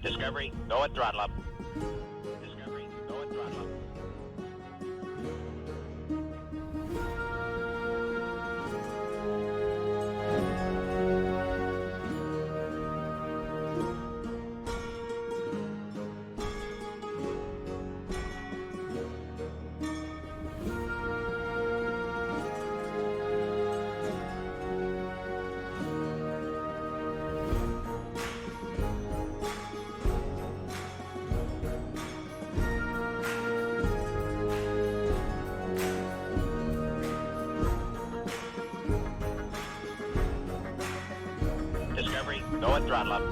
Discovery, go at throttle up. Discovery, go at throttle up. Discovery, go at throttle up.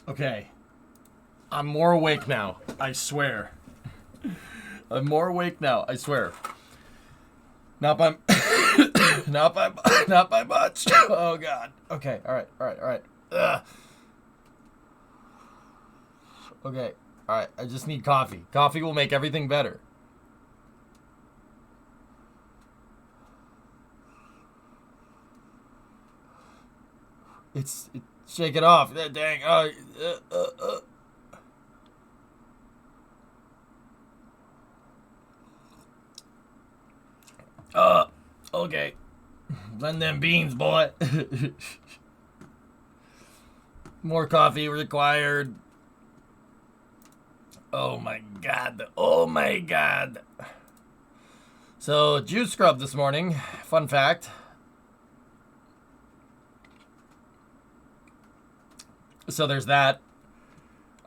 Okay. I'm more awake now. I swear. I'm more awake now. I swear. Not by... not by much. Oh, God. Okay. All right. Ugh. Okay. All right. I just need coffee. Coffee will make everything better. Shake it off. Dang. Okay. Blend them beans, boy. More coffee required. Oh my god. So, juice scrub this morning. Fun fact. So there's that.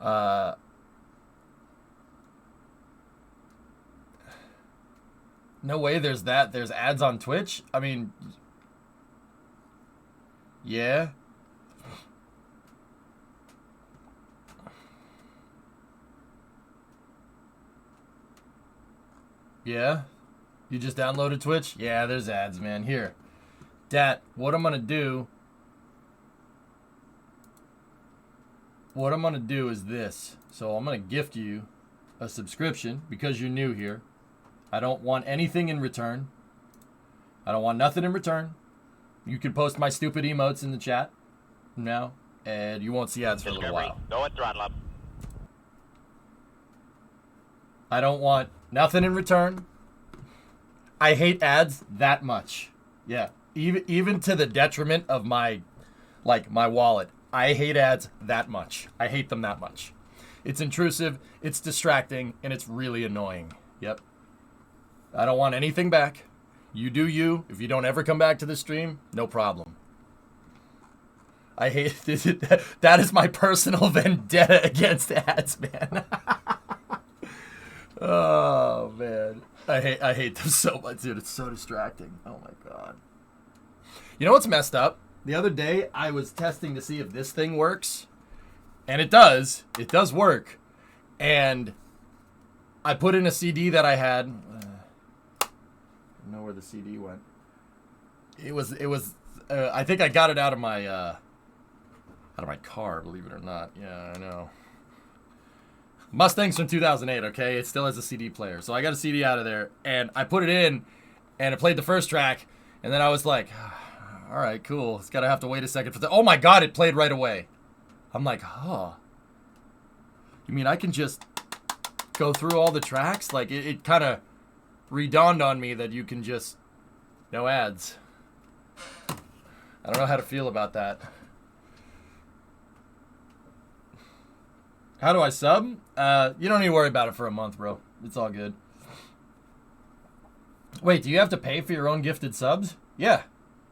No way there's that. There's ads on Twitch? I mean... Yeah. Yeah? You just downloaded Twitch? Yeah, there's ads, man. Here. Dat, what I'm gonna do... What I'm gonna do is this. So I'm gonna gift you a subscription because you're new here. I don't want anything in return. I don't want nothing in return. You can post my stupid emotes in the chat now, and you won't see ads for a little while. Go and throttle up. I don't want nothing in return. I hate ads that much. Yeah, even to the detriment of my wallet. I hate ads that much. I hate them that much. It's intrusive, it's distracting, and it's really annoying. Yep. I don't want anything back. You do you. If you don't ever come back to the stream, no problem. I hate that is my personal vendetta against ads, man. Oh man. I hate them so much, dude. It's so distracting. Oh my god. You know what's messed up? The other day I was testing to see if this thing works. And it does. It does work. And I put in a CD that I had. I don't know where the CD went. It was I think I got it out of my car, believe it or not. Yeah, I know. Mustang's from 2008, okay? It still has a CD player. So I got a CD out of there, and I put it in, and it played the first track, and then I was like, all right, cool. It's got to have to wait a second for the... Oh my god, it played right away. I'm like, huh. You mean I can just go through all the tracks? Like, it kind of redawned on me that you can just... No ads. I don't know how to feel about that. How do I sub? You don't need to worry about it for a month, bro. It's all good. Wait, do you have to pay for your own gifted subs? Yeah,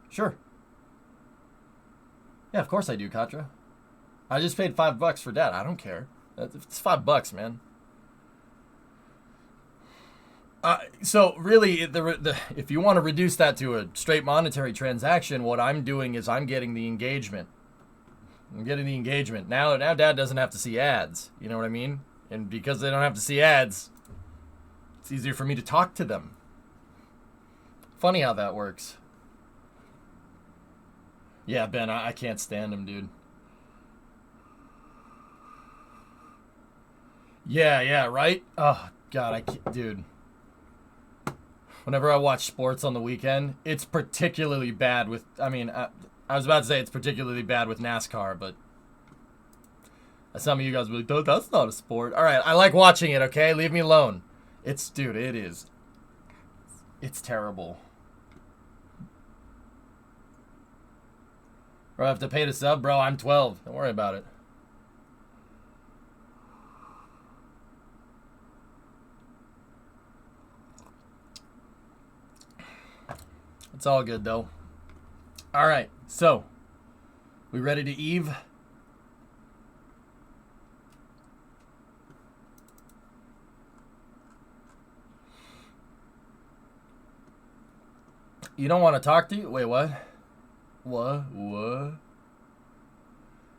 sure. Yeah, of course I do, Katra. I just paid $5 for that. I don't care. It's $5, man. So really, if you want to reduce that to a straight monetary transaction, what I'm doing is I'm getting the engagement. I'm getting the engagement. Now Dad doesn't have to see ads. You know what I mean? And because they don't have to see ads, it's easier for me to talk to them. Funny how that works. Yeah, Ben, I can't stand him, dude. Yeah, right? Oh, God, I can't, dude. Whenever I watch sports on the weekend, it's particularly bad with, I was about to say it's particularly bad with NASCAR, but some of you guys will be like, that's not a sport. All right, I like watching it, okay? Leave me alone. Dude, it is. It's terrible. Bro, I have to pay to sub? Bro, I'm 12. Don't worry about it. It's all good, though. All right, so we ready to Eve? You don't want to talk to you? Wait, what? What?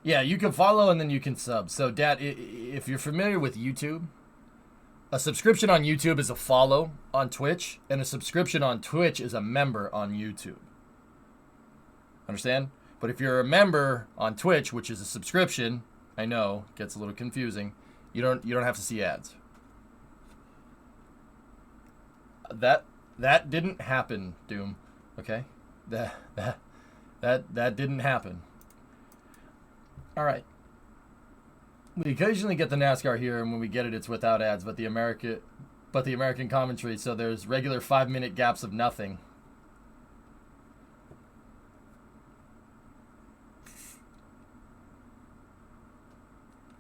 Yeah, you can follow and then you can sub. So, Dad, if you're familiar with YouTube, a subscription on YouTube is a follow on Twitch, and a subscription on Twitch is a member on YouTube. Understand? But if you're a member on Twitch, which is a subscription, I know, gets a little confusing, you don't have to see ads. That didn't happen, Doom. Okay? That didn't happen. All right. We occasionally get the NASCAR here, and when we get it, it's without ads. But the American commentary, so there's regular 5-minute gaps of nothing.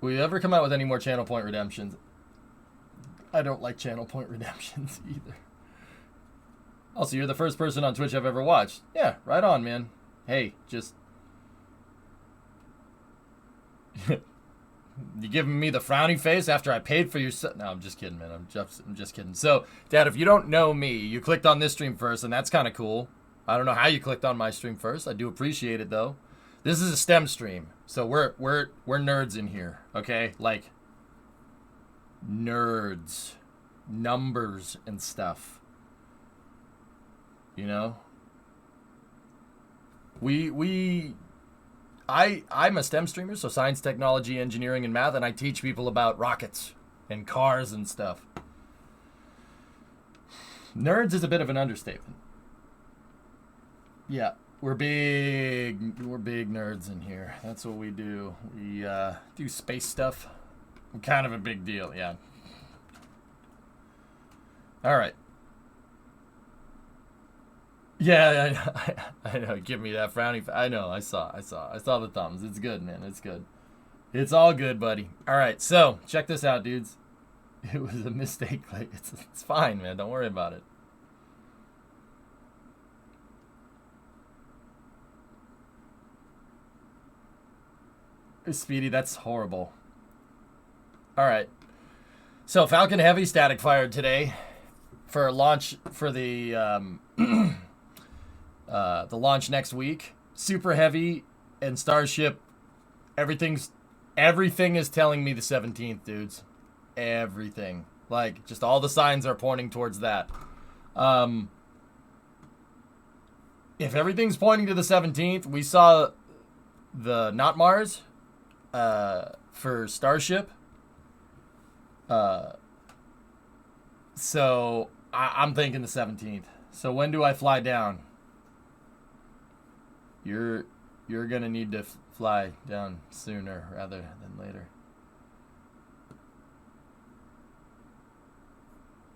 Will you ever come out with any more channel point redemptions? I don't like channel point redemptions either. Also, you're the first person on Twitch I've ever watched. Yeah, right on, man. Hey, just... You giving me the frowny face after I paid for your... No, I'm just kidding, man. I'm just kidding. So, Dad, if you don't know me, you clicked on this stream first, and that's kind of cool. I don't know how you clicked on my stream first. I do appreciate it, though. This is a STEM stream, so we're nerds in here, okay? Like, nerds. Numbers and stuff. You know? I'm a STEM streamer, so science, technology, engineering, and math, and I teach people about rockets and cars and stuff. Nerds is a bit of an understatement. Yeah, we're big nerds in here. That's what we do. We do space stuff. Kind of a big deal, yeah. All right. Yeah, I know. Give me that frowny. I know. I saw the thumbs. It's good, man. It's good. It's all good, buddy. All right. So check this out, dudes. It was a mistake. Like it's fine, man. Don't worry about it. Speedy, that's horrible. All right. So Falcon Heavy static fired today for launch for the launch next week. Super Heavy and Starship, everything is telling me the 17th, dudes. Everything. Like, just all the signs are pointing towards that. If everything's pointing to the 17th, we saw the Not Mars for Starship. So I'm thinking the 17th. So when do I fly down? You're gonna need to fly down sooner rather than later.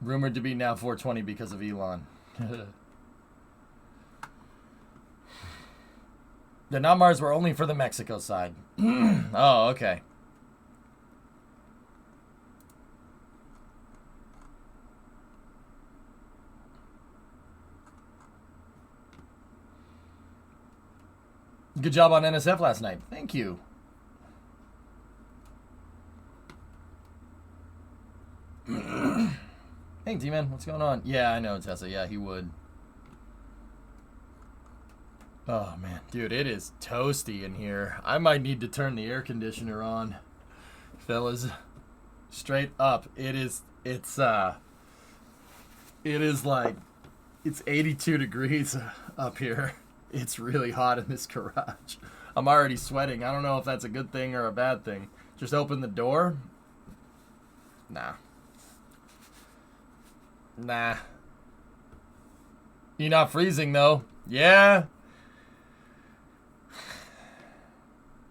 Rumored to be now 420 because of Elon. The Not Mars were only for the Mexico side. Oh, okay. Good job on NSF last night. Thank you. Hey, T-Man, what's going on? Yeah, I know, Tessa. Yeah, he would. Oh, man. Dude, it is toasty in here. I might need to turn the air conditioner on. Fellas, straight up. It's like, it's 82 degrees up here. It's really hot in this garage. I'm already sweating. I don't know if that's a good thing or a bad thing. Just open the door. Nah. You're not freezing, though. Yeah.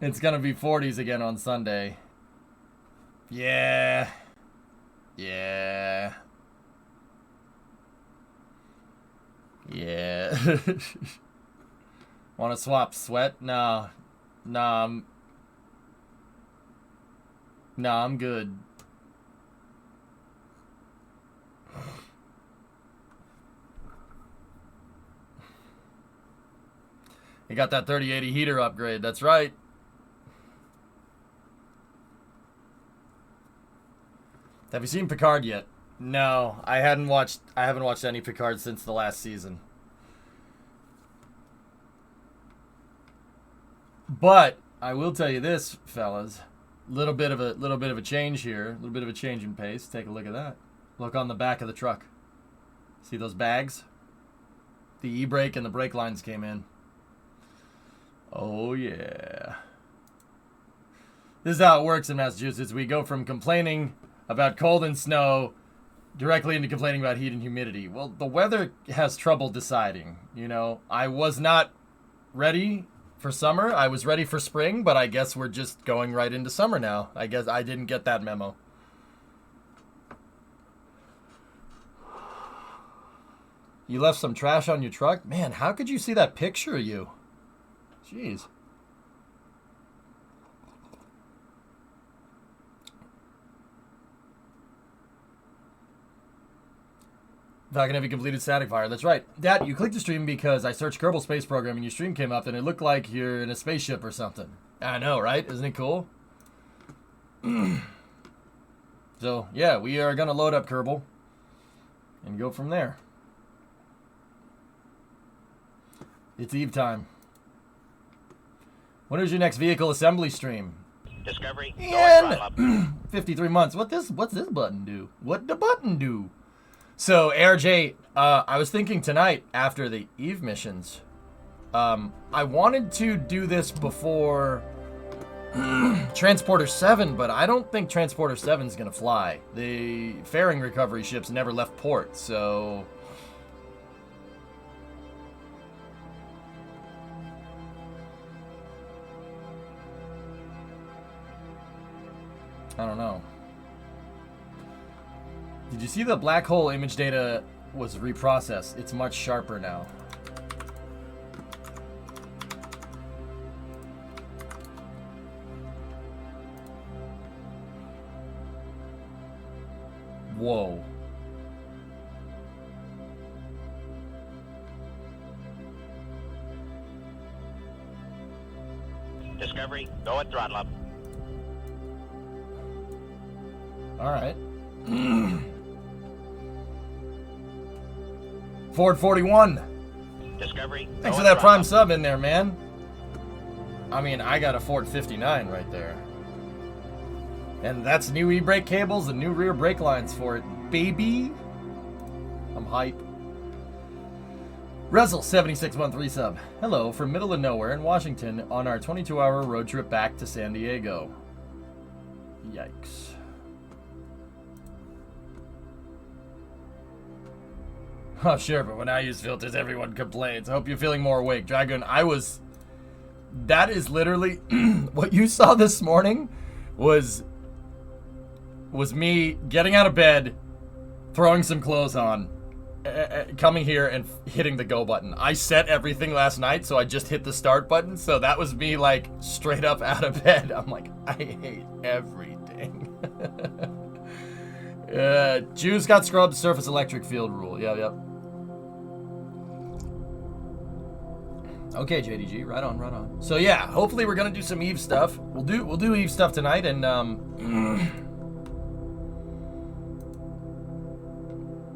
It's going to be 40s again on Sunday. Yeah. Yeah. Want to swap sweat? No. I'm good. You got that 3080 heater upgrade. That's right. Have you seen Picard yet? No, I haven't watched any Picard since the last season. But I will tell you this, fellas. Little bit of a change here. A little bit of a change in pace. Take a look at that. Look on the back of the truck. See those bags? The e-brake and the brake lines came in. Oh, yeah. This is how it works in Massachusetts. We go from complaining about cold and snow directly into complaining about heat and humidity. Well, the weather has trouble deciding. You know, I was not ready for summer. I was ready for spring, but I guess we're just going right into summer now. I guess I didn't get that memo. You left some trash on your truck? Man, how could you see that picture of you? Jeez. Falcon Heavy completed static fire. That's right. Dad, you clicked the stream because I searched Kerbal Space Program and your stream came up and it looked like you're in a spaceship or something. I know, right? Isn't it cool? So, yeah, we are going to load up Kerbal and go from there. It's Eve time. When is your next vehicle assembly stream? Discovery. In 53 months. What's this button do? What the button do? So, ARJ, I was thinking tonight after the Eve missions, I wanted to do this before Transporter 7, but I don't think Transporter 7 is going to fly. The fairing recovery ships never left port, so... I don't know. Did you see the black hole image data was reprocessed? It's much sharper now. Whoa. Discovery, go at throttle up. All right. Ford 41. Discovery. Thanks for that prime sub in there, man. I mean, I got a Ford 59 right there. And that's new e-brake cables and new rear brake lines for it, baby. I'm hype. Rezel 7613 sub. Hello from middle of nowhere in Washington on our 22-hour road trip back to San Diego. Yikes. Oh, sure, but when I use filters, everyone complains. I hope you're feeling more awake. Dragon, that is literally... what you saw this morning was me getting out of bed, throwing some clothes on, coming here and hitting the go button. I set everything last night, so I just hit the start button, so that was me, like, straight up out of bed. I'm like, I hate everything. Jews got scrubbed, surface electric field rule. Yep. Okay, JDG, right on. So yeah, hopefully we're gonna do some Eve stuff. We'll do Eve stuff tonight, and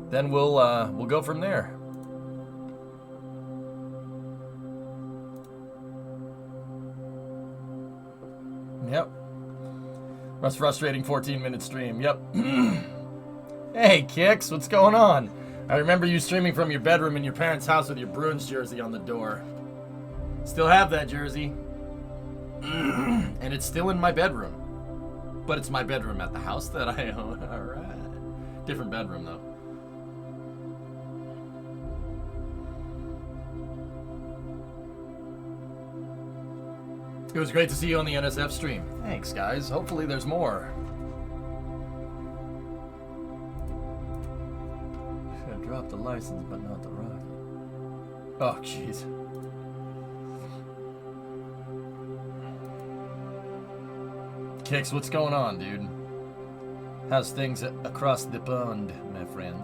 then we'll go from there. Yep. That's frustrating 14-minute stream. Yep. Hey, Kix, what's going on? I remember you streaming from your bedroom in your parents' house with your Bruins jersey on the door. Still have that jersey. And it's still in my bedroom. But it's my bedroom at the house that I own. Alright. Different bedroom, though. It was great to see you on the NSF stream. Thanks, guys. Hopefully there's more. Should have dropped the license, but not the rocket. Oh, jeez. Kix, what's going on, dude? How's things across the pond, my friend?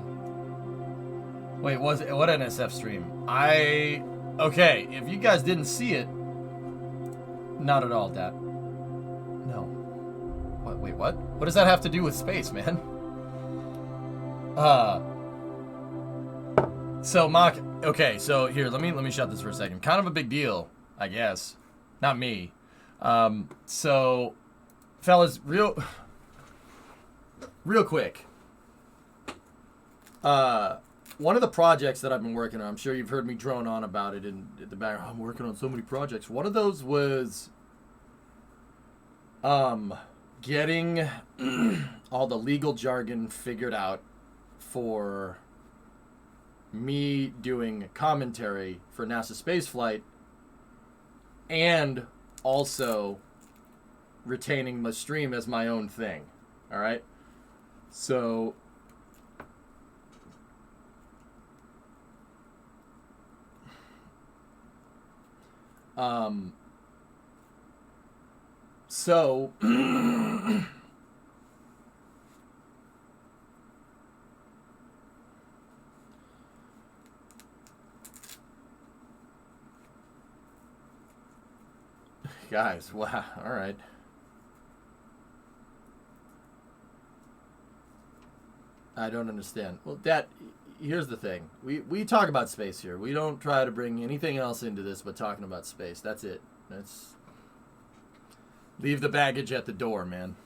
Wait, what NSF stream? Okay, if you guys didn't see it, not at all, Dad. No. What? Wait, what? What does that have to do with space, man? So Mock. Okay, so here, let me shut this for a second. Kind of a big deal, I guess. Not me. So, fellas, real quick. One of the projects that I've been working on, I'm sure you've heard me drone on about it in the background. I'm working on so many projects. One of those was getting all the legal jargon figured out for me doing commentary for NASA spaceflight, and also retaining my stream as my own thing. All right? So guys, wow, all right. I don't understand. Well, here's the thing. We talk about space here. We don't try to bring anything else into this but talking about space. That's it. Leave the baggage at the door, man.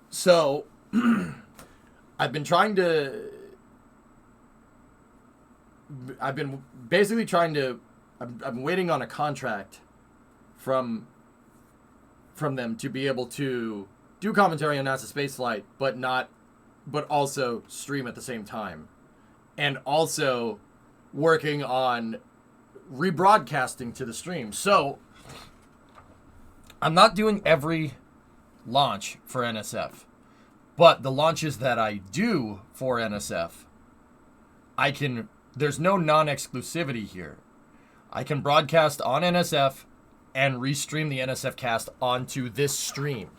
So, I've been basically trying to, I'm waiting on a contract from them to be able to do commentary on NASA spaceflight, but also stream at the same time, and also working on rebroadcasting to the stream. So I'm not doing every launch for NSF, but the launches that I do for NSF, there's no non-exclusivity here. I can broadcast on NSF and restream the NSF cast onto this stream.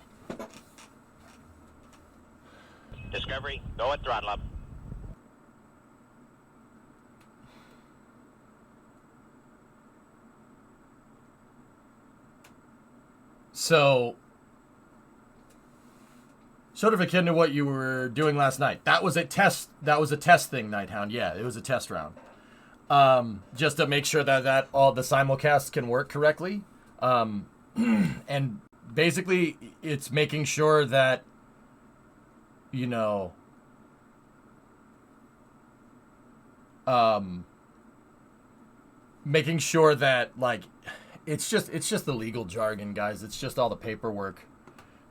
Discovery, go at throttle up. So, sort of akin to what you were doing last night. That was a test thing, Nighthound. Yeah, it was a test round. Just to make sure that all the simulcasts can work correctly. And basically, it's making sure that, making sure that, like, it's just the legal jargon, guys. It's just all the paperwork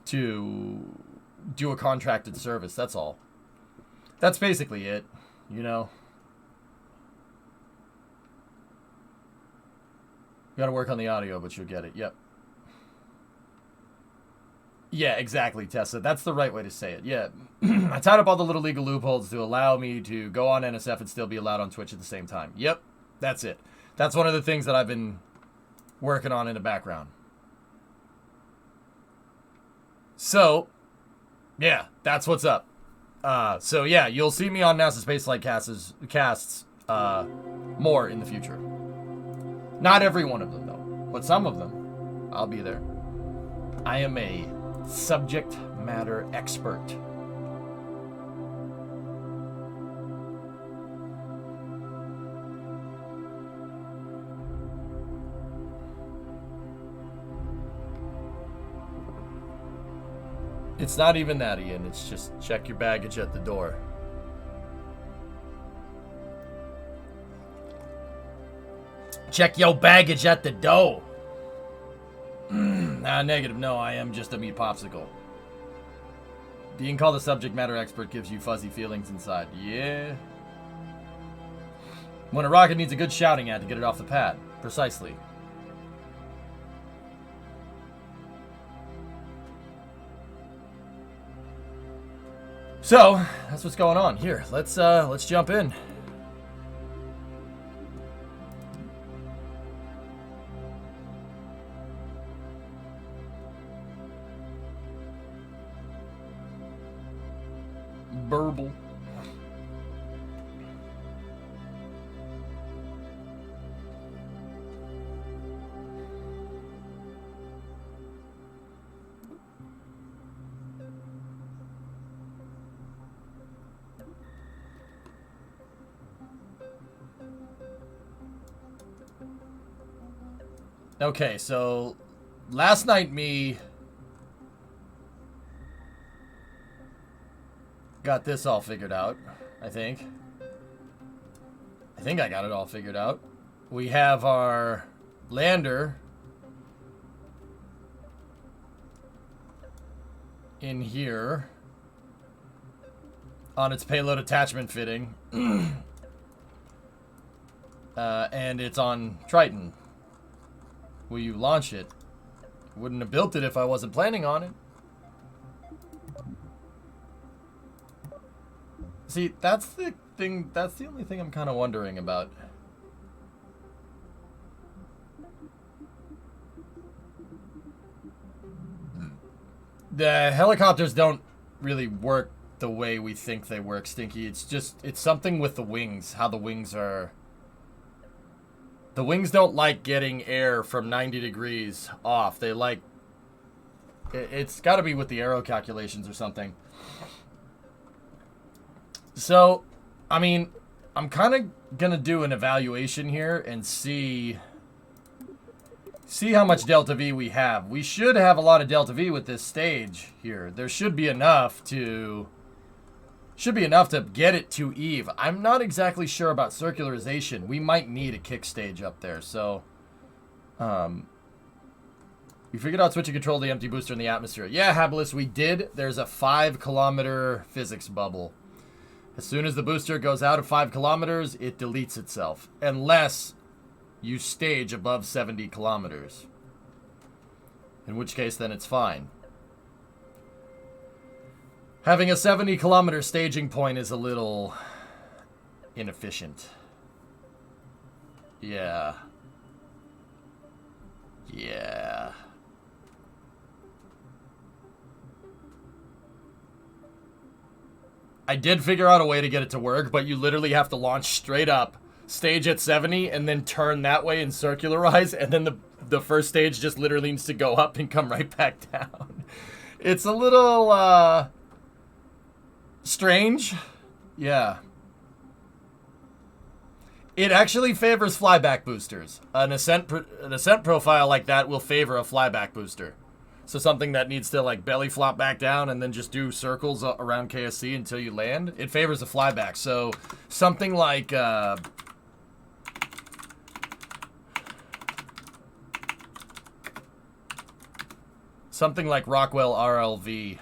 to do a contracted service. That's all. That's basically it, Got to work on the audio, but you'll get it. Yep. Yeah, exactly, Tessa. That's the right way to say it. Yeah. I tied up all the little legal loopholes to allow me to go on NSF and still be allowed on Twitch at the same time. Yep. That's it. That's one of the things that I've been working on in the background. So, yeah, that's what's up. So yeah, you'll see me on NASA Spaceflight casts more in the future. Not every one of them, though, but some of them, I'll be there. I am a subject matter expert. It's not even that, Ian. It's just check your baggage at the door. Check your baggage at the door. Negative. No, I am just a meat popsicle. Being called a subject matter expert gives you fuzzy feelings inside. Yeah. When a rocket needs a good shouting at to get it off the pad. Precisely. So, that's what's going on. Here, let's jump in. Burble. Okay, so last night me got this all figured out, I think. I think I got it all figured out. We have our lander in here on its payload attachment fitting. And it's on Triton. Will you launch it? Wouldn't have built it if I wasn't planning on it. See, that's the thing, that's the only thing I'm kind of wondering about. The helicopters don't really work the way we think they work, Stinky. It's just, it's something with the wings, how the wings are... The wings don't like getting air from 90 degrees off. They like... It's got to be with the aero calculations or something. So, I mean, I'm kind of going to do an evaluation here and see how much Delta V we have. We should have a lot of Delta V with this stage here. There should be enough to get it to Eve. I'm not exactly sure about circularization. We might need a kick stage up there. So, we figured out switching control of the empty booster in the atmosphere. Yeah, Habilis, we did. There's a 5-kilometer physics bubble. As soon as the booster goes out of 5 kilometers, it deletes itself. Unless you stage above 70 kilometers. In which case, then it's fine. Having a 70-kilometer staging point is a little inefficient. Yeah. Yeah. I did figure out a way to get it to work, but you literally have to launch straight up, stage at 70, and then turn that way and circularize, and then the first stage just literally needs to go up and come right back down. It's a little, strange. Yeah. It actually favors flyback boosters. An ascent profile like that will favor a flyback booster. So something that needs to like belly flop back down and then just do circles around KSC until you land, it favors a flyback. So something like Rockwell RLV.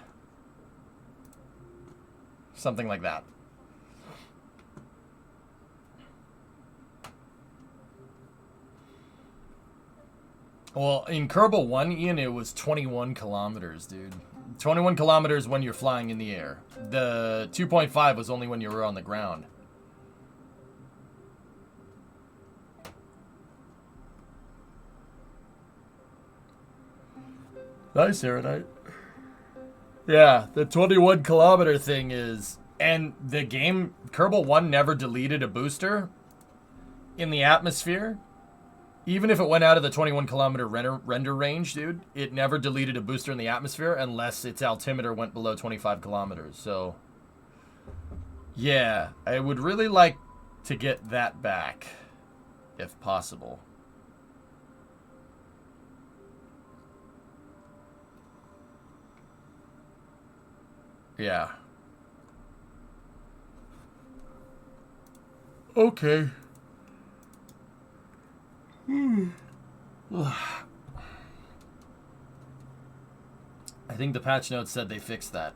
Something like that. Well, in Kerbal 1, Ian, it was 21 kilometers, dude. 21 kilometers when you're flying in the air. The 2.5 was only when you were on the ground. Nice, Aeronite. Yeah, the 21 kilometer thing is... And the game, Kerbal 1 never deleted a booster in the atmosphere. Even if it went out of the 21 kilometer render range, dude, it never deleted a booster in the atmosphere unless its altimeter went below 25 kilometers. So, yeah, I would really like to get that back, if possible. Yeah. Okay. I think the patch notes said they fixed that.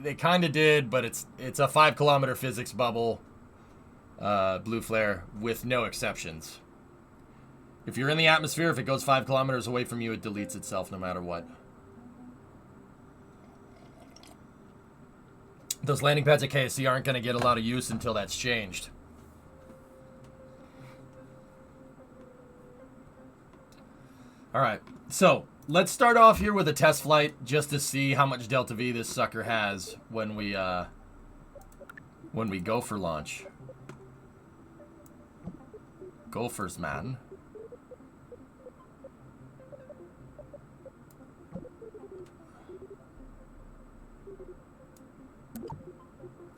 They kind of did, but it's a 5 kilometer physics bubble, blue flare, with no exceptions. If you're in the atmosphere, if it goes 5 kilometers away from you, it deletes itself no matter what. Those landing pads at KSC aren't going to get a lot of use until that's changed. Alright, so let's start off here with a test flight just to see how much Delta V this sucker has when we go for launch. Go first, man.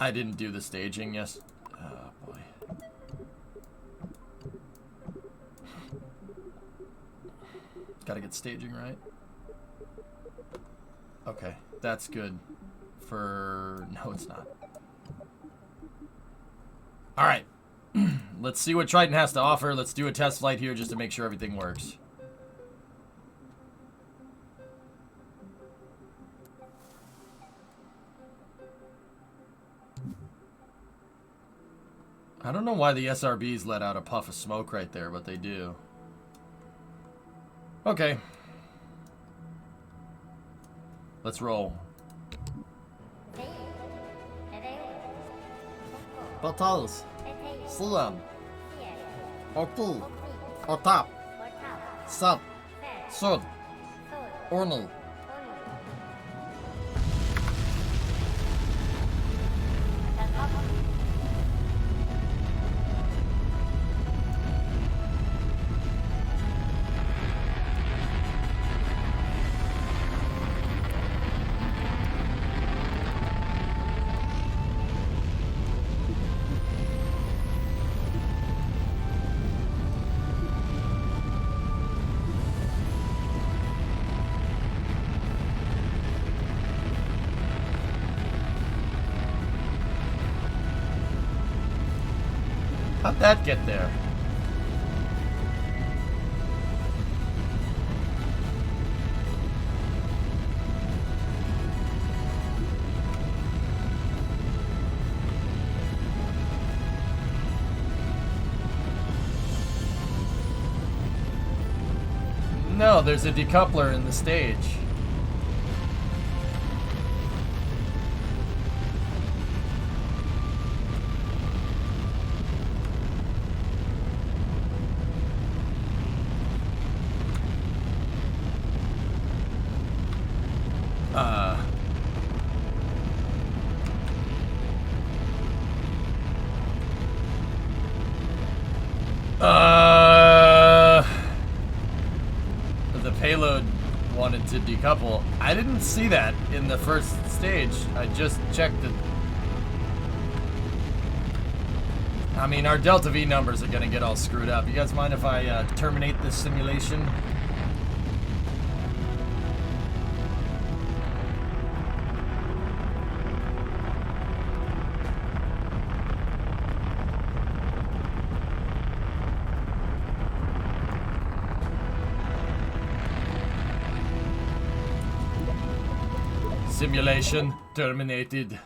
I didn't do the staging, yes. Oh, boy. Gotta get staging right. Okay, that's good. For... No, it's not. Alright. Let's see what Triton has to offer. Let's do a test flight here just to make sure everything works. I don't know why the SRBs let out a puff of smoke right there, but they do. Okay. Let's roll. Battles. Sulam. Ortul. Ortap. Sub. Sud. Ornal. How'd that get there? No, there's a decoupler in the stage. The payload wanted to decouple. I didn't see that in the first stage. I just checked it. I mean, our Delta V numbers are gonna get all screwed up. You guys mind if I terminate this simulation? Simulation terminated.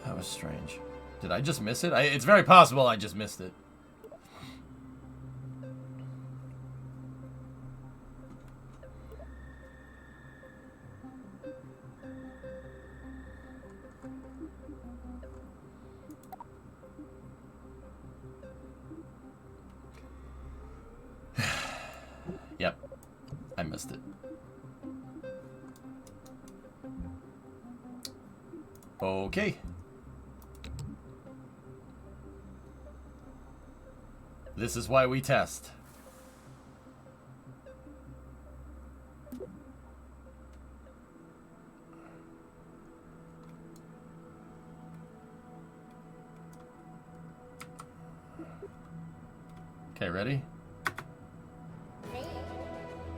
That was strange. Did I just miss it? It's very possible I just missed it. Yep, I missed it. Okay. This is why we test. Okay, ready?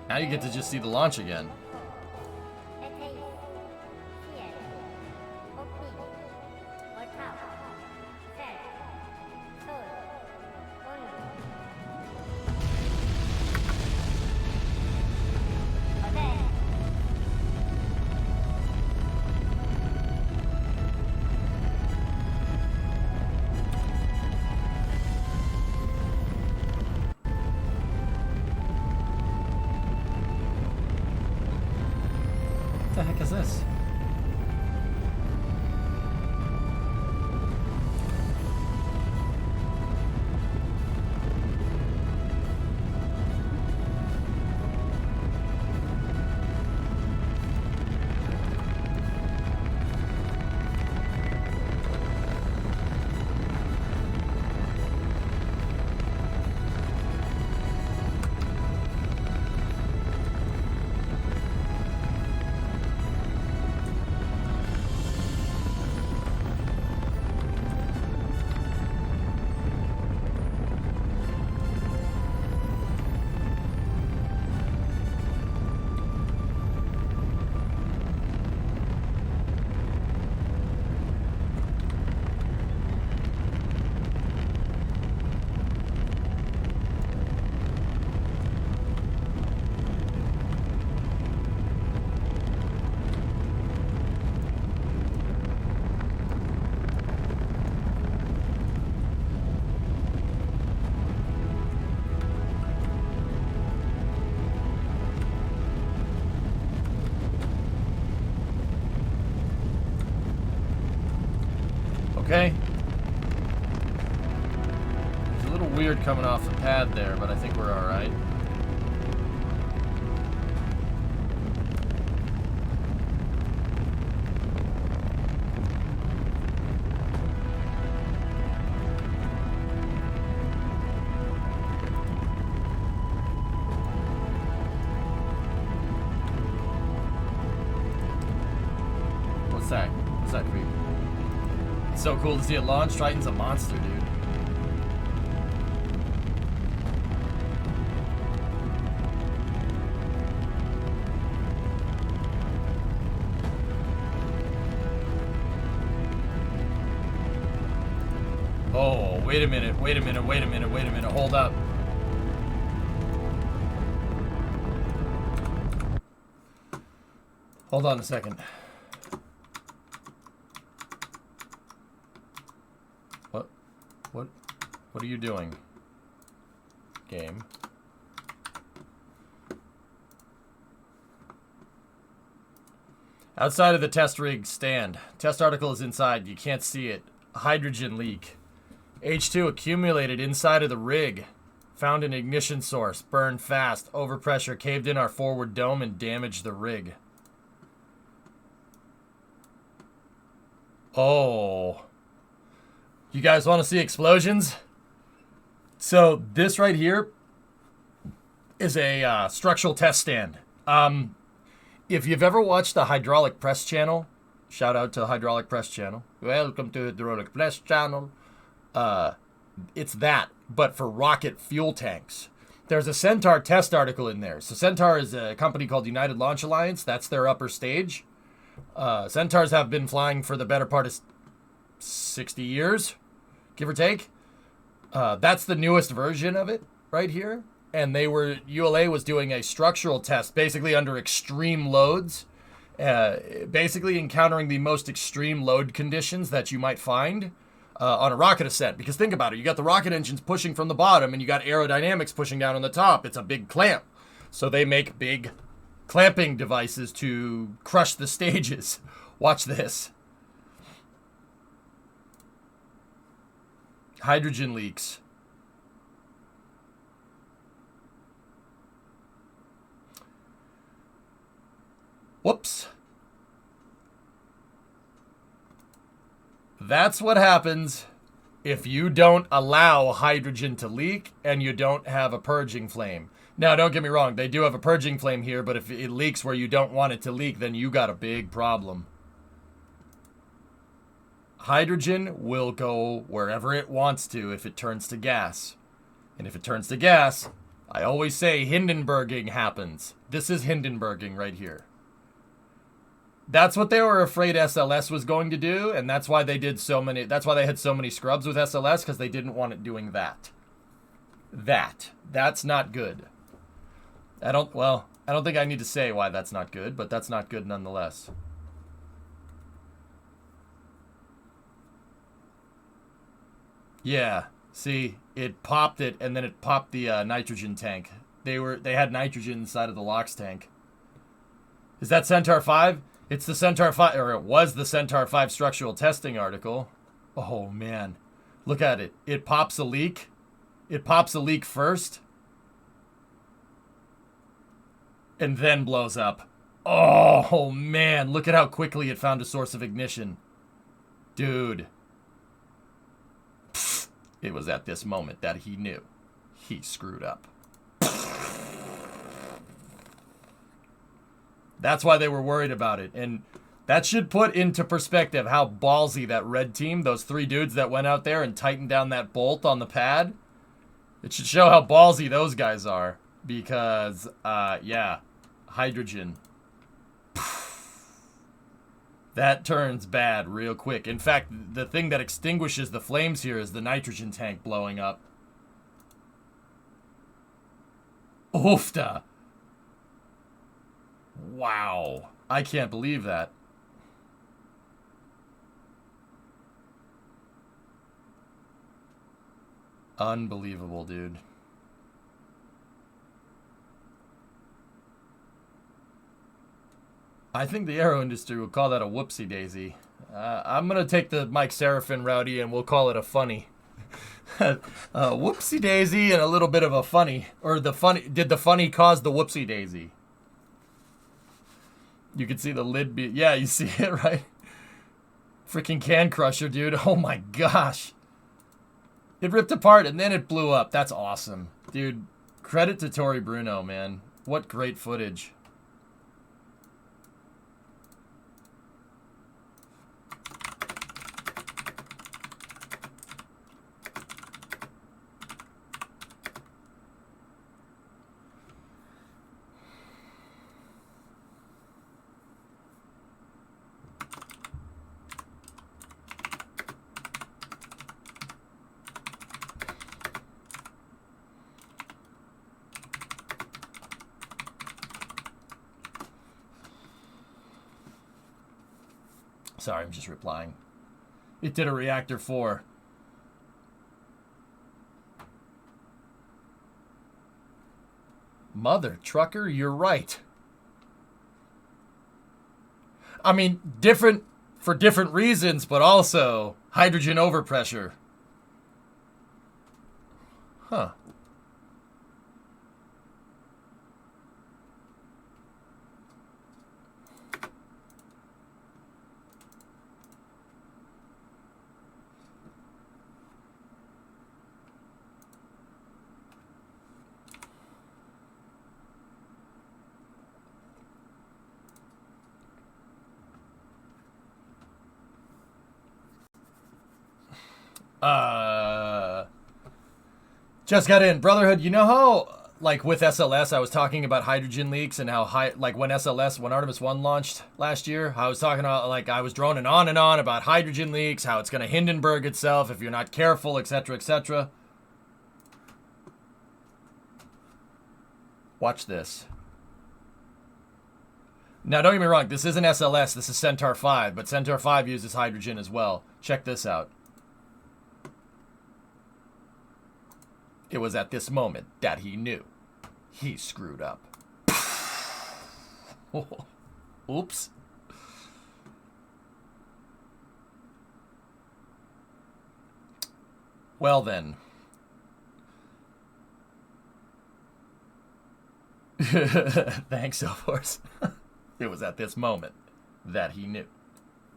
Now you get to just see the launch again. What the heck is this? okay? It's a little weird coming off the pad there, but I think we're alright. What's that? What's that creep? It's so cool to see it launch. Triton's a monster, dude. Oh, wait a minute, wait a minute, wait a minute, wait a minute. Hold up. Hold on a second. What are you doing? Game. Outside of the test rig stand. Test article is inside. You can't see it. Hydrogen leak. H2 accumulated inside of the rig. Found an ignition source. Burned fast. Overpressure caved in our forward dome and damaged the rig. Oh. You guys want to see explosions? So this right here is a structural test stand. If you've ever watched the Hydraulic Press channel, shout out to the Hydraulic Press channel. Welcome to Hydraulic Press channel. It's that, but for rocket fuel tanks. There's a Centaur test article in there. So Centaur is a company called United Launch Alliance. That's their upper stage. Centaurs have been flying for the better part of 60 years, give or take. That's the newest version of it right here. And ULA was doing a structural test, basically under extreme loads, basically encountering the most extreme load conditions that you might find on a rocket ascent. Because think about it, you got the rocket engines pushing from the bottom and you got aerodynamics pushing down on the top. It's a big clamp. So they make big clamping devices to crush the stages. Watch this. Hydrogen leaks. Whoops. That's what happens if you don't allow hydrogen to leak and you don't have a purging flame. Now, don't get me wrong. They do have a purging flame here, but if it leaks where you don't want it to leak, then you got a big problem. Hydrogen will go wherever it wants to if it turns to gas. And if it turns to gas, I always say Hindenburging happens. This is Hindenburging right here. That's what they were afraid SLS was going to do, and that's why they did so many. That's why they had so many scrubs with SLS, because they didn't want it doing that. That's not good. I don't think I need to say why that's not good, but that's not good nonetheless. Yeah, see, it popped it, and then it popped the nitrogen tank. They had nitrogen inside of the LOX tank. Is that Centaur 5? It's the Centaur 5, or it was the Centaur 5 structural testing article. Oh, man. Look at it. It pops a leak. It pops a leak first. And then blows up. Oh, man. Look at how quickly it found a source of ignition. Dude. Pfft. It was at this moment that he knew he screwed up. That's why they were worried about it. And that should put into perspective how ballsy that red team, those 3 dudes that went out there and tightened down that bolt on the pad. It should show how ballsy those guys are. Because, yeah, hydrogen. That turns bad real quick. In fact, the thing that extinguishes the flames here is the nitrogen tank blowing up. Oofta. Wow. I can't believe that. Unbelievable, dude. I think the aero industry would call that a whoopsie daisy. I'm gonna take the Mike Seraphin rowdy and we'll call it a funny. Whoopsie daisy and a little bit of a funny. Or the funny, did the funny cause the whoopsie daisy? You can see the lid be, yeah, you see it, right? Freaking can crusher, dude. Oh my gosh. It ripped apart and then it blew up. That's awesome. Dude, credit to Tori Bruno, man. What great footage. Sorry, I'm just replying. It did a reactor 4. Mother trucker, you're right. I mean, different for different reasons, but also hydrogen overpressure. Huh. Just got in. Brotherhood, you know how, like, with SLS, I was talking about hydrogen leaks and how high, like, when Artemis 1 launched last year, I was talking about, like, I was droning on and on about hydrogen leaks, how it's going to Hindenburg itself if you're not careful, etc., etc. Watch this. Now, don't get me wrong, this isn't SLS, this is Centaur 5, but Centaur 5 uses hydrogen as well. Check this out. It was at this moment that he knew. He screwed up. Oops. Well then. Thanks, of course. It was at this moment that he knew.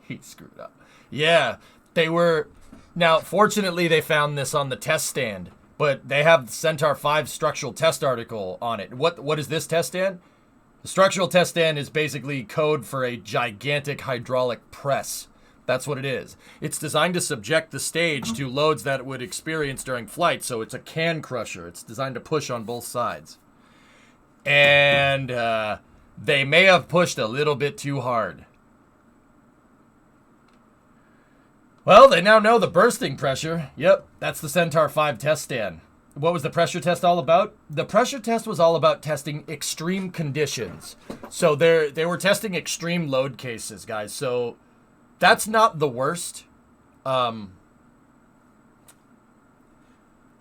He screwed up. Yeah, they were... Now, fortunately, they found this on the test stand. But they have the Centaur 5 structural test article on it. What is this test stand? The structural test stand is basically code for a gigantic hydraulic press. That's what it is. It's designed to subject the stage to loads that it would experience during flight, so it's a can crusher. It's designed to push on both sides. And they may have pushed a little bit too hard. Well, they now know the bursting pressure. Yep, that's the Centaur 5 test stand. What was the pressure test all about? The pressure test was all about testing extreme conditions. So they were testing extreme load cases, guys. So that's not the worst. Do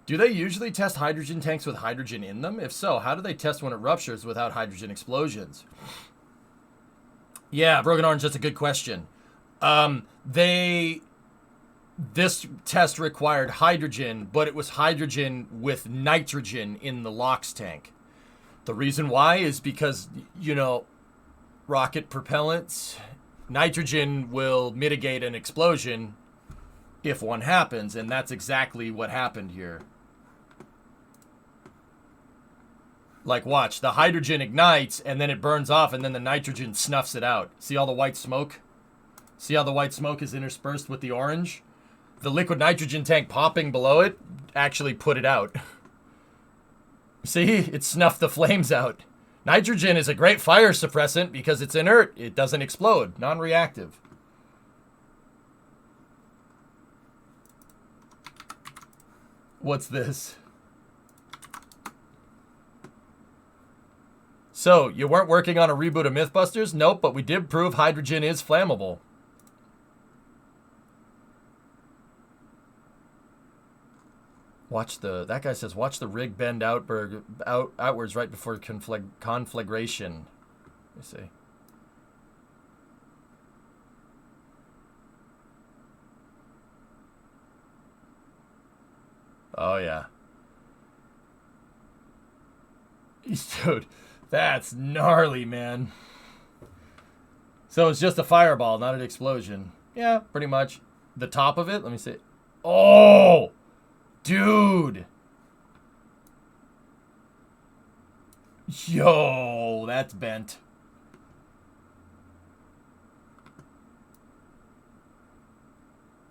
they usually test hydrogen tanks with hydrogen in them? If so, how do they test when it ruptures without hydrogen explosions? Yeah, Broken Orange, that's a good question. This test required hydrogen, but it was hydrogen with nitrogen in the LOX tank. The reason why is because, you know, rocket propellants, nitrogen will mitigate an explosion if one happens, and that's exactly what happened here. Like, watch, the hydrogen ignites, and then it burns off, and then the nitrogen snuffs it out. See all the white smoke? See how the white smoke is interspersed with the orange? The liquid nitrogen tank popping below it actually put it out. See? It snuffed the flames out. Nitrogen is a great fire suppressant because it's inert. It doesn't explode. Non-reactive. What's this? So, you weren't working on a reboot of Mythbusters? Nope, but we did prove hydrogen is flammable. That guy says, watch the rig bend outwards right before conflagration. Let me see. Oh, yeah. Dude, that's gnarly, man. So it's just a fireball, not an explosion. Yeah, pretty much. The top of it, let me see. Oh! Dude! Yo, that's bent.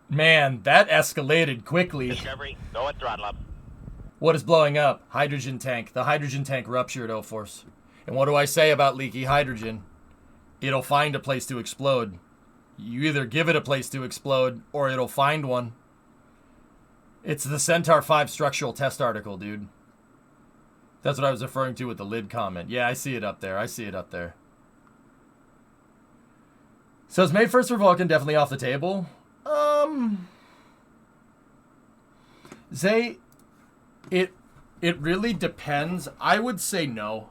Man, that escalated quickly. Discovery, go at throttle up. What is blowing up? Hydrogen tank. The hydrogen tank ruptured, O-Force. And what do I say about leaky hydrogen? It'll find a place to explode. You either give it a place to explode, or it'll find one. It's the Centaur 5 structural test article, dude. That's what I was referring to with the lid comment. Yeah, I see it up there. I see it up there. So is May 1st for Vulcan definitely off the table? Zay, it really depends. I would say no.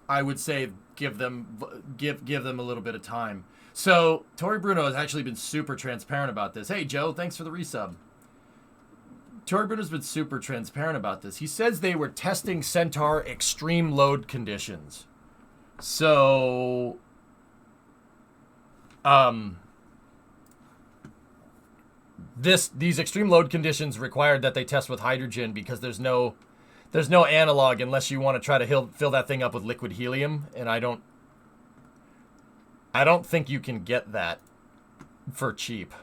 I would say give them a little bit of time. So Tori Bruno has actually been super transparent about this. Hey Joe, thanks for the resub. Tori Bruno's been super transparent about this. He says they were testing Centaur extreme load conditions. So these extreme load conditions required that they test with hydrogen because there's no analog unless you want to try to fill that thing up with liquid helium, and I don't think you can get that for cheap.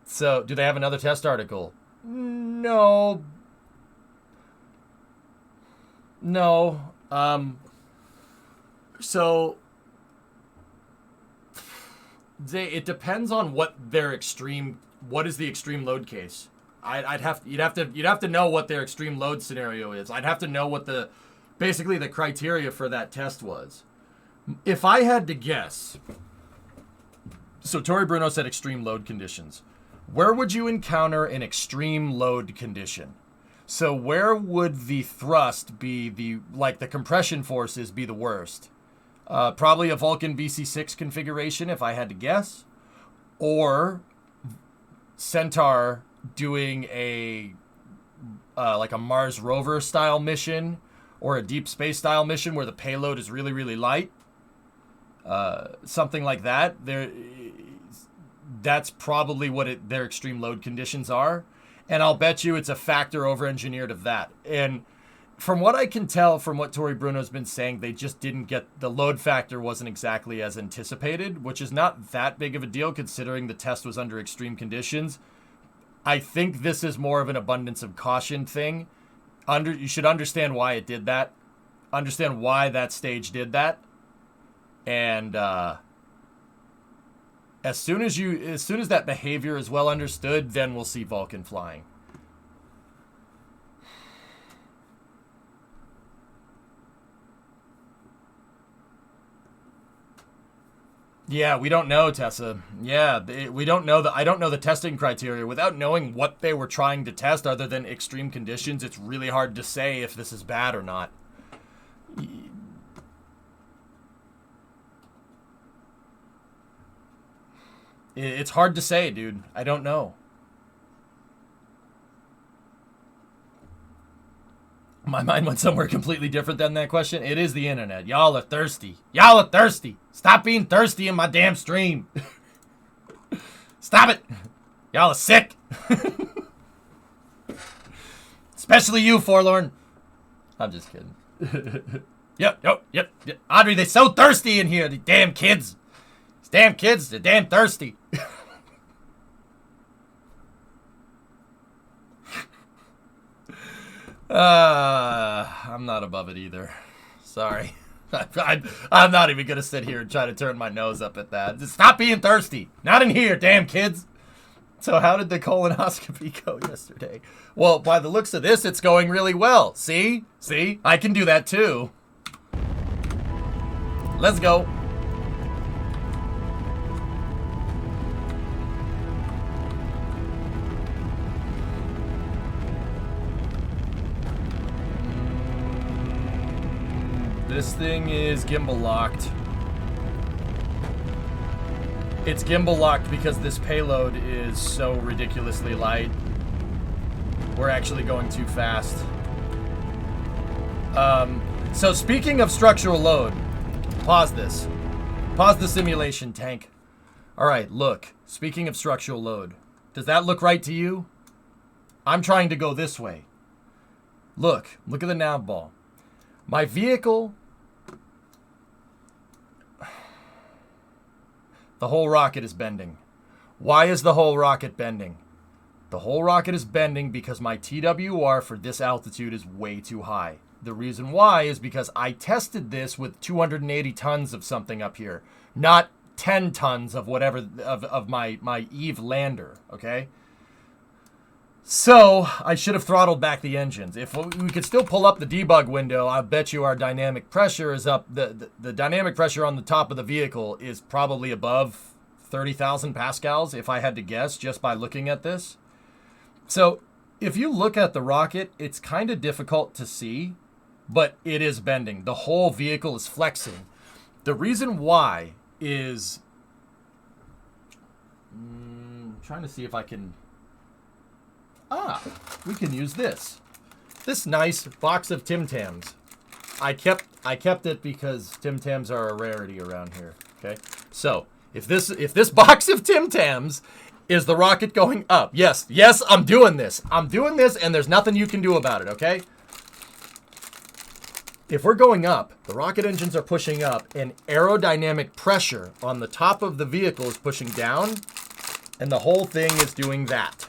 So do they have another test article? No. So it depends on what is the extreme load case. You'd have to know what their extreme load scenario is. I'd have to know what basically the criteria for that test was. If I had to guess, so Tori Bruno said extreme load conditions. Where would you encounter an extreme load condition? So where would the thrust be the compression forces be the worst? Probably a Vulcan BC6 configuration if I had to guess. Or Centaur doing a Mars rover style mission or a deep space style mission where the payload is really, really light. Something like that. That's probably what their extreme load conditions are. And I'll bet you it's a factor over-engineered of that. And from what I can tell from what Tori Bruno's been saying, they just didn't get... The load factor wasn't exactly as anticipated, which is not that big of a deal considering the test was under extreme conditions. I think this is more of an abundance of caution thing. You should understand why it did that. Understand why that stage did that. And as soon as that behavior is well understood, then we'll see Vulcan flying. Yeah, we don't know, Tessa. Yeah, we don't know I don't know the testing criteria. Without knowing what they were trying to test other than extreme conditions, it's really hard to say if this is bad or not. It's hard to say, dude. I don't know. My mind went somewhere completely different than that question. It is the internet. Y'all are thirsty. Y'all are thirsty. Stop being thirsty in my damn stream. Stop it. Y'all are sick. Especially you, Forlorn. I'm just kidding. Yep. Audrey, they're so thirsty in here. The damn kids. These damn kids, they're damn thirsty. I'm not above it either. Sorry. I'm not even going to sit here and try to turn my nose up at that. Just stop being thirsty. Not in here, damn kids. So how did the colonoscopy go yesterday? Well, by the looks of this, it's going really well. See? I can do that too. Let's go. This thing is gimbal locked. It's gimbal locked because this payload is so ridiculously light. we're actually going too fast. So speaking of structural load, pause this. Pause the simulation, tank. All right, look. Speaking of structural load, does that look right to you? I'm trying to go this way. Look at the nav ball. My vehicle, the whole rocket is bending. Why is the whole rocket bending? The whole rocket is bending because my TWR for this altitude is way too high. The reason why is because I tested this with 280 tons of something up here, not 10 tons of whatever of my Eve lander, okay? So I should have throttled back the engines. If we could still pull up the debug window, I bet you our dynamic pressure is up. The dynamic pressure on the top of the vehicle is probably above 30,000 pascals, if I had to guess, just by looking at this. So if you look at the rocket, it's kind of difficult to see, but it is bending. The whole vehicle is flexing. The reason why is... I'm trying to see if I can... we can use this. This nice box of Tim Tams. I kept it because Tim Tams are a rarity around here. Okay, so if this box of Tim Tams is the rocket going up, yes, I'm doing this, and there's nothing you can do about it. Okay. If we're going up, the rocket engines are pushing up, and aerodynamic pressure on the top of the vehicle is pushing down, and the whole thing is doing that.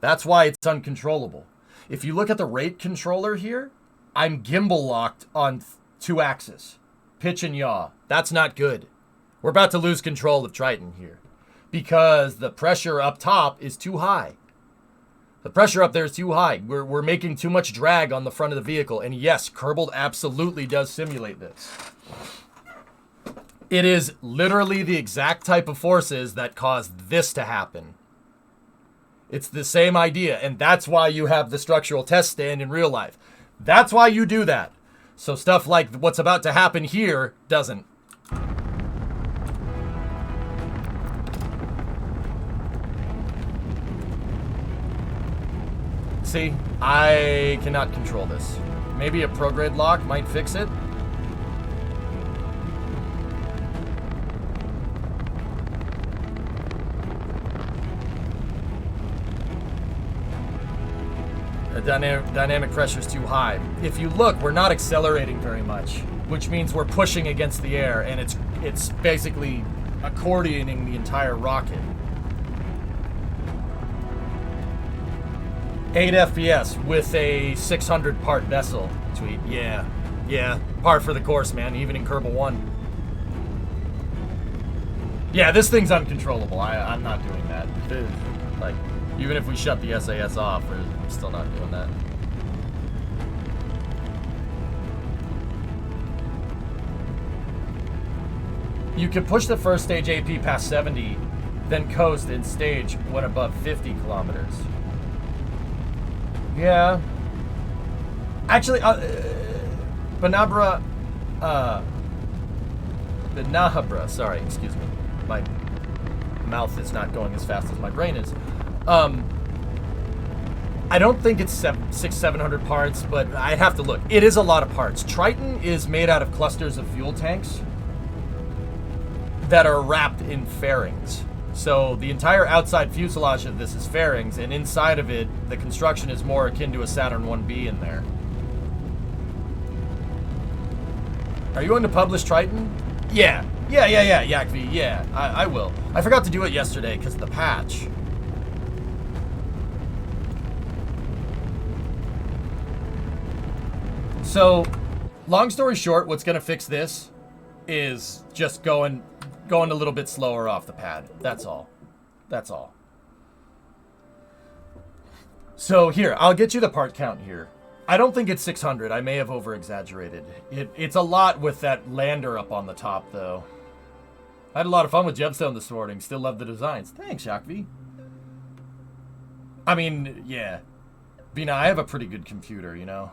That's why it's uncontrollable. If you look at the rate controller here, I'm gimbal locked on 2 axes. Pitch and yaw. That's not good. We're about to lose control of Triton here because the pressure up top is too high. The pressure up there is too high. We're making too much drag on the front of the vehicle. And yes, Kerbal absolutely does simulate this. It is literally the exact type of forces that caused this to happen. It's the same idea, and that's why you have the structural test stand in real life. That's why you do that. So stuff like what's about to happen here doesn't. See, I cannot control this. Maybe a prograde lock might fix it. The dynamic pressure is too high. If you look, we're not accelerating very much, which means we're pushing against the air, and it's basically accordioning the entire rocket. 8 FPS with a 600 part vessel. Tweet. Yeah. Par for the course, man. Even in Kerbal 1. Yeah, this thing's uncontrollable. I'm not doing that. Like, even if we shut the SAS off, we're still not doing that. You can push the first stage AP past 70, then coast in stage when above 50 kilometers. Yeah. Actually, Benahabra, sorry, excuse me. My mouth is not going as fast as my brain is. I don't think it's 700 parts, but I'd have to look. It is a lot of parts. Triton is made out of clusters of fuel tanks that are wrapped in fairings. So the entire outside fuselage of this is fairings, and inside of it, the construction is more akin to a Saturn 1B in there. Are you going to publish Triton? Yeah, Yakvi, yeah, I will. I forgot to do it yesterday because of the patch. So, long story short, what's going to fix this is just going a little bit slower off the pad. That's all. So here, I'll get you the part count here. I don't think it's 600. I may have over-exaggerated. It's a lot with that lander up on the top, though. I had a lot of fun with Gemstone this morning. Still love the designs. Thanks, Yakvi. I mean, yeah. Bina, I have a pretty good computer, you know.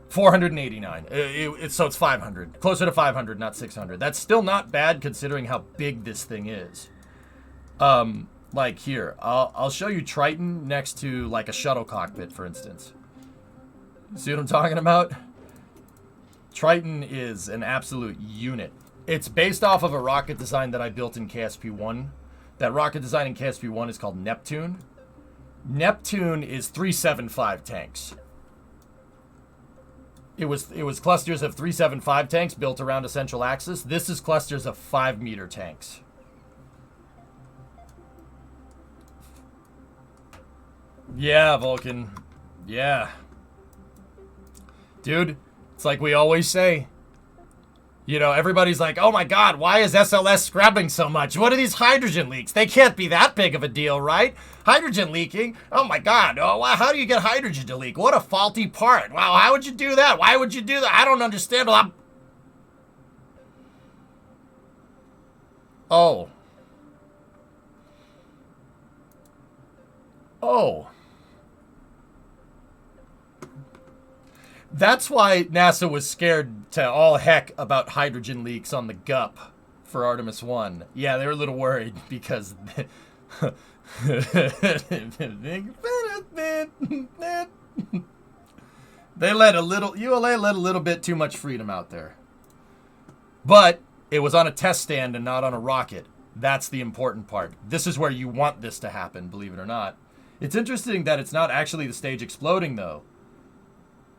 489. So it's 500. Closer to 500, not 600. That's still not bad considering how big this thing is. Like here, I'll show you Triton next to like a shuttle cockpit, for instance. See what I'm talking about? Triton is an absolute unit. It's based off of a rocket design that I built in KSP-1. That rocket design in KSP-1 is called Neptune. Neptune is 375 tanks. It was clusters of 375 tanks built around a central axis. This is clusters of 5-meter tanks. Yeah, Vulcan. Yeah. Dude, it's like we always say. You know, everybody's like, oh my god, why is SLS scrapping so much? What are these hydrogen leaks? They can't be that big of a deal, right? Hydrogen leaking? Oh my god, oh, how do you get hydrogen to leak? What a faulty part. Wow, how would you do that? Why would you do that? I don't understand. Oh. Oh. That's why NASA was scared to all heck about hydrogen leaks on the GUP for Artemis 1. Yeah, they were a little worried because they let a little, ULA let a little bit too much freedom out there. But it was on a test stand and not on a rocket. That's the important part. This is where you want this to happen, believe it or not. It's interesting that it's not actually the stage exploding, though.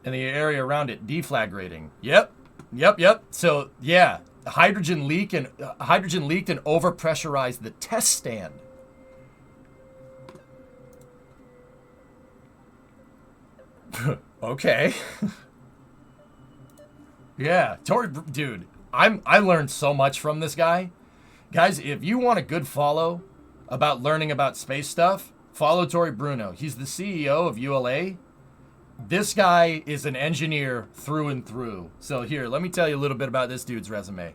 And the area around it deflagrating. Yep. So yeah, hydrogen leaked and overpressurized the test stand. Okay. Yeah, Tori, dude, I learned so much from this guy. Guys, if you want a good follow about learning about space stuff, follow Tori Bruno. He's the CEO of ULA. This guy is an engineer through and through. So here, let me tell you a little bit about this dude's resume.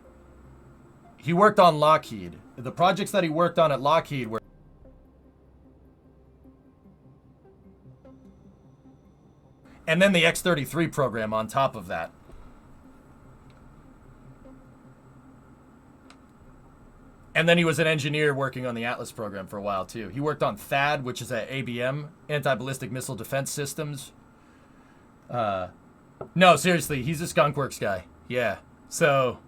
He worked on Lockheed. The projects that he worked on at Lockheed were... And then the X-33 program on top of that. And then he was an engineer working on the Atlas program for a while, too. He worked on THAAD, which is a ABM, Anti-Ballistic Missile Defense Systems. No, seriously, he's a Skunkworks guy. Yeah. So,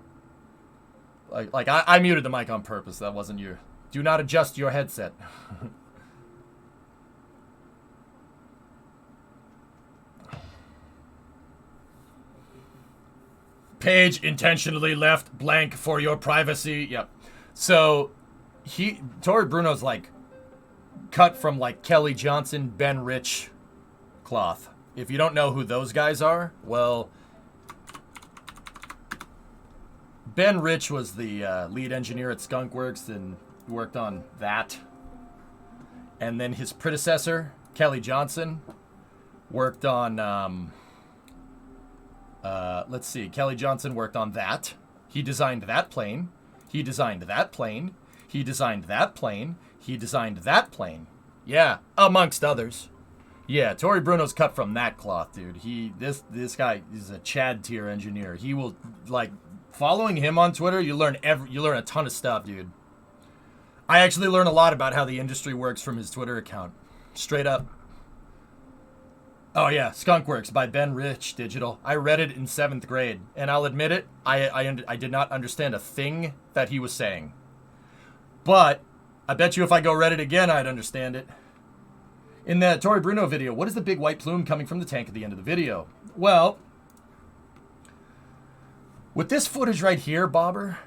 I muted the mic on purpose. That wasn't you. Do not adjust your headset. Page intentionally left blank for your privacy. Yep. So, Tori Bruno's like cut from like Kelly Johnson, Ben Rich cloth. If you don't know who those guys are, well, Ben Rich was the lead engineer at Skunkworks and worked on that. And then his predecessor, Kelly Johnson, worked on, let's see, Kelly Johnson worked on that. He designed that plane. He designed that plane. He designed that plane. He designed that plane. Yeah, amongst others. Yeah, Tori Bruno's cut from that cloth, dude. This guy is a Chad tier engineer. He will, like, following him on Twitter, you learn a ton of stuff, dude. I actually learn a lot about how the industry works from his Twitter account. Straight up. Oh yeah, Skunkworks by Ben Rich Digital. I read it in 7th grade, and I'll admit it, I did not understand a thing that he was saying. But I bet you if I go read it again, I'd understand it. In the Tori Bruno video, what is the big white plume coming from the tank at the end of the video? Well, with this footage right here, Bobber,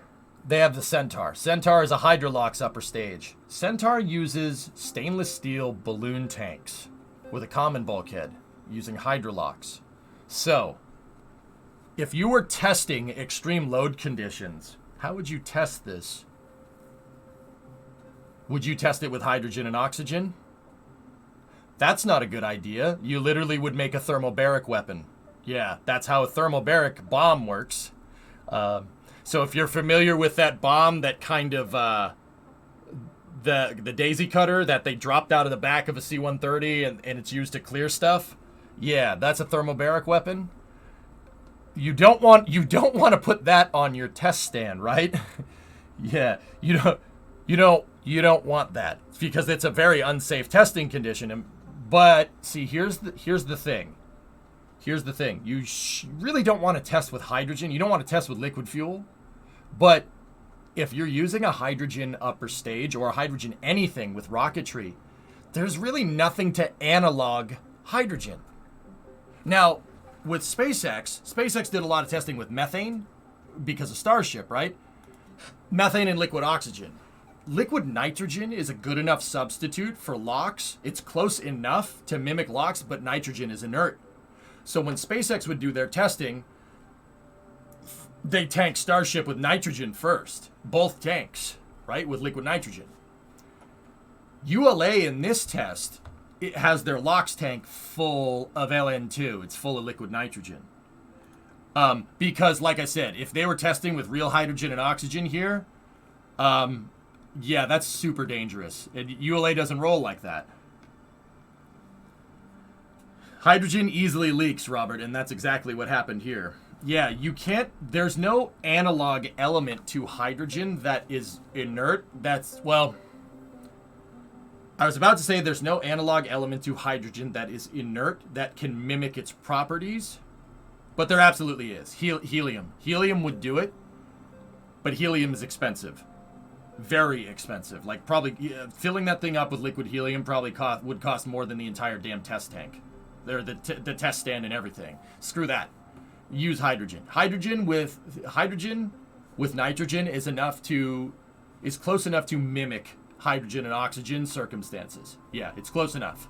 they have the Centaur. Centaur is a Hydrolox upper stage. Centaur uses stainless steel balloon tanks with a common bulkhead using Hydrolox. So, if you were testing extreme load conditions, how would you test this? Would you test it with hydrogen and oxygen? That's not a good idea. You literally would make a thermobaric weapon. Yeah, that's how a thermobaric bomb works. So if you're familiar with that bomb, that kind of, the daisy cutter that they dropped out of the back of a C-130 and it's used to clear stuff, yeah, that's a thermobaric weapon. You don't want to put that on your test stand, right? Yeah, you don't You don't want that because it's a very unsafe testing condition. But see, here's the thing. Here's the thing. You really don't want to test with hydrogen. You don't want to test with liquid fuel. But if you're using a hydrogen upper stage or a hydrogen anything with rocketry, there's really nothing to analog hydrogen. Now, with SpaceX did a lot of testing with methane because of Starship, right? Methane and liquid oxygen. Liquid nitrogen is a good enough substitute for LOX. It's close enough to mimic LOX, but nitrogen is inert. So when SpaceX would do their testing, they tank Starship with nitrogen first. Both tanks, right, with liquid nitrogen. ULA in this test, it has their LOX tank full of LN2. It's full of liquid nitrogen. Because, like I said, if they were testing with real hydrogen and oxygen here, yeah, that's super dangerous. And ULA doesn't roll like that. Hydrogen easily leaks, Robert, and that's exactly what happened here. Yeah, you can't, there's no analog element to hydrogen that is inert. Well, I was about to say there's no analog element to hydrogen that is inert that can mimic its properties, but there absolutely is. Helium. Helium would do it, but helium is expensive. Very expensive. Like, probably filling that thing up with liquid helium probably would cost more than the entire damn test tank. The test stand and everything. Screw that. Use hydrogen. Hydrogen with nitrogen is close enough to mimic hydrogen and oxygen circumstances. Yeah, it's close enough.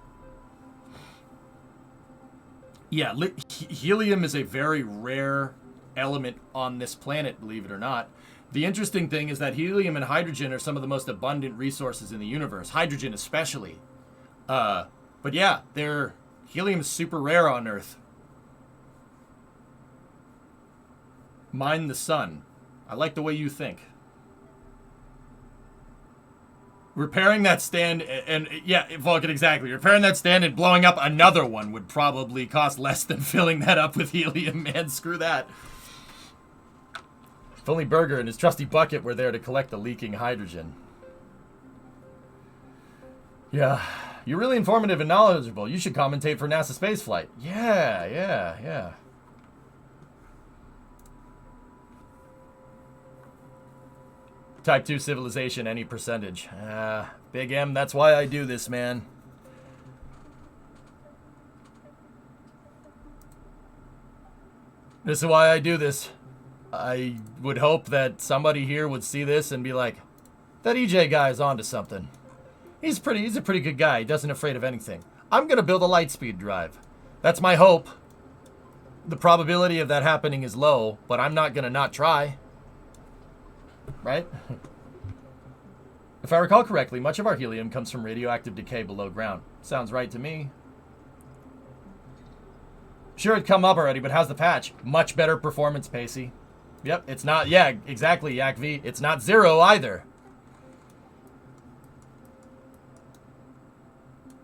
Yeah, helium is a very rare element on this planet, believe it or not. The interesting thing is that helium and hydrogen are some of the most abundant resources in the universe. Hydrogen especially. But yeah, helium is super rare on Earth. Mine the sun. I like the way you think. Repairing that stand, and yeah, Vulcan, exactly. Repairing that stand and blowing up another one would probably cost less than filling that up with helium, man. Screw that. If only Berger and his trusty bucket were there to collect the leaking hydrogen. Yeah, you're really informative and knowledgeable. You should commentate for NASA spaceflight. Yeah. Type 2 civilization, any percentage. Big M, that's why I do this, man. This is why I do this. I would hope that somebody here would see this and be like, that EJ guy is onto something. He's a pretty good guy. He doesn't afraid of anything. I'm going to build a Lightspeed drive. That's my hope. The probability of that happening is low, but I'm not going to not try. Right? If I recall correctly, much of our helium comes from radioactive decay below ground. Sounds right to me. Sure, it'd come up already, but how's the patch? Much better performance, Pacey. Yep, it's not, yeah, exactly, Yak V. It's not zero either.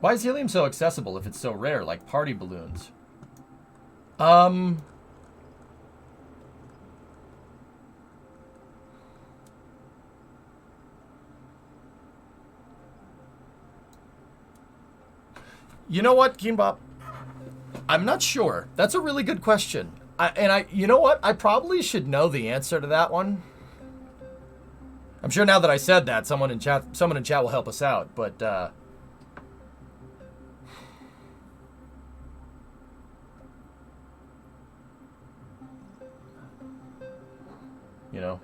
Why is helium so accessible if it's so rare, like party balloons? You know what, Keenbop? I'm not sure. That's a really good question. You know what? I probably should know the answer to that one. I'm sure now that I said that, someone in chat will help us out. But you know,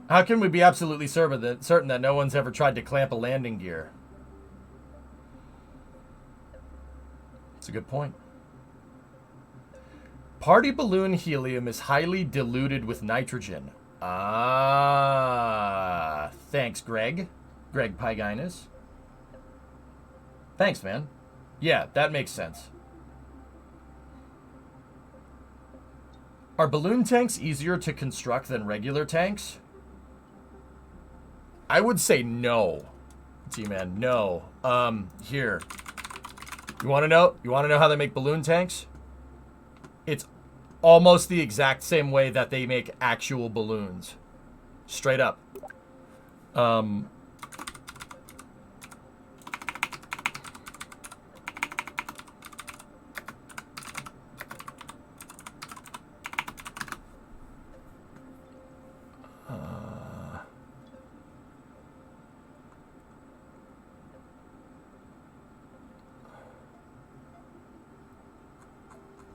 how can we be absolutely certain that no one's ever tried to clamp a landing gear? That's a good point. Party balloon helium is highly diluted with nitrogen. Ah, thanks, Greg. Greg Pyginus. Thanks, man. Yeah, that makes sense. Are balloon tanks easier to construct than regular tanks? I would say no. T-Man, no. Here. You want to know? You want to know how they make balloon tanks? It's almost the exact same way that they make actual balloons. Straight up.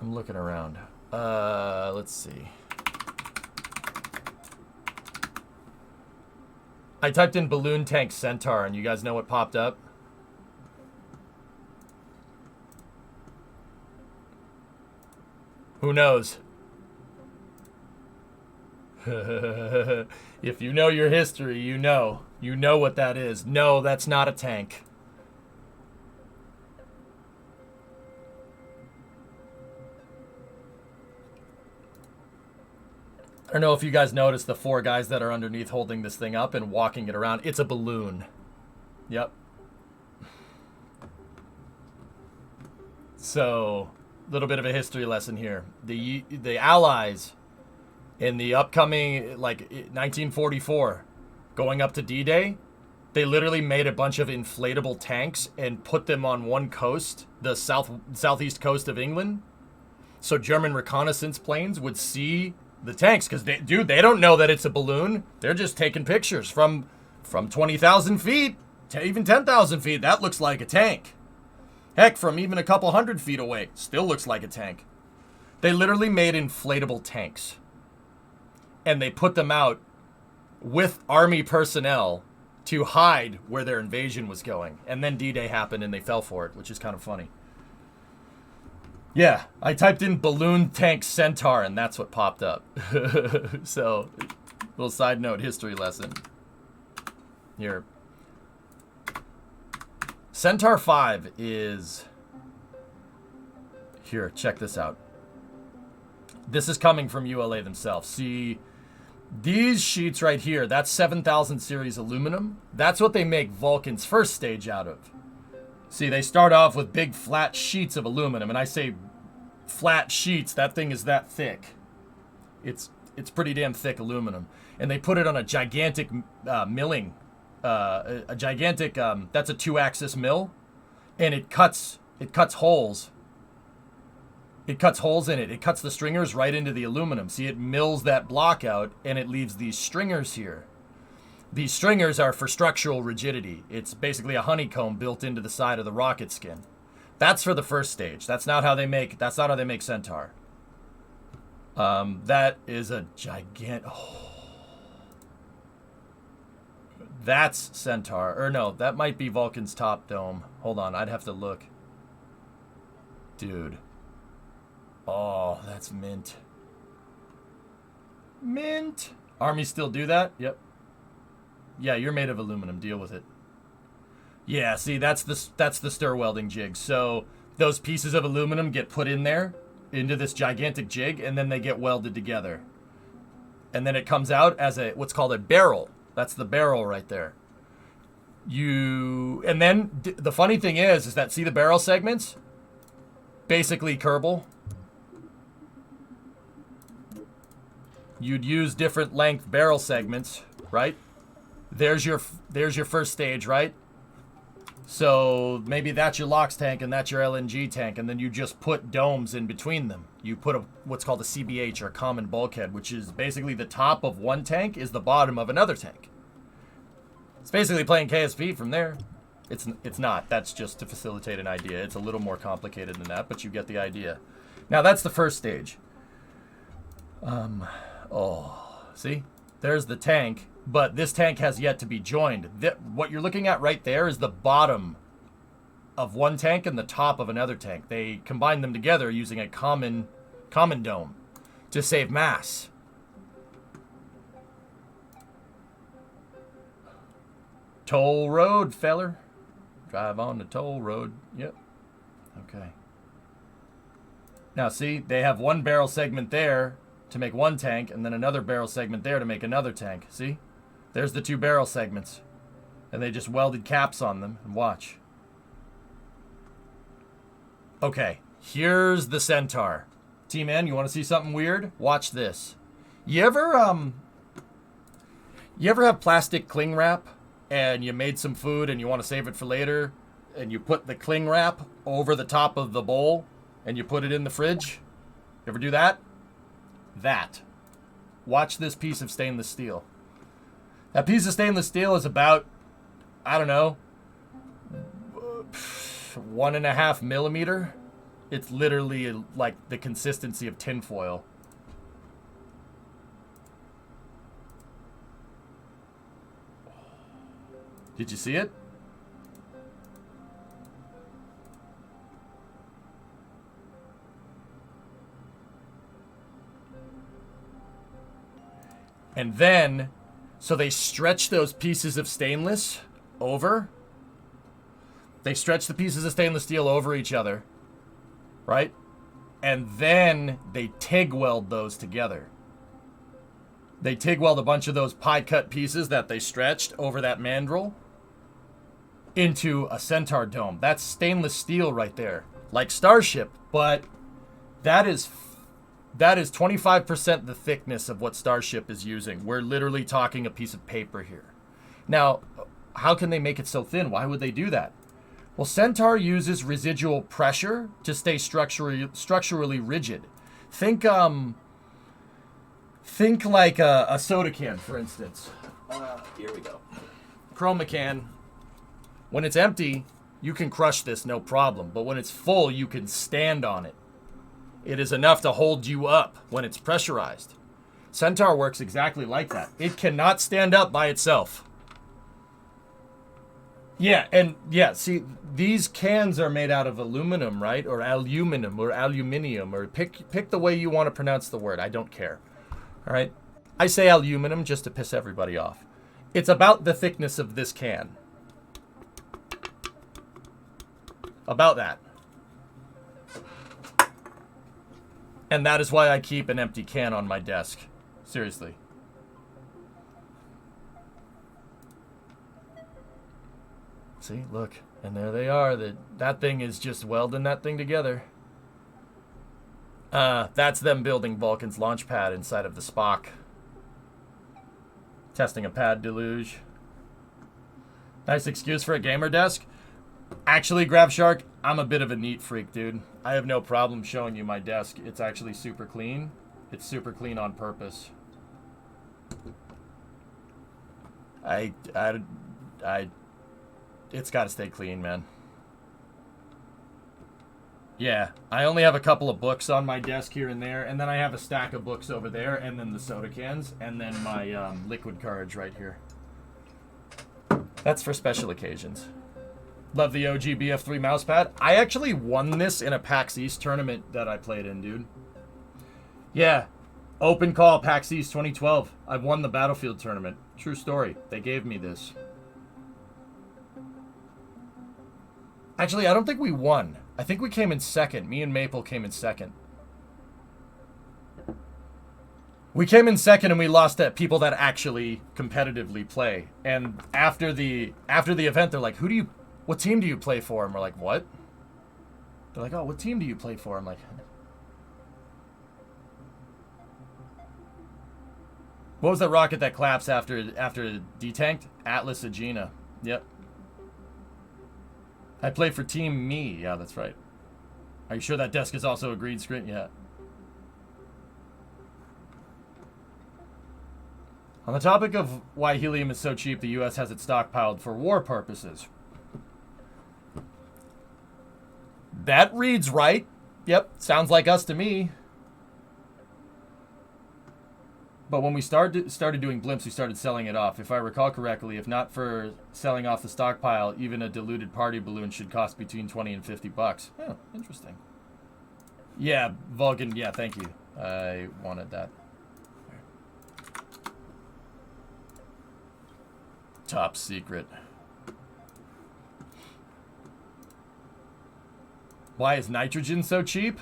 I'm looking around. Let's see. I typed in balloon tank Centaur, and you guys know what popped up? Who knows? If you know your history, you know. You know what that is. No, that's not a tank. I don't know if you guys noticed the 4 guys that are underneath holding this thing up and walking it around. It's a balloon. Yep. So, a little bit of a history lesson here. The Allies in the upcoming, like, 1944, going up to D-Day, they literally made a bunch of inflatable tanks and put them on one coast, the southeast coast of England, so German reconnaissance planes would see the tanks, because they don't know that it's a balloon. They're just taking pictures from 20,000 feet to even 10,000 feet. That looks like a tank. Heck, from even a couple 100 feet away, still looks like a tank. They literally made inflatable tanks, and they put them out with army personnel to hide where their invasion was going. And then D-Day happened and they fell for it, which is kind of funny. Yeah, I typed in balloon tank Centaur and that's what popped up. So, little side note, history lesson. Here. Centaur 5 is... Here, check this out. This is coming from ULA themselves. See, these sheets right here, that's 7000 series aluminum. That's what they make Vulcan's first stage out of. See, they start off with big flat sheets of aluminum, and I say flat sheets, that thing is that thick. It's pretty damn thick aluminum. And they put it on a gigantic milling, a gigantic, that's a 2-axis mill, and it cuts holes. It cuts holes in it. It cuts the stringers right into the aluminum. See, it mills that block out, and it leaves these stringers here. These stringers are for structural rigidity. It's basically a honeycomb built into the side of the rocket skin. That's for the first stage. That's not how they make Centaur. That is a gigantic... Oh. That's Centaur. Or no, that might be Vulcan's top dome. Hold on, I'd have to look. Dude. Oh, that's mint. Mint. Army still do that? Yep. Yeah, you're made of aluminum. Deal with it. Yeah, see, that's the stir welding jig. So those pieces of aluminum get put in there into this gigantic jig, and then they get welded together. And then it comes out as what's called a barrel. That's the barrel right there. And then the funny thing is that, see the barrel segments? Basically Kerbal. You'd use different length barrel segments, right? There's your first stage, right? So maybe that's your LOX tank and that's your LNG tank, and then you just put domes in between them. You put what's called a CBH, or common bulkhead, which is basically the top of one tank is the bottom of another tank. It's basically playing KSP from there. It's not. That's just to facilitate an idea. It's a little more complicated than that, but you get the idea. Now that's the first stage. See? There's the tank, but this tank has yet to be joined. What you're looking at right there is the bottom of one tank and the top of another tank. They combine them together using a common dome to save mass. Toll road, feller. Drive on the toll road. Yep. Okay. Now see, they have one barrel segment there to make one tank, and then another barrel segment there to make another tank. See? There's the two barrel segments. And they just welded caps on them. And watch. Okay. Here's the Centaur. T-Man, you want to see something weird? Watch this. You ever have plastic cling wrap and you made some food and you want to save it for later, and you put the cling wrap over the top of the bowl and you put it in the fridge? You ever do that? Watch this piece of stainless steel. That piece of stainless steel is about, I don't know, 1.5 millimeter It's literally like the consistency of tinfoil. Did you see it? And then, so they stretch those pieces of stainless over. They stretch the pieces of stainless steel over each other, right? And then they TIG weld those together. They TIG weld a bunch of those pie cut pieces that they stretched over that mandrel into a Centaur dome. That's stainless steel right there, like Starship, but that is 25% the thickness of what Starship is using. We're literally talking a piece of paper here. Now, how can they make it so thin? Why would they do that? Well, Centaur uses residual pressure to stay structurally rigid. Think like a soda can, for instance. Here we go. Chroma can. When it's empty, you can crush this, no problem. But when it's full, you can stand on it. It is enough to hold you up when it's pressurized. Centaur works exactly like that. It cannot stand up by itself. Yeah, and yeah, see, these cans are made out of aluminum, right? Or aluminum, or aluminium, or pick the way you want to pronounce the word. I don't care. All right? I say aluminum just to piss everybody off. It's about the thickness of this can. About that. And that is why I keep an empty can on my desk. Seriously. See, look. And there they are. That thing is just welding that thing together. That's them building Vulcan's launch pad inside of the Spock. Testing a pad deluge. Nice excuse for a gamer desk. Actually, GrabShark, I'm a bit of a neat freak, dude. I have no problem showing you my desk. It's actually super clean. It's super clean on purpose. It's got to stay clean, man. Yeah, I only have a couple of books on my desk here and there, and then I have a stack of books over there, and then the soda cans, and then my liquid courage right here. That's for special occasions. Love the OG BF3 mousepad. I actually won this in a PAX East tournament that I played in, dude. Yeah, open call, PAX East 2012. I won the Battlefield tournament. True story. They gave me this. Actually, I don't think we won. I think we came in second. Me and Maple came in second. We came in second and we lost to people that actually competitively play. And after the event, they're like, what team do you play for? And we're like, what? They're like, oh, what team do you play for? I'm like, what was that rocket that collapsed after it detanked? Atlas Agena. Yep. I play for Team Me. Yeah, that's right. Are you sure that desk is also a green screen? Yeah. On the topic of why helium is so cheap, the U.S. has it stockpiled for war purposes. That reads right. Yep, sounds like us to me. But when we started doing blimps, we started selling it off. If I recall correctly, if not for selling off the stockpile, even a diluted party balloon should cost between 20 and 50 bucks. Oh, interesting. Yeah, Vulcan, yeah, thank you. I wanted that. Top secret. Why is nitrogen so cheap?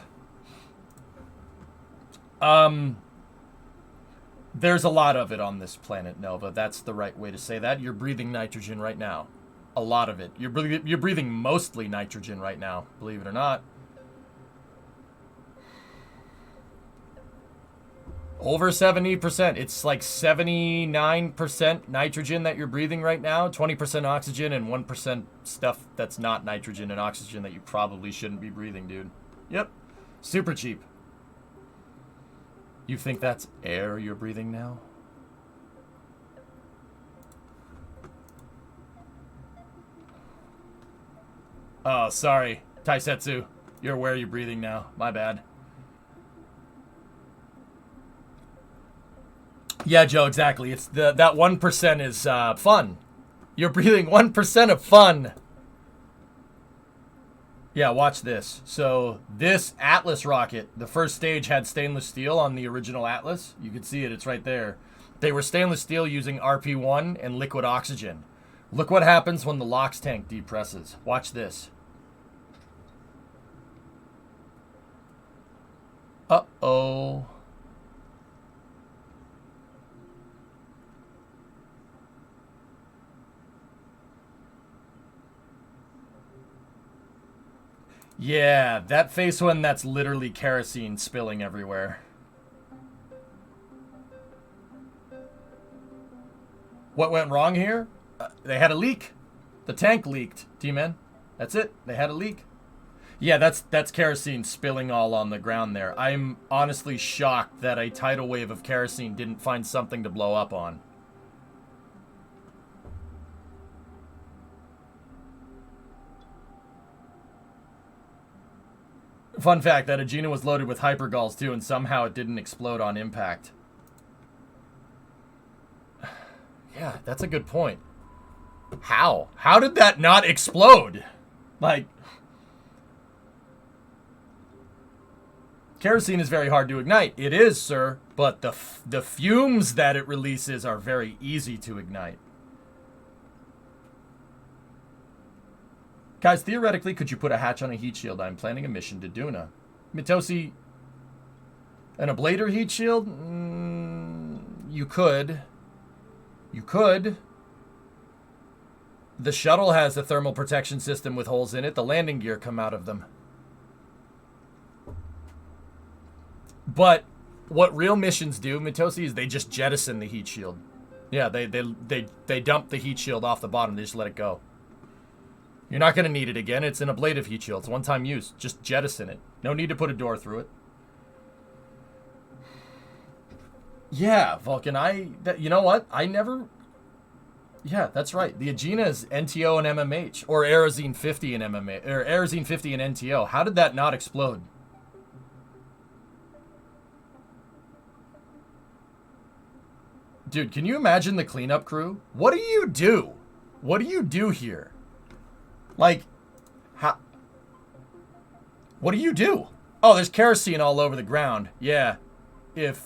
There's a lot of it on this planet, Nova. That's the right way to say that. You're breathing nitrogen right now. A lot of it. You're breathing mostly nitrogen right now, believe it or not. Over 70%. It's like 79% nitrogen that you're breathing right now, 20% oxygen, and 1% stuff that's not nitrogen and oxygen that you probably shouldn't be breathing, dude. Yep. Super cheap. You think that's air you're breathing now? Oh, sorry. Taisetsu. You're aware you're breathing now. My bad. Yeah, Joe, exactly. It's that 1% is fun. You're breathing 1% of fun. Yeah, watch this. So this Atlas rocket, the first stage had stainless steel on the original Atlas. You can see it. It's right there. They were stainless steel using RP1 and liquid oxygen. Look what happens when the LOX tank depresses. Watch this. Uh-oh. Yeah, that face one, that's literally kerosene spilling everywhere. What went wrong here? They had a leak. The tank leaked, T-Man. That's it. They had a leak. Yeah, that's kerosene spilling all on the ground there. I'm honestly shocked that a tidal wave of kerosene didn't find something to blow up on. Fun fact, that Agena was loaded with hypergulls too, and somehow it didn't explode on impact. Yeah, that's a good point. How? How did that not explode? Like, kerosene is very hard to ignite. It is, sir, but the fumes that it releases are very easy to ignite. Guys, theoretically, could you put a hatch on a heat shield? I'm planning a mission to Duna. Mitosi, an ablator heat shield? You could. You could. The shuttle has a thermal protection system with holes in it. The landing gear come out of them. But what real missions do, Mitosi, is they just jettison the heat shield. Yeah, they dump the heat shield off the bottom. They just let it go. You're not going to need it again. It's an ablative heat shield. It's one-time use. Just jettison it. No need to put a door through it. Yeah, Vulcan, you know what? I never... Yeah, that's right. The Agena is NTO and MMH. Or Aerozine 50 and MMA. Or Aerozine 50 and NTO. How did that not explode? Dude, can you imagine the cleanup crew? What do you do? What do you do here? Like, how? What do you do? Oh, there's kerosene all over the ground. Yeah. If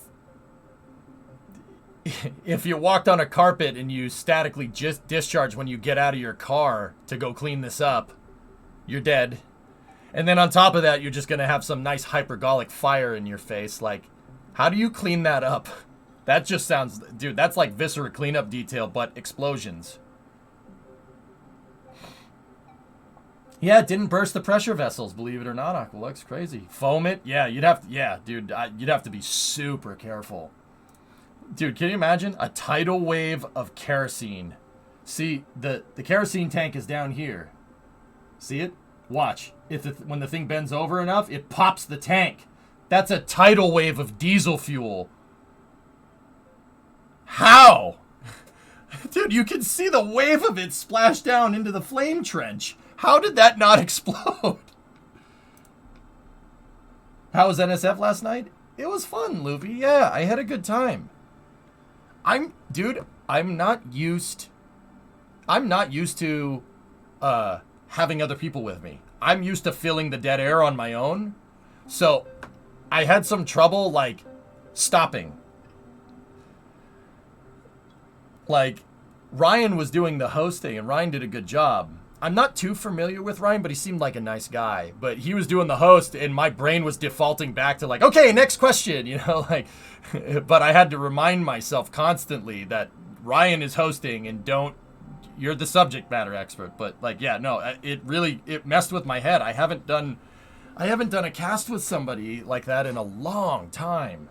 you walked on a carpet and you statically just discharge when you get out of your car to go clean this up, you're dead. And then on top of that, you're just going to have some nice hypergolic fire in your face. Like, how do you clean that up? That just sounds... Dude, that's like viscera cleanup detail, but explosions. Yeah, it didn't burst the pressure vessels, believe it or not, Aqualux. Crazy. Foam it? Yeah, you'd have to... Yeah, dude, you'd have to be super careful. Dude, can you imagine? A tidal wave of kerosene. See, the kerosene tank is down here. See it? Watch. When the thing bends over enough, it pops the tank. That's a tidal wave of diesel fuel. How? Dude, you can see the wave of it splash down into the flame trench. How did that not explode? How was NSF last night? It was fun, Luffy. Yeah, I had a good time. I'm not used to having other people with me. I'm used to filling the dead air on my own. So I had some trouble, like, stopping. Like, Ryan was doing the hosting, and Ryan did a good job. I'm not too familiar with Ryan, but he seemed like a nice guy. But he was doing the host, and my brain was defaulting back to, like, okay, next question, you know, like, but I had to remind myself constantly that Ryan is hosting, and you're the subject matter expert. But, like, yeah, no, it messed with my head. I haven't done a cast with somebody like that in a long time.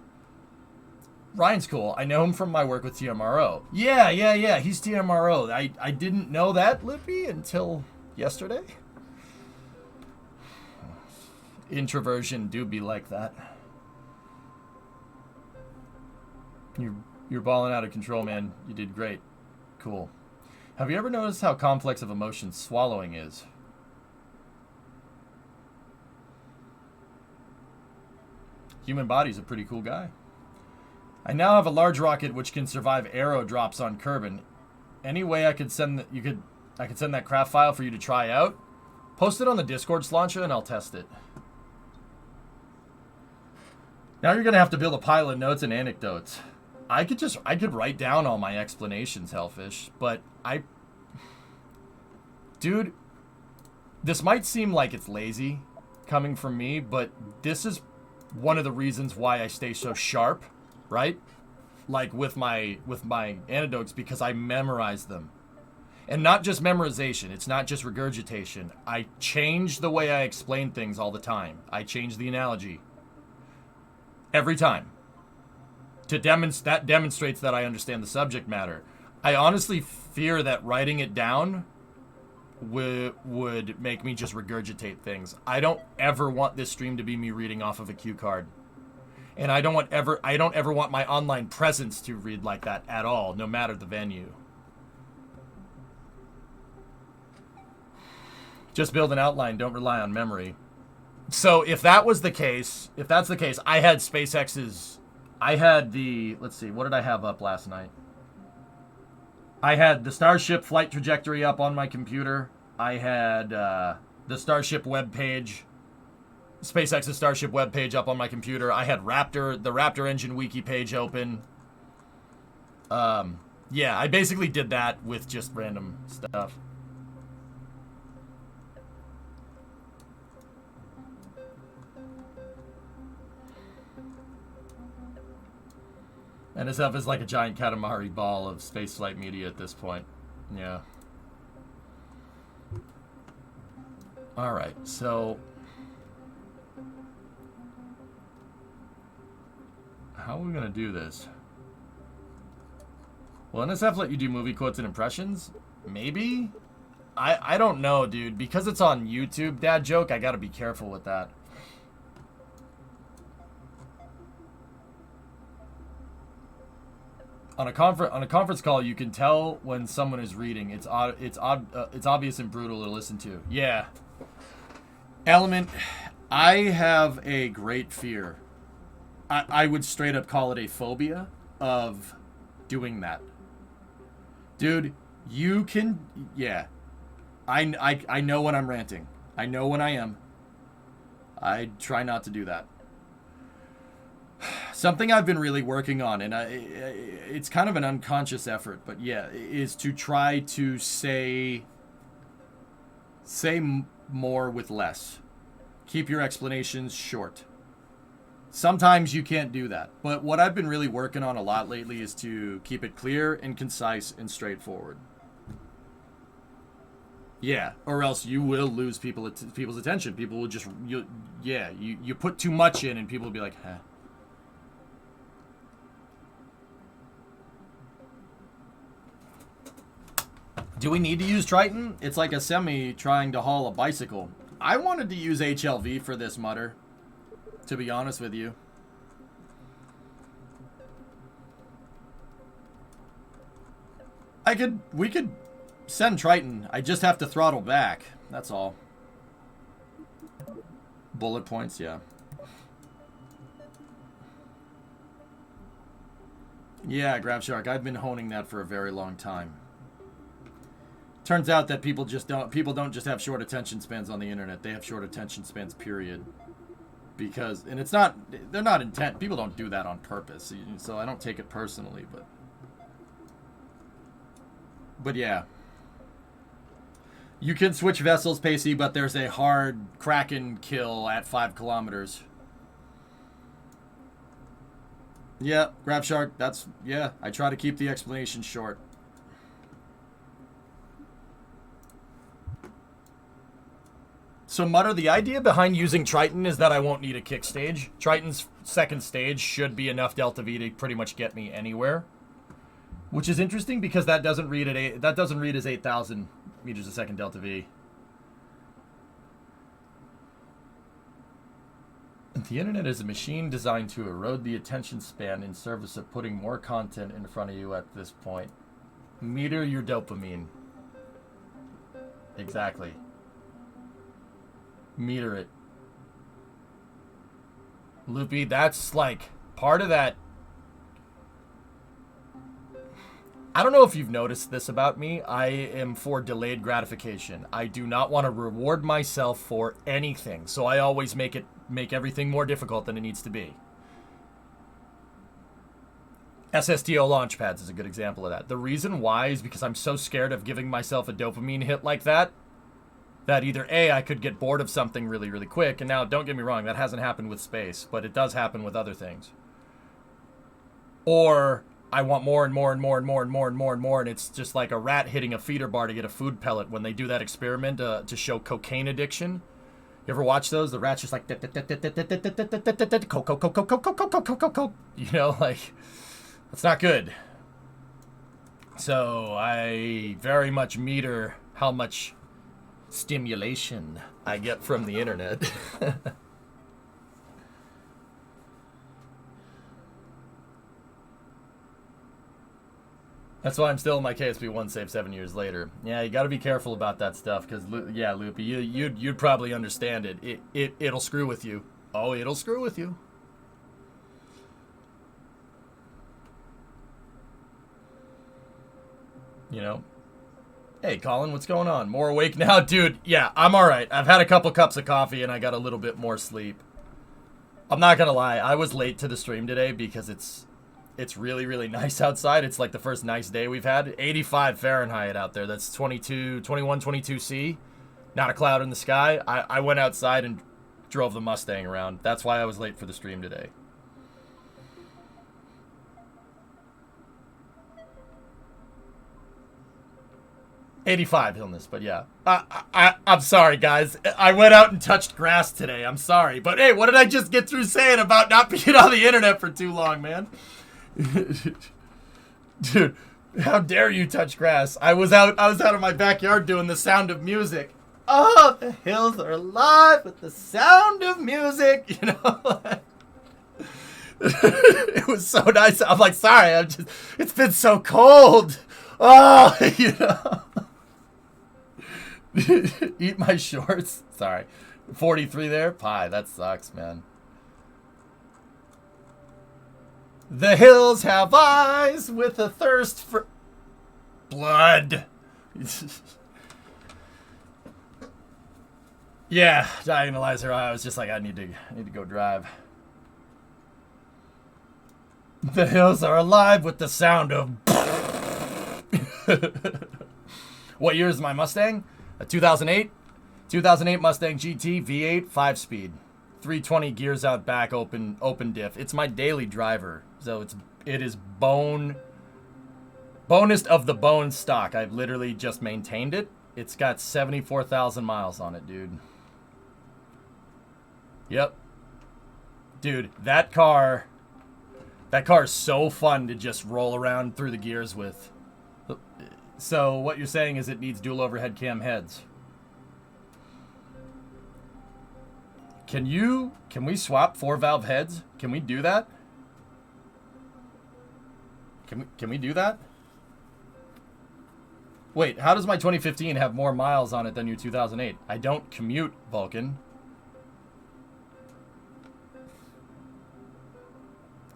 Ryan's cool. I know him from my work with TMRO. Yeah. He's TMRO. I didn't know that, Lippy, until yesterday. Introversion do be like that. You're balling out of control, man. You did great. Cool. Have you ever noticed how complex of emotion swallowing is? Human body's a pretty cool guy. I now have a large rocket which can survive arrow drops on Kerbal. Any way I could send I could send that craft file for you to try out? Post it on the Discord, Slancha, and I'll test it. Now you're gonna have to build a pile of notes and anecdotes. I could write down all my explanations, Hellfish, but dude, this might seem like it's lazy coming from me, but this is one of the reasons why I stay so sharp, right? Like with my anecdotes, because I memorize them. And not just memorization, it's not just regurgitation. I change the way I explain things all the time. I change the analogy. Every time. That demonstrates that I understand the subject matter. I honestly fear that writing it down would make me just regurgitate things. I don't ever want this stream to be me reading off of a cue card. And I don't ever want my online presence to read like that at all, no matter the venue. Just build an outline, don't rely on memory. So if that's the case, I had SpaceX's, let's see, what did I have up last night? I had the Starship flight trajectory up on my computer. I had the Starship webpage, SpaceX's Starship webpage up on my computer. I had the Raptor engine wiki page open. Yeah, I basically did that with just random stuff. NSF is like a giant Katamari ball of spaceflight media at this point. Yeah. Alright, so... how are we going to do this? Will NSF let you do movie quotes and impressions? Maybe? I don't know, dude. Because it's on YouTube, dad joke, I gotta be careful with that. On a conference call, you can tell when someone is reading. It's obvious and brutal to listen to. Yeah. Element, I have a great fear. I would straight up call it a phobia of doing that. Dude, you can, yeah. I know when I'm ranting. I know when I am. I try not to do that. Something I've been really working on, and it's kind of an unconscious effort, but yeah, is to try to say more with less. Keep your explanations short. Sometimes you can't do that, but what I've been really working on a lot lately is to keep it clear and concise and straightforward. Yeah, or else you will lose people's attention. People will just, you put too much in and people will be like, huh. Do we need to use Triton? It's like a semi trying to haul a bicycle. I wanted to use HLV for this mutter, to be honest with you. We could send Triton. I just have to throttle back. That's all. Bullet points, yeah. Yeah, Grab Shark. I've been honing that for a very long time. Turns out that people don't just have short attention spans on the internet. They have short attention spans, period. Because, and it's not, they're not intent. People don't do that on purpose. So I don't take it personally, but yeah. You can switch vessels, Pacey, but there's a hard Kraken kill at 5 kilometers. Yeah, Grab Shark, yeah, I try to keep the explanation short. So, Mutter, the idea behind using Triton is that I won't need a kick stage. Triton's second stage should be enough delta V to pretty much get me anywhere. Which is interesting because that doesn't read as 8,000 meters a second delta V. The internet is a machine designed to erode the attention span in service of putting more content in front of you at this point. Meter your dopamine. Exactly. Meter it. Loopy, that's like part of that. I don't know if you've noticed this about me. I am for delayed gratification. I do not want to reward myself for anything, so I always make everything more difficult than it needs to be. SSTO launchpads is a good example of that. The reason why is because I'm so scared of giving myself a dopamine hit like that either A, I could get bored of something really, really quick, and now, don't get me wrong, that hasn't happened with space, but it does happen with other things. Or I want more and more and more and more and more and more and more, and it's just like a rat hitting a feeder bar to get a food pellet when they do that experiment to show cocaine addiction. You ever watch those? The rat's just like, coke. You know, like, that's not good. So I very much meter how much stimulation I get from the internet. That's why I'm still in my KSP1 save 7 years later. Yeah, you got to be careful about that stuff, because, yeah, Loopy, you'd probably understand it. It'll screw with you. Oh, it'll screw with you. You know? Hey, Colin, what's going on? More awake now? Dude, yeah, I'm all right. I've had a couple cups of coffee, and I got a little bit more sleep. I'm not going to lie. I was late to the stream today because it's really, really nice outside. It's like the first nice day we've had. 85 Fahrenheit out there. That's 21, 22 C. Not a cloud in the sky. I went outside and drove the Mustang around. That's why I was late for the stream today. '85 illness, but yeah. I'm sorry, guys. I went out and touched grass today. I'm sorry. But hey, what did I just get through saying about not being on the internet for too long, man? Dude, how dare you touch grass? I was out of my backyard doing the Sound of Music. Oh, the hills are alive with the sound of music, you know. It was so nice. I'm like, sorry, it's been so cold. Oh, you know. Eat my shorts. Sorry. 43 there. Pie, that sucks, man. The hills have eyes with a thirst for blood. Yeah, diagonalizer. I was just like, I need to go drive. The hills are alive with the sound of. What year is my Mustang? A 2008 Mustang GT V8 5-speed. 320 gears out back, open diff. It's my daily driver, so it is bonest of the bone stock. I've literally just maintained it. It's got 74,000 miles on it, dude. Yep. Dude, that car is so fun to just roll around through the gears with. So what you're saying is it needs dual overhead cam heads. Can we swap 4-valve heads? Can we do that? Can we do that? Wait, how does my 2015 have more miles on it than your 2008? I don't commute, Vulcan.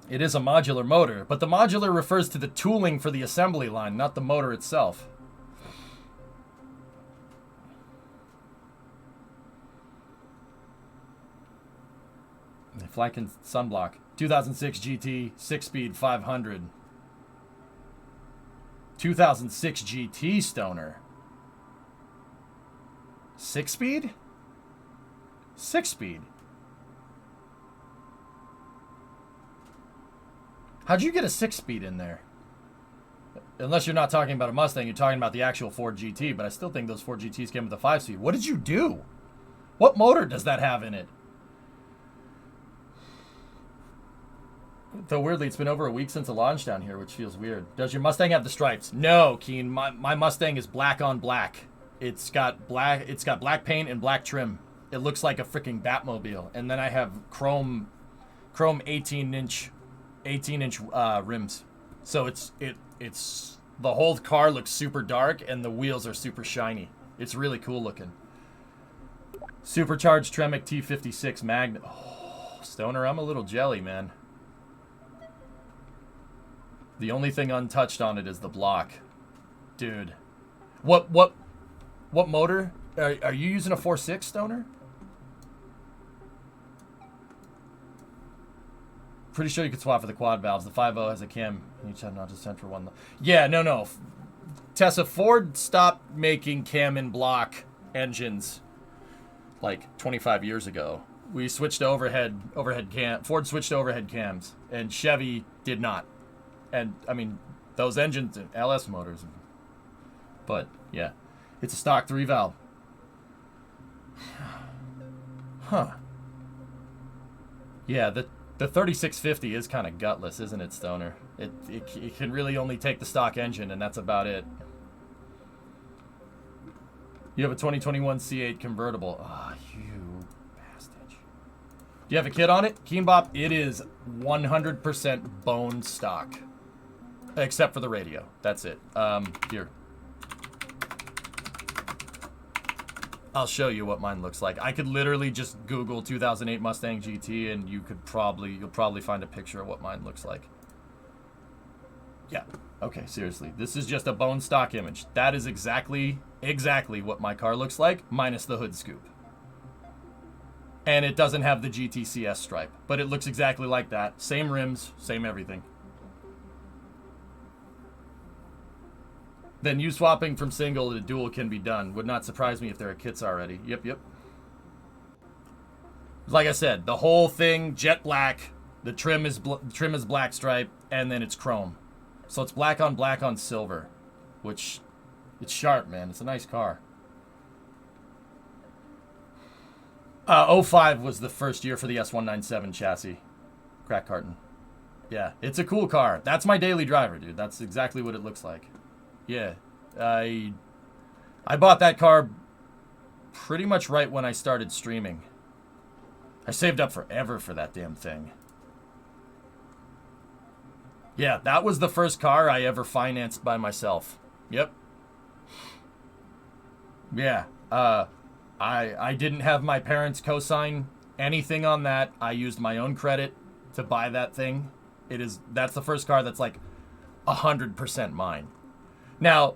It is a modular motor, but the modular refers to the tooling for the assembly line, not the motor itself. Flakin sunblock. 2006 GT, 6-speed, 500. 2006 GT Stoner. 6-speed? 6-speed. How'd you get a 6-speed in there? Unless you're not talking about a Mustang, you're talking about the actual Ford GT, but I still think those Ford GTs came with a 5-speed. What did you do? What motor does that have in it? Though weirdly, it's been over a week since it launched down here, which feels weird. Does your Mustang have the stripes? No, Keen. My Mustang is black on black. It's got black paint and black trim. It looks like a freaking Batmobile. And then I have chrome 18-inch rims. So it's the whole car looks super dark and the wheels are super shiny. It's really cool looking. Supercharged Tremec T56 Magnet. Oh, Stoner, I'm a little jelly, man. The only thing untouched on it is the block. Dude. What motor? Are you using a 4.6, Stoner? Pretty sure you could swap for the quad valves. The 5.0 has a cam. Each have not just sent for one. Yeah, no. Tessa, Ford stopped making cam and block engines like 25 years ago. We switched to overhead cam. Ford switched to overhead cams, and Chevy did not. And I mean, those engines and LS motors. But yeah, it's a stock 3-valve. Huh. Yeah, the 3650 is kind of gutless, isn't it, Stoner? It can really only take the stock engine, and that's about it. You have a 2021 C8 convertible. Ah, you bastard. Do you have a kit on it? Keenbop, it is 100% bone stock. Except for the radio. That's it. Here. I'll show you what mine looks like. I could literally just Google 2008 Mustang GT and you'll probably find a picture of what mine looks like. Yeah. Okay, seriously. This is just a bone stock image. That is exactly what my car looks like, minus the hood scoop. And it doesn't have the GTCS stripe, but it looks exactly like that. Same rims, same everything. Then you swapping from single to dual can be done. Would not surprise me if there are kits already. Yep. Like I said, the whole thing, jet black. The trim is black stripe, and then it's chrome. So it's black on silver, which it's sharp, man. It's a nice car. 05 was the first year for the S197 chassis. Crack carton. Yeah, it's a cool car. That's my daily driver, dude. That's exactly what it looks like. Yeah, I bought that car pretty much right when I started streaming. I saved up forever for that damn thing. Yeah, that was the first car I ever financed by myself. Yep. Yeah, I didn't have my parents co-sign anything on that. I used my own credit to buy that thing. That's the first car that's like 100% mine. Now,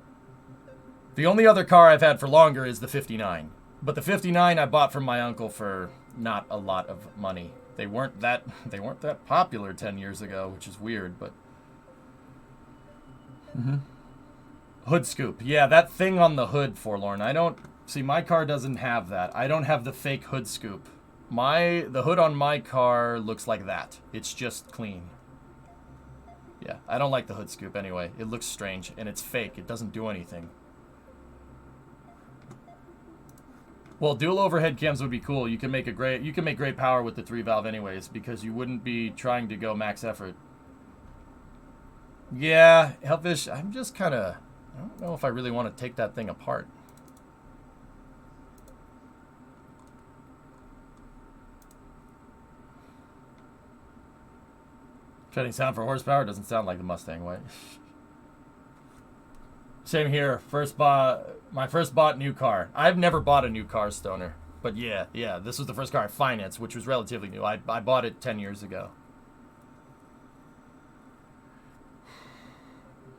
the only other car I've had for longer is the 59. But the 59 I bought from my uncle for not a lot of money. They weren't that popular 10 years ago, which is weird, but hood scoop. Yeah, that thing on the hood, Forlorn. I don't see, my car doesn't have that. I don't have the fake hood scoop. The hood on my car looks like that. It's just clean. Yeah, I don't like the hood scoop anyway. It looks strange, and it's fake. It doesn't do anything. Well, dual overhead cams would be cool. You can make great power with the 3-valve anyways, because you wouldn't be trying to go max effort. Yeah, Hellfish, I'm just kind of... I don't know if I really want to take that thing apart. Cutting sound for horsepower doesn't sound like the Mustang way. Same here. My first bought new car. I've never bought a new car, Stoner. But yeah, this was the first car I financed, which was relatively new. I bought it 10 years ago.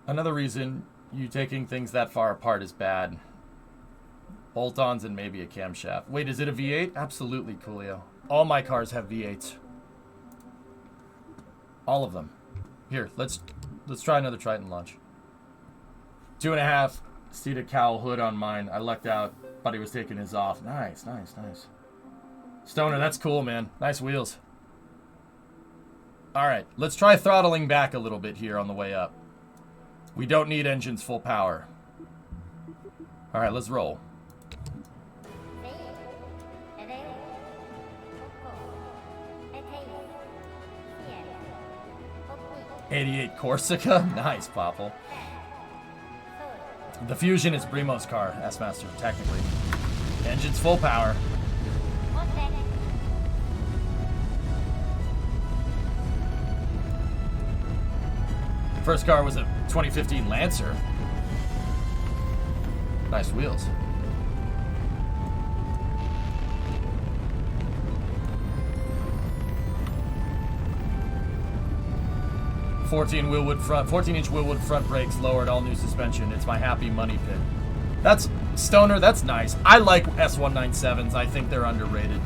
Another reason you taking things that far apart is bad. Bolt-ons and maybe a camshaft. Wait, is it a V8? Absolutely, Coolio. All my cars have V8s. All of them. Here, let's try another Triton launch. 2.5 seated cowl hood on mine. I lucked out, but he was taking his off. Nice. Stoner, that's cool, man. Nice wheels. All right, let's try throttling back a little bit here on the way up. We don't need engines full power. All right, let's roll. 88 Corsica? Nice, Popple. The Fusion is Brimo's car, S-Master, technically. Engine's full power. First car was a 2015 Lancer. Nice wheels. 14-inch wheelwood front brakes lowered, all new suspension. It's my happy money pit. That's Stoner. That's nice. I like S197s. I think they're underrated.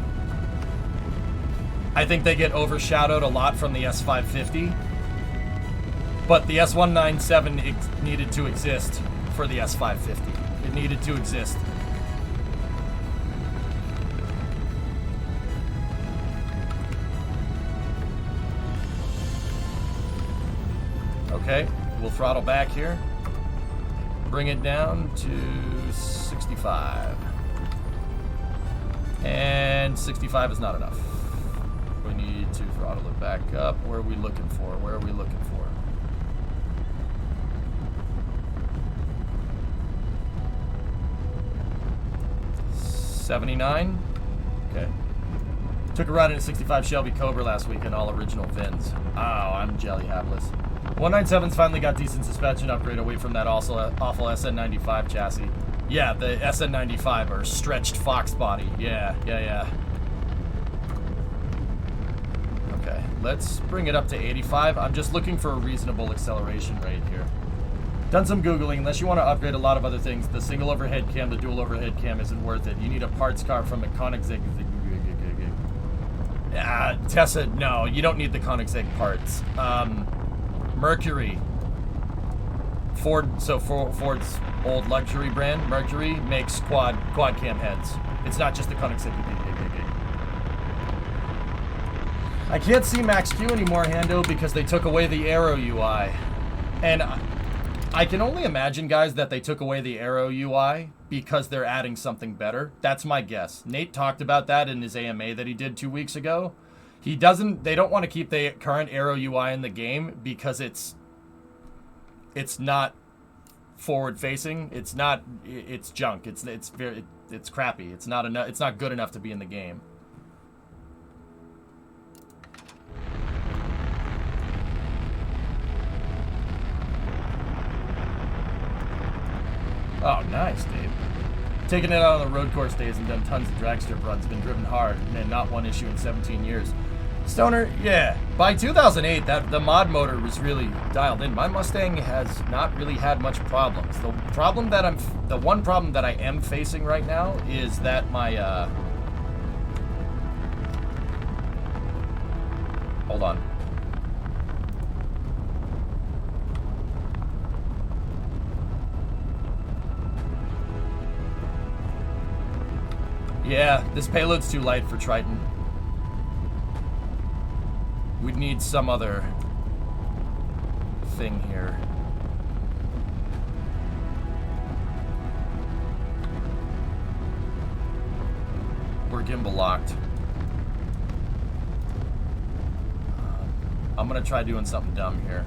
I think they get overshadowed a lot from the S550. But the S197 needed to exist for the S550. It needed to exist. Okay, we'll throttle back here. Bring it down to 65. And 65 is not enough. We need to throttle it back up. Where are we looking for? Where are we looking for? 79. Okay. Took a ride in a 65 Shelby Cobra last week in all original VINs. Oh, I'm jelly hapless. 197's finally got decent suspension upgrade away from that awful SN95 chassis. Yeah, the SN95 or stretched Fox body. Yeah. Okay, let's bring it up to 85. I'm just looking for a reasonable acceleration rate here. Done some Googling. Unless you want to upgrade a lot of other things, the single overhead cam, the dual overhead cam isn't worth it. You need a parts car from a Koenigsegg. Tessa, no, you don't need the Koenigsegg parts. Mercury. Ford's old luxury brand, Mercury, makes quad cam heads. It's not just the Koenigsegg. I can't see Max Q anymore, Hando, because they took away the Aero UI. And I can only imagine, guys, that they took away the Aero UI because they're adding something better. That's my guess. Nate talked about that in his AMA that he did 2 weeks ago. They don't want to keep the current Aero UI in the game because it's not forward facing. It's junk. It's crappy. It's not good enough to be in the game. Oh, nice, Dave. Taking it out on the road course days and done tons of drag strip runs. Been driven hard and not one issue in 17 years. Stoner, yeah. By 2008, the mod motor was really dialed in. My Mustang has not really had much problems. The one problem that I am facing right now is that my hold on. Yeah, this payload's too light for Triton. We'd need some other thing here. We're gimbal locked. I'm gonna try doing something dumb here.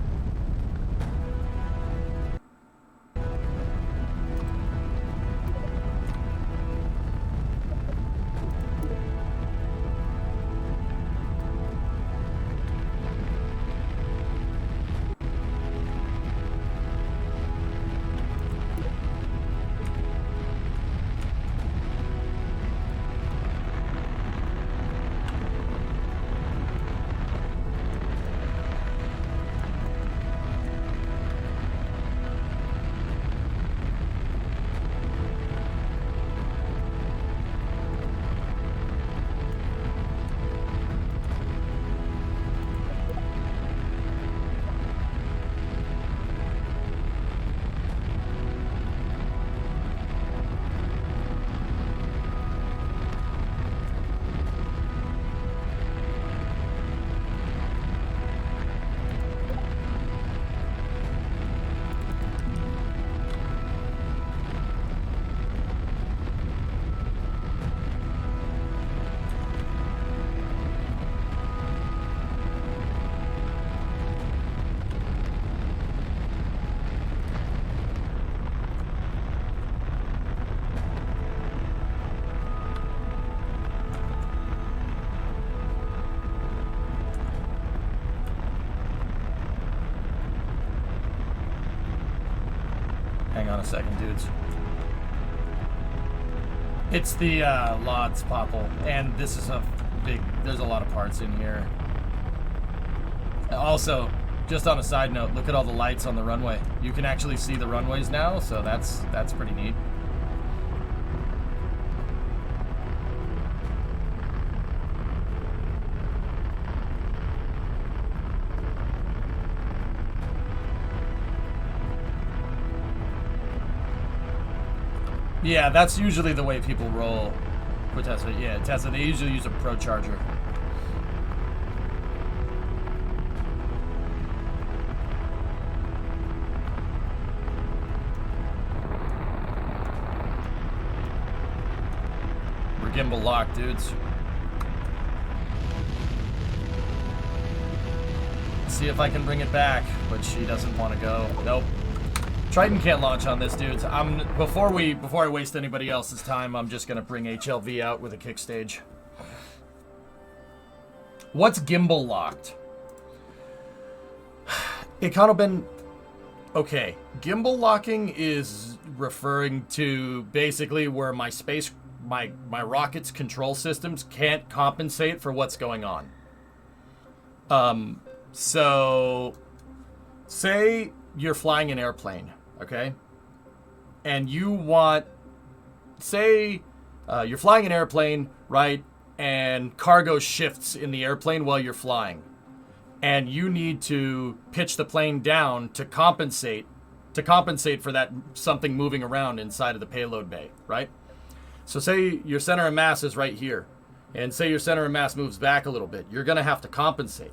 Hang on a second, dudes. It's the Lods Popple, and this is there's a lot of parts in here. Also, Just on a side note, look at all the lights on the runway. You can actually see the runways now, so that's pretty neat. Yeah, that's usually the way people roll for Tesla. Yeah, Tesla, they usually use a Pro Charger. We're gimbal locked, dudes. See if I can bring it back, but she doesn't want to go. Nope. Triton can't launch on this, dudes. Before I waste anybody else's time, I'm just gonna bring HLV out with a kick stage. What's gimbal locked? It kind of been okay. Gimbal locking is referring to basically where my rocket's control systems can't compensate for what's going on. So say you're flying an airplane. Okay, and you want, say, you're flying an airplane, right? And cargo shifts in the airplane while you're flying, and you need to pitch the plane down to compensate for that something moving around inside of the payload bay, right? So say your center of mass is right here, and say your center of mass moves back a little bit. You're gonna have to compensate.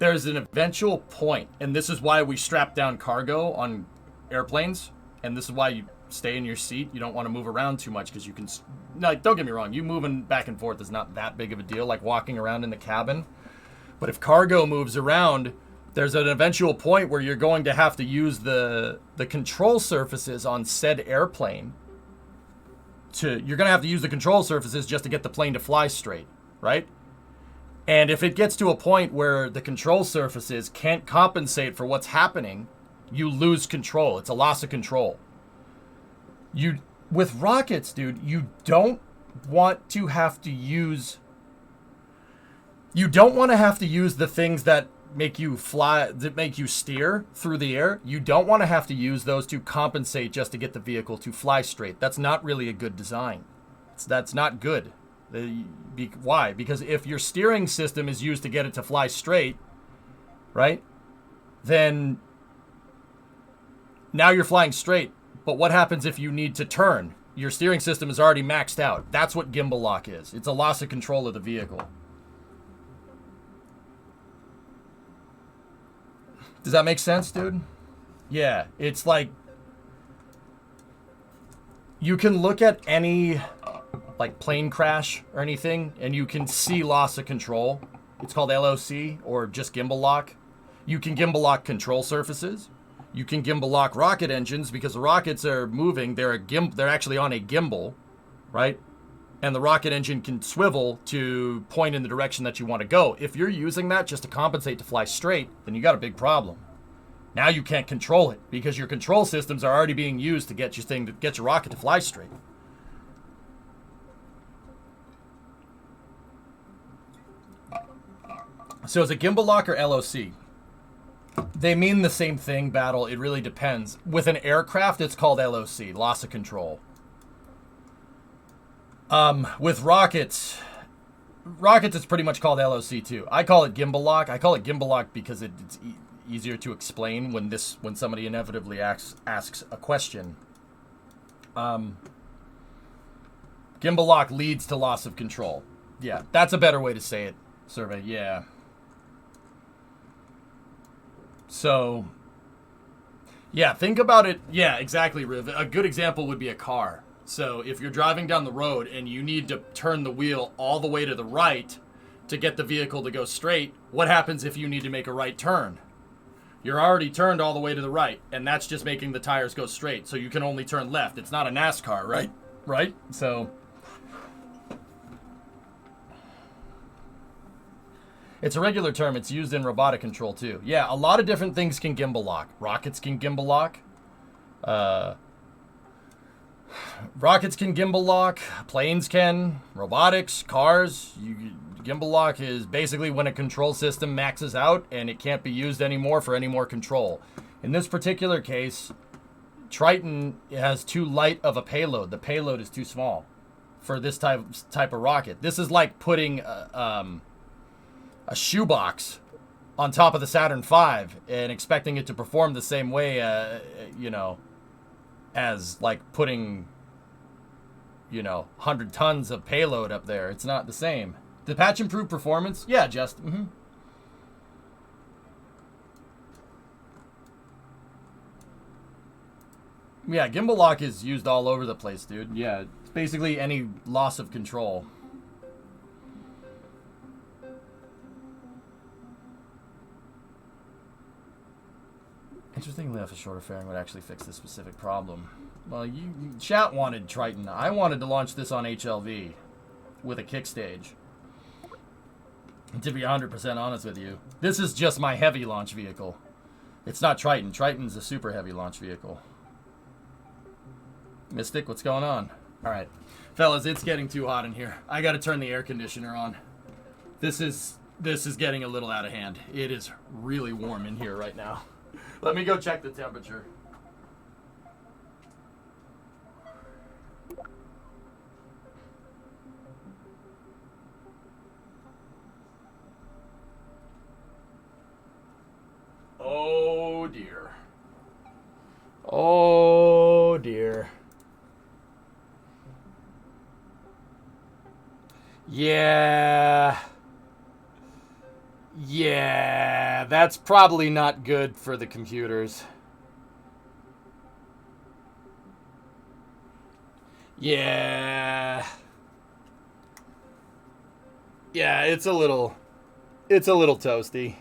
There's an eventual point, and this is why we strap down cargo on airplanes, and this is why you stay in your seat. You don't want to move around too much because you can, no, don't get me wrong, you moving back and forth is not that big of a deal, like walking around in the cabin. But if cargo moves around, there's an eventual point where you're going to have to use the control surfaces on said airplane you're going to have to use the control surfaces just to get the plane to fly straight, right? And if it gets to a point where the control surfaces can't compensate for what's happening, you lose control. It's a loss of control. With rockets, dude, you don't want to have to use the things that make you fly, that make you steer through the air. You don't want to have to use those to compensate just to get the vehicle to fly straight. That's not really a good design. That's not good. Why? Because if your steering system is used to get it to fly straight, right, then now you're flying straight, but what happens if you need to turn? Your steering system is already maxed out. That's what gimbal lock is. It's a loss of control of the vehicle. Does that make sense, dude? Yeah, it's like you can look at any like plane crash or anything and you can see loss of control. It's called LOC or just gimbal lock. You can gimbal lock control surfaces. You can gimbal lock rocket engines because the rockets are moving. They're actually on a gimbal, right? And the rocket engine can swivel to point in the direction that you want to go. If you're using that just to compensate to fly straight, then you got a big problem. Now you can't control it because your control systems are already being used to get your rocket to fly straight. So is it gimbal lock or LOC? They mean the same thing, Battle. It really depends. With an aircraft, it's called LOC, loss of control. With rockets, it's pretty much called LOC too. I call it gimbal lock. I call it gimbal lock because it's easier to explain when somebody inevitably asks a question. Gimbal lock leads to loss of control. Yeah, that's a better way to say it. Survey, yeah. So, yeah, think about it. Yeah, exactly, Riv. A good example would be a car. So if you're driving down the road and you need to turn the wheel all the way to the right to get the vehicle to go straight, what happens if you need to make a right turn? You're already turned all the way to the right, and that's just making the tires go straight, so you can only turn left. It's not a NASCAR, right? Right? So it's a regular term. It's used in robotic control too. Yeah, a lot of different things can gimbal lock. Rockets can gimbal lock. Rockets can gimbal lock. Planes can. Robotics, cars. Gimbal lock is basically when a control system maxes out and it can't be used anymore for any more control. In this particular case, Triton has too light of a payload. The payload is too small for this type of rocket. This is like putting a shoebox on top of the Saturn V and expecting it to perform the same way, you know, as like putting, you know, 100 tons of payload up there. It's not the same. Did patch improve performance? Yeah, just. Yeah, gimbal lock is used all over the place, dude. Yeah, it's basically any loss of control. Interestingly enough, a shorter fairing would actually fix this specific problem. Well, chat wanted Triton. I wanted to launch this on HLV with a kick stage. To be 100% honest with you, this is just my heavy launch vehicle. It's not Triton. Triton's a super heavy launch vehicle. Mystic, what's going on? All right, fellas, it's getting too hot in here. I got to turn the air conditioner on. This is getting a little out of hand. It is really warm in here right now. Let me go check the temperature. Oh dear. Oh dear. Yeah. Yeah, that's probably not good for the computers. Yeah. Yeah, it's a little toasty.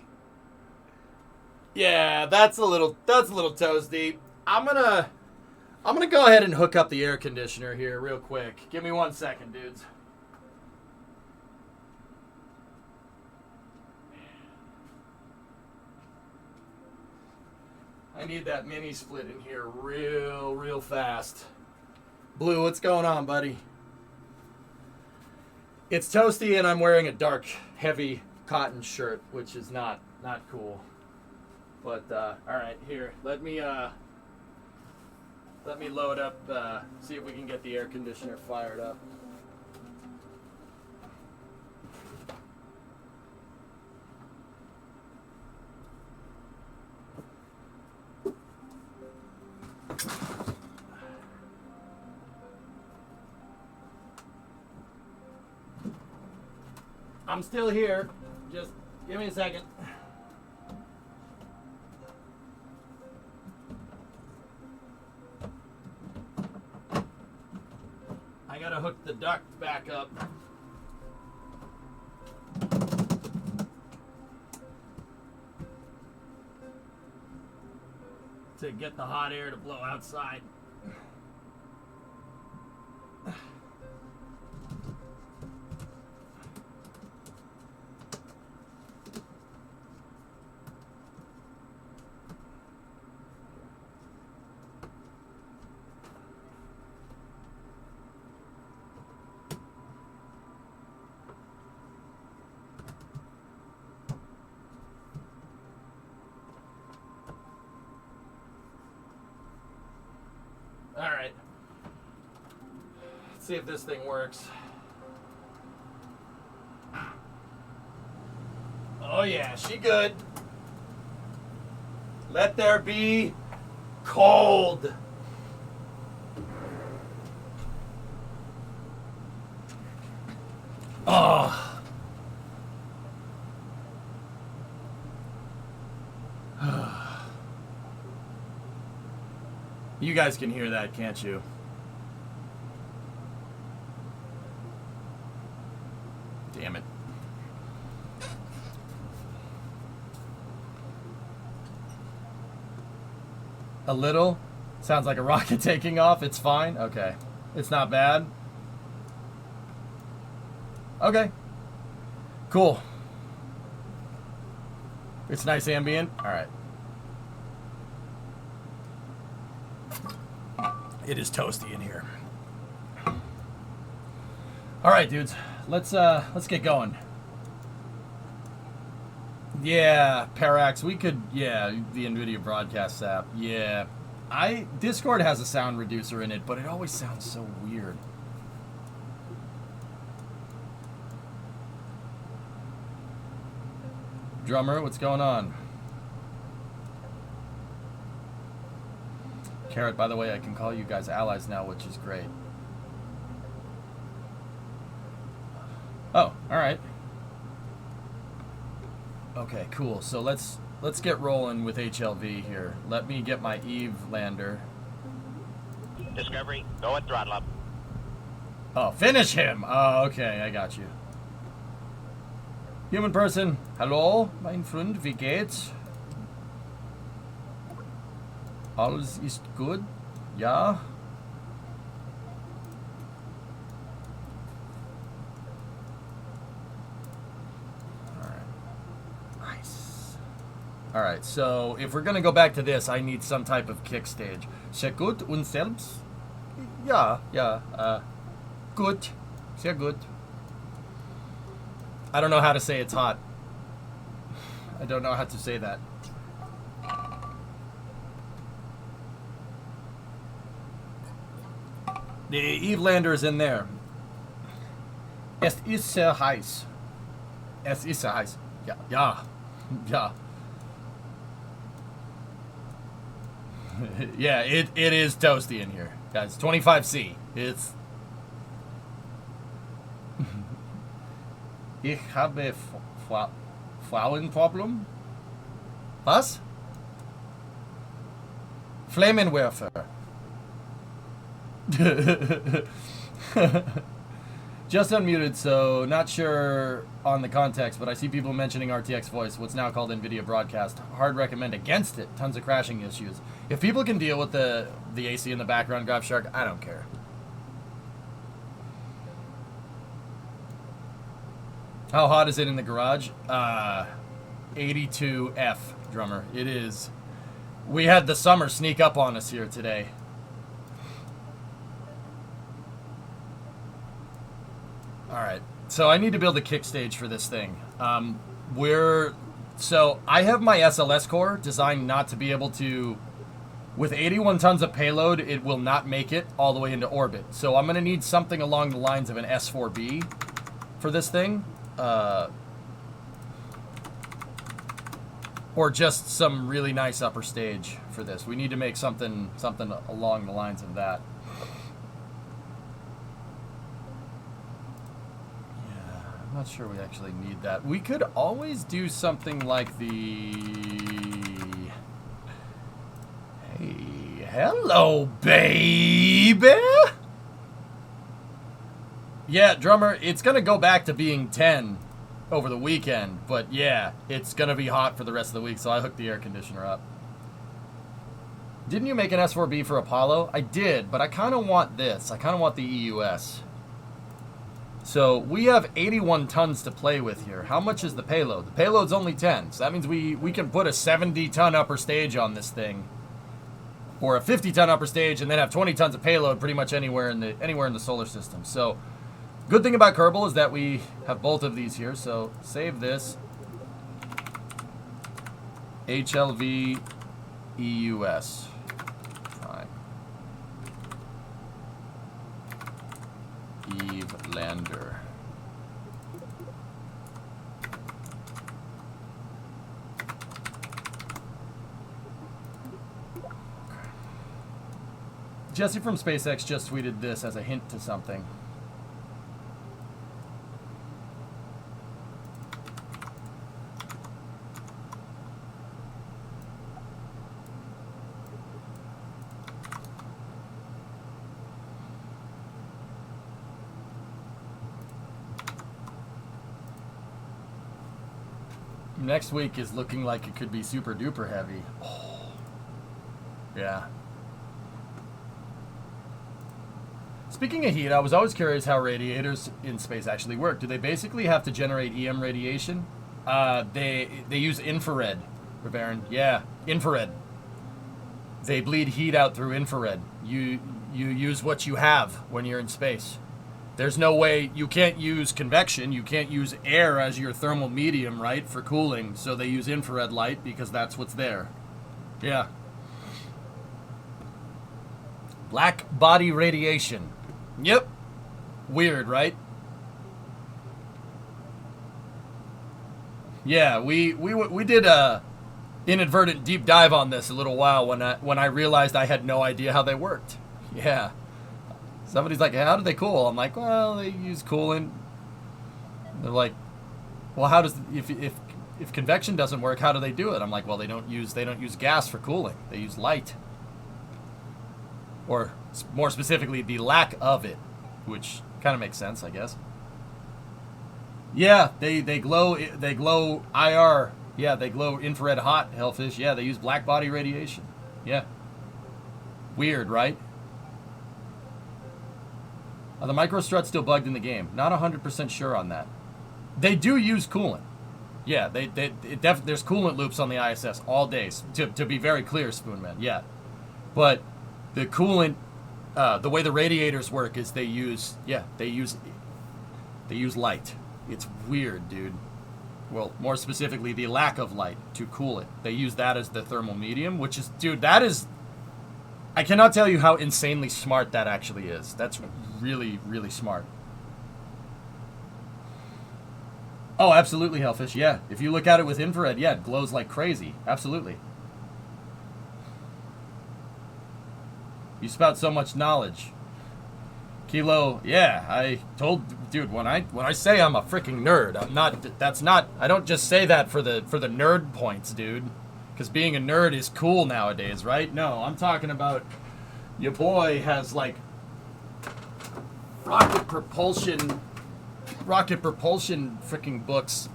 Yeah, that's a little toasty. I'm gonna go ahead and hook up the air conditioner here real quick. Give me 1 second, dudes. I need that mini split in here real fast. Blue, what's going on, buddy? It's toasty and I'm wearing a dark, heavy cotton shirt, which is not cool. But all right, here, let me load up, see if we can get the air conditioner fired up. I'm still here. Just give me a second. I gotta hook the duct back up. To get the hot air to blow outside. All right. Let's see if this thing works. Oh yeah, she good. Let there be cold. Oh. You guys can hear that, can't you? Damn it. A little? Sounds like a rocket taking off. It's fine? Okay. It's not bad? Okay. Cool. It's nice ambient? Alright. It is toasty in here. All right, dudes. Let's get going. Yeah, Parax, we could, yeah, the NVIDIA broadcast app. Yeah. Discord has a sound reducer in it, but it always sounds so weird. Drummer, what's going on? Carrot, by the way, I can call you guys allies now, which is great. Oh, alright. Okay, cool. So let's get rolling with HLV here. Let me get my Eve lander. Discovery, go at throttle up. Oh, finish him! Oh, okay, I got you. Human person, hallo, mein Freund, wie geht's? Alles ist gut? Ja? Alright, so if we're gonna go back to this, I need some type of kick stage. Sehr gut und selbst? Ja, gut. Sehr gut. I don't know how to say it's hot. I don't know how to say that. The Eve lander is in there. Es ist sehr heiß. Es ist sehr heiß. Ja. Yeah, it is toasty in here, guys. 25C. It's. Ich habe Frauenproblem. Was? Flammenwerfer. Just unmuted, so not sure on the context, but I see people mentioning RTX voice, what's now called NVIDIA broadcast. Hard recommend against it. Tons of crashing issues. If people can deal with the AC in the background, Shark, I don't care. How hot is it in the garage? 82F, drummer. It is. We had the summer sneak up on us here today. Alright, so I need to build a kick stage for this thing. So I have my SLS core designed not to be able to, with 81 tons of payload, it will not make it all the way into orbit. So I'm going to need something along the lines of an S4B for this thing. Or just some really nice upper stage for this. We need to make something along the lines of that. Not sure we actually need that. We could always do something like the... Hey, hello, baby! Yeah, drummer, it's gonna go back to being 10 over the weekend, but yeah, it's gonna be hot for the rest of the week, so I hooked the air conditioner up. Didn't you make an S4B for Apollo? I did, but I kind of want this. I kind of want the EUS. So we have 81 tons to play with here. How much is the payload? The payload's only 10, so that means we can put a 70-ton upper stage on this thing, or a 50-ton upper stage, and then have 20 tons of payload pretty much anywhere in the solar system. So, good thing about Kerbal is that we have both of these here. So save this. HLV EUS. Fine. Eve lander. Jesse from SpaceX just tweeted this as a hint to something. Next week is looking like it could be super duper heavy. Oh. Yeah. Speaking of heat, I was always curious how radiators in space actually work. Do they basically have to generate EM radiation? They use infrared, Reverin. Yeah, infrared. They bleed heat out through infrared. You use what you have when you're in space. There's no way, you can't use convection, you can't use air as your thermal medium, right, for cooling, so they use infrared light because that's what's there. Yeah. Black body radiation. Yep. Weird, right? Yeah, we did a inadvertent deep dive on this a little while when I realized I had no idea how they worked. Yeah. Somebody's like, how do they cool? I'm like, well, they use coolant. They're like, well, how does if convection doesn't work, how do they do it? I'm like, well, they don't use gas for cooling. They use light. Or more specifically, the lack of it, which kind of makes sense, I guess. Yeah, they glow IR. Yeah, they glow infrared hot, hellfish. Yeah, they use black body radiation. Yeah. Weird, right? Are the microstruts still bugged in the game? Not 100% sure on that. They do use coolant. Yeah, there's coolant loops on the ISS all days. To be very clear, Spoonman. Yeah, but the coolant, the way the radiators work is they use light. It's weird, dude. Well, more specifically, the lack of light to cool it. They use that as the thermal medium, which is, dude, that is. I cannot tell you how insanely smart that actually is. That's really, really smart. Oh, absolutely, Hellfish. Yeah. If you look at it with infrared, yeah, it glows like crazy. Absolutely. You spout so much knowledge. Kilo, yeah, I told, dude, when I say I'm a freaking nerd, I'm not, that's not, I don't just say that for the nerd points, dude. Because being a nerd is cool nowadays, right? No, I'm talking about your boy has, like, rocket propulsion freaking books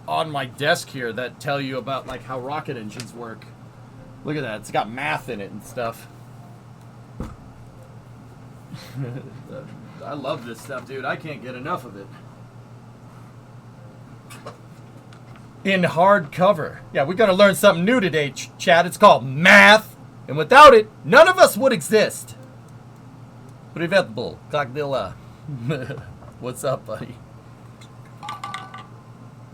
on my desk here that tell you about, like, how rocket engines work. Look at that. It's got math in it and stuff. I love this stuff, dude. I can't get enough of it. In hardcover. Yeah, we're going to learn something new today, Chad. It's called math. And without it, none of us would exist. Привет, Bull. Как дела? What's up, buddy?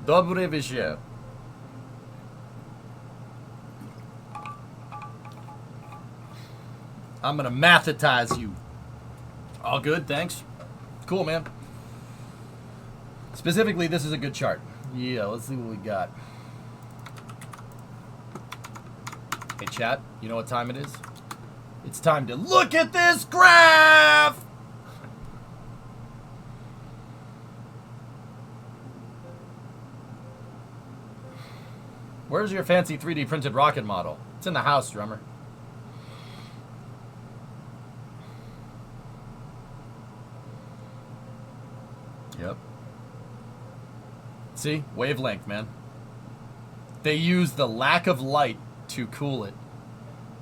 Добрый вечер. I'm going to mathetize you. All good, thanks. Cool, man. Specifically, this is a good chart. Yeah, let's see what we got. Hey, chat, you know what time it is? It's time to look at this graph! Where's your fancy 3D printed rocket model? It's in the house, drummer. Yep. See? Wavelength, man. They use the lack of light to cool it.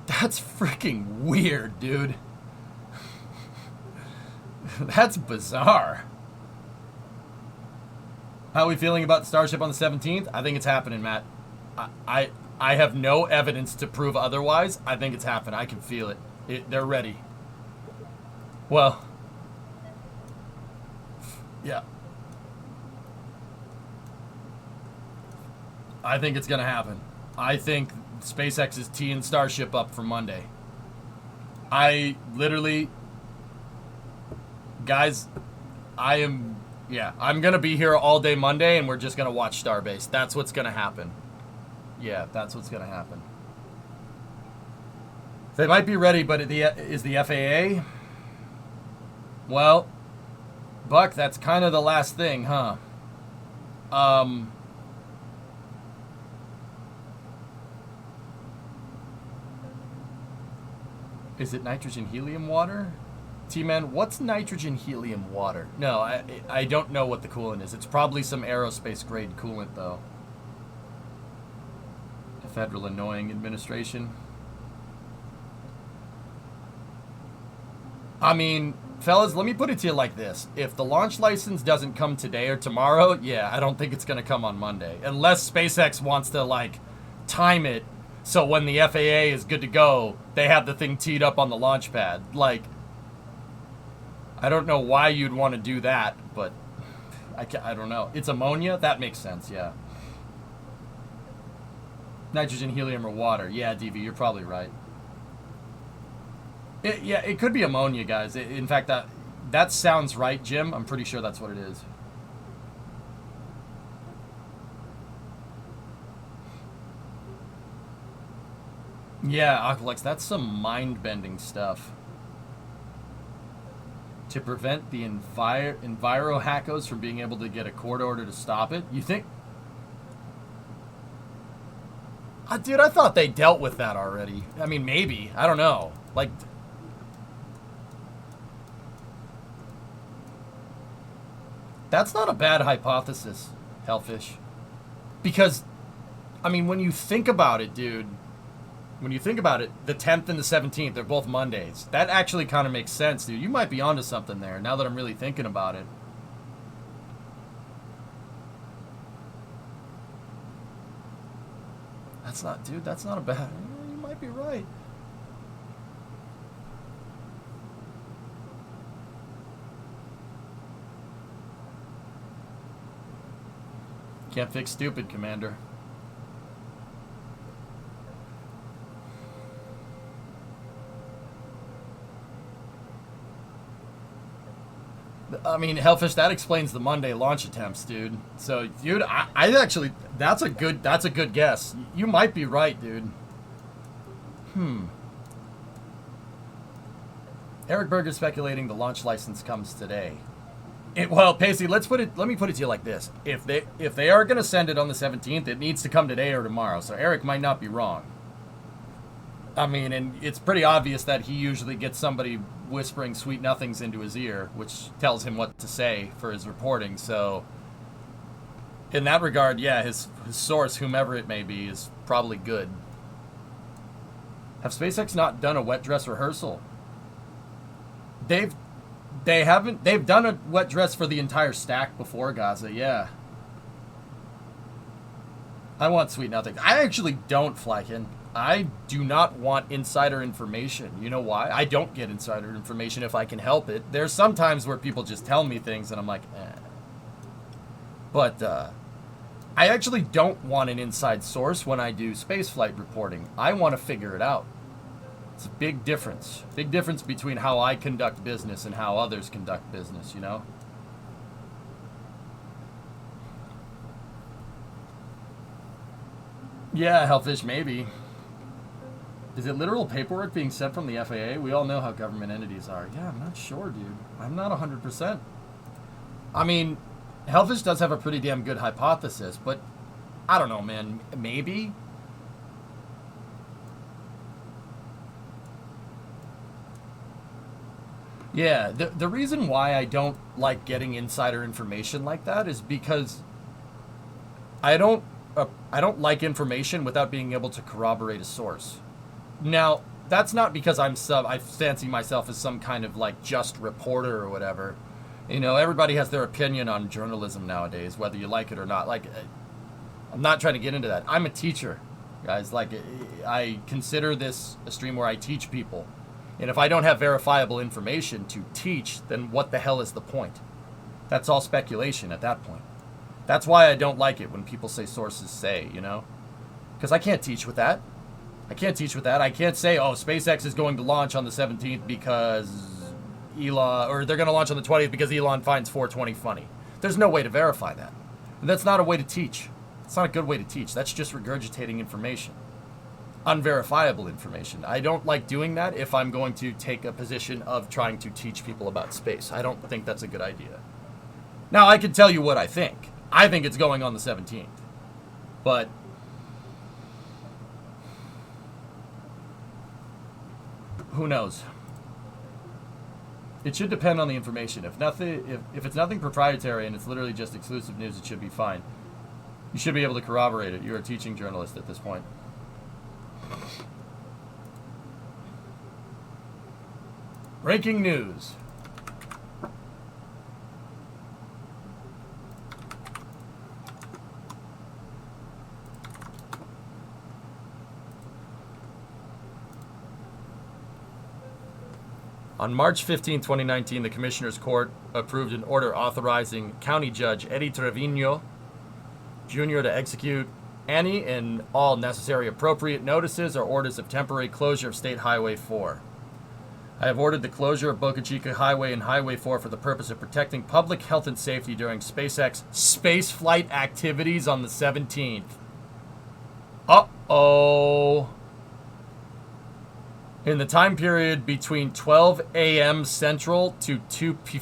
That's freaking weird, dude. That's bizarre. How are we feeling about the Starship on the 17th? I think it's happening, Matt. I have no evidence to prove otherwise. I think it's happening. I can feel it. They're ready. Well, yeah. I think it's going to happen. I think SpaceX is teeing Starship up for Monday. I literally, guys, I'm going to be here all day Monday and we're just going to watch Starbase. That's what's going to happen. Yeah, that's what's going to happen. They might be ready, but is the FAA? Well, Buck, that's kind of the last thing, huh? Is it nitrogen helium water? T-Man, what's nitrogen helium water? No, I don't know what the coolant is. It's probably some aerospace grade coolant, though. The federal annoying administration. I mean, fellas, let me put it to you like this. If the launch license doesn't come today or tomorrow, yeah, I don't think it's going to come on Monday. Unless SpaceX wants to, like, time it so when the FAA is good to go, they have the thing teed up on the launch pad. Like, I don't know why you'd want to do that, but I don't know. It's ammonia? That makes sense, yeah. Nitrogen, helium, or water. Yeah, DV, you're probably right. It could be ammonia, guys. In fact, that sounds right, Jim. I'm pretty sure that's what it is. Yeah, Aqualex, that's some mind-bending stuff. To prevent the enviro hackos from being able to get a court order to stop it? You think? Dude, I thought they dealt with that already. I mean, maybe. I don't know. Like... That's not a bad hypothesis, Hellfish. Because, I mean, when you think about it, dude... When you think about it, the 10th and the 17th, they're both Mondays. That actually kind of makes sense, dude. You might be onto something there, now that I'm really thinking about it. That's not, dude, that's not a bad... You might be right. Can't fix stupid, Commander. I mean, Hellfish, that explains the Monday launch attempts, dude. So, dude, I actually, that's a good guess. You might be right, dude. Eric Berger's speculating the launch license comes today. Well, Pacey, let me put it to you like this. If they are going to send it on the 17th, it needs to come today or tomorrow. So Eric might not be wrong. I mean, and it's pretty obvious that he usually gets somebody whispering sweet nothings into his ear, which tells him what to say for his reporting. So, in that regard, yeah, his source, whomever it may be, is probably good. Have SpaceX not done a wet dress rehearsal? They've done a wet dress for the entire stack before, Gaza, yeah. I want sweet nothings. I actually don't, Flykin. I do not want insider information. You know why? I don't get insider information if I can help it. There's some times where people just tell me things and I'm like, eh. But I actually don't want an inside source when I do spaceflight reporting. I want to figure it out. It's a big difference. Big difference between how I conduct business and how others conduct business, you know? Yeah, Hellfish, maybe. Is it literal paperwork being sent from the FAA? We all know how government entities are. Yeah, I'm not sure, dude. I'm not 100%. I mean, Hellfish does have a pretty damn good hypothesis, but I don't know, man. Maybe? Yeah, the reason why I don't like getting insider information like that is because I don't like information without being able to corroborate a source. Now, that's not because I fancy myself as some kind of like just reporter or whatever. You know, everybody has their opinion on journalism nowadays, whether you like it or not. Like, I'm not trying to get into that. I'm a teacher, guys. Like, I consider this a stream where I teach people. And if I don't have verifiable information to teach, then what the hell is the point? That's all speculation at that point. That's why I don't like it when people say sources say, you know? Because I can't teach with that. I can't say, oh, SpaceX is going to launch on the 17th because Elon, or they're going to launch on the 20th because Elon finds 420 funny. There's no way to verify that. And that's not a way to teach. It's not a good way to teach. That's just regurgitating information. Unverifiable information. I don't like doing that if I'm going to take a position of trying to teach people about space. I don't think that's a good idea. Now, I can tell you what I think. I think it's going on the 17th. But who knows? It should depend on the information. If it's nothing proprietary and it's literally just exclusive news, it should be fine. You should be able to corroborate it. You're a teaching journalist at this point. Breaking news. On March 15, 2019, the Commissioner's Court approved an order authorizing County Judge Eddie Trevino Jr. to execute any and all necessary appropriate notices or orders of temporary closure of State Highway 4. I have ordered the closure of Boca Chica Highway and Highway 4 for the purpose of protecting public health and safety during SpaceX spaceflight activities on the 17th. Uh-oh. In the time period between 12 a.m. Central to 2 p.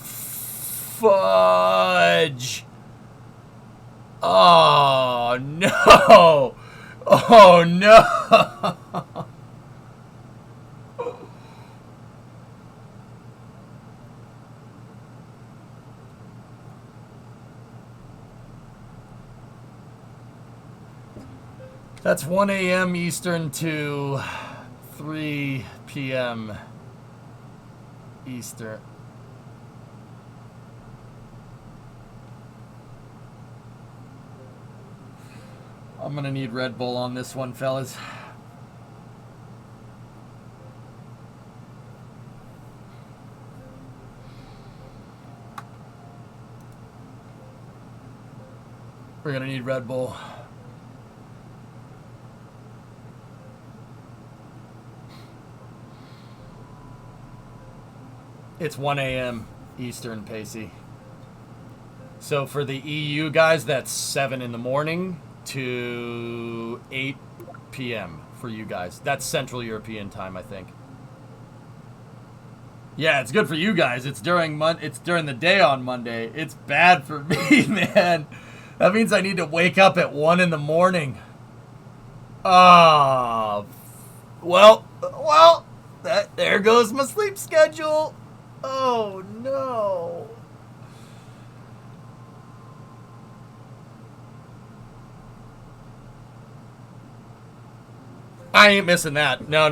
Fudge. Oh, no. Oh, no. That's 1 a.m. Eastern to 3 p.m. Eastern. I'm going to need Red Bull on this one, fellas. We're going to need Red Bull. It's 1 a.m. Eastern, Pacey. So for the EU guys, that's 7 in the morning to 8 p.m. for you guys. That's Central European time, I think. Yeah, it's good for you guys. It's during the day on Monday. It's bad for me, man. That means I need to wake up at 1 in the morning. Well, there goes my sleep schedule. Oh, no. I ain't missing that. No.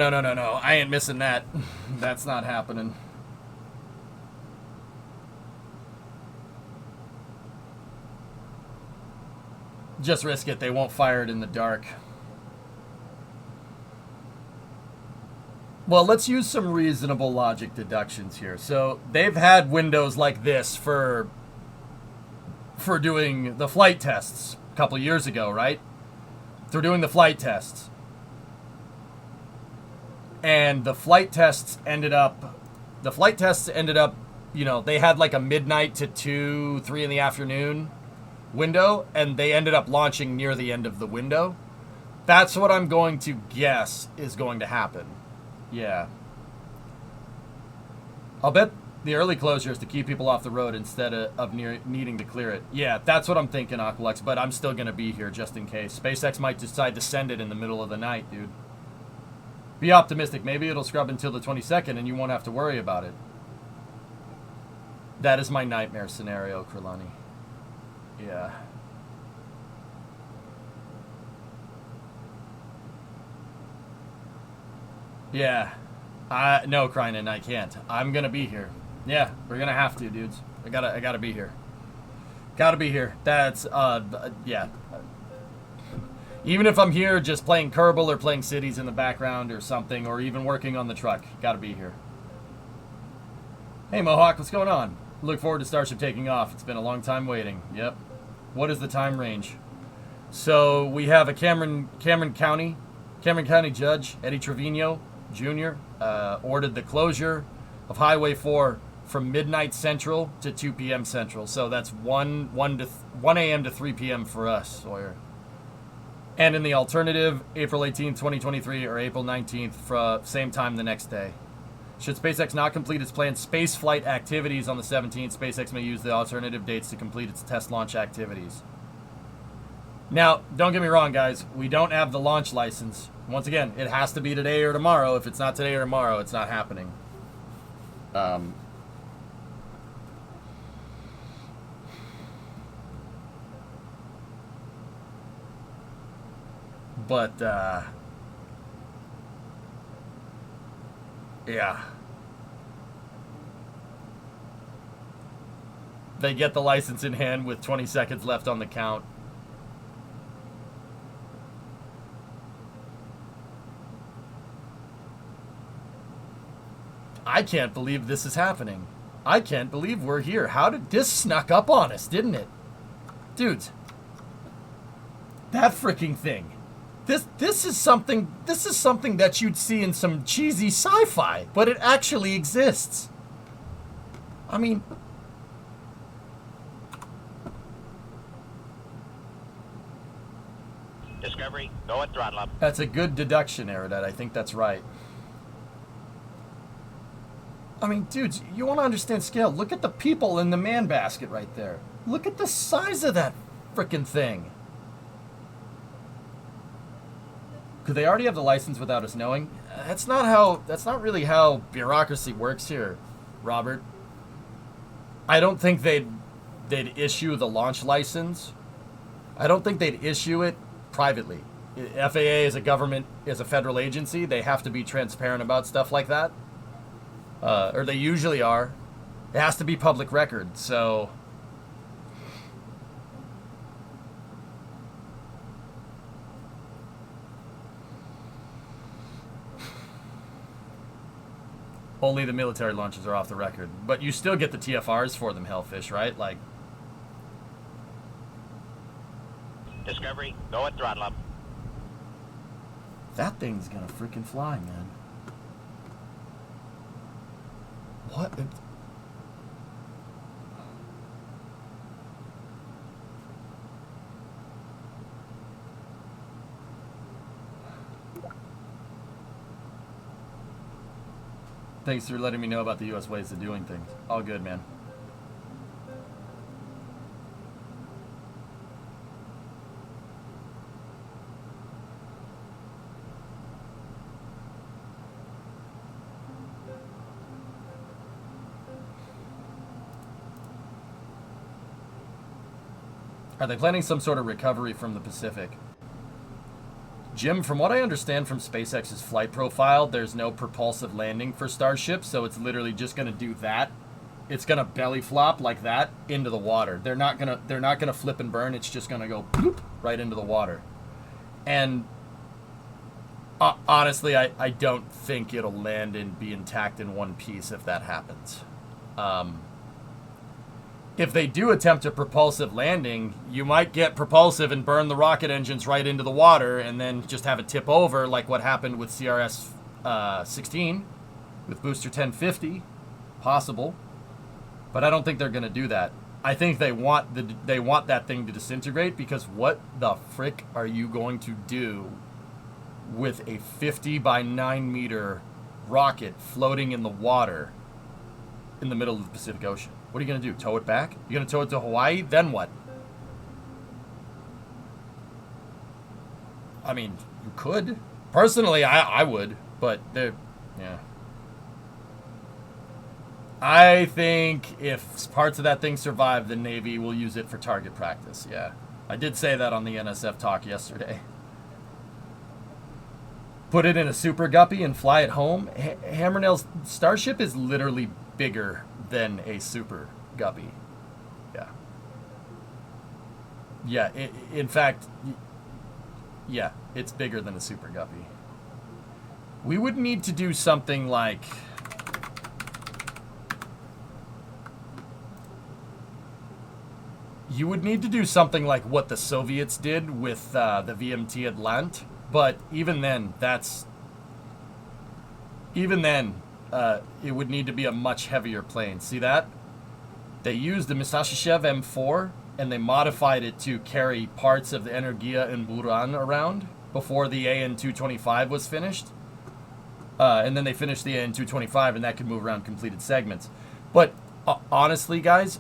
I ain't missing that. That's not happening. Just risk it. They won't fire it in the dark. Well, let's use some reasonable logic deductions here. So they've had windows like this for doing the flight tests a couple years ago, right? They're doing the flight tests. And the flight tests ended up, you know, they had like a midnight to 2, 3 in the afternoon window, and they ended up launching near the end of the window. That's what I'm going to guess is going to happen. Yeah. I'll bet the early closure is to keep people off the road instead of needing to clear it. Yeah, that's what I'm thinking, Aqualex, but I'm still going to be here just in case. SpaceX might decide to send it in the middle of the night, dude. Be optimistic. Maybe it'll scrub until the 22nd and you won't have to worry about it. That is my nightmare scenario, Kralani. Yeah. Yeah. No, Krynan, I can't. I'm gonna be here. Yeah, we're gonna have to, dudes. I gotta be here. Gotta be here. That's, yeah. Even if I'm here just playing Kerbal or playing Cities in the background or something, or even working on the truck, gotta be here. Hey, Mohawk, what's going on? Look forward to Starship taking off. It's been a long time waiting. Yep. What is the time range? So we have a Cameron County Judge Eddie Trevino Jr. Ordered the closure of Highway 4 from midnight Central to 2 p.m. Central. So that's 1 a.m. to 3 p.m. for us, Sawyer. And in the alternative, April 18th, 2023, or April 19th, for same time the next day. Should SpaceX not complete its planned space flight activities on the 17th, SpaceX may use the alternative dates to complete its test launch activities. Now, don't get me wrong, guys. We don't have the launch license. Once again, it has to be today or tomorrow. If it's not today or tomorrow, it's not happening. But, yeah. They get the license in hand with 20 seconds left on the count. I can't believe this is happening. I can't believe we're here. How did this snuck up on us, didn't it? Dudes. That freaking thing. This is something that you'd see in some cheesy sci-fi, but it actually exists. I mean, Discovery, go at throttle up. that's a good deduction, Aerodet. I think that's right. I mean, dudes, you want to understand scale. Look at the people in the man basket right there. Look at the size of that frickin' thing. Could they already have the license without us knowing? That's not really how bureaucracy works here, Robert. I don't think they'd issue the launch license. I don't think they'd issue it privately. FAA is a federal agency. They have to be transparent about stuff like that. Or they usually are. It has to be public record, so... Only the military launches are off the record. But you still get the TFRs for them, Hellfish, right? Like... Discovery, go at throttle up. That thing's gonna freaking fly, man. What? Thanks for letting me know about the U.S. ways of doing things. All good, man. Are they planning some sort of recovery from the Pacific? Jim, from what I understand from SpaceX's flight profile, there's no propulsive landing for Starship, so it's literally just going to do that. It's going to belly flop like that into the water. They're not going to flip and burn. It's just going to go bloop right into the water. And honestly, I don't think it'll land and be intact in one piece if that happens. If they do attempt a propulsive landing, you might get propulsive and burn the rocket engines right into the water and then just have it tip over like what happened with CRS-16 with Booster 1050. Possible. But I don't think they're going to do that. I think they want that thing to disintegrate, because what the frick are you going to do with a 50 by 9 meter rocket floating in the water in the middle of the Pacific Ocean? What are you going to do? Tow it back? You're going to tow it to Hawaii? Then what? I mean, you could. Personally, I would. But, yeah. I think if parts of that thing survive, the Navy will use it for target practice. Yeah. I did say that on the NSF talk yesterday. Put it in a Super Guppy and fly it home. Hammernail's Starship is literally bigger than a Super Guppy. Yeah. Yeah, in fact, yeah, it's bigger than a Super Guppy. We would need to do something like... You would need to do something like what the Soviets did with the VMT Atlant, but even then, it would need to be a much heavier plane. See that? They used the Misashishev M4, and they modified it to carry parts of the Energia and Buran around before the AN-225 was finished. And then they finished the AN-225, and that could move around completed segments. But honestly, guys,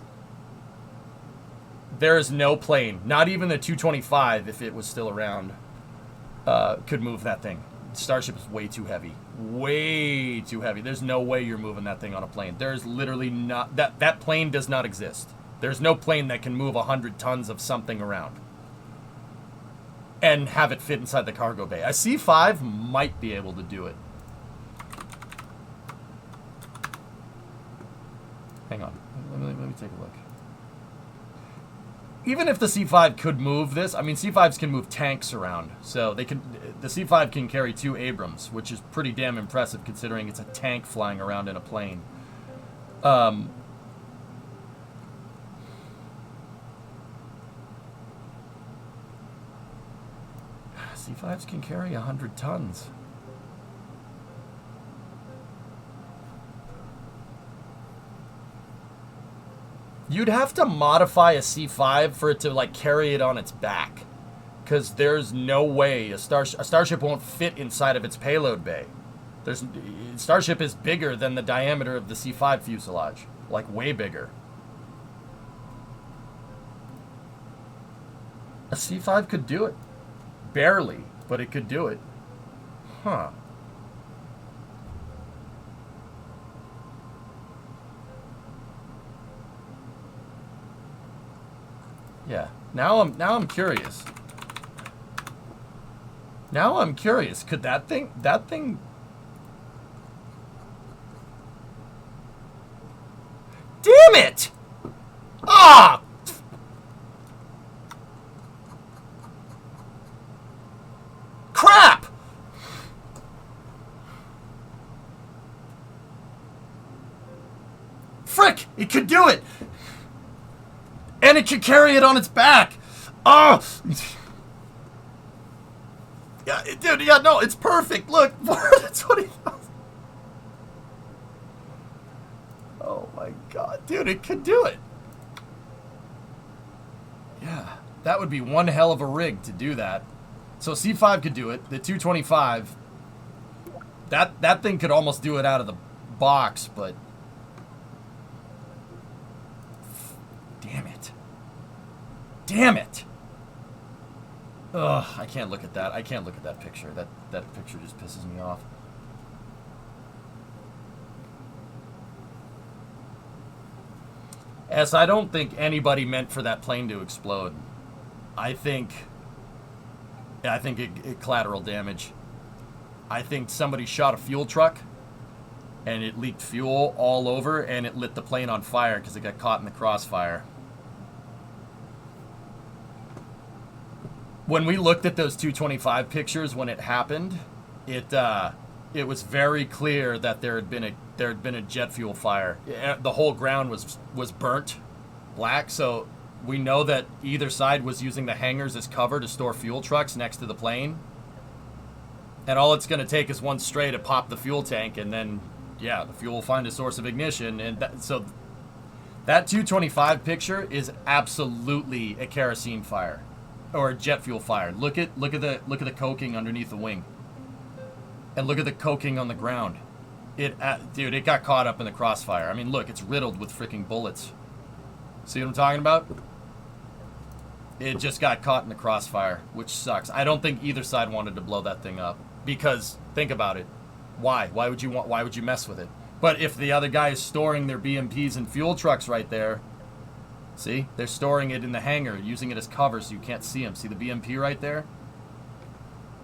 there is no plane, not even the 225, if it was still around, could move that thing. Starship is way too heavy. Way too heavy. There's no way you're moving that thing on a plane. There's literally not... That plane does not exist. There's no plane that can move 100 tons of something around and have it fit inside the cargo bay. A C-5 might be able to do it. Hang on. Let me take a look. even if the C5 could move this, I mean, C5s can move tanks around, so they can. The C5 can carry 2 Abrams, which is pretty damn impressive considering it's a tank flying around in a plane. C5s can carry 100 tons. You'd have to modify a C5 for it to like carry it on its back, because there's no way a starship won't fit inside of its payload bay. Starship is bigger than the diameter of the C5 fuselage, like way bigger. A C5 could do it, barely, but it could do it. Huh. Yeah. Now I'm curious. Now I'm curious. Could that thing Damn it! Ah! Crap! Frick! It could do it! And it could carry it on its back! Oh! Yeah, dude, yeah, no, it's perfect. Look, 420,000. Oh my god, dude, it could do it. Yeah, that would be one hell of a rig to do that. So C5 could do it. The 225, that thing could almost do it out of the box, but damn it. Damn it. Ugh, I can't look at that. I can't look at that picture. That picture just pisses me off. Yes, I don't think anybody meant for that plane to explode. I think it collateral damage. I think somebody shot a fuel truck and it leaked fuel all over and it lit the plane on fire because it got caught in the crossfire. When we looked at those 225 pictures when it happened, it was very clear that there had been a jet fuel fire. The whole ground was burnt black, so we know that either side was using the hangars as cover to store fuel trucks next to the plane. And all it's going to take is one stray to pop the fuel tank, and then, yeah, the fuel will find a source of ignition. And so that 225 picture is absolutely a kerosene fire. Or a jet fuel fire. Look at the coking underneath the wing, and look at the coking on the ground. Dude, it got caught up in the crossfire. I mean, look, it's riddled with freaking bullets. See what I'm talking about? It just got caught in the crossfire, which sucks. I don't think either side wanted to blow that thing up because think about it. Why? Why would you mess with it? But if the other guy is storing their BMPs and fuel trucks right there. See? They're storing it in the hangar, using it as cover so you can't see them. See the BMP right there?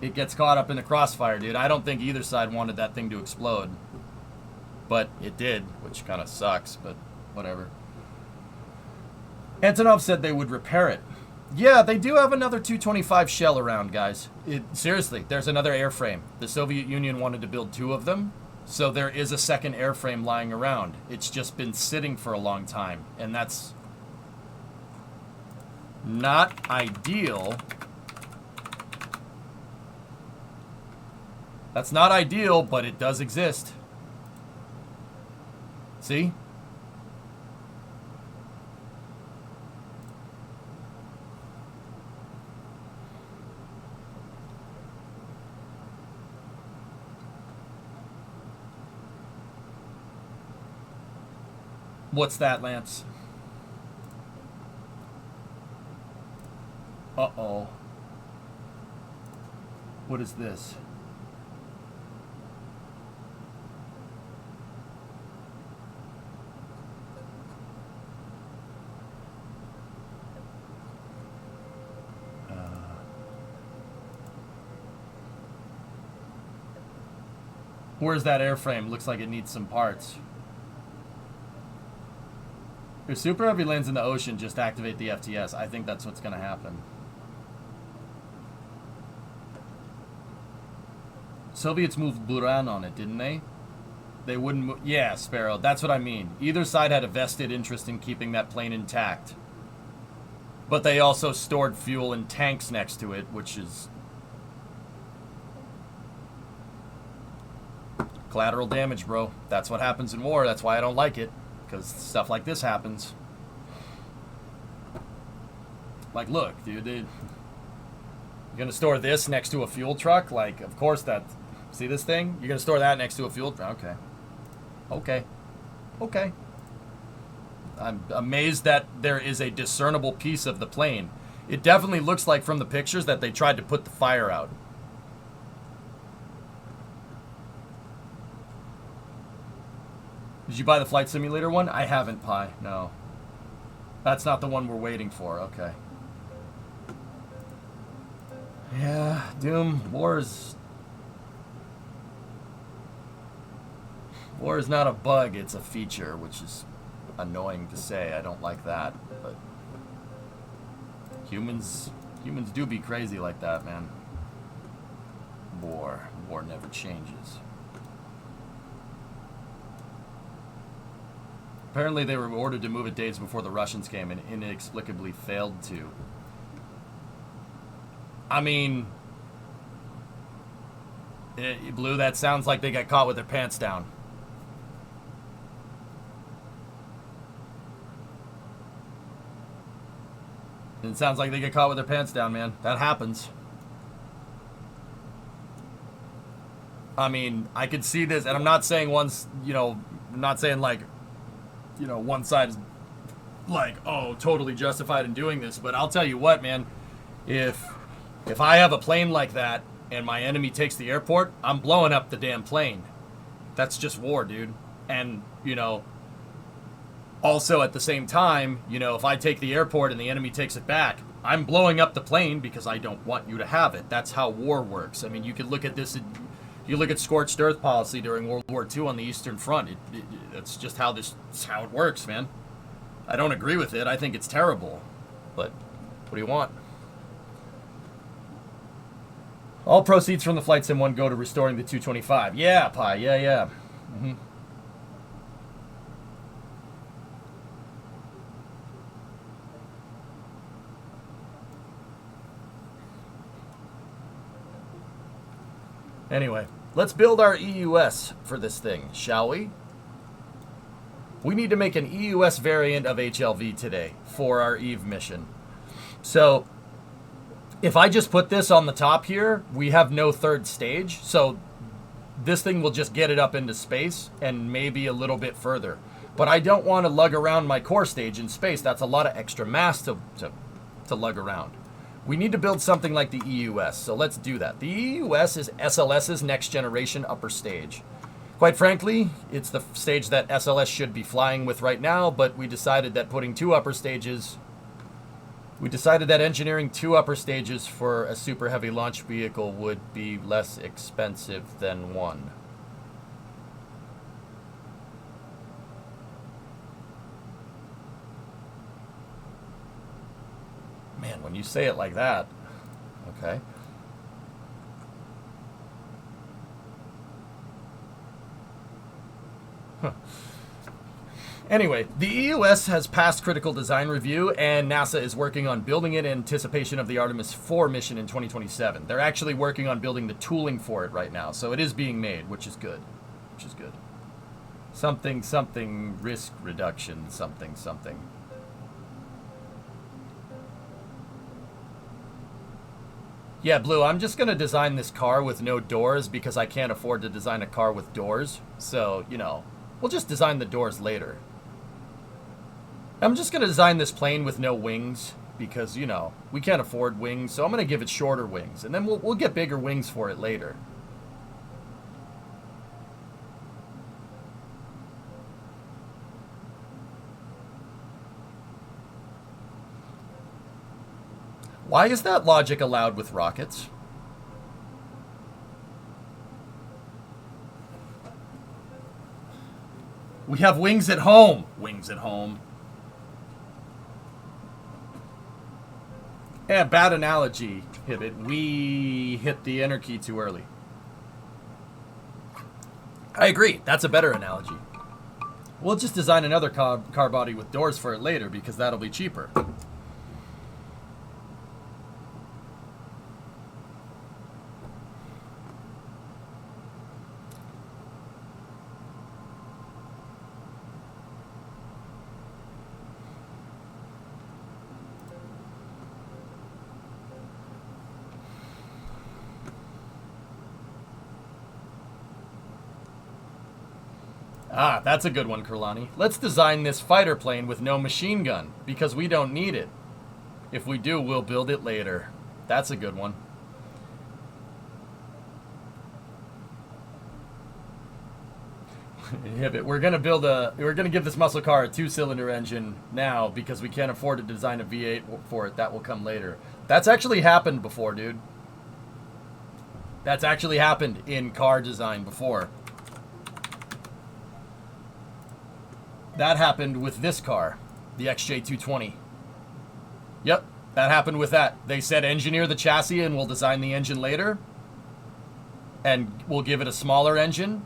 It gets caught up in the crossfire, dude. I don't think either side wanted that thing to explode. But it did, which kind of sucks, but whatever. Antonov said they would repair it. Yeah, they do have another 225 shell around, guys. Seriously, there's another airframe. The Soviet Union wanted to build 2 of them, so there is a second airframe lying around. It's just been sitting for a long time, and that's not ideal. That's not ideal, but it does exist. See? What's that, Lance? Uh-oh. What is this? Where's that airframe? Looks like it needs some parts. If Super Heavy lands in the ocean, just activate the FTS. I think that's what's going to happen. Soviets moved Buran on it, didn't they? They wouldn't move. Yeah, Sparrow. That's what I mean. Either side had a vested interest in keeping that plane intact. But they also stored fuel and tanks next to it, which is collateral damage, bro. That's what happens in war. That's why I don't like it. Because stuff like this happens. Like, look, dude. You're going to store this next to a fuel truck? Like, of course that... See this thing? You're going to store that next to a fuel truck? Okay. Okay. Okay. I'm amazed that there is a discernible piece of the plane. It definitely looks like from the pictures that they tried to put the fire out. Did you buy the flight simulator one? I haven't, Pi. No. That's not the one we're waiting for. Okay. Yeah, Doom. War is not a bug, it's a feature, which is annoying to say. I don't like that, but humans do be crazy like that, man. War never changes. Apparently they were ordered to move it days before the Russians came and inexplicably failed to. I mean, Blue, that sounds like they got caught with their pants down. It sounds like they get caught with their pants down, man. That happens. I mean, I could see this, and I'm not saying one's, I'm not saying like, one side is like, oh, totally justified in doing this, but I'll tell you what, man. If I have a plane like that and my enemy takes the airport, I'm blowing up the damn plane. That's just war, dude. And, also, at the same time, if I take the airport and the enemy takes it back, I'm blowing up the plane because I don't want you to have it. That's how war works. I mean, you could look at this. You look at scorched earth policy during World War II on the Eastern Front. It's just how it works, man. I don't agree with it. I think it's terrible. But what do you want? All proceeds from the Flight Sim 1 go to restoring the 225. Yeah, Pi. Yeah. Mm-hmm. Anyway, let's build our EUS for this thing, shall we? We need to make an EUS variant of HLV today for our EVE mission. So, if I just put this on the top here, we have no third stage. So, this thing will just get it up into space and maybe a little bit further. But I don't want to lug around my core stage in space. That's a lot of extra mass to lug around. We need to build something like the EUS, so let's do that. The EUS is SLS's next generation upper stage. Quite frankly, it's the stage that SLS should be flying with right now, but we decided that engineering two upper stages for a super heavy launch vehicle would be less expensive than one. Man, when you say it like that, okay. Huh. Anyway, the EUS has passed critical design review, and NASA is working on building it in anticipation of the Artemis 4 mission in 2027. They're actually working on building the tooling for it right now, so it is being made, which is good. Something, risk reduction, something. Yeah, Blue, I'm just going to design this car with no doors because I can't afford to design a car with doors. So, we'll just design the doors later. I'm just going to design this plane with no wings because, we can't afford wings. So I'm going to give it shorter wings. And then we'll get bigger wings for it later. Why is that logic allowed with rockets? We have wings at home. Wings at home. Yeah, bad analogy, Hibbit. We hit the enter key too early. I agree. That's a better analogy. We'll just design another car body with doors for it later because that'll be cheaper. Ah, that's a good one, Kurlani. Let's design this fighter plane with no machine gun, because we don't need it. If we do, we'll build it later. That's a good one. Yeah, but we're gonna give this muscle car a 2-cylinder engine now because we can't afford to design a V8 for it. That will come later. That's actually happened before, dude. That's actually happened in car design before. That happened with this car, the XJ220. Yep, that happened with that. They said engineer the chassis and we'll design the engine later. And we'll give it a smaller engine.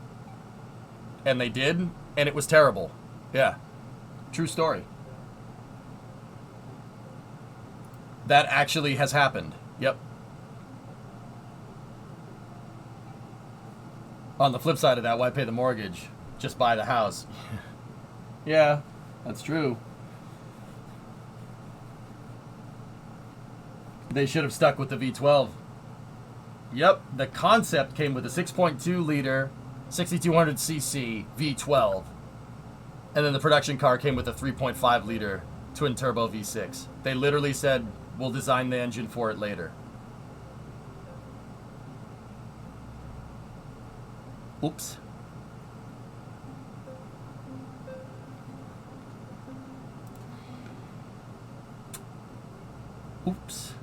And they did, and it was terrible. Yeah, true story. That actually has happened. Yep. On the flip side of that, why pay the mortgage? Just buy the house. Yeah, that's true. They should have stuck with the V12. Yep, the concept came with a 6.2 liter, 6,200cc V12. And then the production car came with a 3.5 liter twin turbo V6. They literally said, we'll design the engine for it later. Oops. Oops.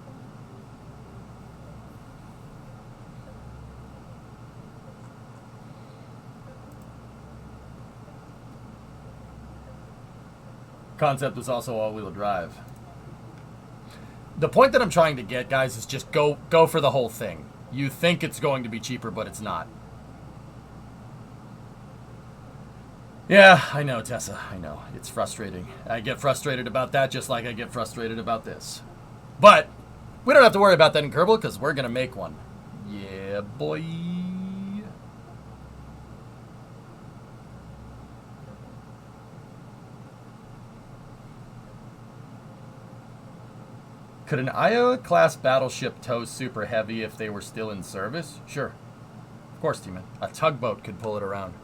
Concept was also all-wheel drive. The point that I'm trying to get, guys, is just go for the whole thing. You think it's going to be cheaper, but it's not. Yeah, I know, Tessa. I know. It's frustrating. I get frustrated about that just like I get frustrated about this. But we don't have to worry about that in Kerbal because we're going to make one. Yeah, boy. Could an Iowa-class battleship tow super heavy if they were still in service? Sure. Of course, T-Man. A tugboat could pull it around.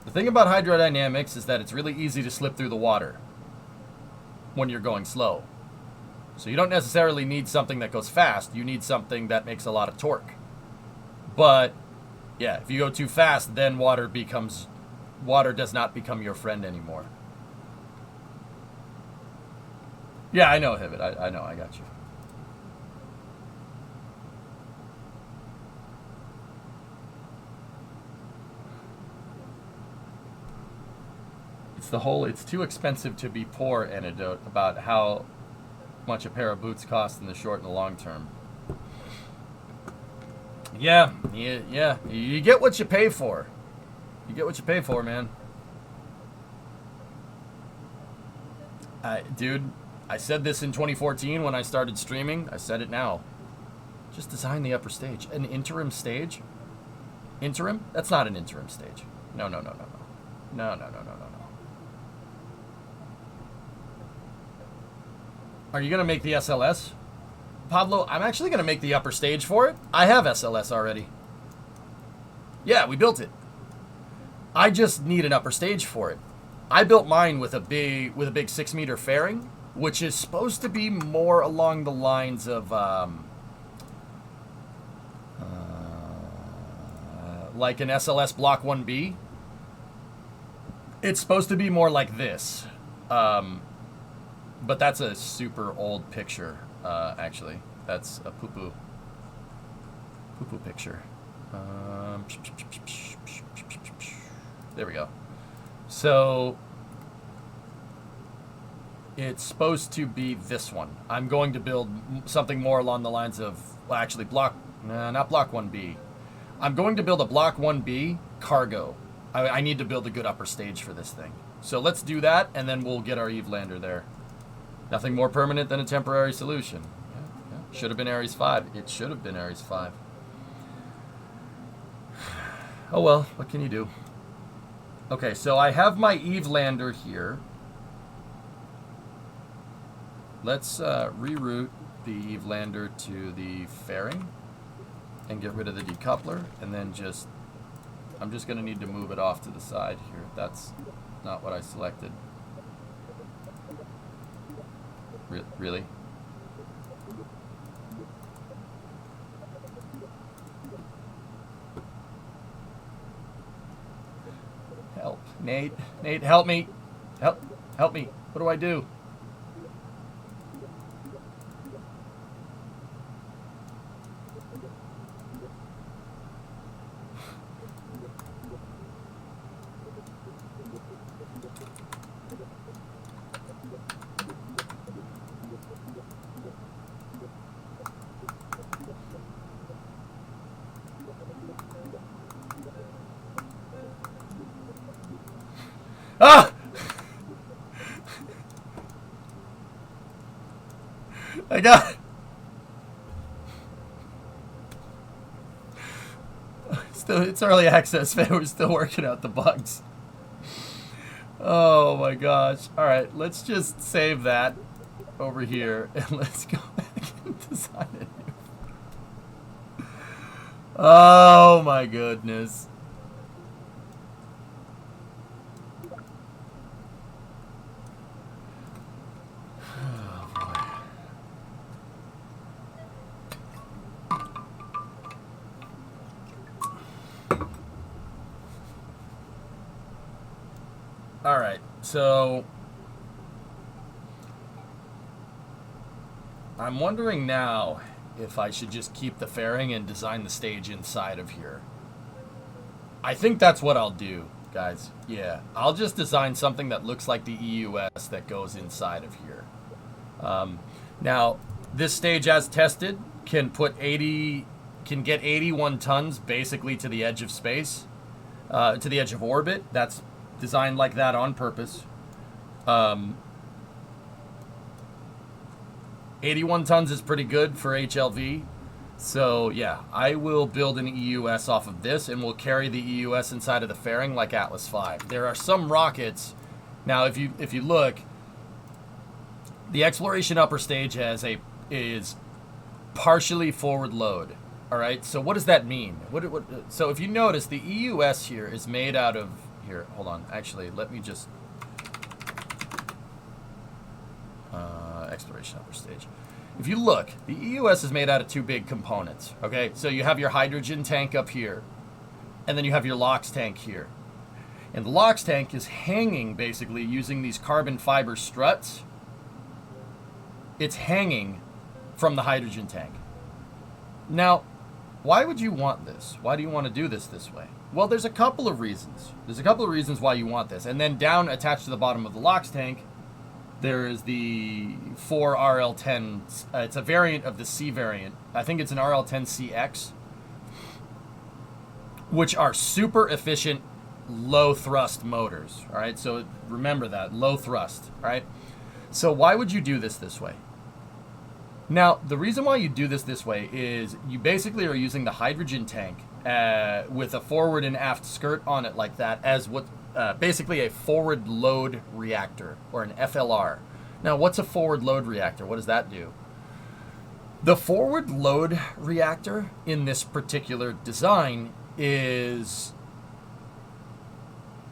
The thing about hydrodynamics is that it's really easy to slip through the water when you're going slow. So you don't necessarily need something that goes fast. You need something that makes a lot of torque. But, yeah, if you go too fast, then water does not become your friend anymore. Yeah, I know, Hibbit. I know, I got you. It's too expensive to be poor anecdote about how much a pair of boots cost in the short and the long term. Yeah, you get what you pay for. You get what you pay for, man. Dude, I said this in 2014 when I started streaming. I said it now. Just design the upper stage. An interim stage? Interim? That's not an interim stage. No. No. Are you going to make the SLS? Pablo, I'm actually going to make the upper stage for it. I have SLS already. Yeah, we built it. I just need an upper stage for it. I built mine with a big 6-meter fairing, which is supposed to be more along the lines of like an SLS Block 1B. It's supposed to be more like this. But that's a super old picture, actually. That's a poo-poo picture. There we go. So, It's supposed to be this one. I'm going to build something more along the lines of, well, actually, not block 1B. I'm going to build a block 1B cargo. I need to build a good upper stage for this thing. So let's do that, and then we'll get our Eve lander there. Nothing more permanent than a temporary solution. Yeah. Should have been Ares 5. It should have been Ares 5. Oh well, what can you do? Okay, so I have my Eve lander here. Let's reroute the Eve lander to the fairing and get rid of the decoupler, and then I'm just going to need to move it off to the side here. That's not what I selected. Really? Help. Nate, help me. Help me. What do I do? Ah! I got it. It's early access, man. We're still working out the bugs. Oh my gosh. Alright, let's just save that over here and let's go back and design it. Oh my goodness. Alright, so I'm wondering now if I should just keep the fairing and design the stage inside of here. I think that's what I'll do, guys. Yeah, I'll just design something that looks like the EUS that goes inside of here. Now, this stage as tested can get 81 tons basically to the edge of space, to the edge of orbit. That's designed like that on purpose. 81 tons is pretty good for HLV. So yeah, I will build an EUS off of this, and we'll carry the EUS inside of the fairing like Atlas V. There are some rockets. Now, if you look, the exploration upper stage is partially forward load. All right. So what does that mean? So if you notice, the EUS here is made out of. Here, hold on. Actually, let me just... exploration upper stage. If you look, the EUS is made out of two big components, okay? So you have your hydrogen tank up here, and then you have your LOX tank here. And the LOX tank is hanging, basically, using these carbon fiber struts. It's hanging from the hydrogen tank. Now, why would you want this? Why do you want to do this way? Well, there's a couple of reasons. There's a couple of reasons why you want this. And then down, attached to the bottom of the LOX tank, there is the 4 RL10. It's a variant of the C variant. I think it's an RL10CX, which are super efficient, low thrust motors. All right, so remember that, low thrust. All right, so why would you do this way? Now, the reason why you do this way is you basically are using the hydrogen tank with a forward and aft skirt on it like that as what basically a forward load reactor, or an FLR. Now, what's a forward load reactor? What does that do? The forward load reactor in this particular design is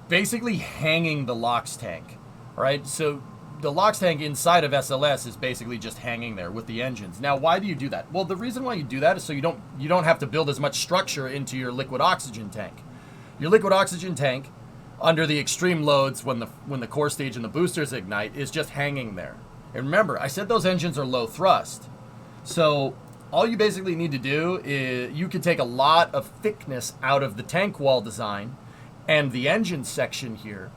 basically hanging the LOX tank. All right, so the LOX tank inside of SLS is basically just hanging there with the engines. Now, why do you do that? Well, the reason why you do that is so you don't have to build as much structure into your liquid oxygen tank. Your liquid oxygen tank, under the extreme loads when the core stage and the boosters ignite, is just hanging there. And remember, I said those engines are low thrust. So all you basically need to do is you can take a lot of thickness out of the tank wall design and the engine section here,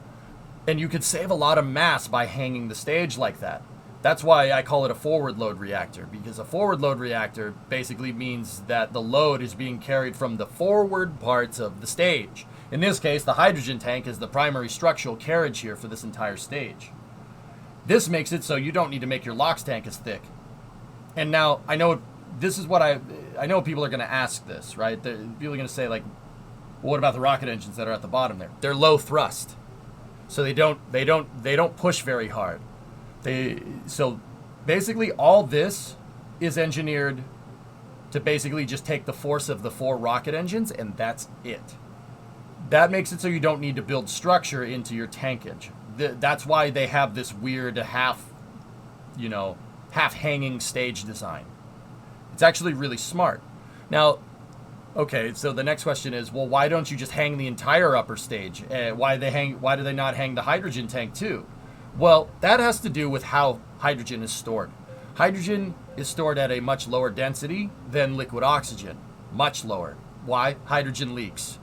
And you could save a lot of mass by hanging the stage like that. That's why I call it a forward load reactor, because a forward load reactor basically means that the load is being carried from the forward parts of the stage. In this case, the hydrogen tank is the primary structural carriage here for this entire stage. This makes it so you don't need to make your LOX tank as thick. And now, I know this is what I know people are going to ask this, right? People are going to say, like, well, what about the rocket engines that are at the bottom there? They're low thrust. So they don't push very hard. So basically all this is engineered to basically just take the force of the 4 rocket engines, and that's it. That makes it so you don't need to build structure into your tankage. That's why they have this weird half hanging stage design. It's actually really smart. Now, okay, so the next question is, well, why don't you just hang the entire upper stage? Why do they not hang the hydrogen tank too? Well, that has to do with how hydrogen is stored. Hydrogen is stored at a much lower density than liquid oxygen. Much lower. Why? Hydrogen leaks.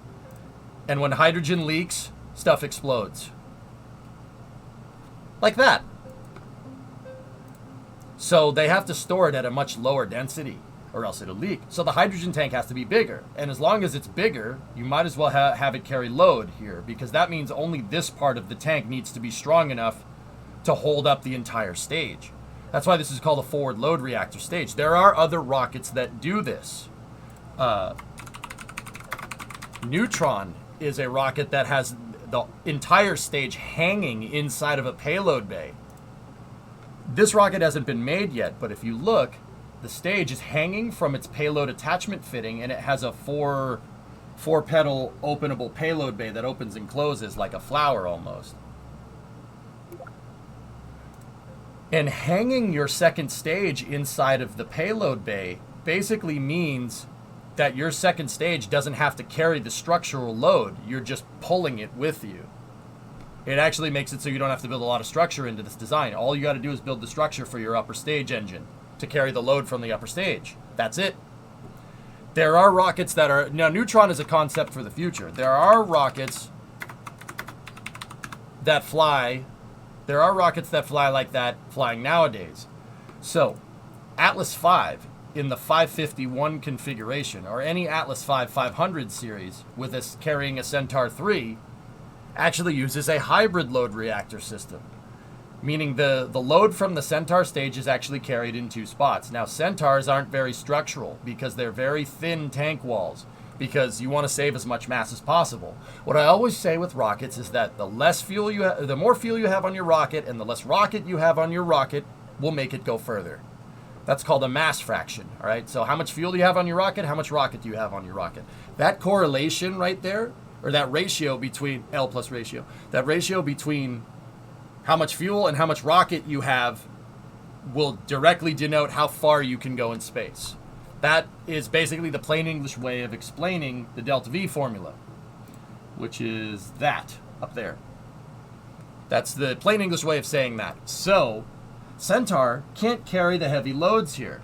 And when hydrogen leaks, stuff explodes. Like that. So they have to store it at a much lower density, or else it'll leak. So the hydrogen tank has to be bigger. And as long as it's bigger, you might as well have it carry load here, because that means only this part of the tank needs to be strong enough to hold up the entire stage. That's why this is called a forward load reactor stage. There are other rockets that do this. Neutron is a rocket that has the entire stage hanging inside of a payload bay. This rocket hasn't been made yet, but if you look, the stage is hanging from its payload attachment fitting, and it has a four petal openable payload bay that opens and closes like a flower almost. And hanging your second stage inside of the payload bay basically means that your second stage doesn't have to carry the structural load. You're just pulling it with you. It actually makes it so you don't have to build a lot of structure into this design. All you got to do is build the structure for your upper stage engine to carry the load from the upper stage. That's it. There are rockets that are... Now, Neutron is a concept for the future. There are rockets that fly... There are rockets that fly like that flying nowadays. So, Atlas V in the 551 configuration, or any Atlas V 500 series with us carrying a Centaur 3, actually uses a hybrid load reactor system. Meaning the load from the Centaur stage is actually carried in 2 spots. Now, Centaurs aren't very structural because they're very thin tank walls, because you want to save as much mass as possible. What I always say with rockets is that the more fuel you have on your rocket and the less rocket you have on your rocket will make it go further. That's called a mass fraction, all right? So how much fuel do you have on your rocket? How much rocket do you have on your rocket? That correlation right there, or that ratio between, L plus ratio, that ratio between how much fuel and how much rocket you have will directly denote how far you can go in space. That is basically the plain English way of explaining the delta V formula, which is that up there. That's the plain English way of saying that. So, Centaur can't carry the heavy loads here.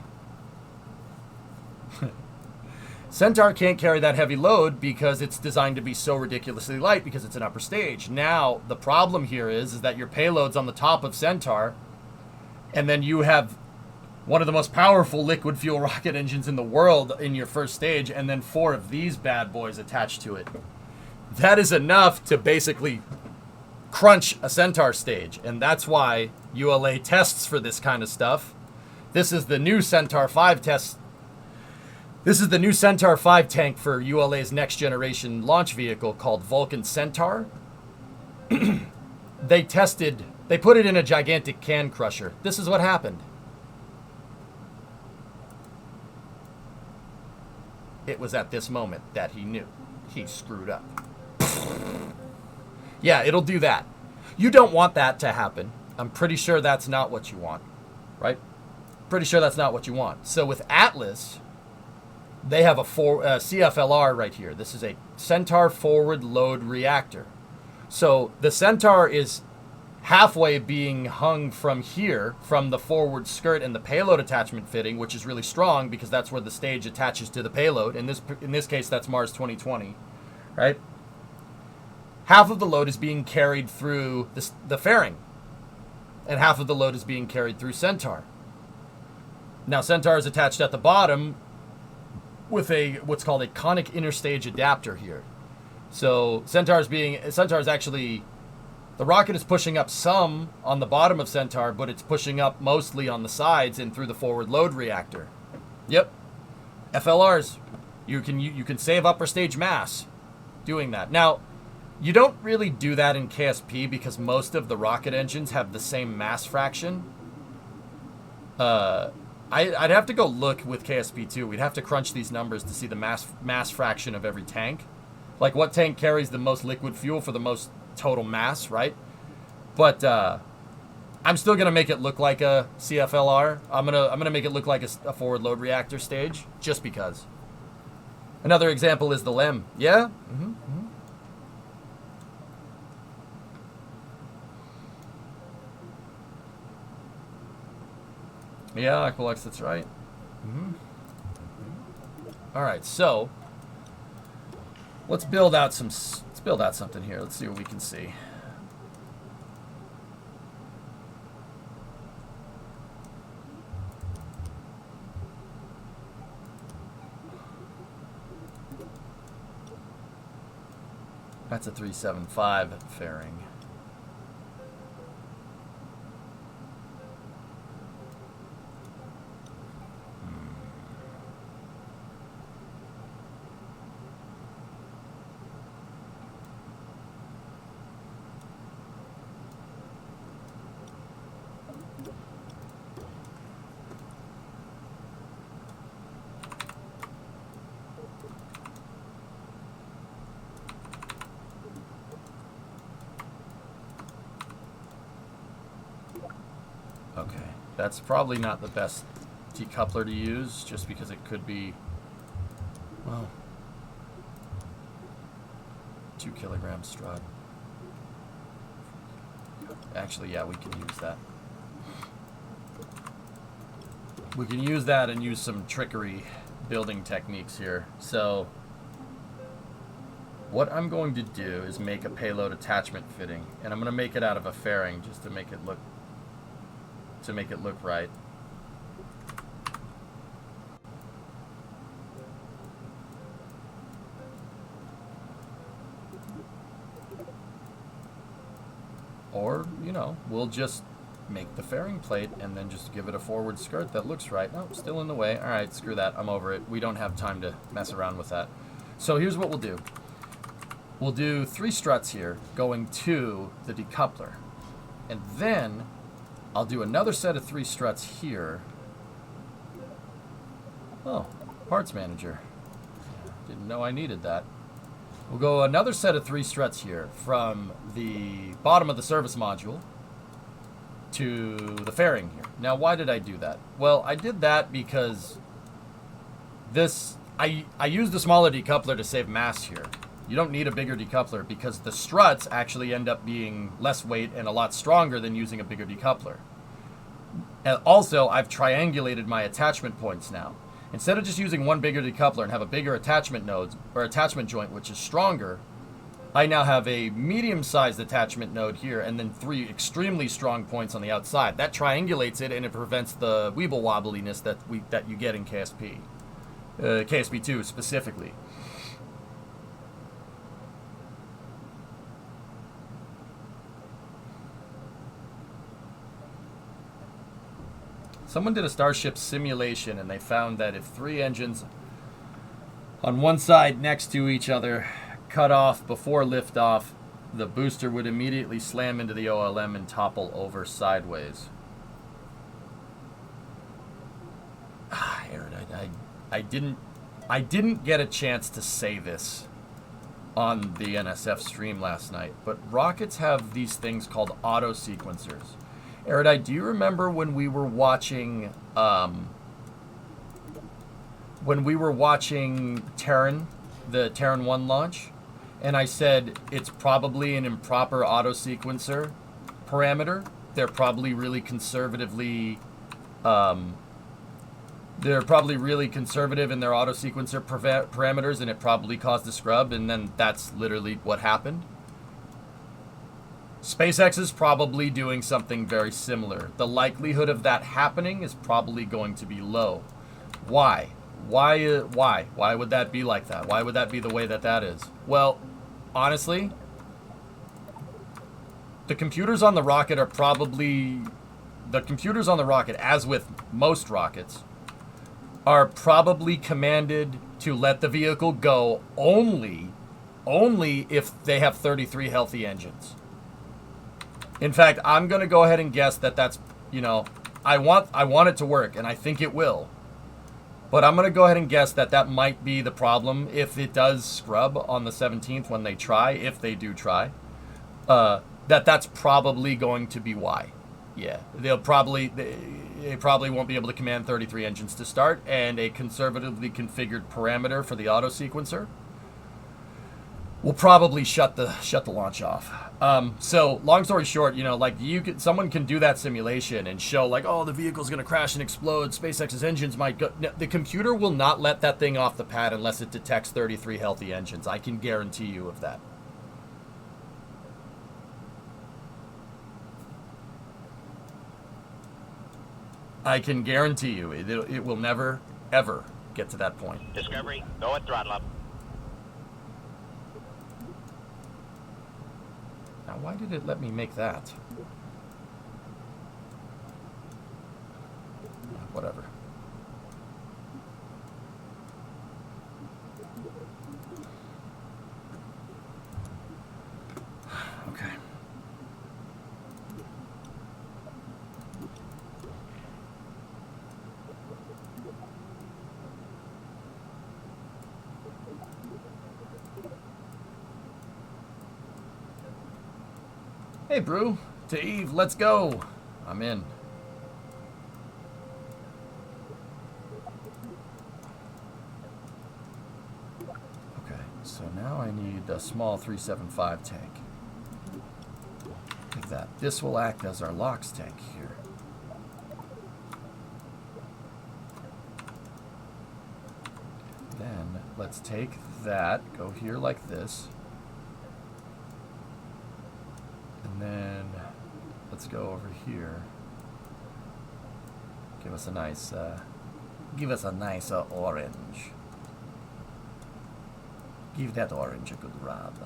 Centaur can't carry that heavy load because it's designed to be so ridiculously light because it's an upper stage. Now, the problem here is that your payload's on the top of Centaur, and then you have one of the most powerful liquid fuel rocket engines in the world in your first stage, and then 4 of these bad boys attached to it. That is enough to basically crunch a Centaur stage, and that's why ULA tests for this kind of stuff. This is the new Centaur 5 test. This is the new Centaur 5 tank for ULA's next generation launch vehicle called Vulcan Centaur. They put it in a gigantic can crusher. This is what happened. It was at this moment that he knew he screwed up. Yeah, it'll do that. You don't want that to happen. I'm pretty sure that's not what you want, right? Pretty sure that's not what you want. So with Atlas, they have a CFLR right here. This is a Centaur forward load reactor. So the Centaur is halfway being hung from here, from the forward skirt and the payload attachment fitting, which is really strong because that's where the stage attaches to the payload. In this case, that's Mars 2020, right? half of the load is being carried through the fairing, and half of the load is being carried through Centaur. Now, Centaur is attached at the bottom with what's called a conic interstage adapter here. So Centaur's actually, the rocket is pushing up some on the bottom of Centaur, but it's pushing up mostly on the sides and through the forward load reactor. Yep, FLRs. You can save upper stage mass doing that. Now, you don't really do that in KSP because most of the rocket engines have the same mass fraction. I'd have to go look with KSP too. We'd have to crunch these numbers to see the mass fraction of every tank. Like what tank carries the most liquid fuel for the most total mass, right? But I'm still gonna make it look like a CFLR. I'm gonna make it look like a forward load reactor stage, just because. Another example is the LEM. Yeah. Yeah, Equilux, that's right. All right, so let's build out something here. Let's see what we can see. That's a 375 fairing. Okay, that's probably not the best decoupler to use, just because it could be, well, 2 kilogram strut. Actually, yeah, we can use that. We can use that and use some trickery building techniques here. So what I'm going to do is make a payload attachment fitting, and I'm going to make it out of a fairing just to make it look right. Or, you know, we'll just make the fairing plate and then just give it a forward skirt that looks right. No, still in the way. All right, screw that. I'm over it. We don't have time to mess around with that. So here's what we'll do. We'll do 3 struts here going to the decoupler. And then I'll do another set of 3 struts here. Oh, parts manager. Didn't know I needed that. We'll go another set of 3 struts here from the bottom of the service module to the fairing here. Now, why did I do that? Well, I did that because I used the smaller decoupler to save mass here. You don't need a bigger decoupler because the struts actually end up being less weight and a lot stronger than using a bigger decoupler. And also, I've triangulated my attachment points now. Instead of just using one bigger decoupler and have a bigger attachment node or attachment joint, which is stronger, I now have a medium-sized attachment node here and then 3 extremely strong points on the outside. That triangulates it and it prevents the weeble wobbliness that you get in KSP. KSP2 specifically. Someone did a Starship simulation and they found that if 3 engines on one side next to each other cut off before liftoff, the booster would immediately slam into the OLM and topple over sideways. Aaron, I didn't get a chance to say this on the NSF stream last night, but rockets have these things called auto sequencers. Erudite, do you remember when we were watching Terran, the Terran 1 launch, and I said it's probably an improper auto sequencer parameter? They're probably really conservatively in their auto sequencer parameters, and it probably caused a scrub, and then that's literally what happened. SpaceX is probably doing something very similar. The likelihood of that happening is probably going to be low. Why? Why would that be like that? Why would that be the way that that is? Well, honestly, the computers on the rocket are probably... The computers on the rocket, as with most rockets, are probably commanded to let the vehicle go only if they have 33 healthy engines. In fact, I'm going to go ahead and guess that that's, you know, I want it to work, and I think it will. But I'm going to go ahead and guess that that might be the problem if it does scrub on the 17th when they try, if they do try. That's probably going to be why. Yeah, they probably won't be able to command 33 engines to start, and a conservatively configured parameter for the auto sequencer will probably shut the launch off. So long story short, you know, like someone can do that simulation and show like, oh, the vehicle's gonna crash and explode. SpaceX's engines might go. No, the computer will not let that thing off the pad unless it detects 33 healthy engines. I can guarantee you of that. I can guarantee you it will never, ever get to that point. Discovery, go at throttle up. Now, why did it let me make that? Whatever. Okay. Hey, Brew. To Eve, let's go. I'm in. Okay, so now I need a small 375 tank. Like that. This will act as our LOX tank here. Then let's take that, go here like this. And then let's go over here. Give us a nice orange. Give that orange a good rub.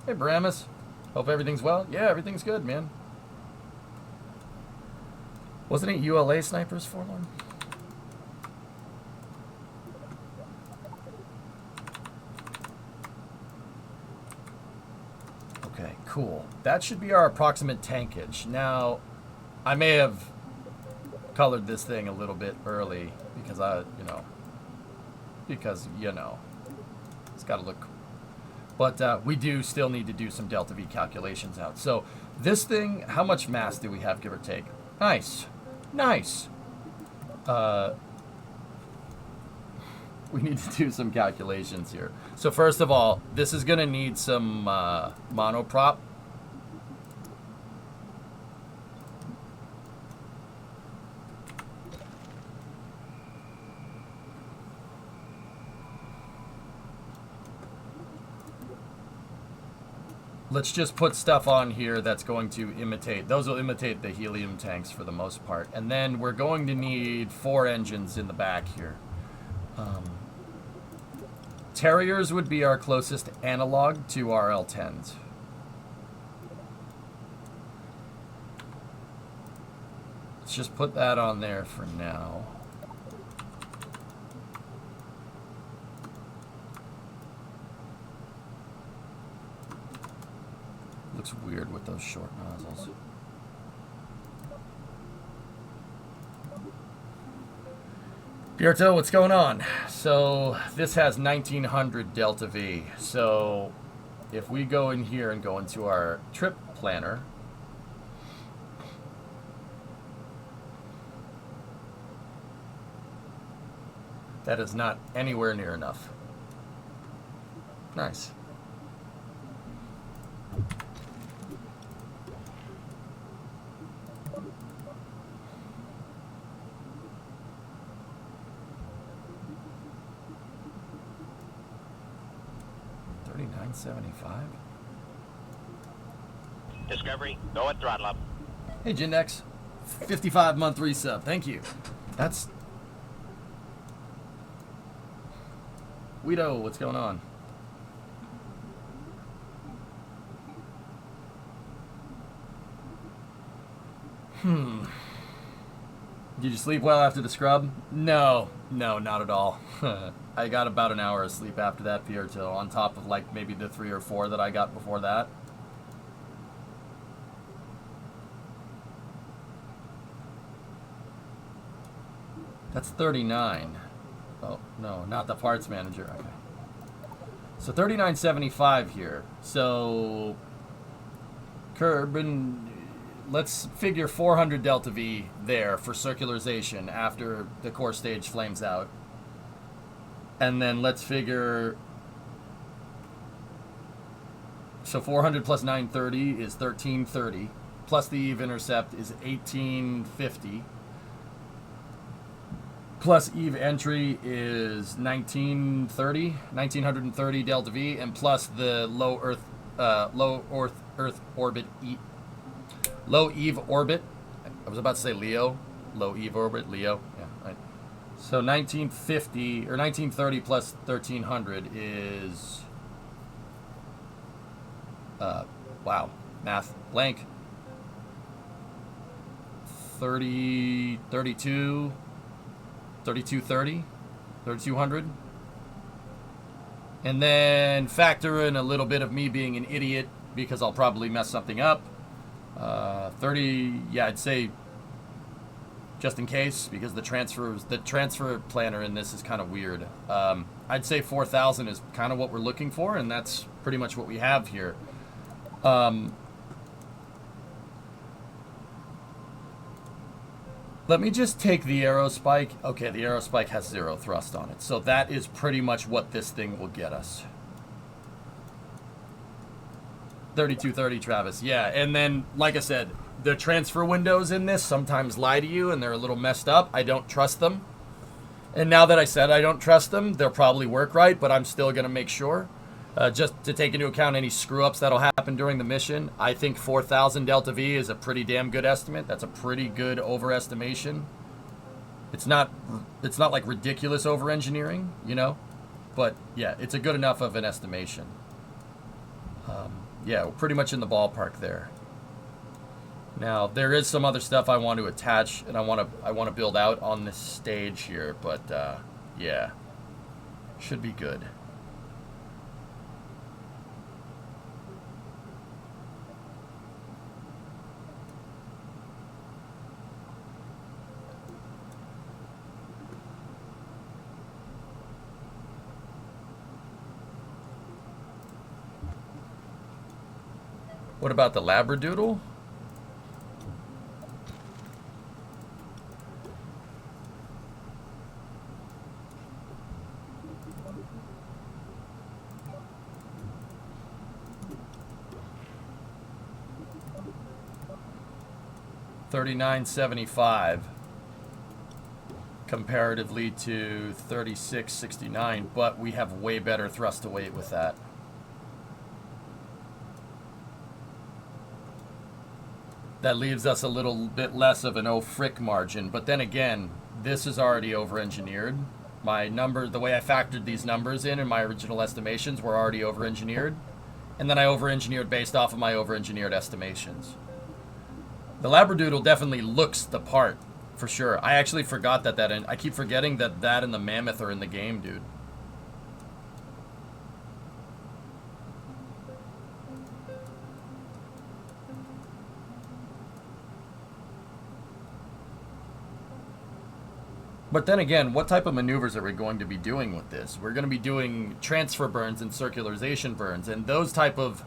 Hey, Bramus. Hope everything's well. Yeah, everything's good, man. Wasn't it ULA snipers for one? Okay, cool. That should be our approximate tankage. Now, I may have colored this thing a little bit early because it's got to look. But we do still need to do some delta V calculations out. So this thing, how much mass do we have, give or take? Nice. Nice. We need to do some calculations here. So first of all, this is going to need some monoprop. Let's just put stuff on here that's going to imitate. Those will imitate the helium tanks for the most part. And then we're going to need 4 engines in the back here. Terriers would be our closest analog to our L10s. Let's just put that on there for now. Looks weird with those short nozzles. Pierto, what's going on? So this has 1900 delta V. So if we go in here and go into our trip planner, that is not anywhere near enough. Nice. 175. Discovery, go at throttle up. Hey, Jindex. 55-month resub. Thank you. That's... Guido, what's going on? Did you sleep well after the scrub? No, not at all. I got about an hour of sleep after that PR till, on top of like maybe the 3 or 4 that I got before that. That's 39. Oh, no, not the parts manager. Okay. So 39.75 here. So Kerbal, let's figure 400 delta V there for circularization after the core stage flames out. And then let's figure, so 400 plus 930 is 1330, plus the Eve intercept is 1850, plus Eve entry is 1930 delta V, and plus the low Earth orbit, low Eve orbit. I was about to say Leo, low Eve orbit, Leo. Yeah, right. So 1950 or 1930 plus 1300 is wow, math blank. 3200, and then factor in a little bit of me being an idiot because I'll probably mess something up. 30, yeah, I'd say, just in case, because the transfer planner in this is kind of weird. I'd say 4,000 is kind of what we're looking for, and that's pretty much what we have here. Let me just take the aerospike. Okay, the aerospike has 0 thrust on it, so that is pretty much what this thing will get us. 3230, Travis. Yeah, and then, like I said, the transfer windows in this sometimes lie to you, and they're a little messed up. I don't trust them. And now that I said I don't trust them, they'll probably work right, but I'm still going to make sure. Just to take into account any screw-ups that'll happen during the mission, I think 4,000 delta V is a pretty damn good estimate. That's a pretty good overestimation. It's not like ridiculous over-engineering, you know? But, yeah, it's a good enough of an estimation. Yeah, we're pretty much in the ballpark there. Now, there is some other stuff I want to attach and I want to build out on this stage here, but yeah, should be good. What about the Labradoodle? $39.75 comparatively to $36.69, but we have way better thrust to weight with that. That leaves us a little bit less of an oh frick margin, but then again, this is already over-engineered. My number, the way I factored these numbers in my original estimations were already over-engineered, and then I over-engineered based off of my over-engineered estimations. The Labradoodle definitely looks the part, for sure. I actually forgot that and I keep forgetting that and the Mammoth are in the game, dude. But then again, what type of maneuvers are we going to be doing with this? We're going to be doing transfer burns and circularization burns, and those type of...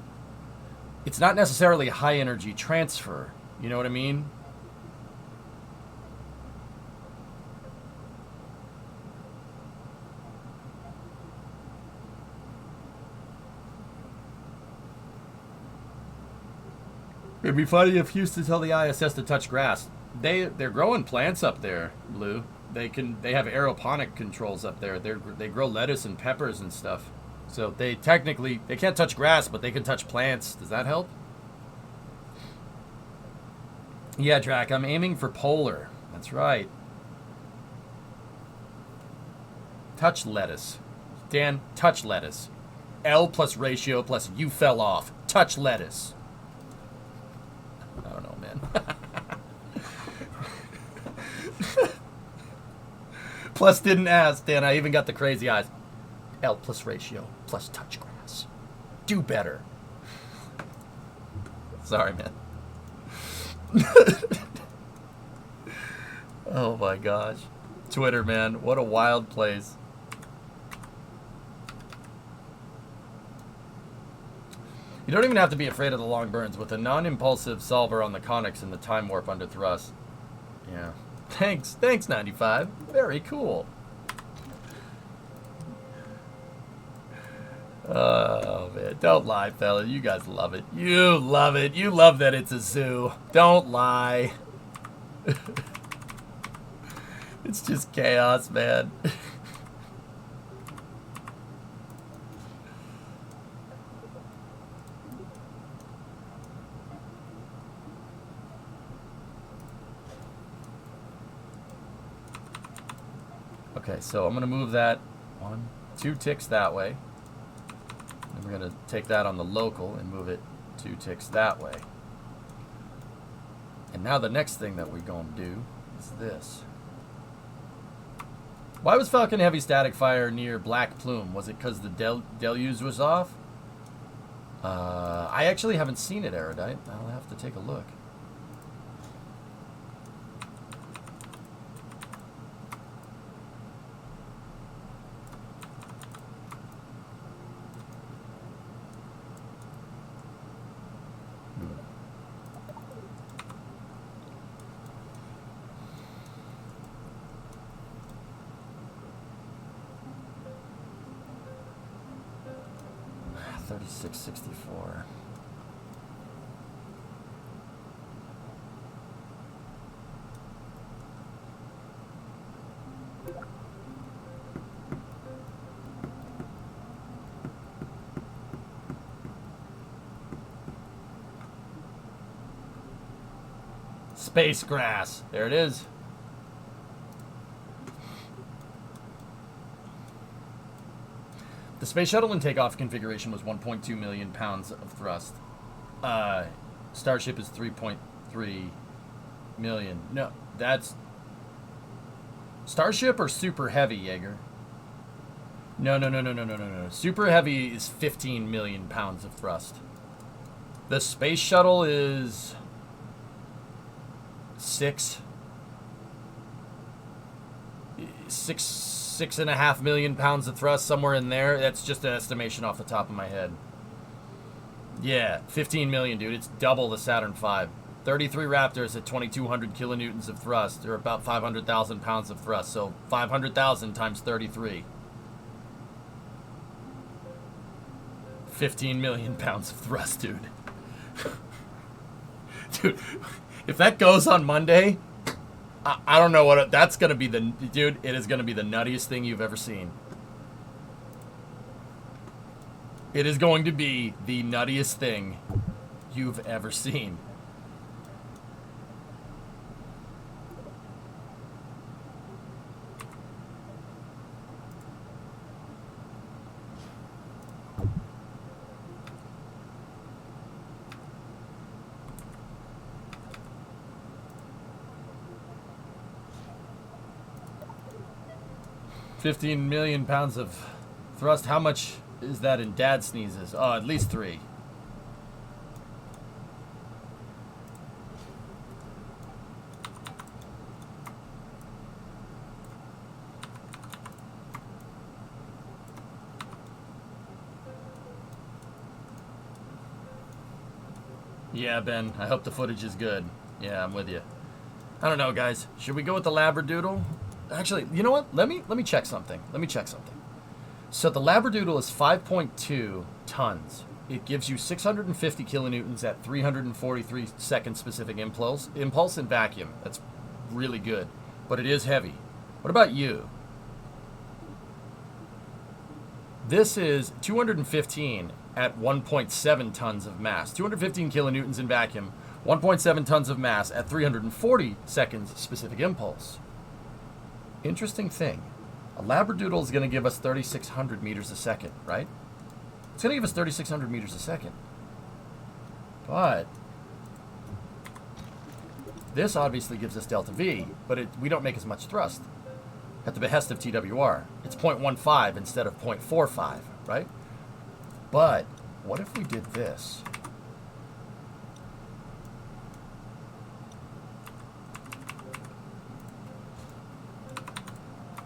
It's not necessarily high energy transfer, you know what I mean? It'd be funny if Houston tell the ISS to touch grass. They're growing plants up there, Blue. They have aeroponic controls up there. They grow lettuce and peppers and stuff. So they technically, they can't touch grass, but they can touch plants. Does that help? Yeah, Drac, I'm aiming for polar. That's right. Touch lettuce. Dan, touch lettuce. L plus ratio plus you fell off. Touch lettuce. I don't know, man. Plus didn't ask, Dan. I even got the crazy eyes. L plus ratio plus touch grass. Do better. Sorry, man. Oh my gosh. Twitter, man. What a wild place. You don't even have to be afraid of the long burns with a non-impulsive solver on the conics and the time warp under thrust. Yeah. Thanks, 95. Very cool. Oh, man. Don't lie, fella. You guys love it. You love it. You love that it's a zoo. Don't lie. It's just chaos, man. Okay, so I'm going to move that 2 ticks that way. And we're going to take that on the local and move it 2 ticks that way. And now the next thing that we're going to do is this. Why was Falcon Heavy static fire near Black Plume? Was it because the deluge was off? I actually haven't seen it, Erudite. I'll have to take a look. $36.64. Space grass. There it is. The space shuttle and takeoff configuration was 1.2 million pounds of thrust. Starship is 3.3 million. No, that's Starship or Super Heavy, Jaeger? No. Super Heavy is 15 million pounds of thrust. The space shuttle is 6.5 million pounds of thrust, somewhere in there. That's just an estimation off the top of my head. Yeah, 15 million, dude. It's double the Saturn V. 33 Raptors at 2,200 kilonewtons of thrust. They're about 500,000 pounds of thrust. So 500,000 times 33. 15 million pounds of thrust, dude. Dude, if that goes on Monday, I don't know what that's going to be. Dude, it is going to be the nuttiest thing you've ever seen. It is going to be the nuttiest thing you've ever seen. $15 million pounds of thrust. How much is that in dad sneezes? Oh, at least 3. Yeah, Ben. I hope the footage is good. Yeah, I'm with you. I don't know, guys. Should we go with the Labradoodle? Actually, you know what? Let me check something. So the Labradoodle is 5.2 tons. It gives you 650 kilonewtons at 343 second specific impulse in vacuum. That's really good, but it is heavy. What about you? This is 215 at 1.7 tons of mass. 215 kilonewtons in vacuum, 1.7 tons of mass at 340 seconds specific impulse. Interesting thing. A Labradoodle is going to give us 3,600 meters a second, right? It's going to give us 3,600 meters a second. But this obviously gives us delta V, but we don't make as much thrust at the behest of TWR. It's 0.15 instead of 0.45, right? But what if we did this?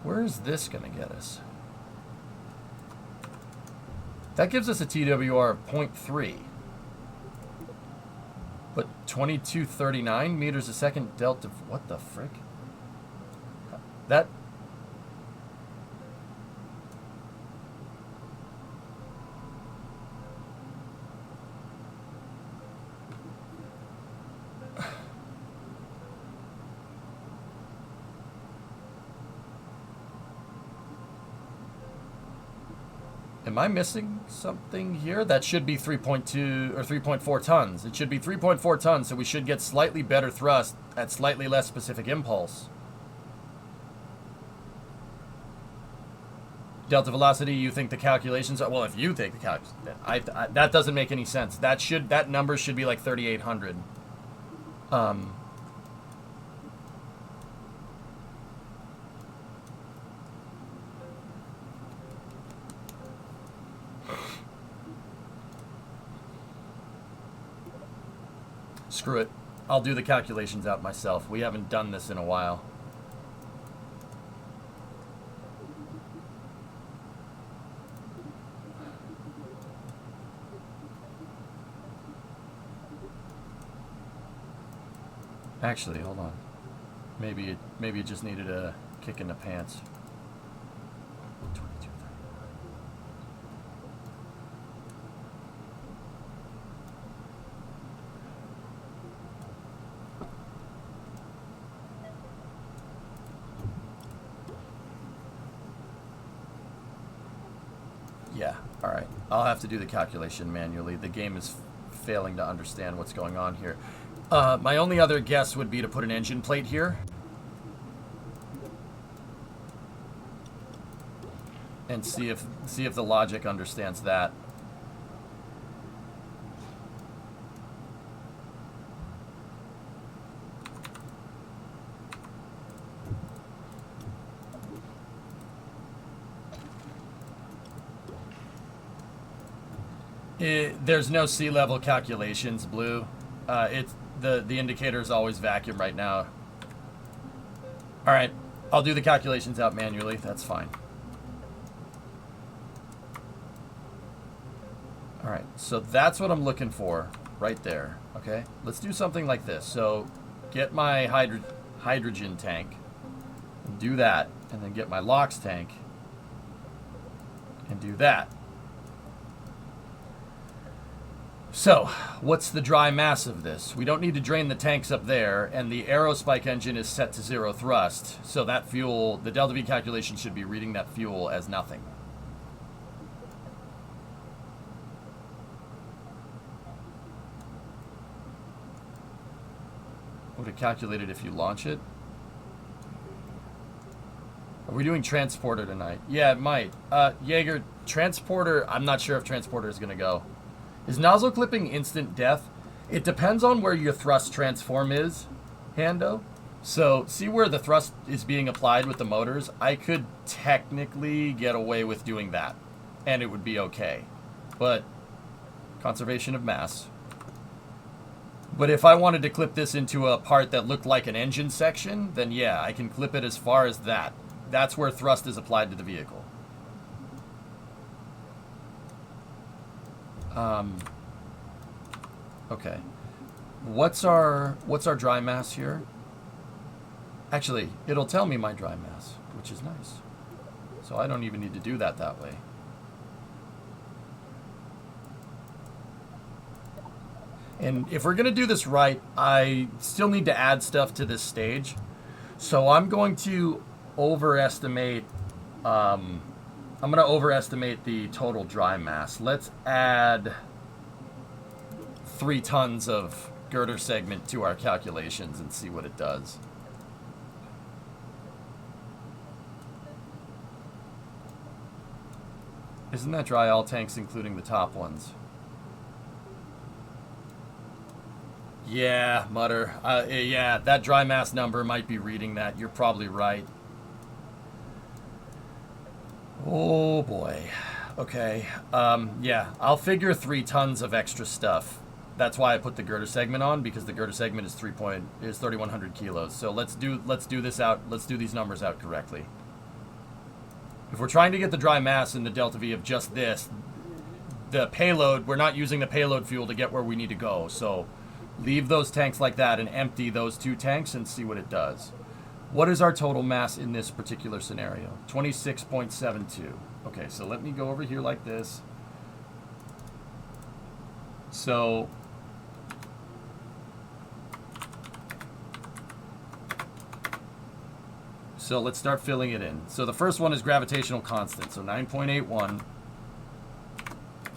Where is this going to get us? That gives us a TWR of 0.3. But 2239 meters a second delta. What the frick? That. Am I missing something here? That should be 3.2 or 3.4 tons. It should be 3.4 tons, so we should get slightly better thrust at slightly less specific impulse. Delta velocity, you think the calculations are... Well, if you think the calculations... that doesn't make any sense. That number should be like 3,800. Screw it. I'll do the calculations out myself. We haven't done this in a while. Actually, hold on. Maybe it just needed a kick in the pants. Yeah, all right. I'll have to do the calculation manually. The game is failing to understand what's going on here. My only other guess would be to put an engine plate here. And see if the logic understands that. There's no sea level calculations, Blue. It's the indicator is always vacuum right now. All right, I'll do the calculations out manually. That's fine. All right, so that's what I'm looking for right there. Okay, let's do something like this. So get my hydrogen tank, and do that, and then get my LOX tank, and do that. So, what's the dry mass of this? We don't need to drain the tanks up there, and the aerospike engine is set to 0 thrust, so that fuel, the delta V calculation should be reading that fuel as nothing. Would it calculate it if you launch it? Are we doing transporter tonight? Yeah, it might. Jaeger, transporter, I'm not sure if transporter is going to go. Is nozzle clipping instant death? It depends on where your thrust transform is, Hando. So, see where the thrust is being applied with the motors? I could technically get away with doing that, and it would be okay. But, conservation of mass. But if I wanted to clip this into a part that looked like an engine section, then yeah, I can clip it as far as that. That's where thrust is applied to the vehicle. Okay. What's our dry mass here? Actually, it'll tell me my dry mass, which is nice. So I don't even need to do that way. And if we're going to do this right, I still need to add stuff to this stage. So I'm going to overestimate I'm going to overestimate the total dry mass. Let's add 3 tons of girder segment to our calculations and see what it does. Isn't that dry all tanks, including the top ones? Yeah, Mutter. Yeah, that dry mass number might be reading that. You're probably right. Oh, boy. Okay. Yeah, I'll figure 3 tons of extra stuff. That's why I put the girder segment on, because the girder segment is 3,100 kilos. So let's do this out. Let's do these numbers out correctly. If we're trying to get the dry mass in the delta V of just this, the payload, we're not using the payload fuel to get where we need to go. So leave those tanks like that and empty those 2 tanks and see what it does. What is our total mass in this particular scenario? 26.72. Okay, so let me go over here like this. So let's start filling it in. So the first one is gravitational constant. So 9.81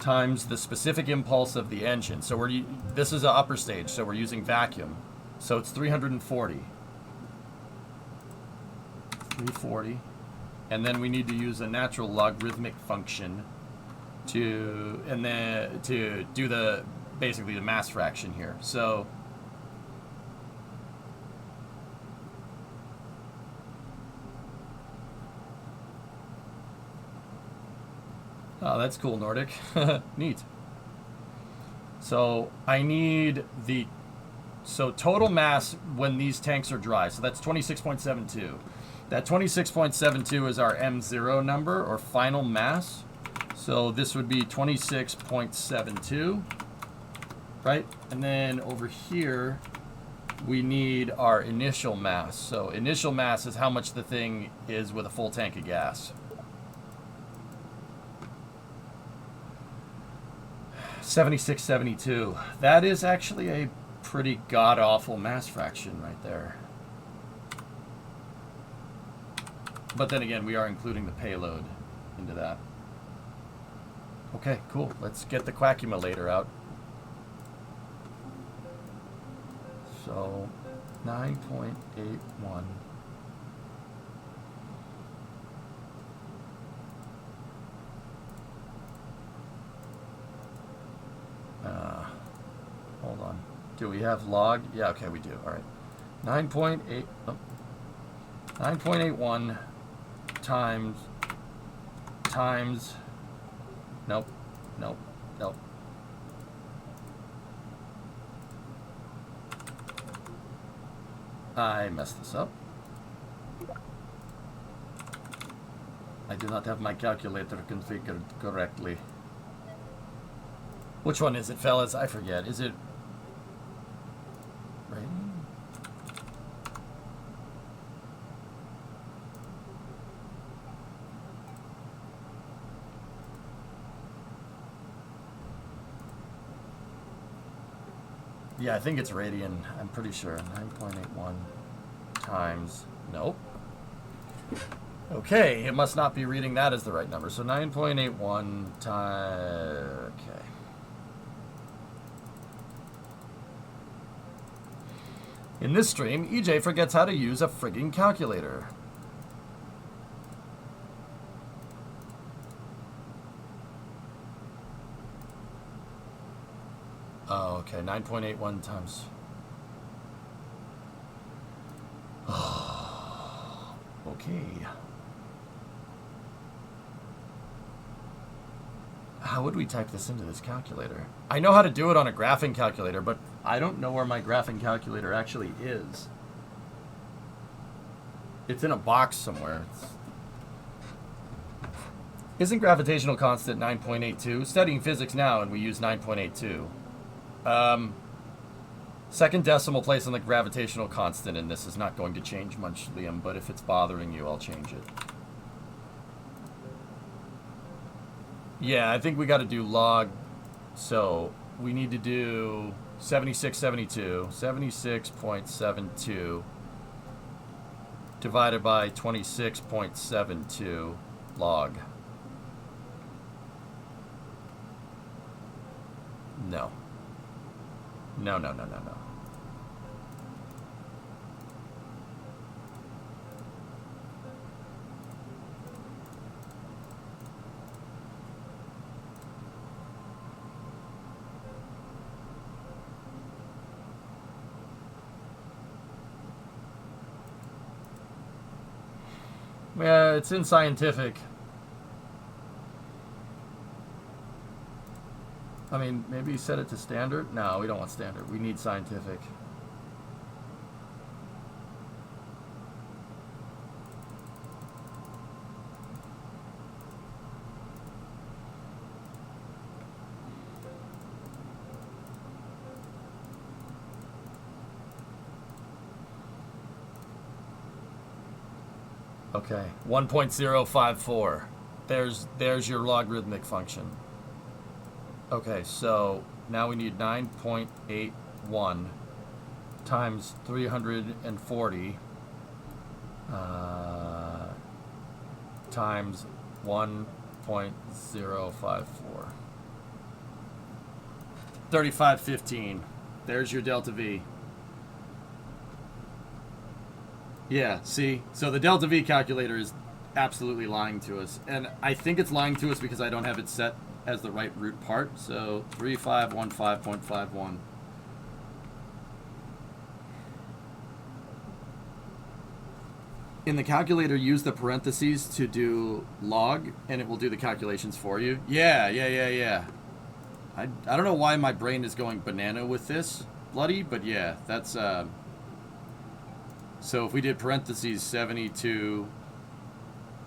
times the specific impulse of the engine. So this is an upper stage, so we're using vacuum. So it's 340. 340. And then we need to use a natural logarithmic function to do basically the mass fraction here. So oh, that's cool, Nordic. Neat. So I need total mass when these tanks are dry. So that's 26.72. That 26.72 is our M0 number, or final mass. So this would be 26.72, right? And then over here, we need our initial mass. So initial mass is how much the thing is with a full tank of gas. 76.72. That is actually a pretty god-awful mass fraction right there. But then again, we are including the payload into that. Okay, cool. Let's get the quaccumulator out. So, 9.81. Hold on. Do we have log? Yeah, okay, we do. All right. 9.81 times, nope. I messed this up. I do not have my calculator configured correctly. Which one is it, fellas? I forget. Is it right? Yeah, I think it's radian. I'm pretty sure. 9.81 times. Nope. Okay, it must not be reading that as the right number. So 9.81 times. Okay. In this stream, EJ forgets how to use a frigging calculator. Oh, okay. 9.81 times. Okay. How would we type this into this calculator? I know how to do it on a graphing calculator, but I don't know where my graphing calculator actually is. It's in a box somewhere. Isn't gravitational constant 9.82? Studying physics now, and we use 9.82. Second decimal place on the gravitational constant, and this is not going to change much, Liam, but if it's bothering you, I'll change it. Yeah, I think we got to do log. So we need to do 76.72. 76.72 divided by 26.72 log. No. No. Yeah, it's in scientific. I mean, maybe set it to standard? No, we don't want standard. We need scientific. Okay, 1.054. There's your logarithmic function. Okay, so now we need 9.81 times 340 times 1.054. 3515. There's your delta V. Yeah, see? So the delta V calculator is absolutely lying to us. And I think it's lying to us because I don't have it set as the right root part. So 3515.51. In the calculator, use the parentheses to do log, and it will do the calculations for you. Yeah. I don't know why my brain is going banana with this, bloody, but yeah, that's... So if we did parentheses 72,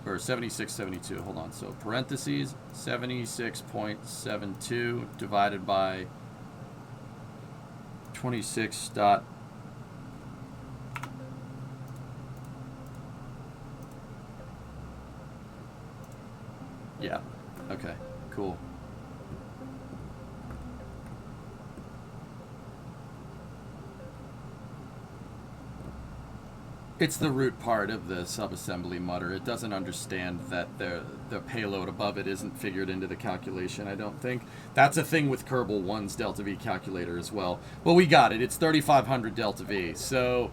or 7672, hold on. So parentheses 76.72 divided by 26 dot... Yeah, okay, cool. It's the root part of the subassembly mutter. It doesn't understand that the payload above it isn't figured into the calculation, I don't think. That's a thing with Kerbal 1's delta V calculator as well. But we got it. It's 3500 delta V. So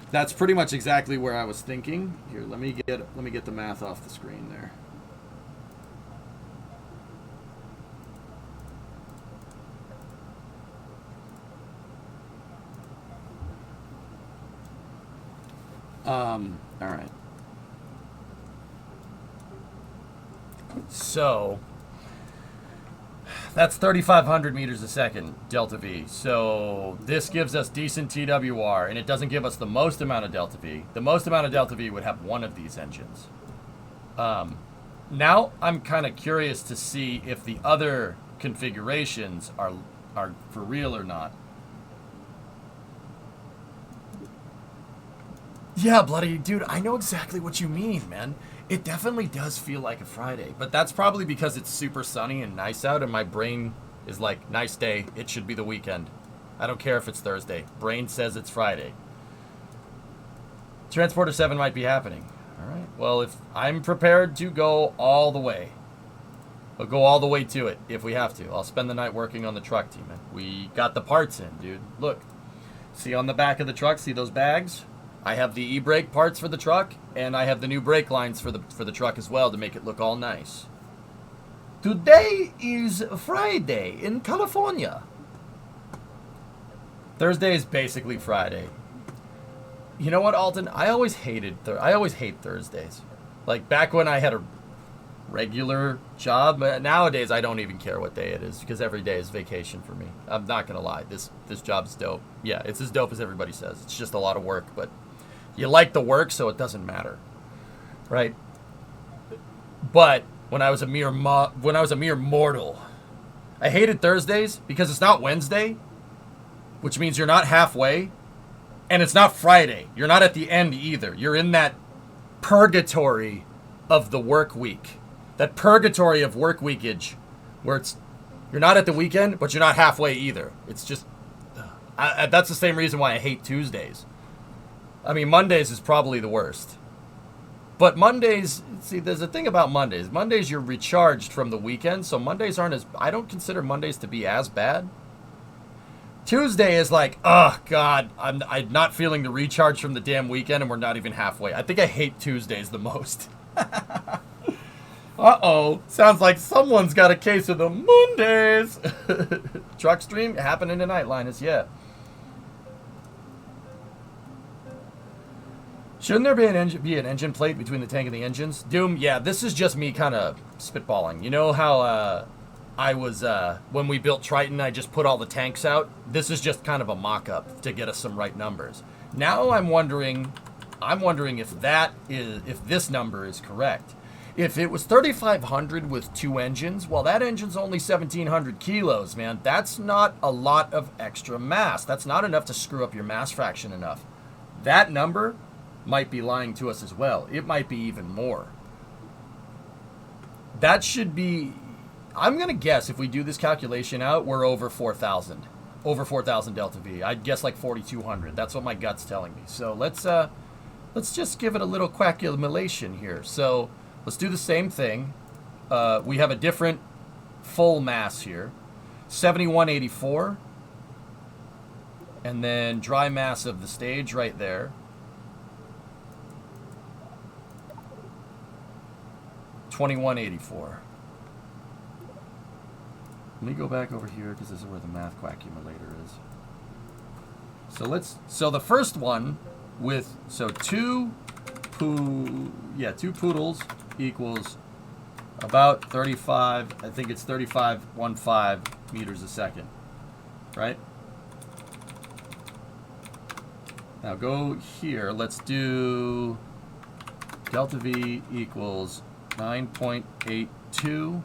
that's pretty much exactly where I was thinking. Here, let me get the math off the screen there. All right. So that's 3,500 meters a second, delta V. So this gives us decent TWR, and it doesn't give us the most amount of delta V. The most amount of delta V would have one of these engines. Now I'm kind of curious to see if the other configurations are for real or not. Yeah, bloody dude, I know exactly what you mean, man. It definitely does feel like a Friday, but that's probably because it's super sunny and nice out, and my brain is like, nice day, it should be the weekend. I don't care if it's Thursday. Brain says it's Friday. Transporter 7 might be happening. All right, well, if I'm prepared to go all the way, we'll go all the way to it if we have to. I'll spend the night working on the truck, team. We got the parts in, dude. Look, see on the back of the truck, see those bags? I have the e-brake parts for the truck, and I have the new brake lines for the truck as well to make it look all nice. Today is Friday in California. Thursday is basically Friday. You know what, Alton? I always hate Thursdays. Like back when I had a regular job. Nowadays, I don't even care what day it is because every day is vacation for me. I'm not gonna lie. This job's dope. Yeah, it's as dope as everybody says. It's just a lot of work, but you like the work, so it doesn't matter, right? But when I was a mere mortal, I hated Thursdays because it's not Wednesday, which means you're not halfway, and it's not Friday. You're not at the end either. You're in that purgatory of the work week, that purgatory of work weekage, where you're not at the weekend, but you're not halfway either. It's just that's the same reason why I hate Tuesdays. I mean, Mondays is probably the worst. But Mondays, see, there's a thing about Mondays. Mondays, you're recharged from the weekend, so Mondays aren't as. I don't consider Mondays to be as bad. Tuesday is like, oh God, I'm not feeling the recharge from the damn weekend, and we're not even halfway. I think I hate Tuesdays the most. Uh-oh, sounds like someone's got a case of the Mondays. Truck stream happening tonight, Linus. Yeah. Shouldn't there be an engine plate between the tank and the engines? Doom, yeah, this is just me kind of spitballing. You know how I was, when we built Triton, I just put all the tanks out? This is just kind of a mock-up to get us some right numbers. Now I'm wondering if this number is correct. If it was 3,500 with 2 engines, well, that engine's only 1,700 kilos, man. That's not a lot of extra mass. That's not enough to screw up your mass fraction enough. That number might be lying to us as well. It might be even more. That should be, I'm going to guess if we do this calculation out, we're over 4,000. Over 4,000 delta V. I'd guess like 4,200. That's what my gut's telling me. So let's just give it a little calculation here. So let's do the same thing. We have a different full mass here. 7184. And then dry mass of the stage right there. 2184. Let me go back over here because this is where the math accumulator is. So the first one with, two poodles equals about 35, I think it's 35.15 meters a second, right? Now go here, let's do delta V equals 9.82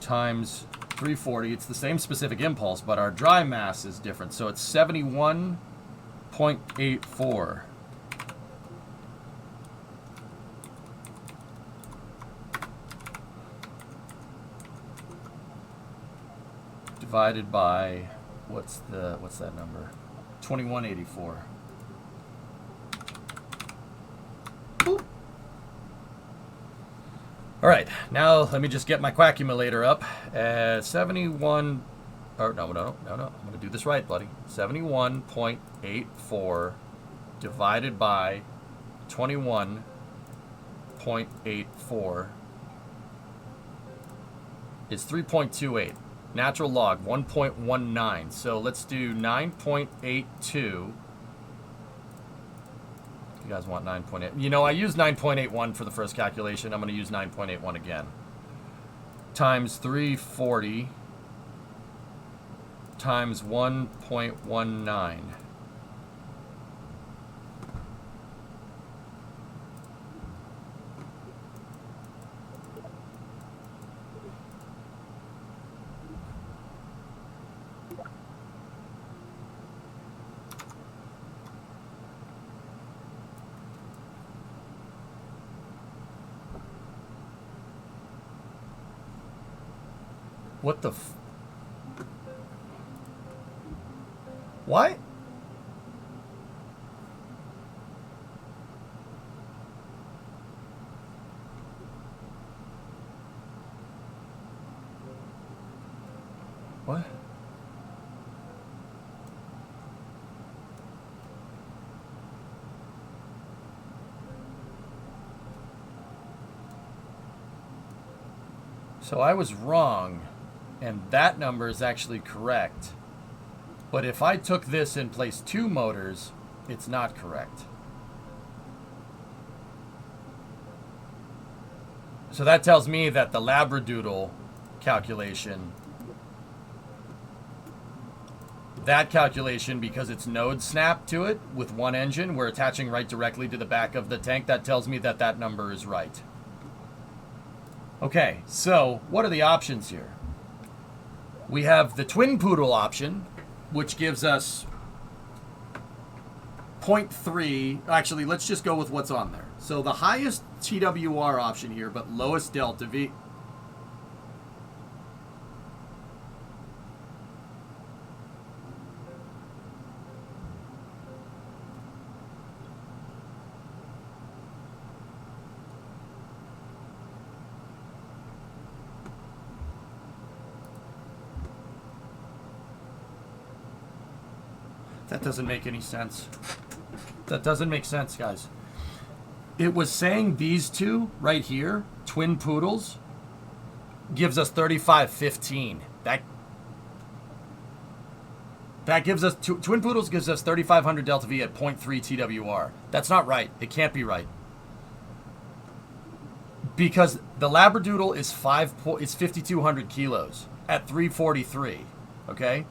times 340. It's the same specific impulse, but our dry mass is different. So it's 71.84. Divided by, what's that number? 2184. Boop. All right, now let me just get my quaccumulator up. 71, or no, I'm going to do this right, buddy. 71.84 divided by 21.84 is 3.28. Natural log, 1.19. So let's do 9.82. You guys want 9.8. You know, I used 9.81 for the first calculation. I'm going to use 9.81 again. Times 340 times 1.19. What the Why? What? So I was wrong. And that number is actually correct. But if I took this and placed 2 motors, it's not correct. So that tells me that the Labradoodle calculation, because it's node snapped to it with 1 engine, we're attaching right directly to the back of the tank, that tells me that that number is right. Okay, so what are the options here? We have the twin poodle option, which gives us 0.3. Actually, let's just go with what's on there. So the highest TWR option here, but lowest delta V. That doesn't make any sense. That doesn't make sense, guys. It was saying these two right here, twin poodles, gives us 3515. That gives us twin poodles gives us 3500 delta V at 0.3 TWR. That's not right. It can't be right. Because the Labradoodle is 5200 kilos at 343. Okay?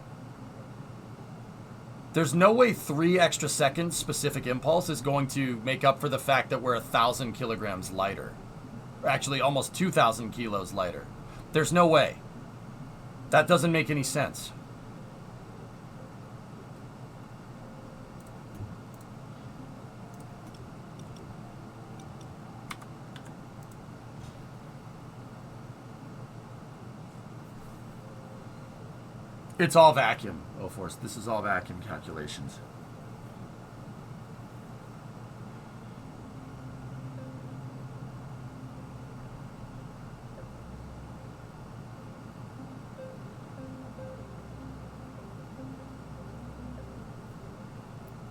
There's no way 3 extra seconds specific impulse is going to make up for the fact that we're 1,000 kilograms lighter. Actually, almost 2,000 kilos lighter. There's no way. That doesn't make any sense. It's all vacuum, O-Force. This is all vacuum calculations.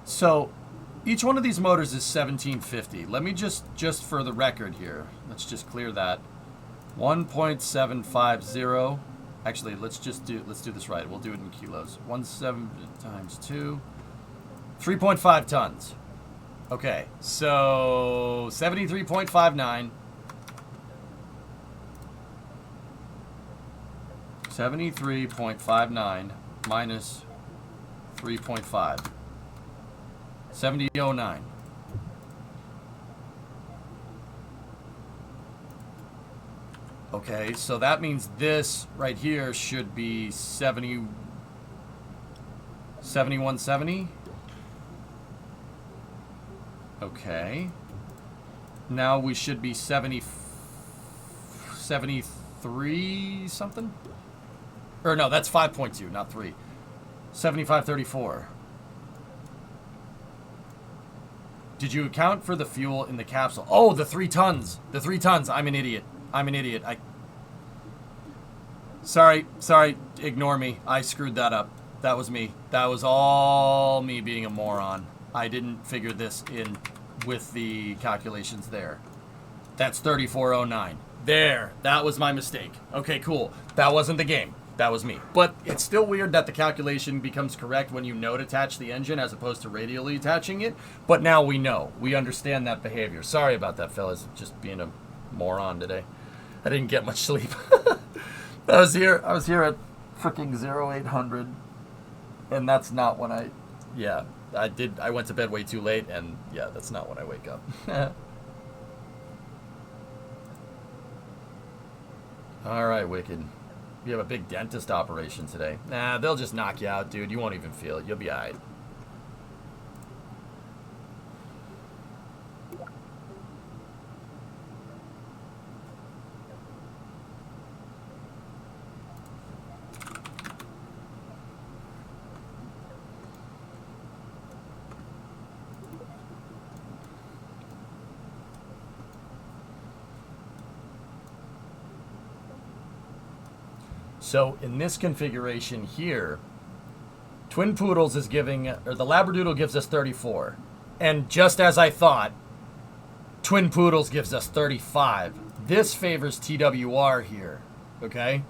So, each one of these motors is 1750. Let me just for the record here, let's just clear that. 1.750. Actually, let's do this right. We'll do it in kilos. 17 times 2. 3.5 tons. Okay, so 73.59. 73.59 minus 3.5. 70.09. Okay, so that means this right here should be 7170. Okay. Now we should be 73 something? Or no, that's 5.2, not 3. 7534. Did you account for the fuel in the capsule? Oh, the 3 tons. The 3 tons. I'm an idiot. Sorry. Ignore me. I screwed that up. That was me. That was all me being a moron. I didn't figure this in with the calculations there. That's 3409. There. That was my mistake. Okay, cool. That wasn't the game. That was me. But it's still weird that the calculation becomes correct when you node attach the engine as opposed to radially attaching it. But now we know. We understand that behavior. Sorry about that, fellas. Just being a moron today. I didn't get much sleep. I was here at freaking 0800, and that's not when I went to bed way too late, and yeah, that's not when I wake up. All right, Wicked. You have a big dentist operation today. Nah, they'll just knock you out, dude. You won't even feel it. You'll be all right. So in this configuration here, Twin Poodles is giving, or the Labradoodle gives us 34. And just as I thought, Twin Poodles gives us 35. This favors TWR here, okay?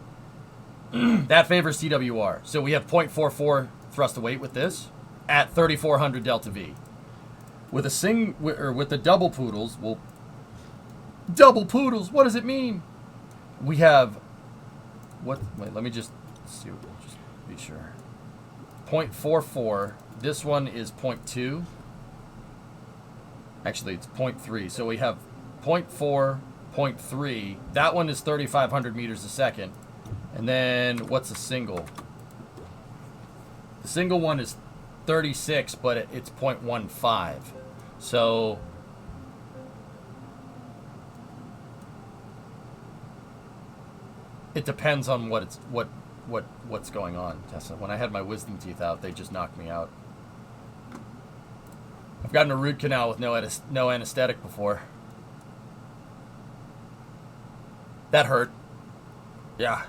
That favors TWR. So we have 0.44 thrust to weight with this at 3,400 delta V. With the double Poodles, double Poodles, what does it mean? We have wait, let me just see, just be sure. 0.44, this one is 0.2. Actually, it's 0.3. So we have 0.4, 0.3. That one is 3,500 meters a second. And then what's a single? The single one is 36, but it's 0.15. So it depends on what's going on, Tessa. When I had my wisdom teeth out, they just knocked me out. I've gotten a root canal with no anesthetic before. That hurt. Yeah,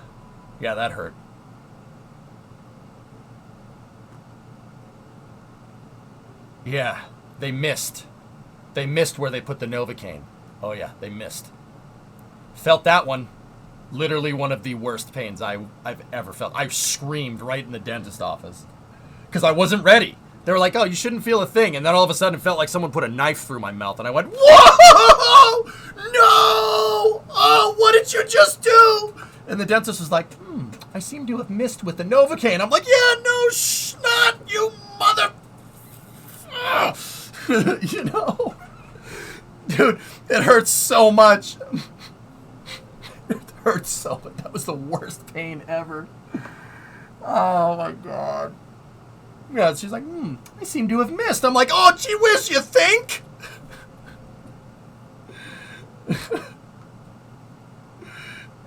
that hurt. Yeah, they missed. They missed where they put the Novocaine. Oh yeah, they missed. Felt that one. Literally one of the worst pains I've ever felt. I screamed right in the dentist office. Because I wasn't ready. They were like, oh, you shouldn't feel a thing. And then all of a sudden it felt like someone put a knife through my mouth. And I went, whoa! No! Oh, what did you just do? And the dentist was like, I seem to have missed with the Novocaine. I'm like, yeah, no, not you mother... You know? Dude, it hurts so much. It hurts so much. That was the worst pain ever. Oh, my God. Yeah, she's like, I seem to have missed. I'm like, oh, gee whiz, you think?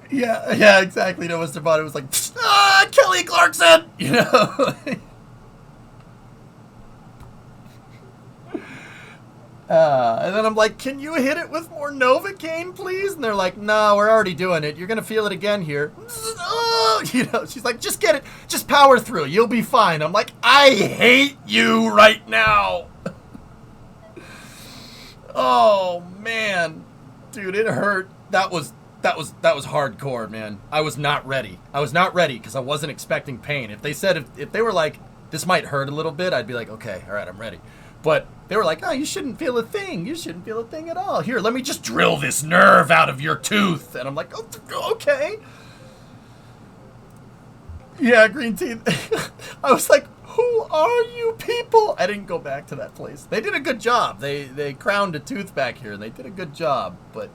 yeah, exactly. No, Mr. Bond was like, Kelly Clarkson, you know? And then I'm like, can you hit it with more Novocaine, please? And they're like, no, we're already doing it. You're going to feel it again here. Oh, you know, she's like, just get it. Just power through. You'll be fine. I'm like, I hate you right now. Oh, man. Dude, it hurt. That was hardcore, man. I was not ready. I was not ready because I wasn't expecting pain. If they said, if they were like, this might hurt a little bit, I'd be like, okay, all right, I'm ready. But they were like, oh, you shouldn't feel a thing. You shouldn't feel a thing at all. Here, let me just drill this nerve out of your tooth. And I'm like, oh, okay. Yeah, green teeth. I was like, who are you people? I didn't go back to that place. They did a good job. They crowned a tooth back here, and they did a good job. But,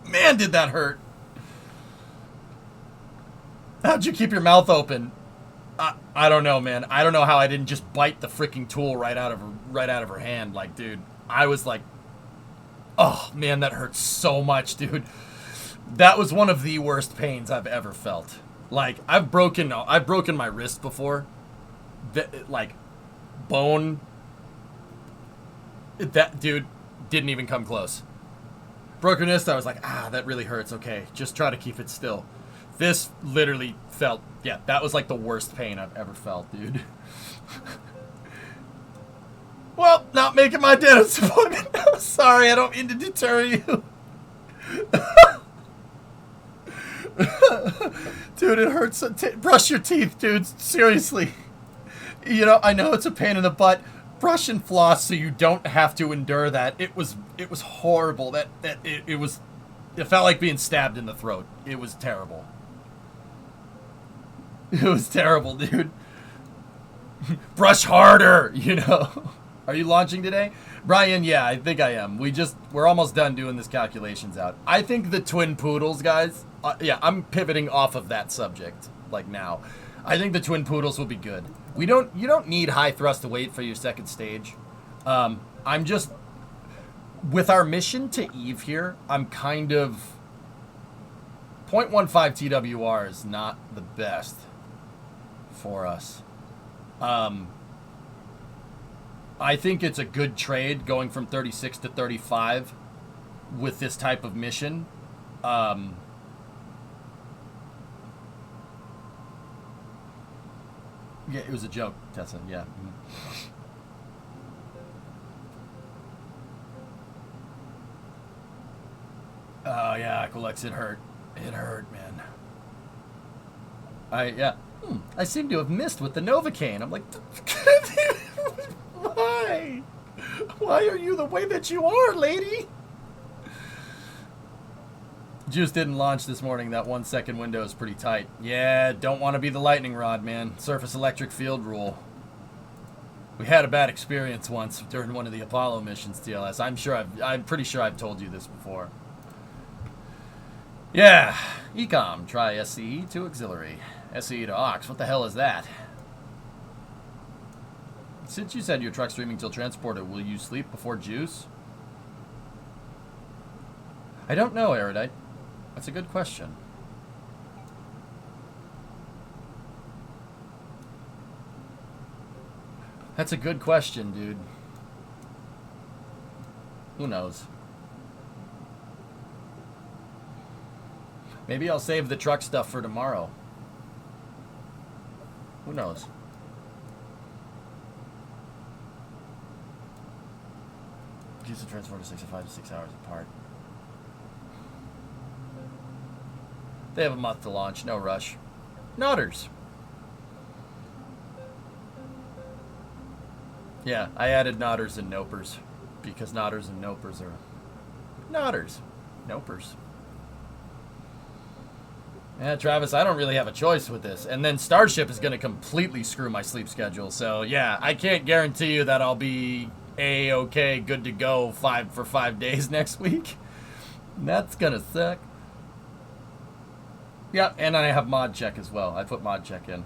man, did that hurt. How'd you keep your mouth open? I don't know, man. I don't know how I didn't just bite the freaking tool right out of her hand. Like, dude, I was like, oh, man, that hurts so much, dude. That was one of the worst pains I've ever felt. Like, I've broken my wrist before. Like, bone. That, dude, didn't even come close. Broken wrist, I was like, that really hurts. Okay, just try to keep it still. This literally felt, yeah, that was like the worst pain I've ever felt, dude. Well, not making my dentist appointment. I'm sorry, I don't mean to deter you. Dude, it hurts. Brush your teeth, dude. Seriously. You know, I know it's a pain in the butt. Brush and floss so you don't have to endure that. It was horrible. It felt like being stabbed in the throat. It was terrible. It was terrible, dude. Brush harder, you know. Are you launching today? Brian, yeah, I think I am. We're almost done doing this calculations out. I think the twin poodles, guys, yeah, I'm pivoting off of that subject, like now. I think the twin poodles will be good. You don't need high thrust to weight for your second stage. I'm just, with our mission to Eve here, I'm kind of, 0.15 TWR is not the best for us. I think it's a good trade going from 36 to 35 with this type of mission. Yeah, it was a joke, Tessa. Yeah. Oh yeah, Aqualex, it hurt. It hurt, man. I seem to have missed with the Novocaine. I'm like, why? Why are you the way that you are, lady? Juice didn't launch this morning. That 1 second window is pretty tight. Yeah, don't want to be the lightning rod, man. Surface electric field rule. We had a bad experience once during one of the Apollo missions, TLS. I'm pretty sure I've told you this before. Yeah, Ecom, try SCE to auxiliary. SCE to aux, what the hell is that? Since you said your truck's streaming till transported, will you sleep before juice? I don't know, Erudite. That's a good question. That's a good question, dude. Who knows? Maybe I'll save the truck stuff for tomorrow. Who knows? Gives the transporter 65 to 6 hours apart. They have a month to launch, no rush. Nodders. Yeah, I added nodders and nopers because nodders and nopers are nodders, nopers. Yeah, Travis, I don't really have a choice with this. And then Starship is going to completely screw my sleep schedule. So, yeah, I can't guarantee you that I'll be A-okay, good to go 5 days next week. That's going to suck. Yeah, and I have mod check as well. I put mod check in.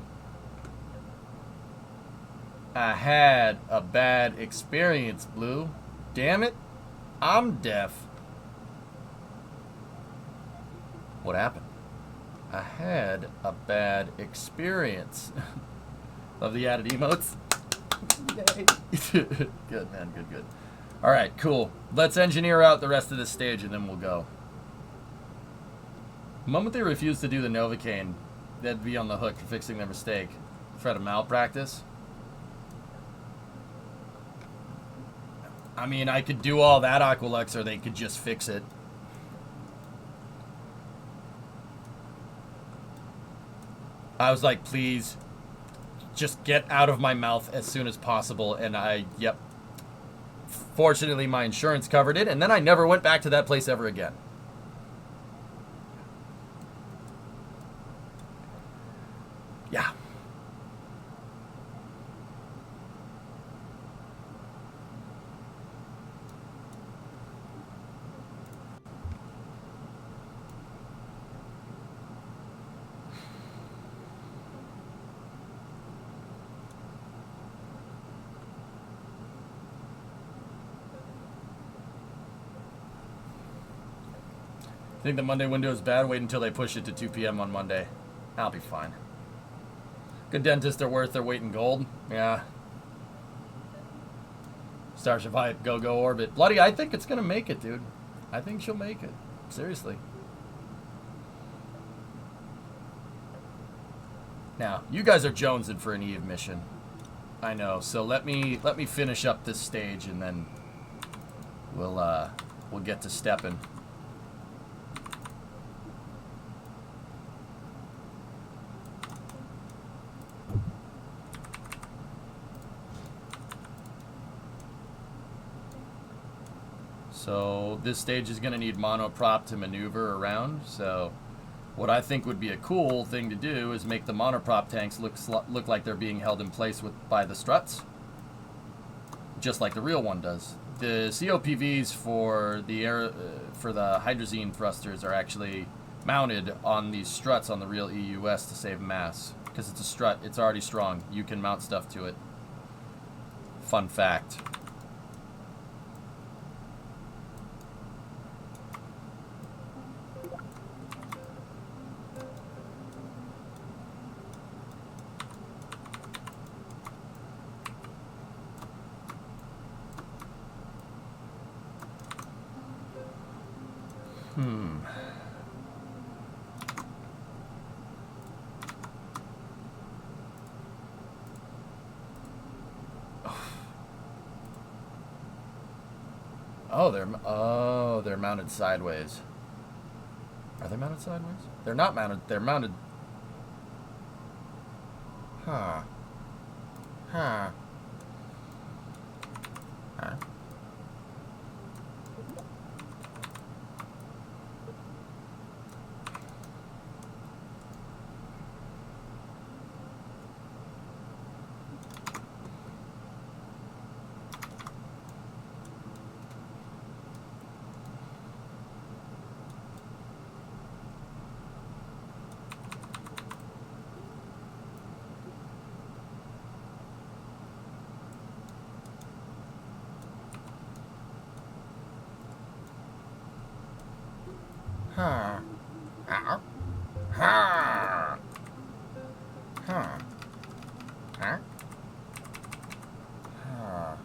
I had a bad experience, Blue. Damn it. I'm deaf. What happened? I had a bad experience. Love the added emotes. Yay. Good, man. Good, good. All right, cool. Let's engineer out the rest of this stage and then we'll go. The moment they refuse to do the Novocaine, they'd be on the hook for fixing their mistake. Threat of malpractice. I mean, I could do all that, Aqualux, or they could just fix it. I was like, please, just get out of my mouth as soon as possible. And yep. Fortunately, my insurance covered it, and then I never went back to that place ever again. Yeah. Think the Monday window is bad? Wait until they push it to 2 p.m. on Monday. I'll be fine. Good dentists are worth their weight in gold. Yeah. Starship Hype, go orbit. Bloody, I think it's going to make it, dude. I think she'll make it. Seriously. Now, you guys are jonesing for an Eve mission. I know. So let me finish up this stage and then we'll get to stepping. So this stage is going to need monoprop to maneuver around. So what I think would be a cool thing to do is make the monoprop tanks look like they're being held in place by the struts, just like the real one does. The COPVs for the hydrazine thrusters are actually mounted on these struts on the real EUS to save mass, because it's a strut. It's already strong. You can mount stuff to it. Fun fact. They're mounted sideways. Are they mounted sideways? They're not mounted. They're mounted. Huh. Huh. Huh. Huh. Huh. Huh. Huh. Huh. Huh.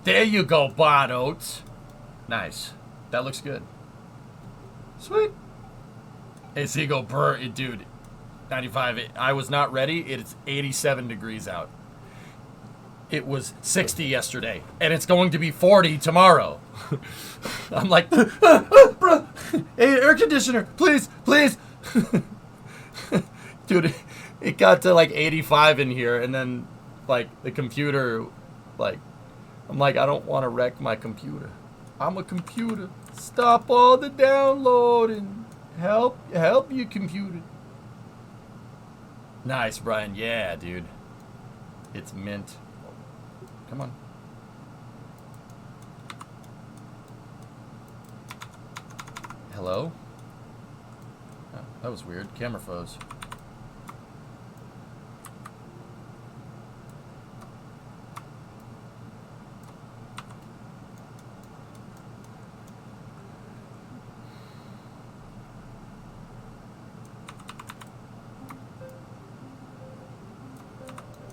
There you go, Bot Oats. Nice. That looks good. Sweet. Hey, Seagull, dude. 95. I was not ready. It's 87 degrees out. It was 60 yesterday, and it's going to be 40 tomorrow. I'm like, bro, hey, air conditioner, please, please. Dude, it got to like 85 in here, and then like the computer, like, I'm like, I don't want to wreck my computer. I'm a computer. Stop all the downloading. Help you, computer. Nice, Brian. Yeah, dude. It's mint. Come on. Hello? Oh, that was weird. Camera froze.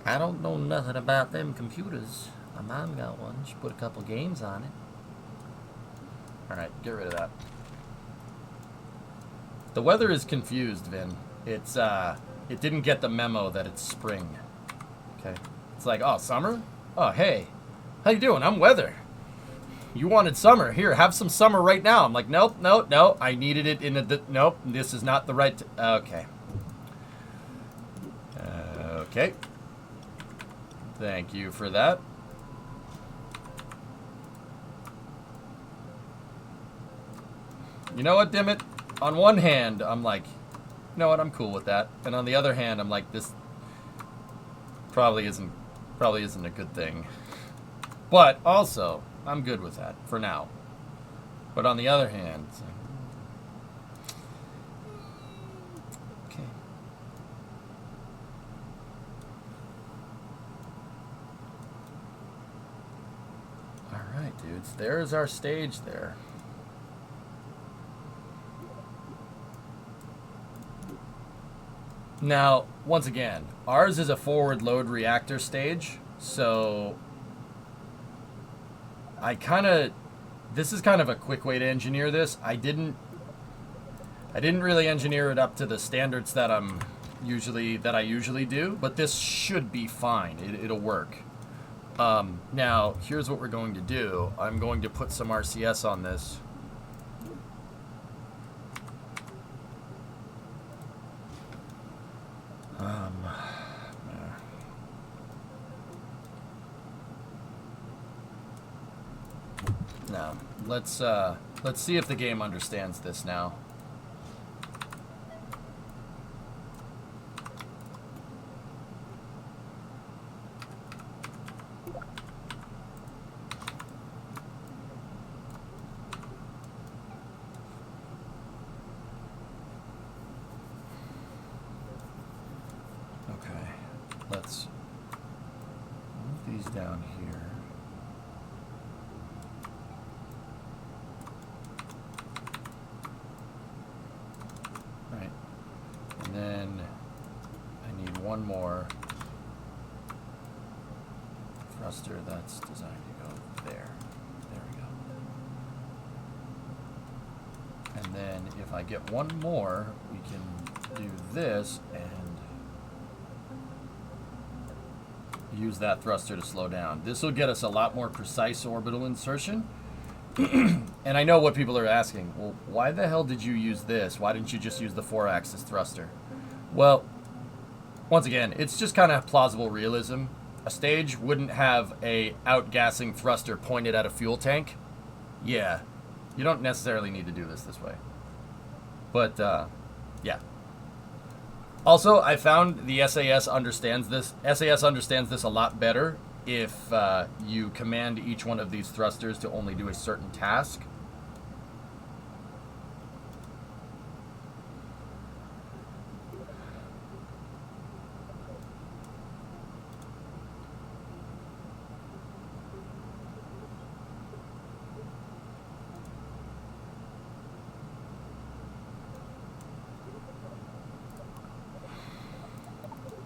I don't know nothing about them computers. My mom got one. She put a couple games on it. Alright, get rid of that. The weather is confused, Vin. It's, it didn't get the memo that it's spring. Okay. It's like, oh, summer? Oh, hey. How you doing? I'm weather. You wanted summer. Here, have some summer right now. I'm like, nope, no, no. I needed it in a... Nope, this is not the right... Okay. Okay. Thank you for that. You know what, Dimit? On one hand, I'm like, you know what, I'm cool with that. And on the other hand, I'm like, this probably isn't a good thing. But also, I'm good with that for now. But on the other hand, it's like, okay. All right, dudes. There's our stage there. Now, once again, ours is a forward load reactor stage, so this is kind of a quick way to engineer this. I didn't really engineer it up to the standards that I usually do, but this should be fine. It'll work. Now, here's what we're going to do. I'm going to put some RCS on this. Now, let's see if the game understands this now. Okay, let's move these down here. Right, and then I need one more thruster that's designed to go there. There we go. And then if I get one more, we can do this and use that thruster to slow down. This will get us a lot more precise orbital insertion. And I know what people are asking. Well, why the hell did you use this? Why didn't you just use the 4-axis thruster? Well, once again, it's just kind of plausible realism. A stage wouldn't have a outgassing thruster pointed at a fuel tank. Yeah, you don't necessarily need to do this way. But, yeah. Also, I found the SAS understands this. SAS understands this a lot better if you command each one of these thrusters to only do a certain task.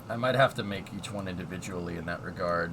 I might have to make each one individually in that regard.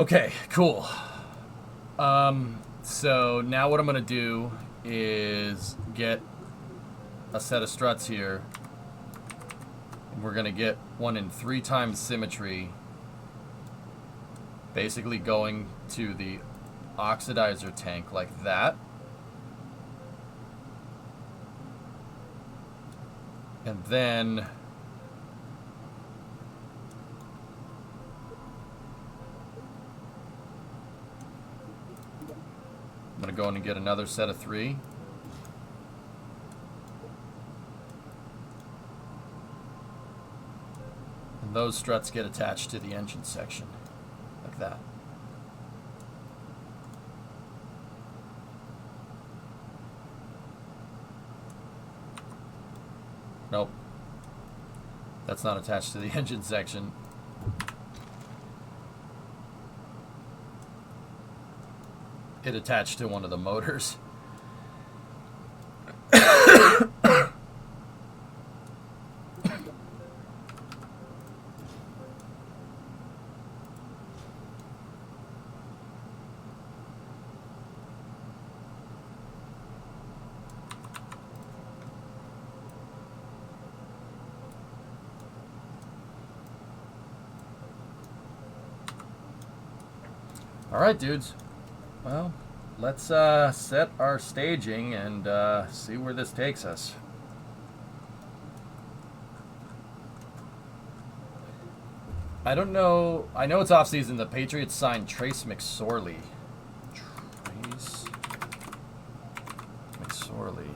Okay, cool. So now what I'm gonna do is get a set of struts here. We're gonna get one in 3 times symmetry, basically going to the oxidizer tank like that. And then I'm gonna go in and get another set of 3. And those struts get attached to the engine section, like that. Nope. That's not attached to the engine section. It attached to one of the motors. All right, dudes. Well, let's set our staging and see where this takes us. I don't know. I know it's off season. The Patriots signed Trace McSorley. Trace McSorley.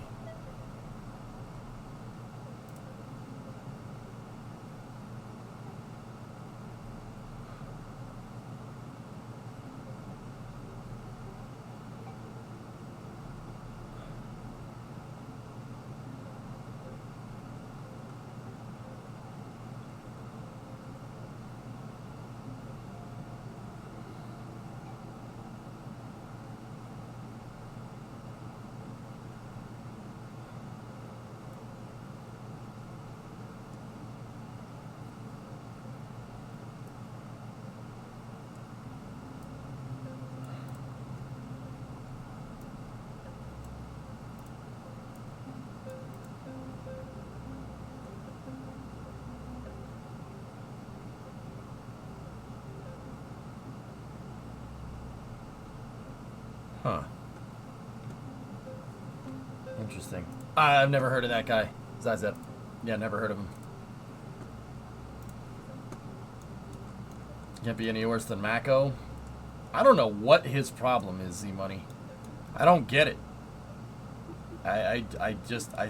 Huh. Interesting. I've never heard of that guy. Zizep. Yeah, never heard of him. Can't be any worse than Mako. I don't know what his problem is, Z-Money. I don't get it. I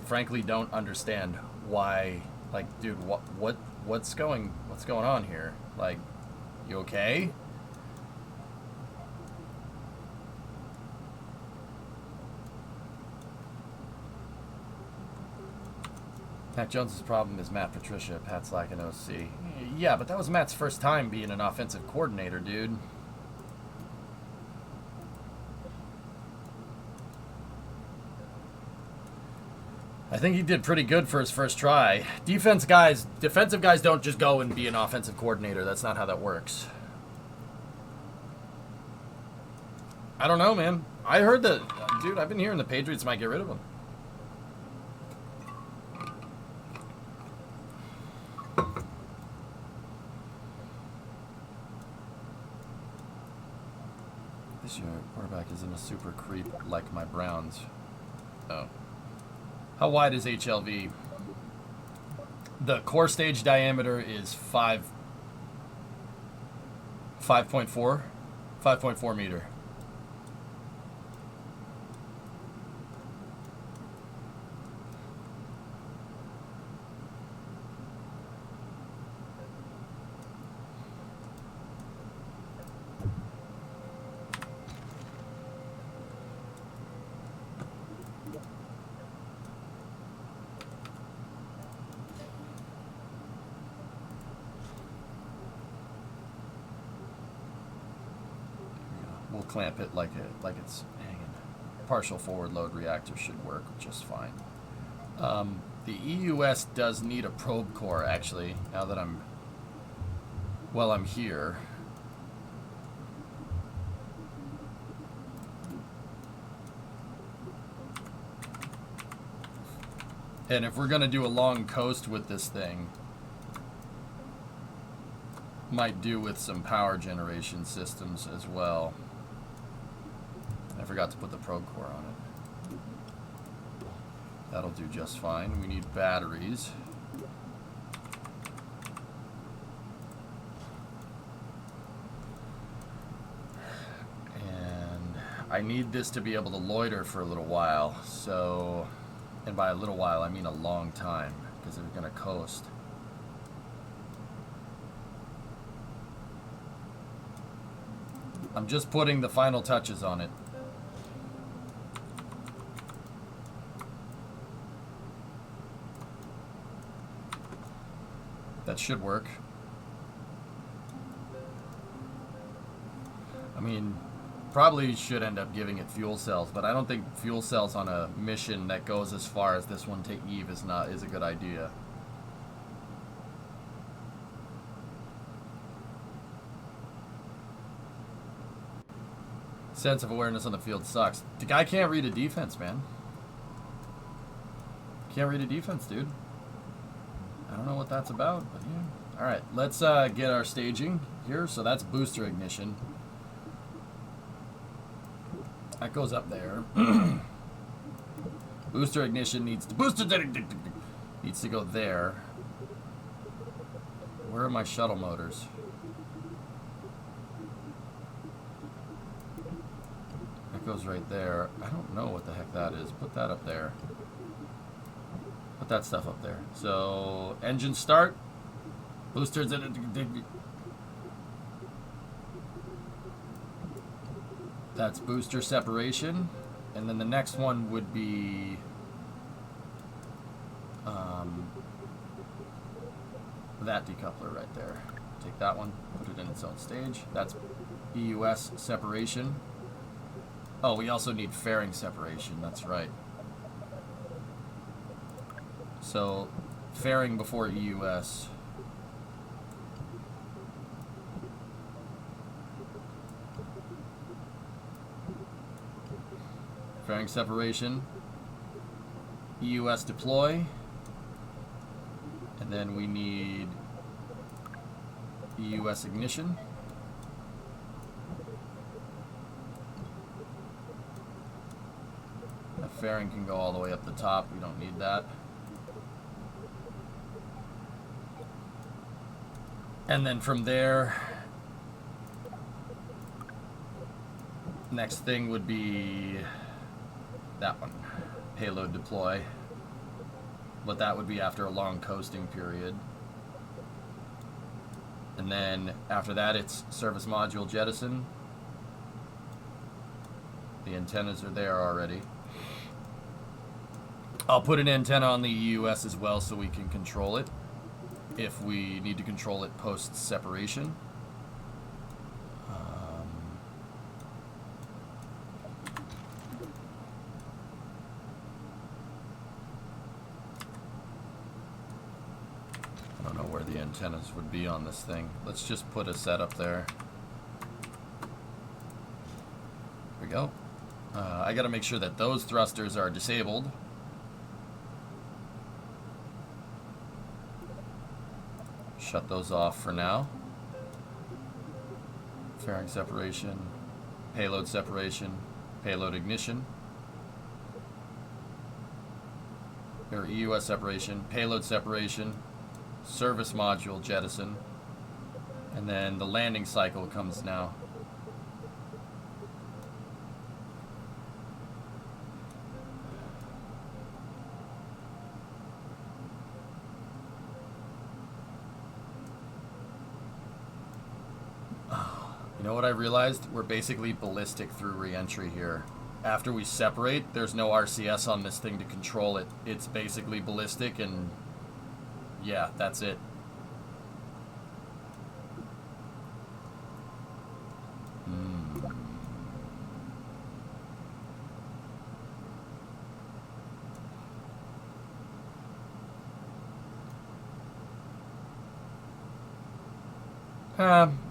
frankly don't understand why. Like, dude, what's going on here? Like, you okay? Matt Jones's problem is Matt Patricia. Pat's like an OC. Yeah, but that was Matt's first time being an offensive coordinator, dude. I think he did pretty good for his first try. Defensive guys don't just go and be an offensive coordinator. That's not how that works. I don't know, man. I heard that, dude, I've been hearing the Patriots might get rid of him. This year, quarterback isn't a super creep like my Browns. Oh. How wide is HLV? The core stage diameter is 5.4 meter. We'll clamp it like it's hanging. Partial forward load reactor should work just fine. The EUS does need a probe core, actually, now that I'm here. And if we're going to do a long coast with this thing, might do with some power generation systems as well. I forgot to put the probe core on it. That'll do just fine. We need batteries. And I need this to be able to loiter for a little while. So, and by a little while I mean a long time, because we're going to coast. I'm just putting the final touches on it. That should work. I mean, probably should end up giving it fuel cells, but I don't think fuel cells on a mission that goes as far as this one to Eve is a good idea. Sense of awareness on the field sucks. The guy can't read a defense, man. Can't read a defense, dude. I don't know what that's about, but yeah. Alright, let's get our staging here. So that's booster ignition. That goes up there. Booster ignition needs to go there. Where are my shuttle motors? That goes right there. I don't know what the heck that is. Put that up there. Put that stuff up there. So, engine start. Boosters. That's booster separation. And then the next one would be that decoupler right there. Take that one, put it in its own stage. That's EUS separation. Oh, we also need fairing separation. That's right. So, fairing before EUS. Fairing separation. EUS deploy. And then we need EUS ignition. That fairing can go all the way up the top. We don't need that. And then from there, next thing would be that one, payload deploy. But that would be after a long coasting period. And then after that, it's service module jettison. The antennas are there already. I'll put an antenna on the EUS as well so we can control it if we need to control it post separation. I don't know where the antennas would be on this thing. Let's just put a set up there. There we go. I gotta make sure that those thrusters are disabled. Shut those off for now. Fairing separation, payload separation, payload ignition. Or EUS separation, payload separation, service module jettison, and then the landing cycle comes now. You know what I realized? We're basically ballistic through re-entry here. After we separate, there's no RCS on this thing to control it. It's basically ballistic, and yeah, that's it.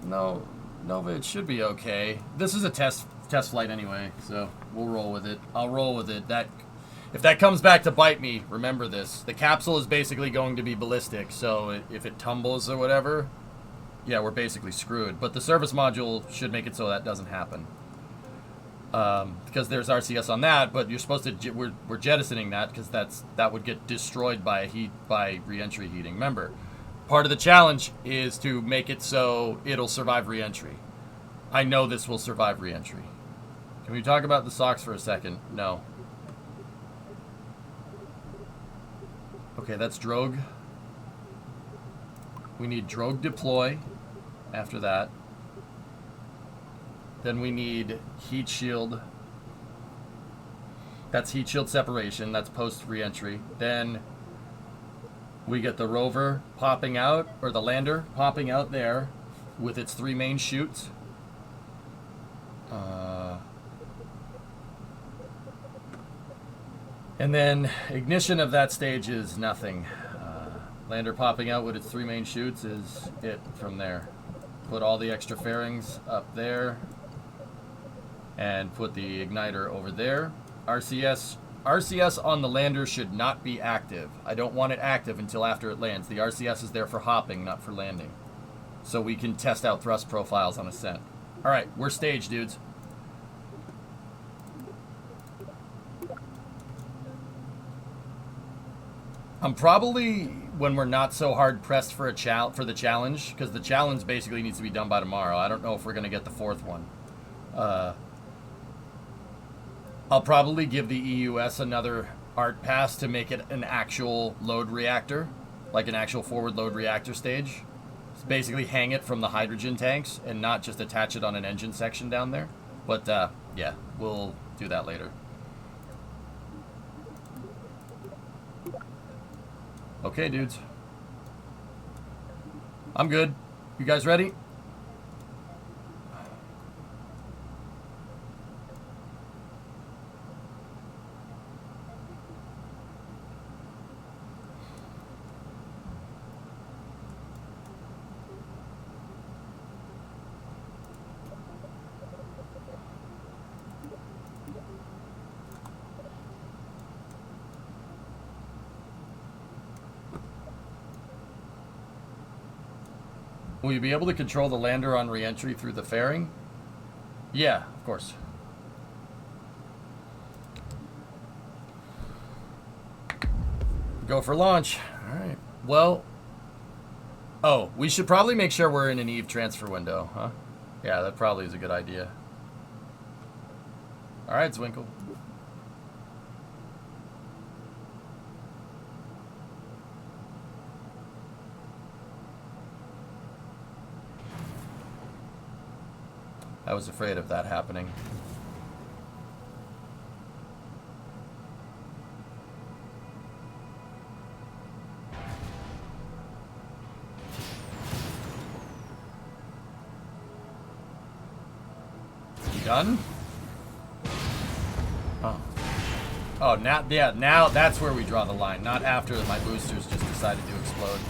No, Nova, it should be okay. This is a test flight anyway, so we'll roll with it. I'll roll with it. That If that comes back to bite me, remember this. The capsule is basically going to be ballistic, so if it tumbles or whatever, yeah, we're basically screwed. But the service module should make it so that doesn't happen. Because there's RCS on that, but you're supposed to, we're jettisoning that because that would get destroyed by re-entry heating. Remember, part of the challenge is to make it so it'll survive re-entry. I know this will survive re-entry. Can we talk about the socks for a second? No. Okay, that's drogue. We need drogue deploy after that. Then we need heat shield. That's heat shield separation. That's post re-entry. Then we get the rover popping out, or the lander popping out there with its 3 main chutes. And then ignition of that stage is nothing. Lander popping out with its 3 main chutes is it from there. Put all the extra fairings up there. And put the igniter over there. RCS on the lander should not be active. I don't want it active until after it lands. The RCS is there for hopping, not for landing. So we can test out thrust profiles on ascent. Alright, we're staged, dudes. I'm probably, when we're not so hard pressed for the challenge, because the challenge basically needs to be done by tomorrow. I don't know if we're going to get the 4th one. I'll probably give the EUS another art pass to make it an actual load reactor, like an actual forward load reactor stage. It's basically hang it from the hydrogen tanks and not just attach it on an engine section down there. But yeah, we'll do that later. Okay, dudes. I'm good. You guys ready? Will you be able to control the lander on re-entry through the fairing? Yeah, of course. Go for launch. Alright. Well. Oh, we should probably make sure we're in an Eve transfer window, huh? Yeah, that probably is a good idea. Alright, Zwinkle. I was afraid of that happening. You done? Oh. Oh, now, yeah, now that's where we draw the line, not after my boosters just decided to explode.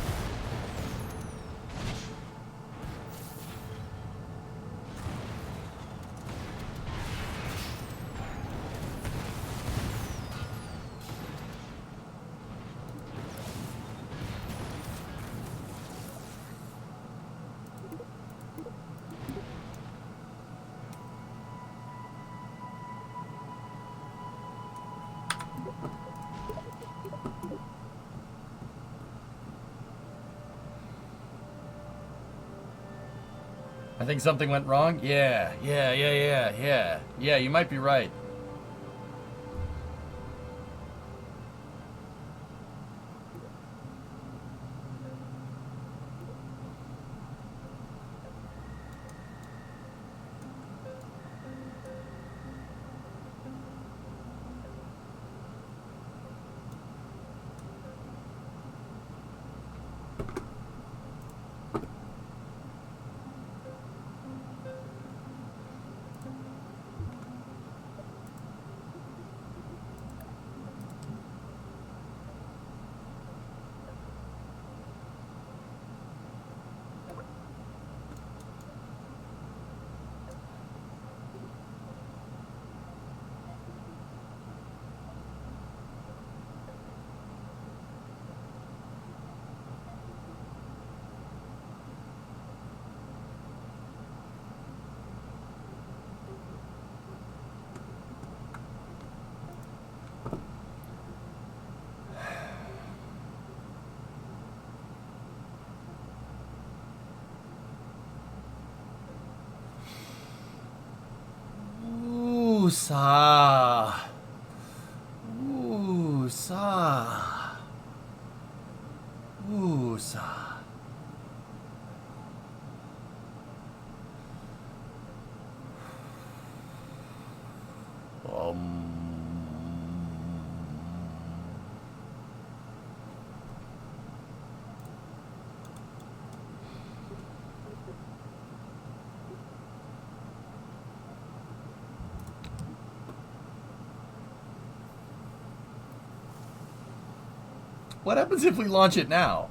I think something went wrong? Yeah, you might be right. Woo-sa. Woo-sa. Woo-sa. What happens if we launch it now?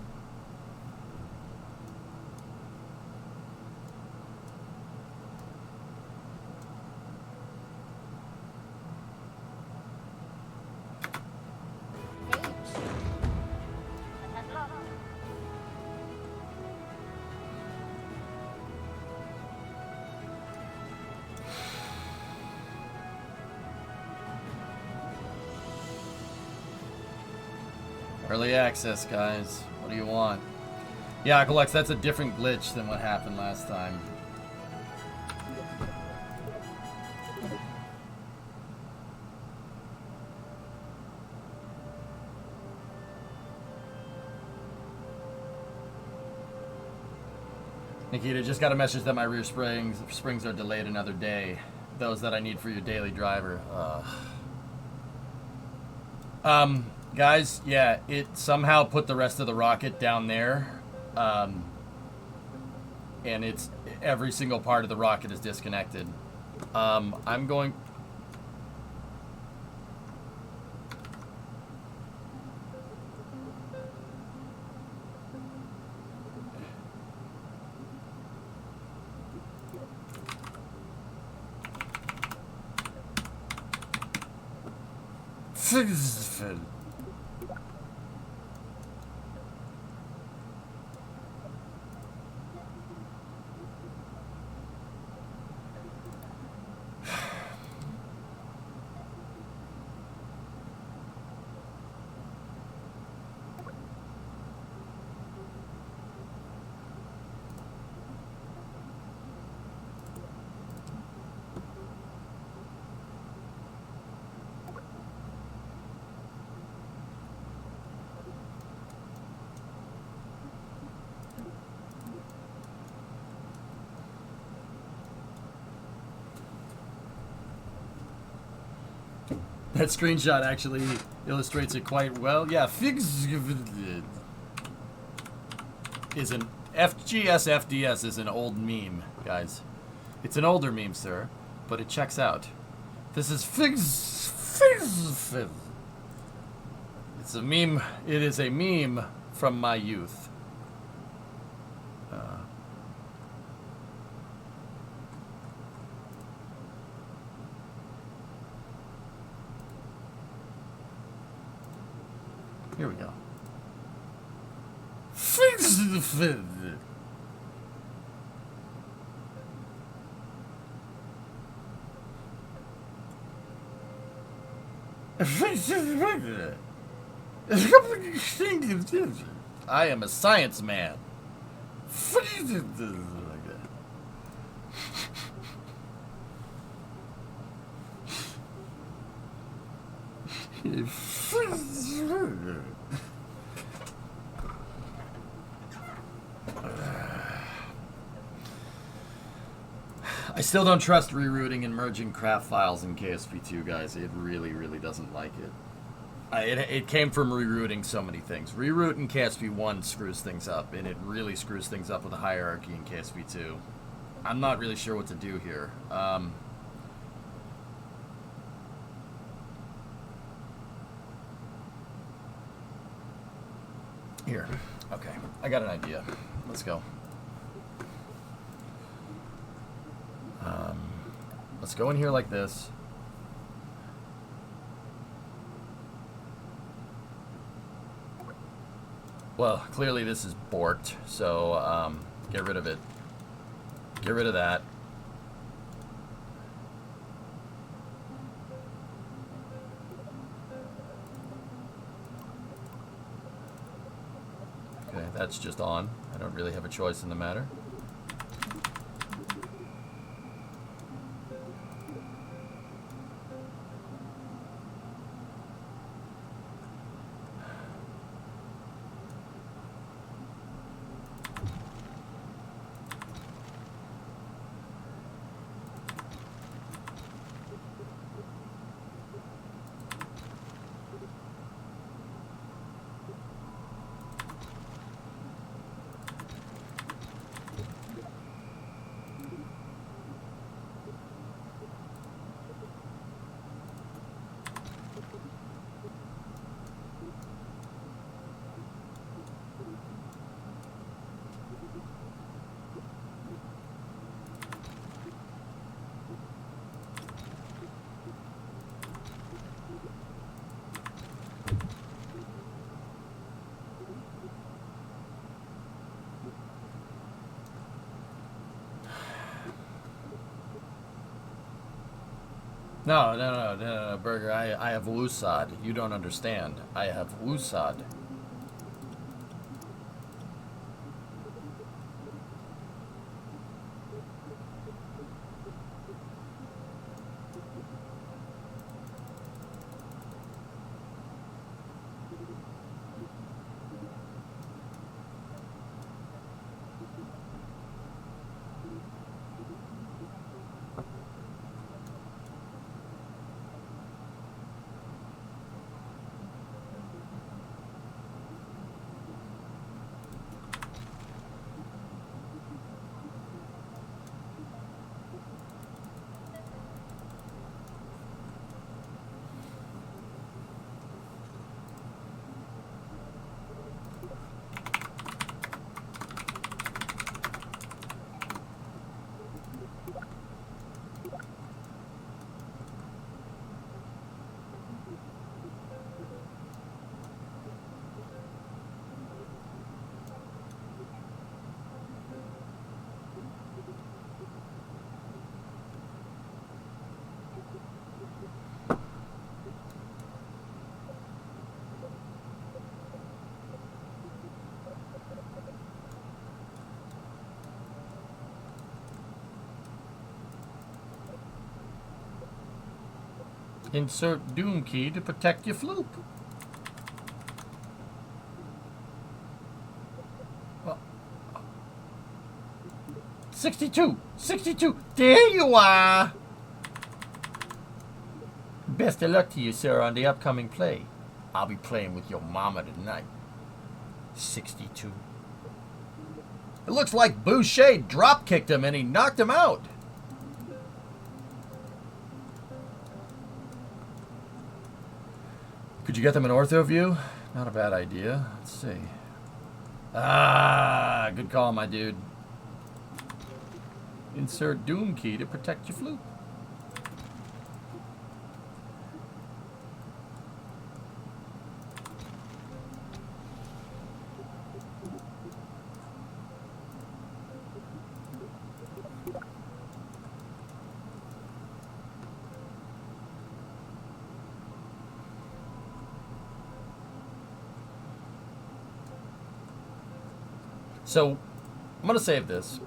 Early access, guys. What do you want? Yeah, Alex, that's a different glitch than what happened last time. Nikita, just got a message that my rear springs are delayed another day. Those that I need for your daily driver. Guys, yeah, it somehow put the rest of the rocket down there. And it's every single part of the rocket is disconnected. I'm going... That screenshot actually illustrates it quite well. Yeah, FGS FDS is an old meme, guys. It's an older meme, sir, but it checks out. This is Figs. It's a meme. It is a meme from my youth. Here we go. Fix the fit. I am a science man. I still don't trust rerouting and merging craft files in KSP2, guys. It really, really doesn't like it. It came from rerouting so many things. Reroute in KSP1 screws things up, and it really screws things up with a hierarchy in KSP2. I'm not really sure what to do here. Here. Okay. I got an idea. Let's go. Let's go in here like this. Well, clearly this is borked, so get rid of it. Get rid of that. Okay, that's just on. I don't really have a choice in the matter. No, Burger. I have Wusad. You don't understand. I have Wusad. Insert Doom key to protect your floop. Well, 62! 62! There you are! Best of luck to you, sir, on the upcoming play. I'll be playing with your mama tonight. 62. It looks like Boucher drop-kicked him and he knocked him out. Could you get them an ortho view? Not a bad idea. Let's see. Ah, good call, my dude. Insert Doom key to protect your floop. So, I'm going to save this.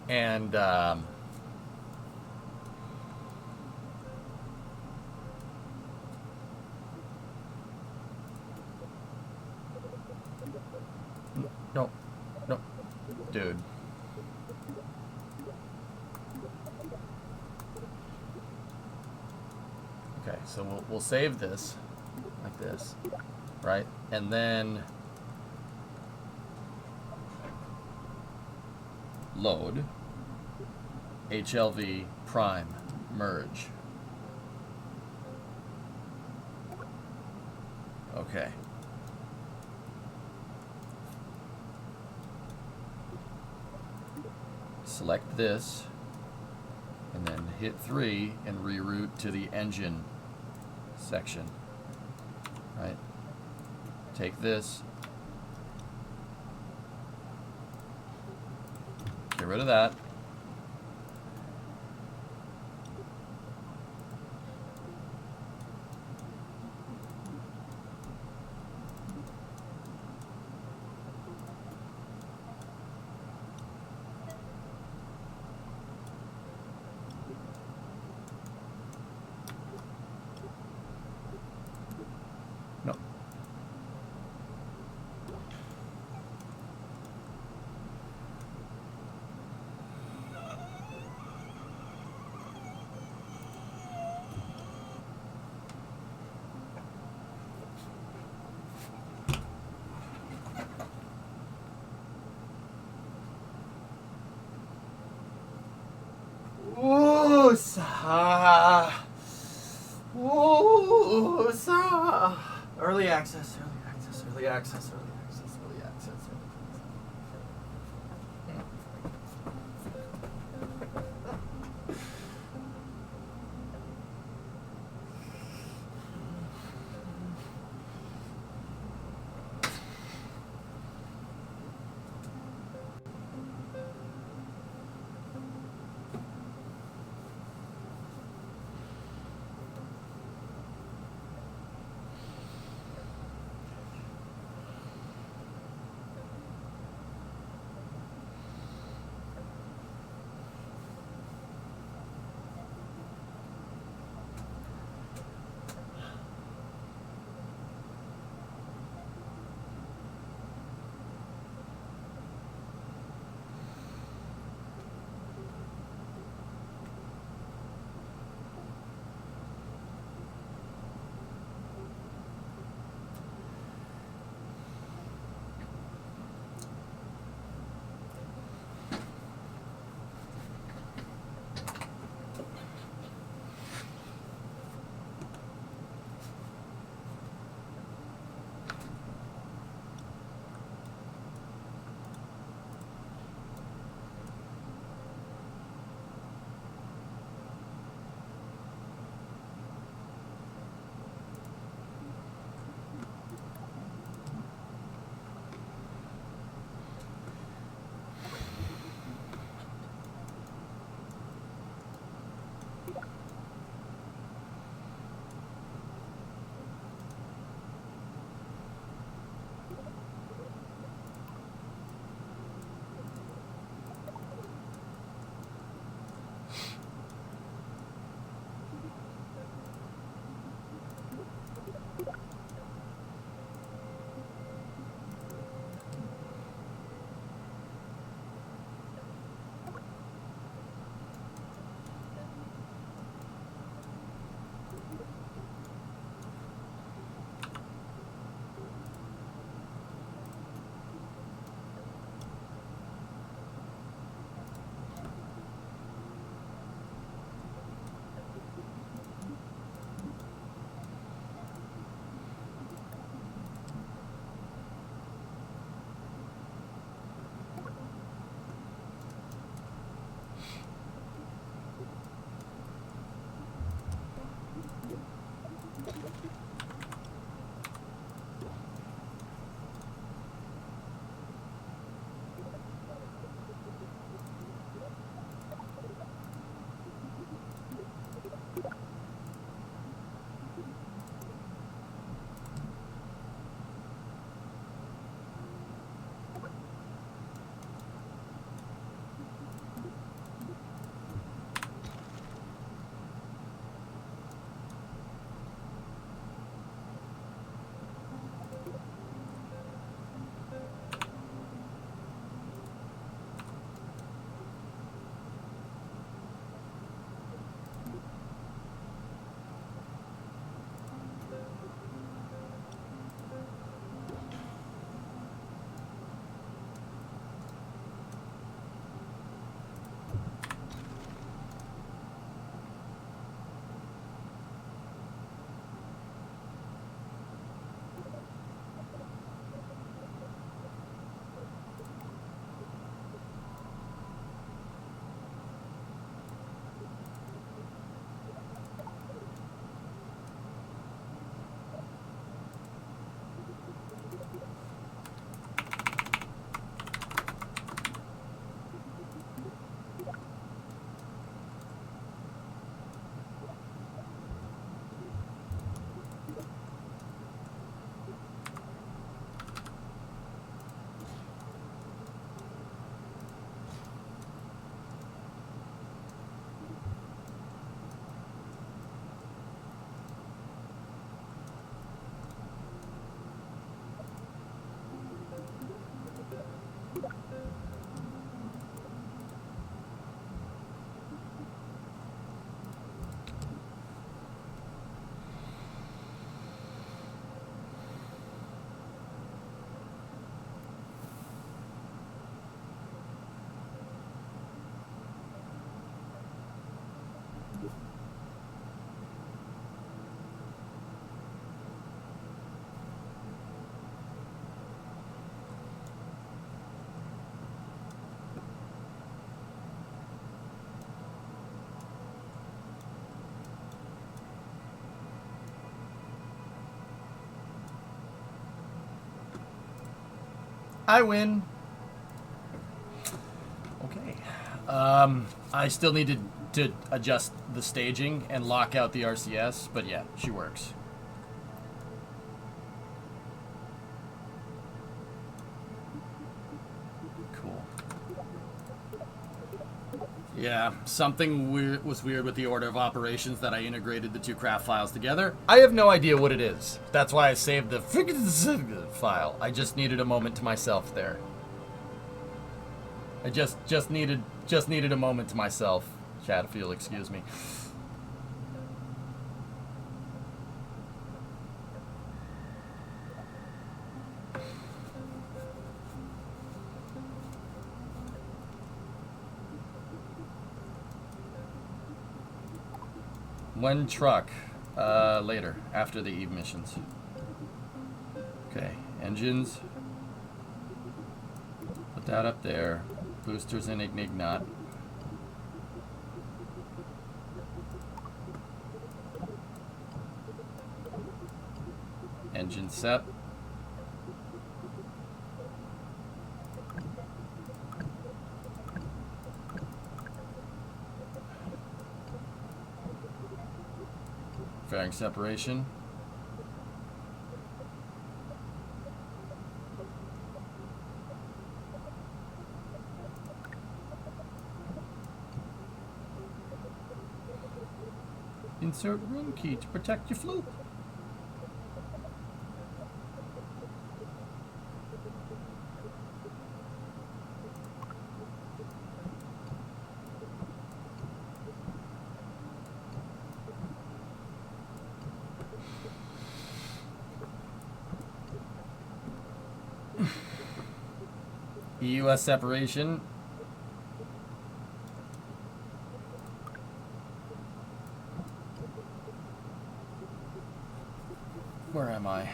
And, no, dude. Okay, so we'll save this like this, right? And then load HLV prime merge. Okay. Select this and then hit 3 and reroute to the engine section. Right? Take this. Get rid of that. No. Woosa. Woosa. Early access, early access, early access, early access, early access. I win. Okay. I still needed to adjust the staging and lock out the RCS, but yeah, she works. Cool. Yeah, something weird was weird with the order of operations that I integrated the two craft files together. I have no idea what it is. That's why I saved the file. I just needed a moment to myself there. I just needed a moment to myself. Chat, if you'll excuse me. One truck. Later, after the Eve missions. Okay, engines. Put that up there. Boosters in Ignignot. Engine set. Fairing separation. Insert room key to protect your floop. EUS separation. Where am I?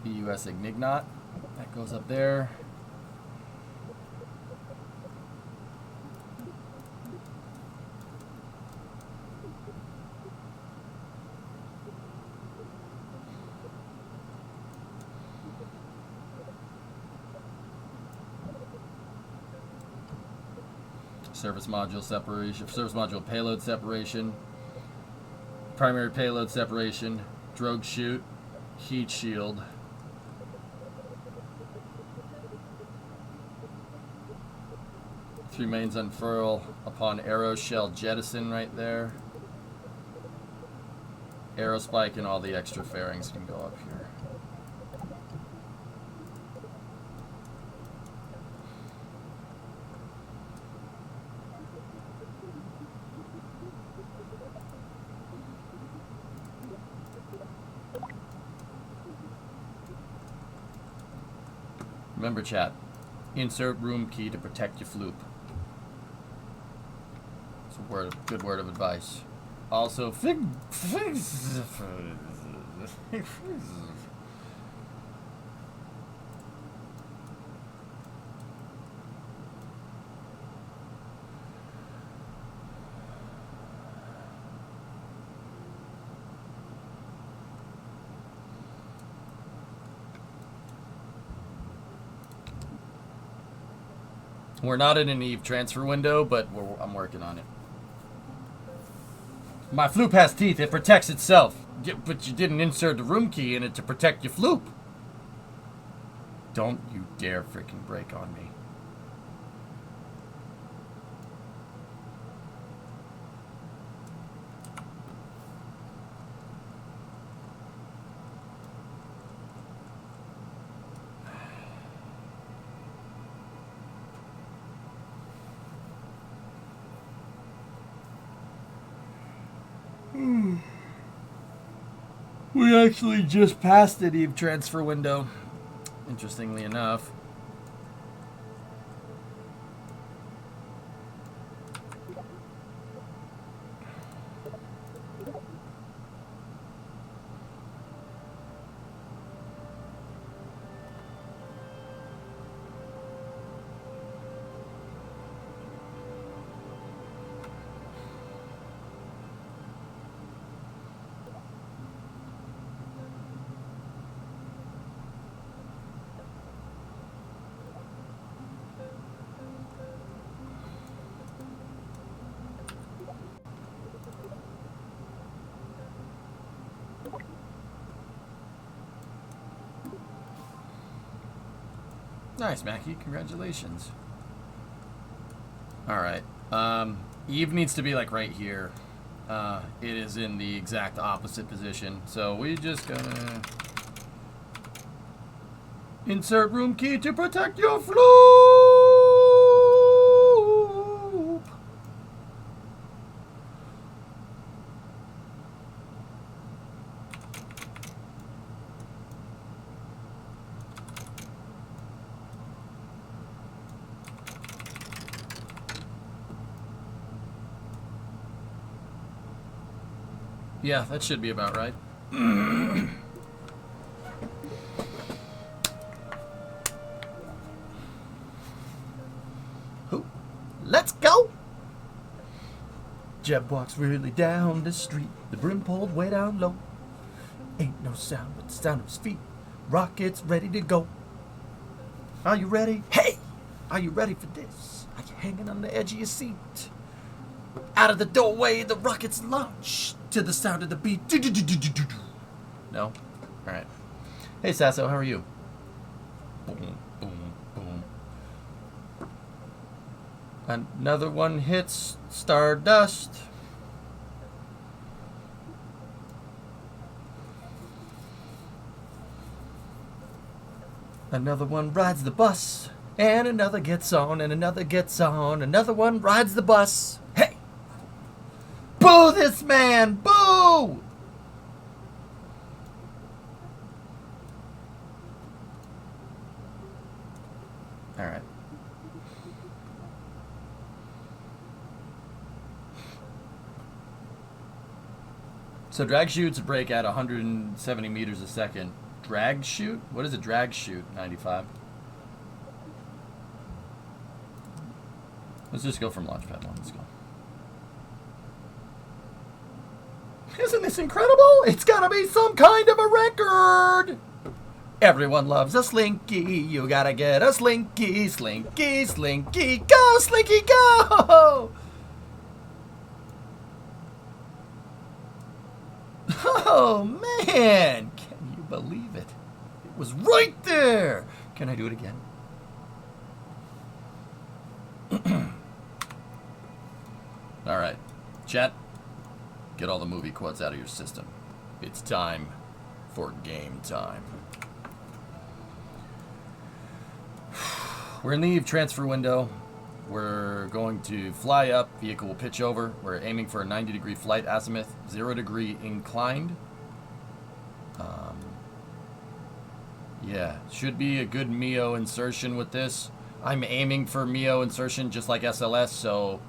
EUS Ignignot. That goes up there. Service module separation, service module payload separation, primary payload separation, drogue chute, heat shield. Three mains unfurl upon arrow shell jettison right there. Arrow spike and all the extra fairings can go up here. Remember, chat, insert room key to protect your floop. It's a good word of advice. Also, we're not in an Eve transfer window, but I'm working on it. My floop has teeth. It protects itself. But you didn't insert the room key in it to protect your floop. Don't you dare freaking break on me. We actually just passed the Eve transfer window, interestingly enough. Nice, Mackie. Congratulations. All right. Eve needs to be like right here. It is in the exact opposite position. So we just gonna insert room key to protect your floop. Yeah, that should be about right. Let's go! Jeb walks really down the street, the brim pulled way down low. Ain't no sound but the sound of his feet. Rockets ready to go. Are you ready? Hey! Are you ready for this? Are you hanging on the edge of your seat? Out of the doorway, the rockets launch to the sound of the beat. No? Alright. Hey, Sasso, how are you? Boom, boom, boom. Another one hits Stardust. Another one rides the bus. And another gets on, and another gets on. Another one rides the bus. Hey! Boo this man! Boo! Alright. So drag shoots break at 170 meters a second. Drag shoot? What is a drag shoot? 95. Let's just go from Launchpad 1. Let's go. Isn't this incredible? It's gotta be some kind of a record! Everyone loves a slinky. You gotta get a slinky. Slinky, slinky, go, slinky, go! Oh, man! Can you believe it? It was right there! Can I do it again? Alright. Chat, get all the movie quotes out of your system. It's time for game time. We're in the Eve transfer window. We're going to fly up. Vehicle will pitch over. We're aiming for a 90-degree flight azimuth, 0-degree inclined. Yeah, should be a good MEO insertion with this. I'm aiming for MEO insertion just like SLS, so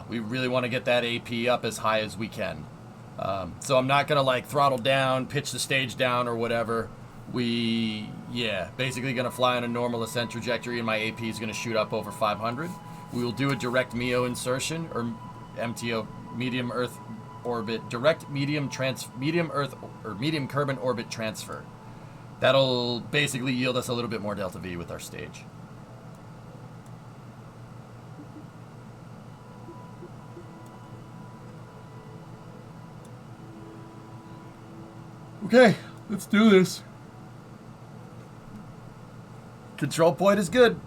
we really want to get that AP up as high as we can. So I'm not going to like throttle down, pitch the stage down or whatever. Basically going to fly on a normal ascent trajectory and my AP is going to shoot up over 500. We will do a direct MEO insertion or MTO, medium Earth orbit, direct medium Earth or medium Kerbal orbit transfer. That'll basically yield us a little bit more delta V with our stage. Okay, let's do this. Control point is good.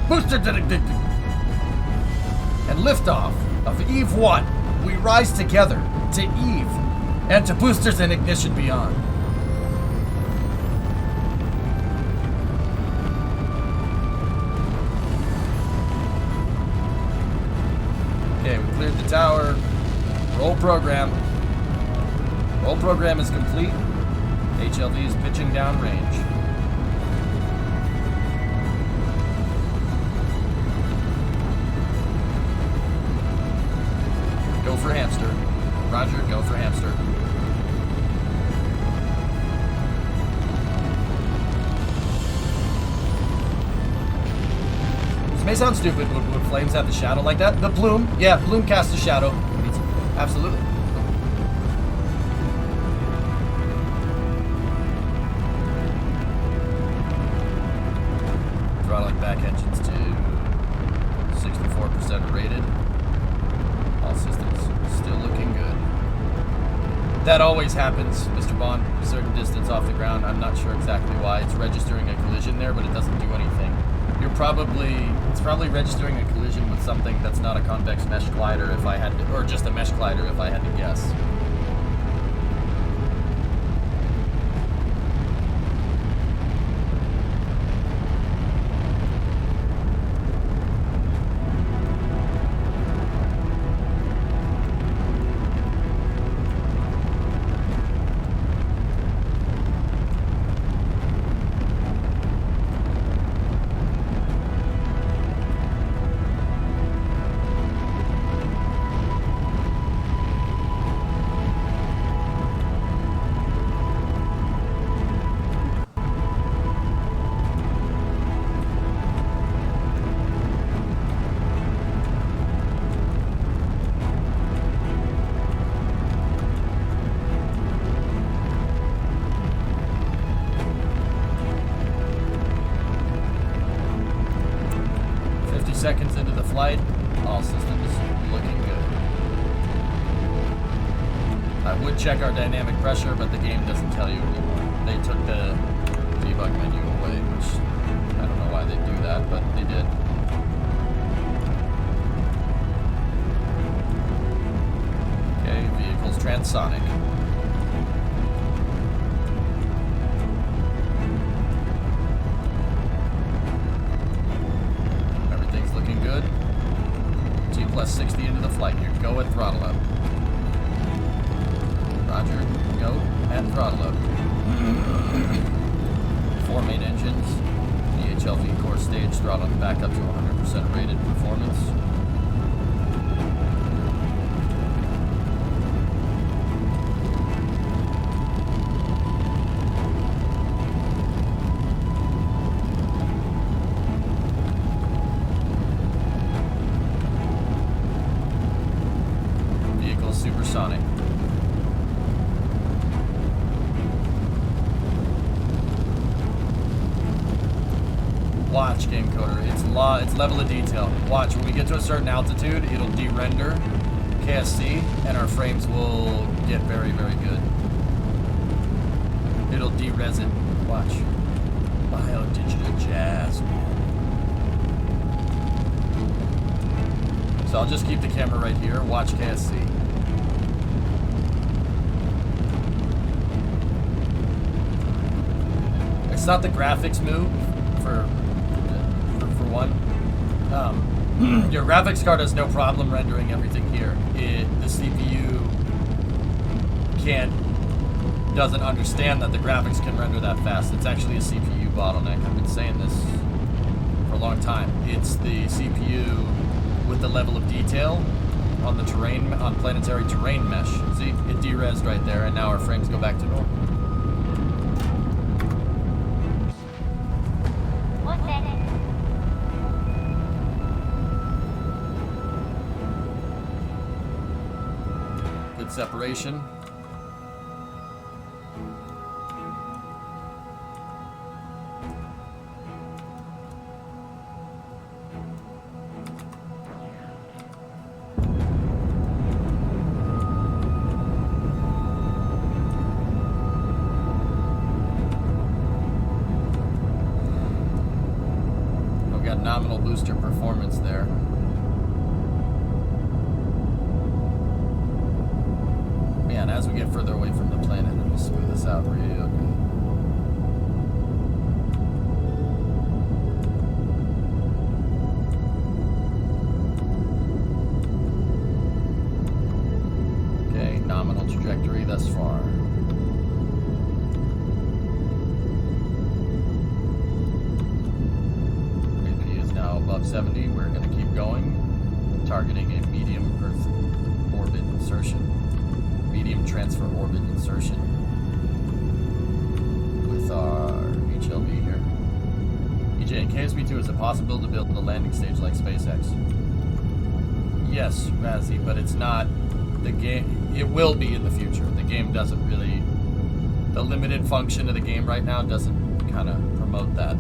Booster detected. And liftoff of Eve 1. We rise together to Eve and to boosters and ignition beyond. Okay, we cleared the tower. Roll program. Roll program is complete. HLV is pitching down range. Go for hamster. Roger, go for hamster. may sound stupid, would flames have the shadow like that? The plume, yeah, plume casts a shadow. Absolutely. Throttling back engines to 64% rated. All systems still looking good. That always happens, Mr. Bond. A certain distance off the ground. I'm not sure exactly why. It's registering a collision there, but it doesn't do anything. It's probably registering a collision with something that's not a convex mesh glider if I had to, or just a mesh glider if I had to guess. Seconds into the flight, all systems looking good. I would check our dynamic pressure, but the game doesn't tell you anymore. They took the debug menu away, which I don't know why they do that, but they did. Okay, vehicle's transonic. Good. G plus 60 into the flight here. Go and throttle up. Roger. Go and throttle up. 4 main engines. DHLV core stage throttling back up to 100% rated performance. Supersonic. Watch, game coder. It's level of detail. Watch, when we get to a certain altitude, it'll de-render KSC, and our frames will get very, very good. It'll de-res it. Watch. Bio-digital jazz, man. So I'll just keep the camera right here. Watch KSC. It's not the graphics move for one. Your graphics card has no problem rendering everything here. The CPU doesn't understand that the graphics can render that fast. It's actually a CPU bottleneck. I've been saying this for a long time. It's the CPU with the level of detail on the terrain, on planetary terrain mesh. See, it de-resed right there, and now our frames go back to normal. Good separation. We've got nominal booster performance there. Man, as we get further away from the planet, let me smooth this out real good. Okay, nominal trajectory thus far. AP is now above 70. We're going to keep going, targeting a medium Earth orbit insertion. Medium transfer orbit insertion with our HLV here. EJ, KSV2 is a possible to build a landing stage like SpaceX? Yes, Razzie, but it's not the game. It will be in the future. The game doesn't really. The limited function of the game right now doesn't kind of promote that.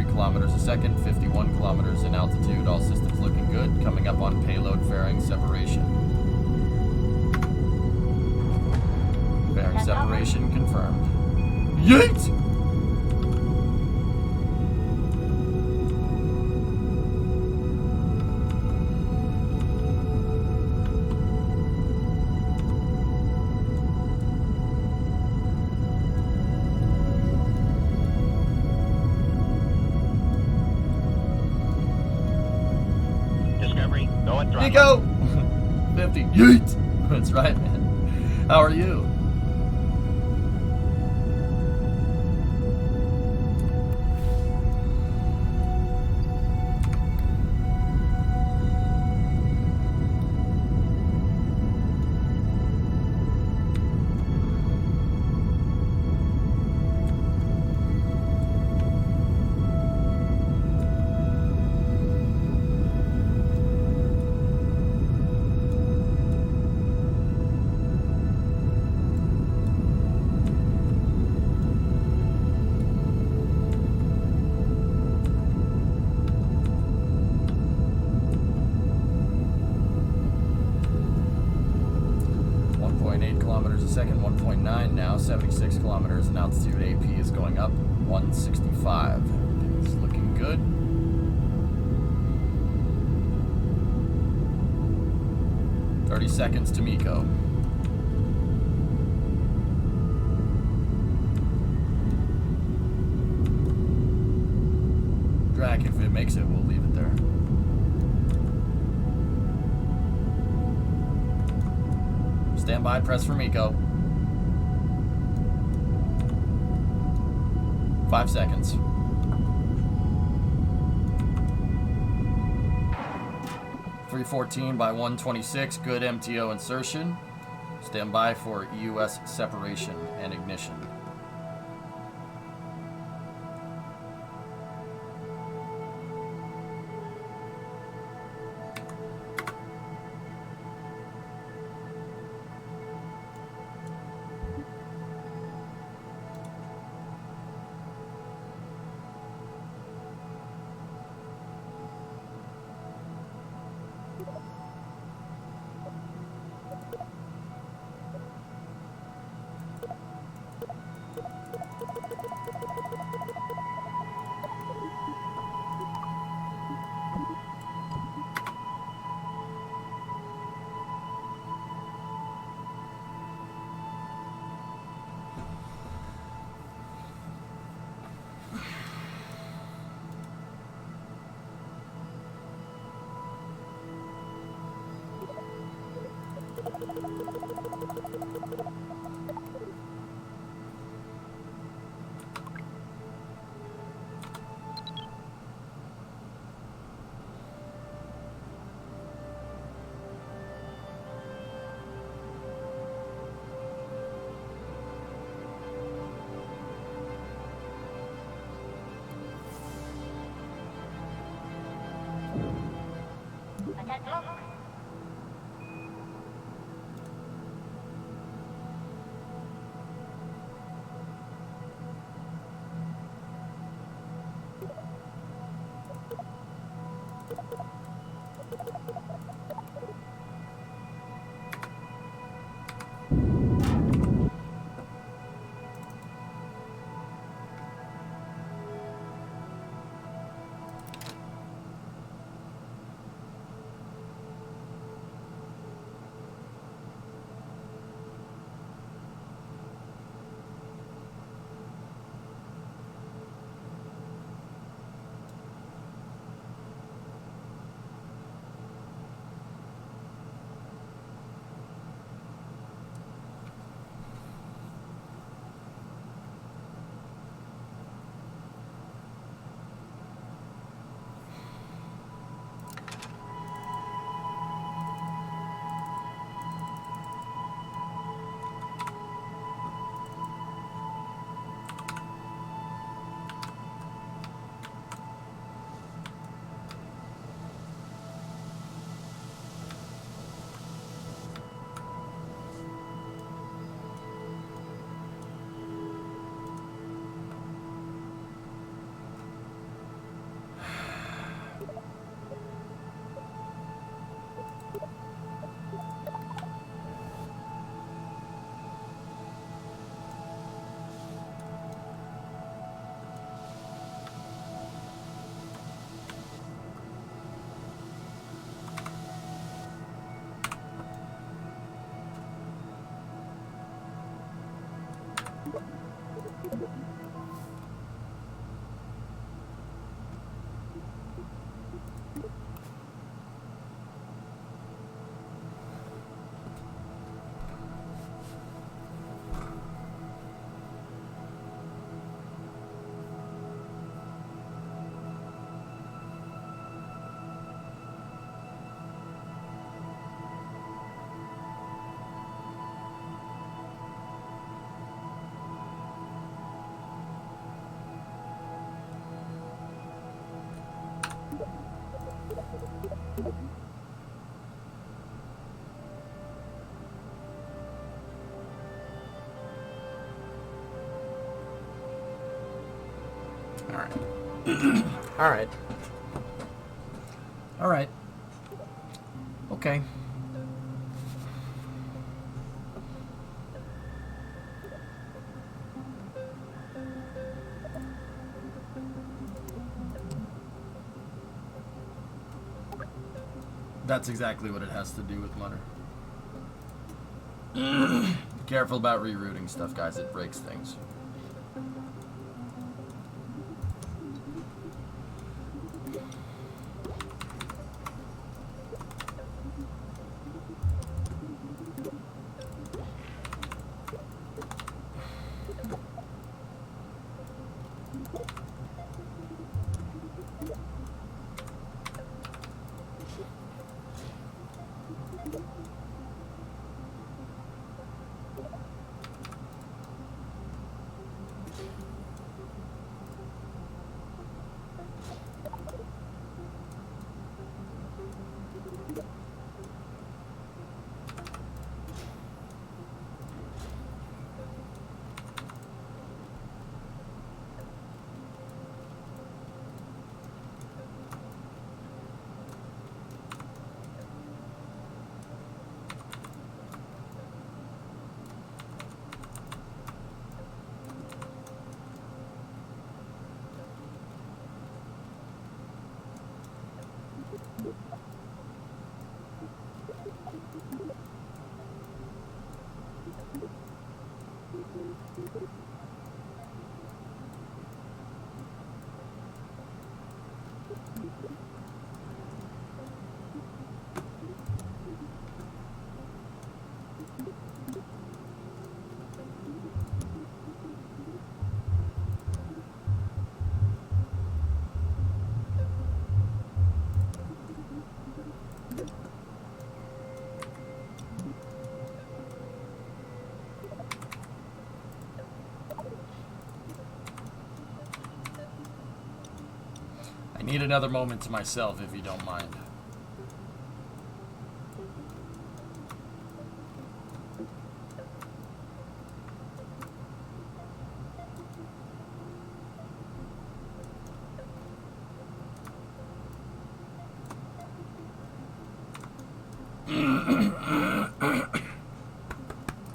Kilometers a second, 51 kilometers in altitude, all systems looking good, coming up on payload fairing separation. Fairing separation confirmed. Yeet! Nico! 50. Yeet! That's right, man. How are you? Second, 1.9 now, 76 kilometers in altitude. AP is going up, 165. It's looking good. "30 seconds to Miko. Drag, if it makes it, we'll leave it there. Stand by, press for Miko. 5 seconds. "314 by 126, good MTO insertion. Stand by for EUS separation and ignition." Alright. Alright. Alright. Okay. That's exactly what it has to do with Mutter. Be careful about rerouting stuff, guys. It breaks things. I need another moment to myself, if you don't mind.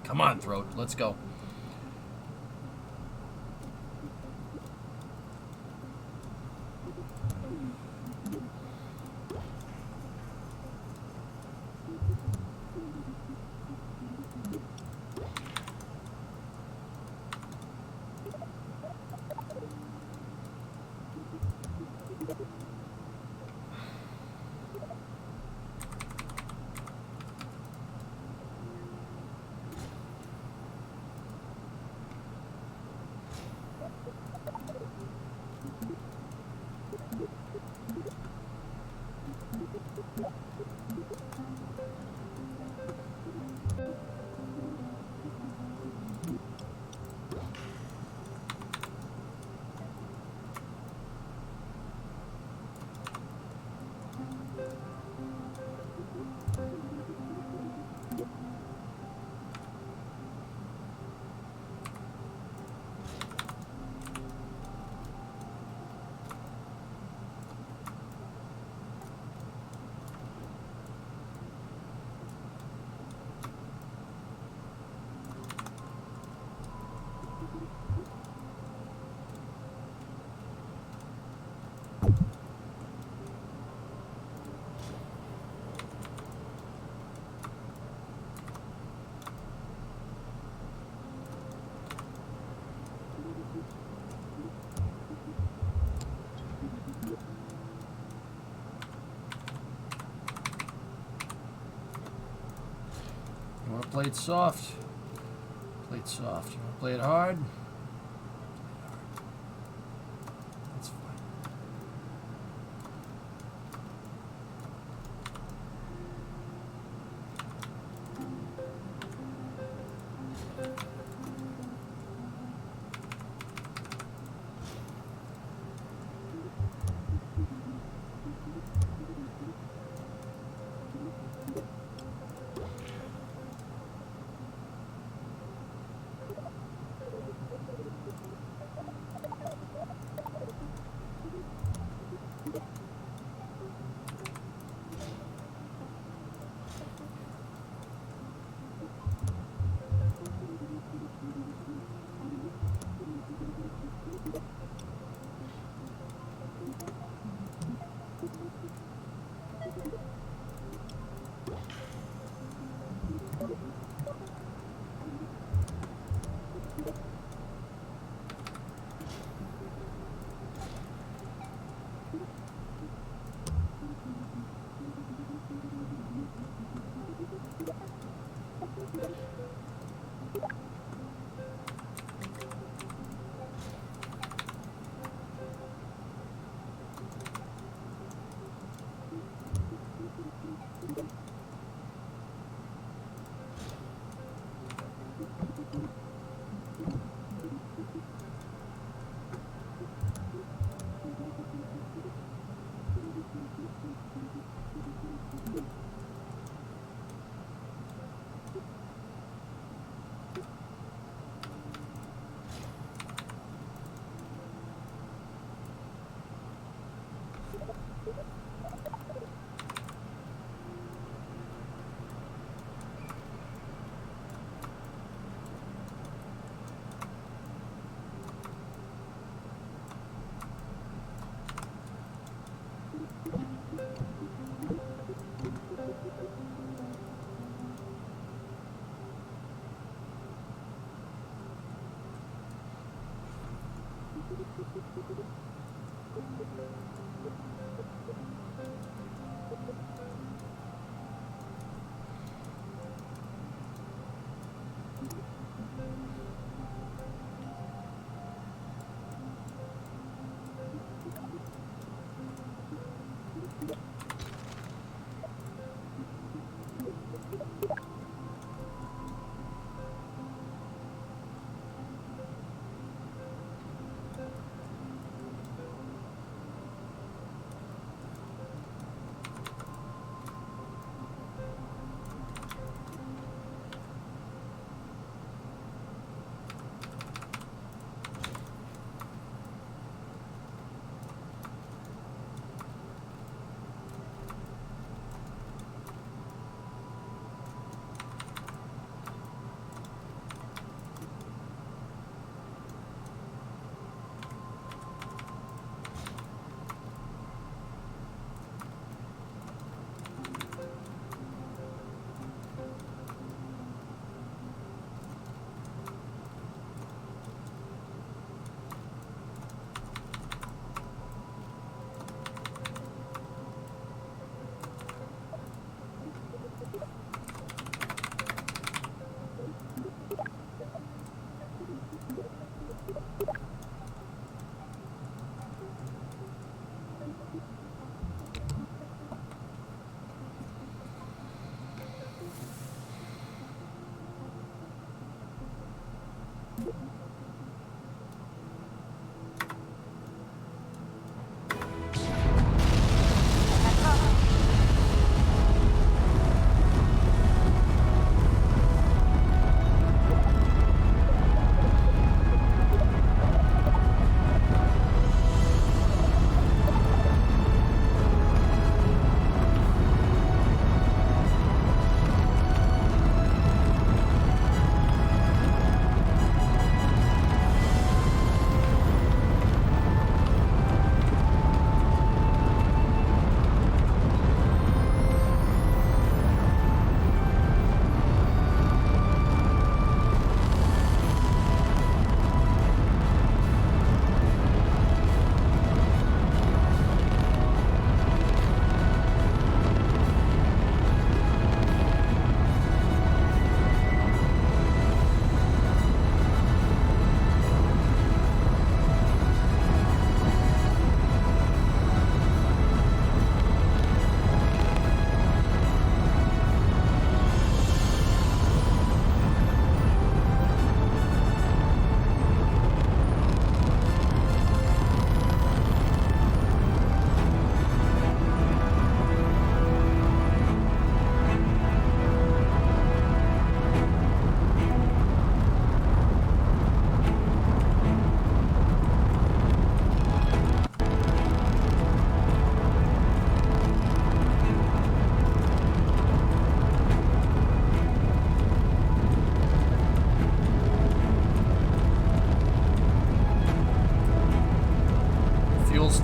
Come on, throat. Let's go. You want to play it soft? Play it soft. You want to play it hard? That's fine.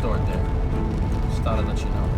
stored there. Just thought I'd let you know.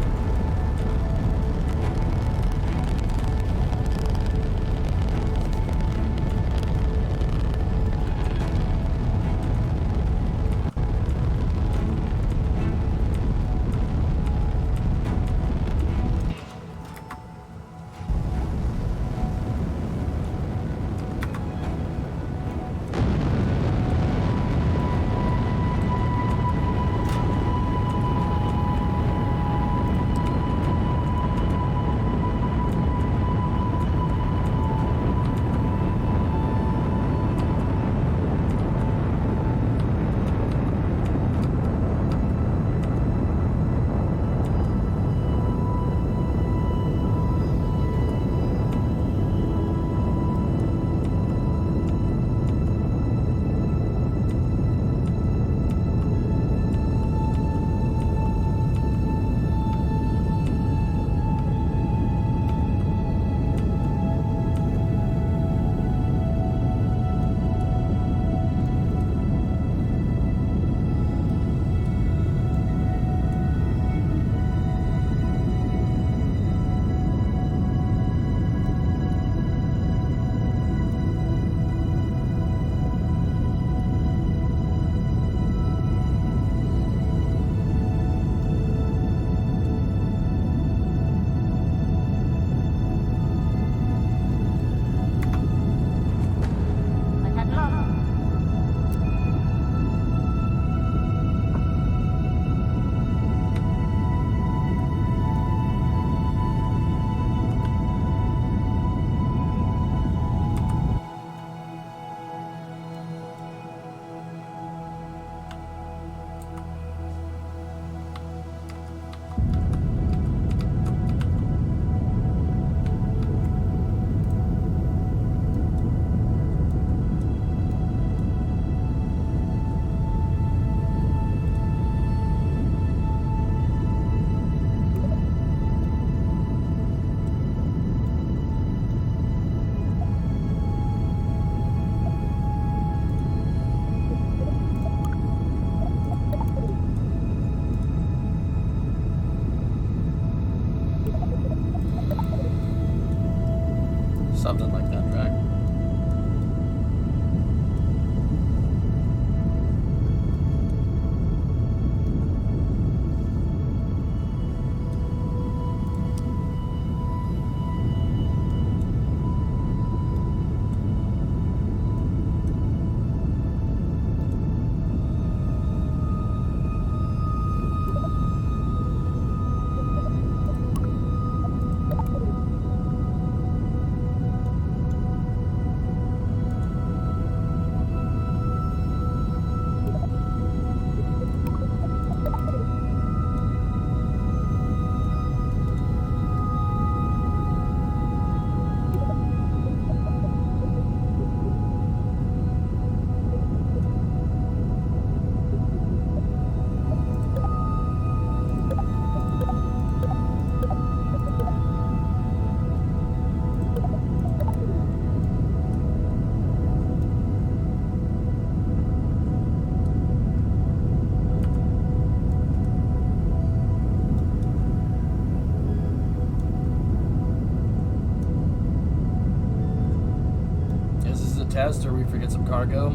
test or we forget some cargo.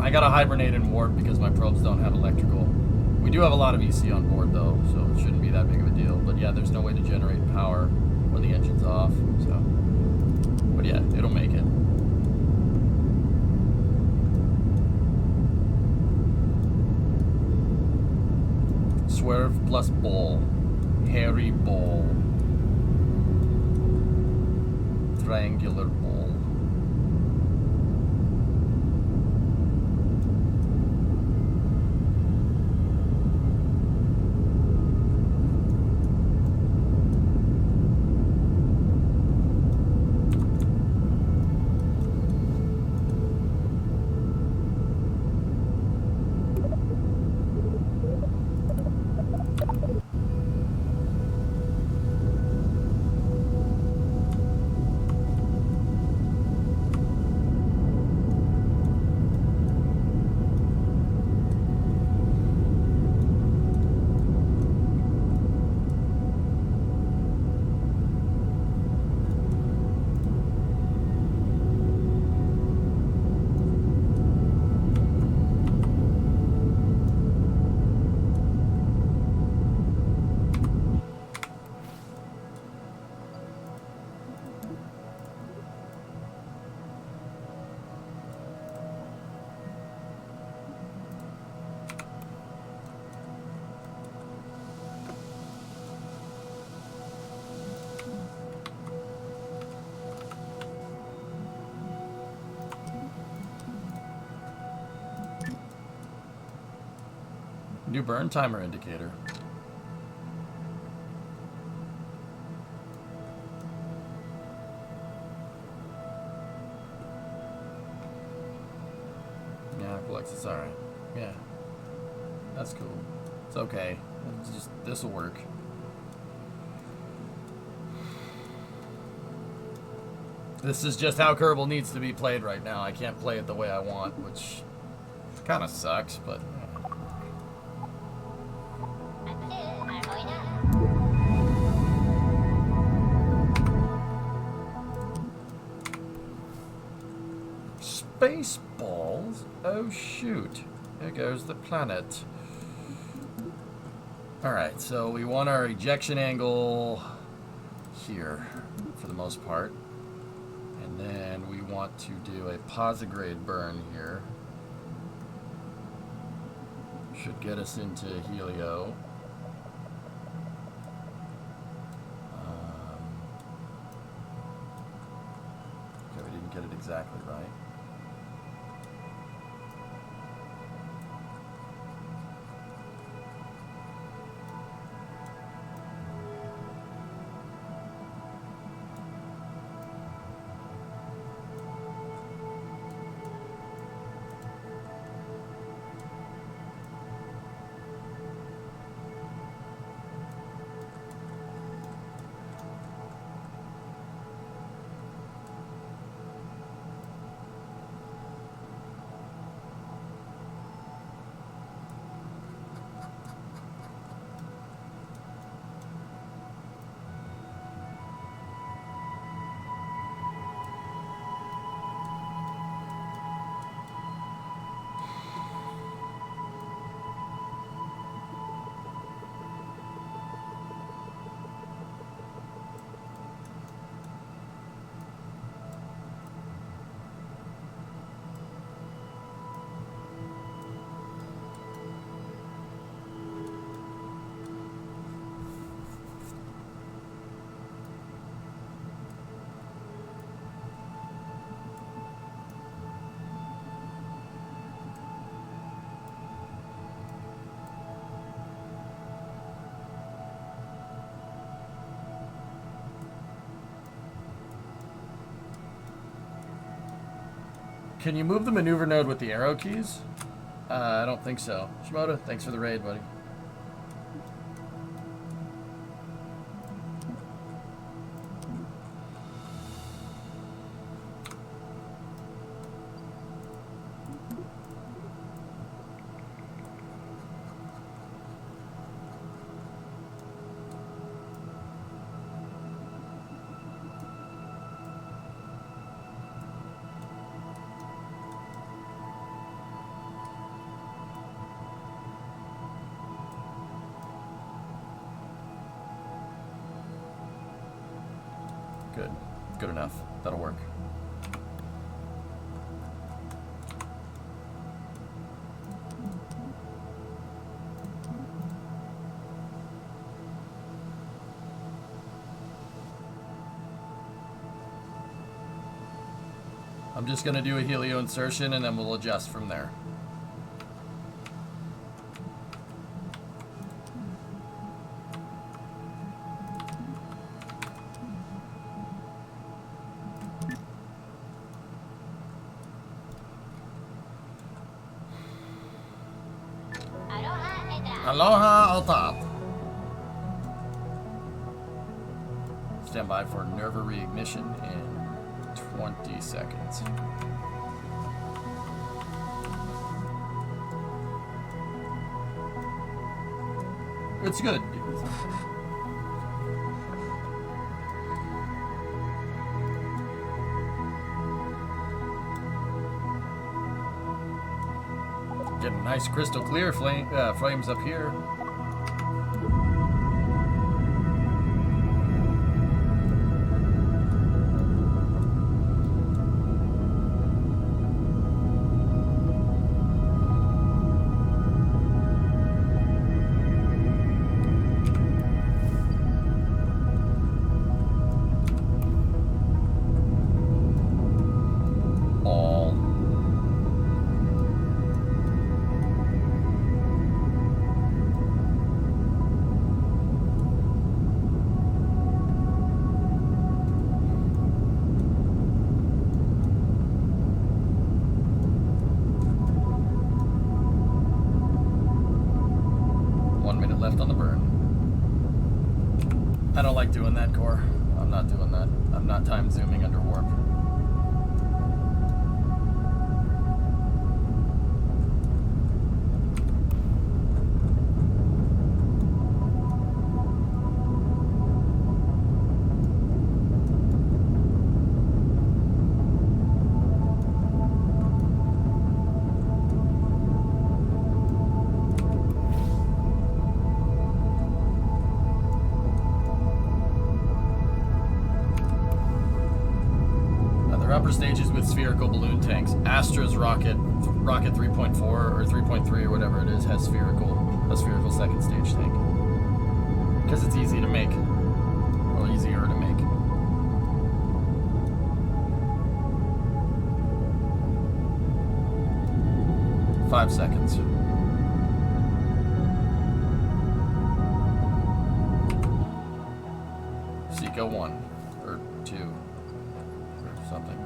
I gotta hibernate and warp because my probes don't have electrical. We do have a lot of EC on board though, so it shouldn't be that big of a deal. But yeah, there's no way to generate power when the engine's off. So, but yeah, it'll make it. Swerve plus ball. Hairy ball. Triangular ball. New burn timer indicator. Yeah, Flex, it's alright. Yeah. That's cool. It's okay. It's just, this'll work. This is just how Kerbal needs to be played right now. I can't play it the way I want, which kind of sucks, but... Spaceballs? Oh shoot. There goes the planet. Alright, so we want our ejection angle here for the most part. And then we want to do a posigrade burn here. Should get us into helio. Okay, we didn't get it exactly right. Can you move the maneuver node with the arrow keys? I don't think so. Shimoda, thanks for the raid, buddy. Good. Good enough. That'll work. I'm just going to do a helio insertion and then we'll adjust from there. Aloha al top. Stand by for Nerva reignition in 20 seconds. It's good. Getting nice crystal clear flames up here. Left on the burn. I don't like doing that, Core. I'm not doing that. I'm not time zooming under warp. Upper stages with spherical balloon tanks. Astra's rocket 3.4 or 3.3 or whatever it is, has a spherical second stage tank. Because it's easy to make. Or easier to make. Five seconds. Seco 1 or 2 or something.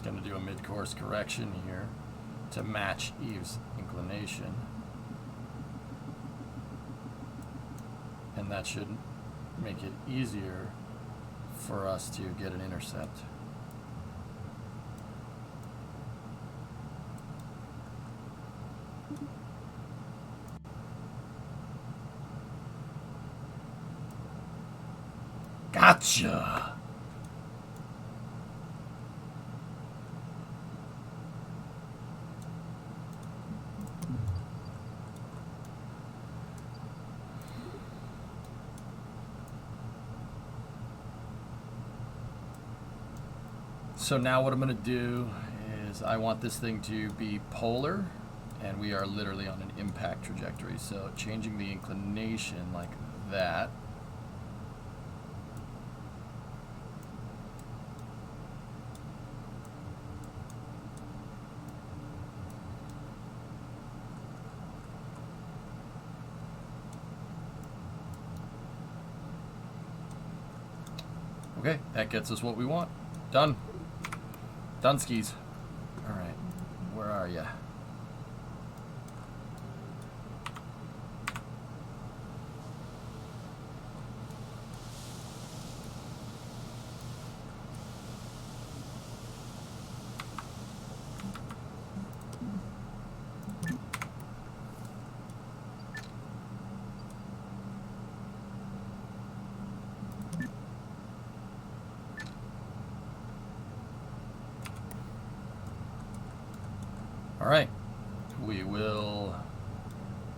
Going to do a mid-course correction here to match Eve's inclination. And that should make it easier for us to get an intercept. Gotcha! So now what I'm going to do is I want this thing to be polar, and we are literally on an impact trajectory. So changing the inclination like that. Okay, that gets us what we want. Done. Done skis. All right, where are ya? All right, we will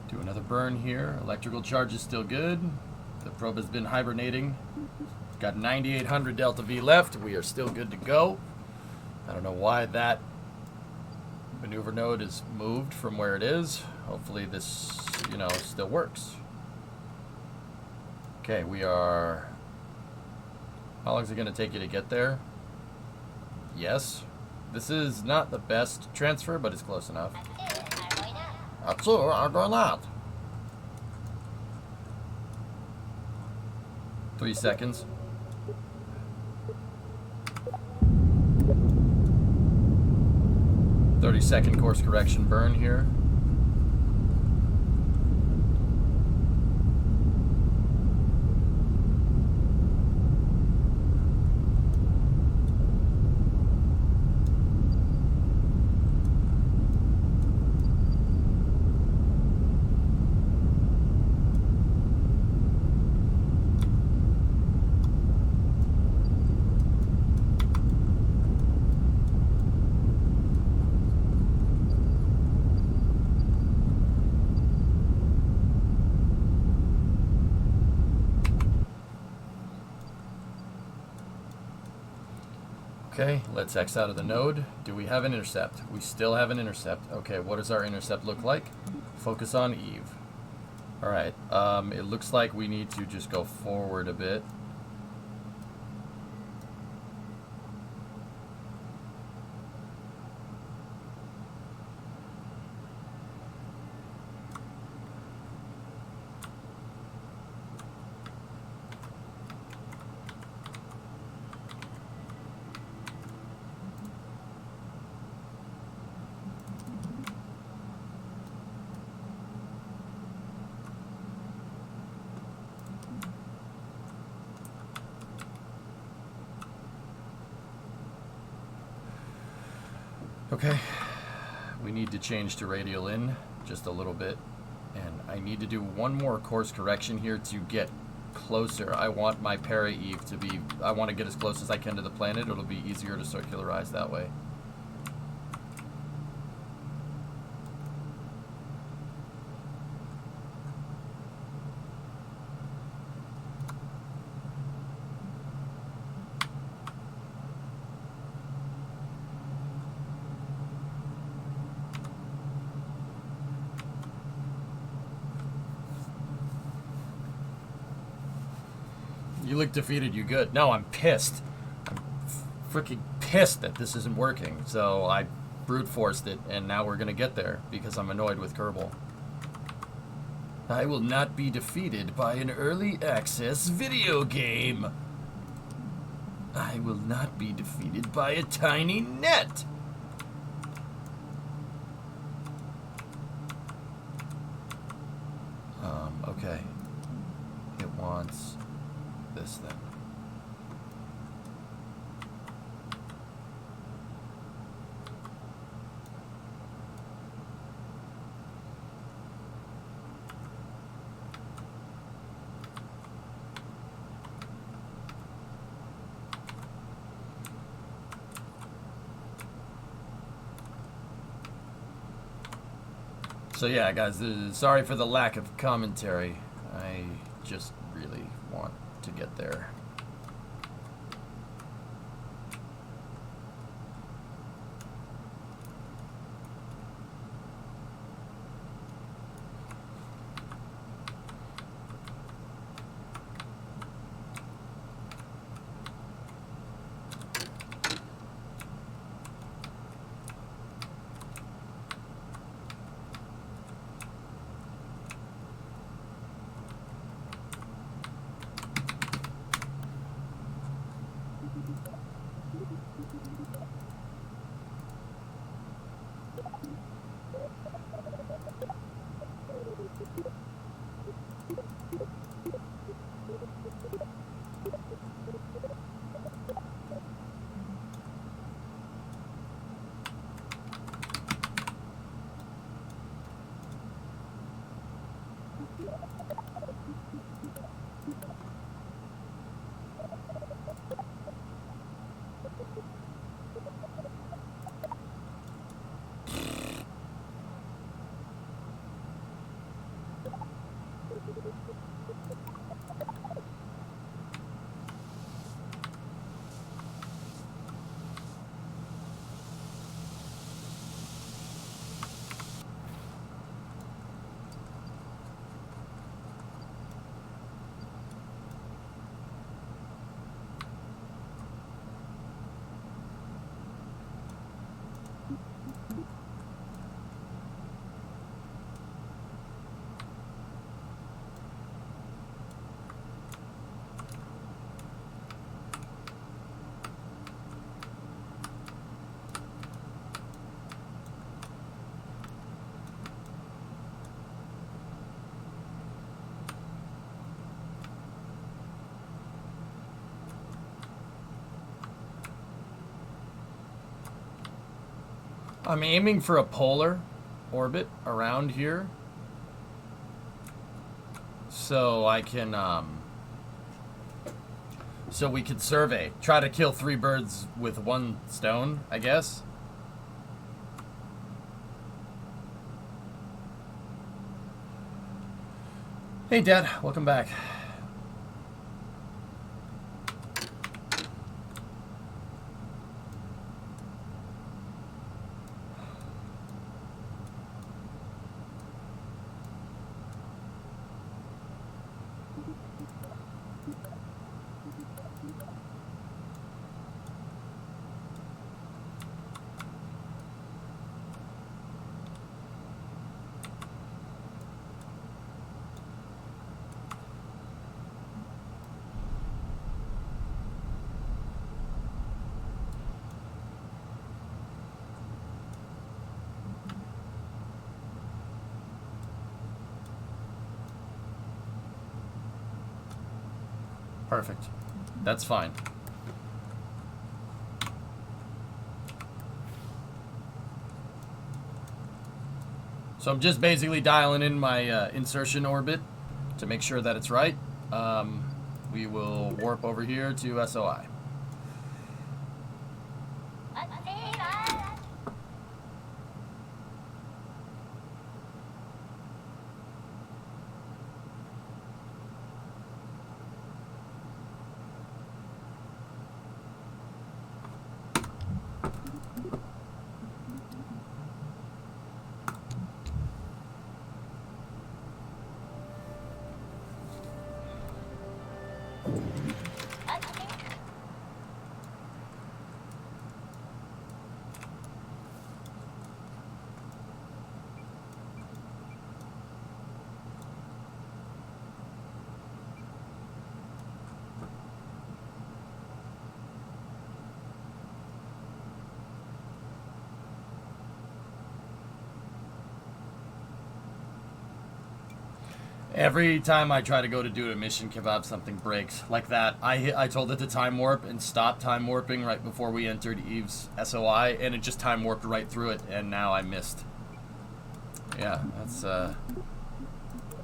do another burn here. Electrical charge is still good. The probe has been hibernating. Got 9,800 delta V left. We are still good to go. I don't know why that maneuver node is moved from where it is. Hopefully this, still works. Okay, we are... How long is it going to take you to get there? Yes. This is not the best transfer, but it's close enough. That's it, I'm going out. 3 seconds. "30-second course correction burn here. Okay, let's X out of the node. Do we have an intercept? We still have an intercept. Okay, what does our intercept look like? Focus on Eve. Alright, it looks like we need to just go forward a bit. Okay, we need to change to radial in just a little bit, and I need to do one more course correction here to get closer. I want my para-eve to be, I want to get as close as I can to the planet. It'll be easier to circularize that way. You look defeated, you good. No, I'm pissed. I'm freaking pissed that this isn't working. So I brute forced it, and now we're gonna get there because I'm annoyed with Kerbal. I will not be defeated by an early access video game. I will not be defeated by a tiny net. Okay. It wants this thing. So yeah, guys, sorry for the lack of commentary. I just really want to get there. I'm aiming for a polar orbit around here. So I can, so we could survey. Try to kill 3 birds with 1 stone, I guess. Hey, Dad. Welcome back. Perfect. That's fine. So I'm just basically dialing in my insertion orbit to make sure that it's right. We will warp over here to SOI. Every time I try to go to do a mission, Kebab, something breaks. Like that. I told it to time warp and stop time warping right before we entered Eve's SOI, and it just time warped right through it, and now I missed. Yeah, that's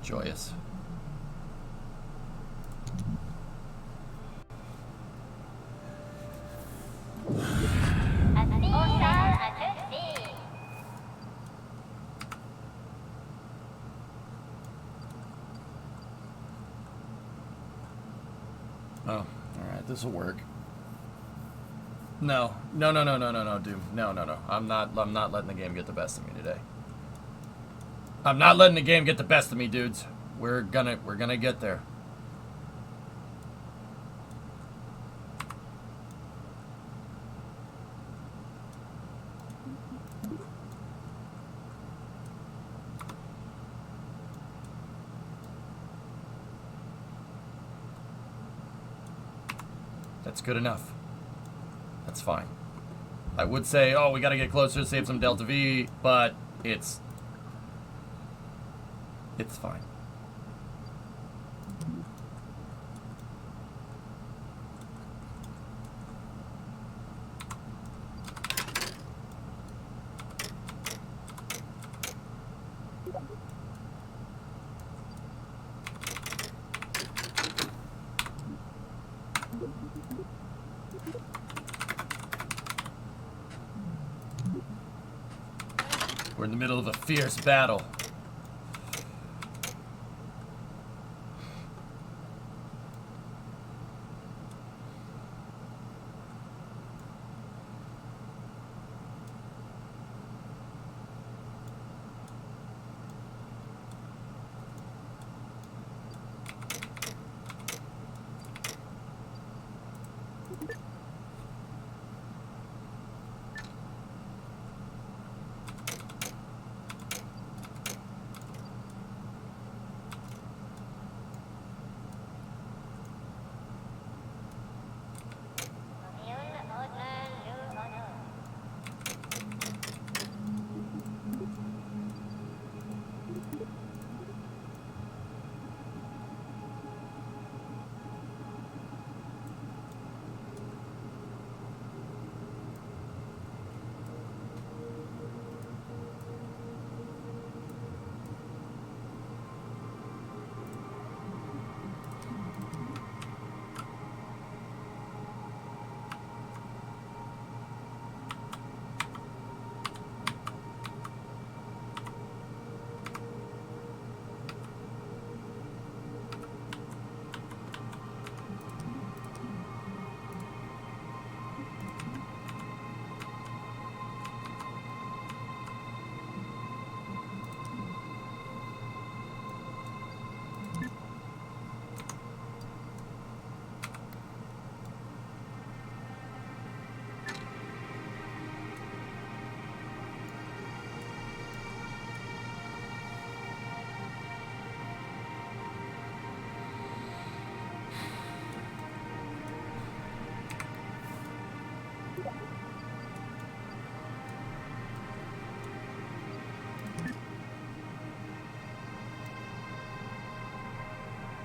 joyous. Oh, alright, this will work. No, Doom. No. I'm not letting the game get the best of me today. I'm not letting the game get the best of me, dudes. We're gonna get there. That's good enough. That's fine. I would say, oh, we gotta get closer to save some Delta V, but it's fine. We're in the middle of a fierce battle.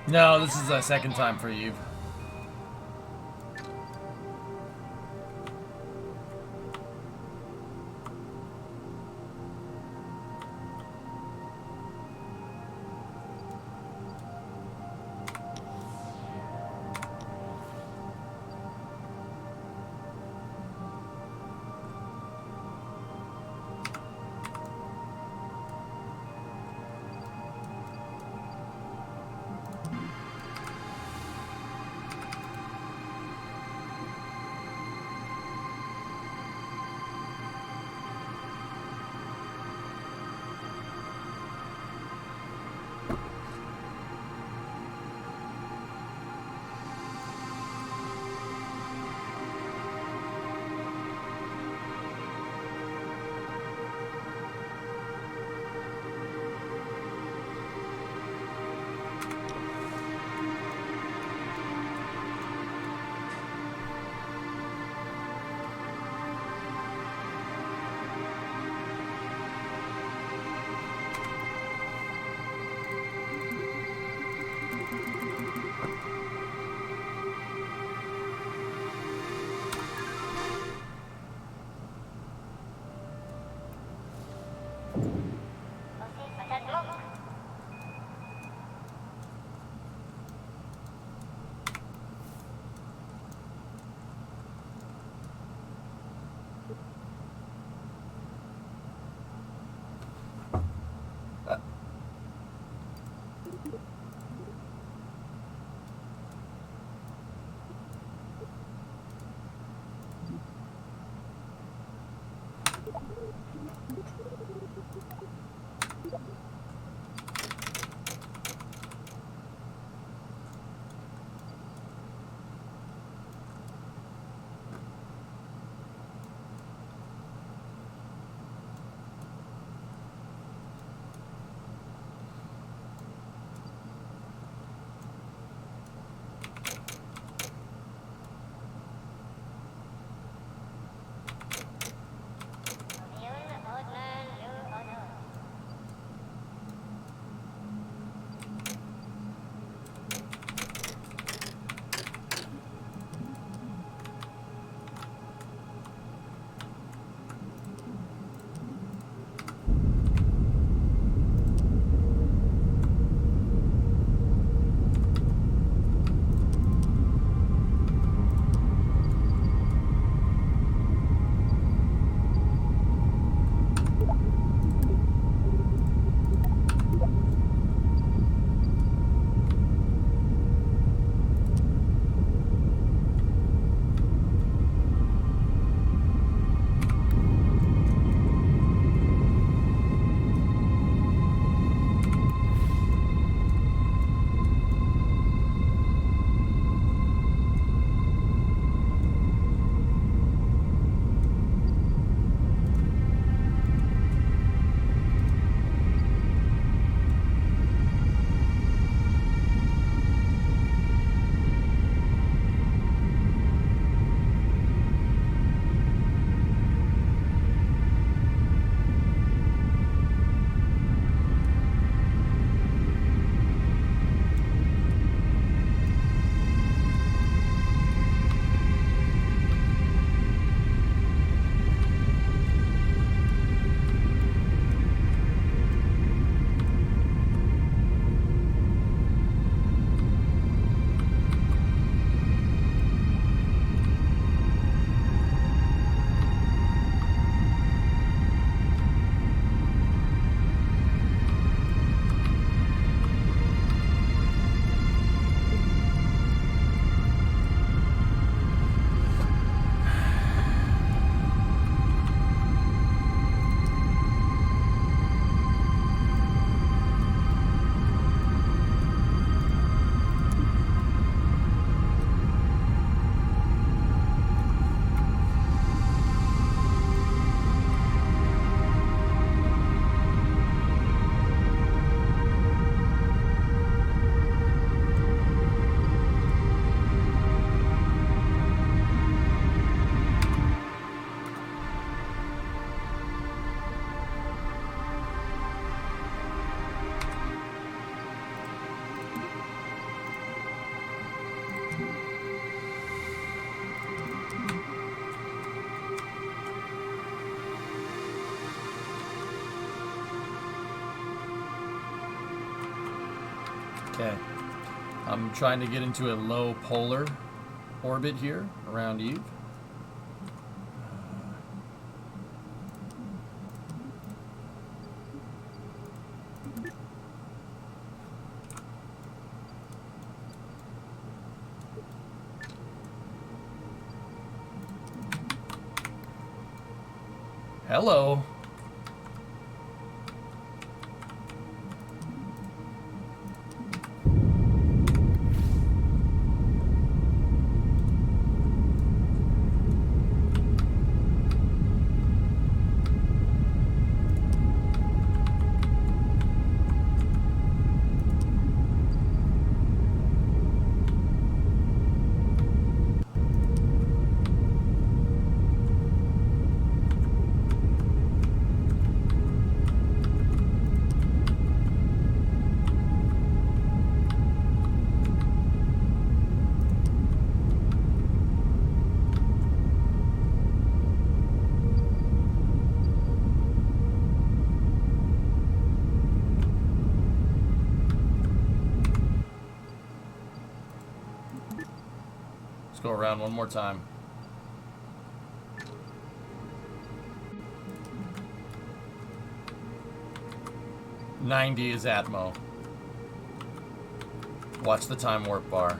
No, this is the second time for Eve. Okay. I'm trying to get into a low polar orbit here around Eve. Hello. Go around one more time. "90 is Atmo. Watch the time warp bar.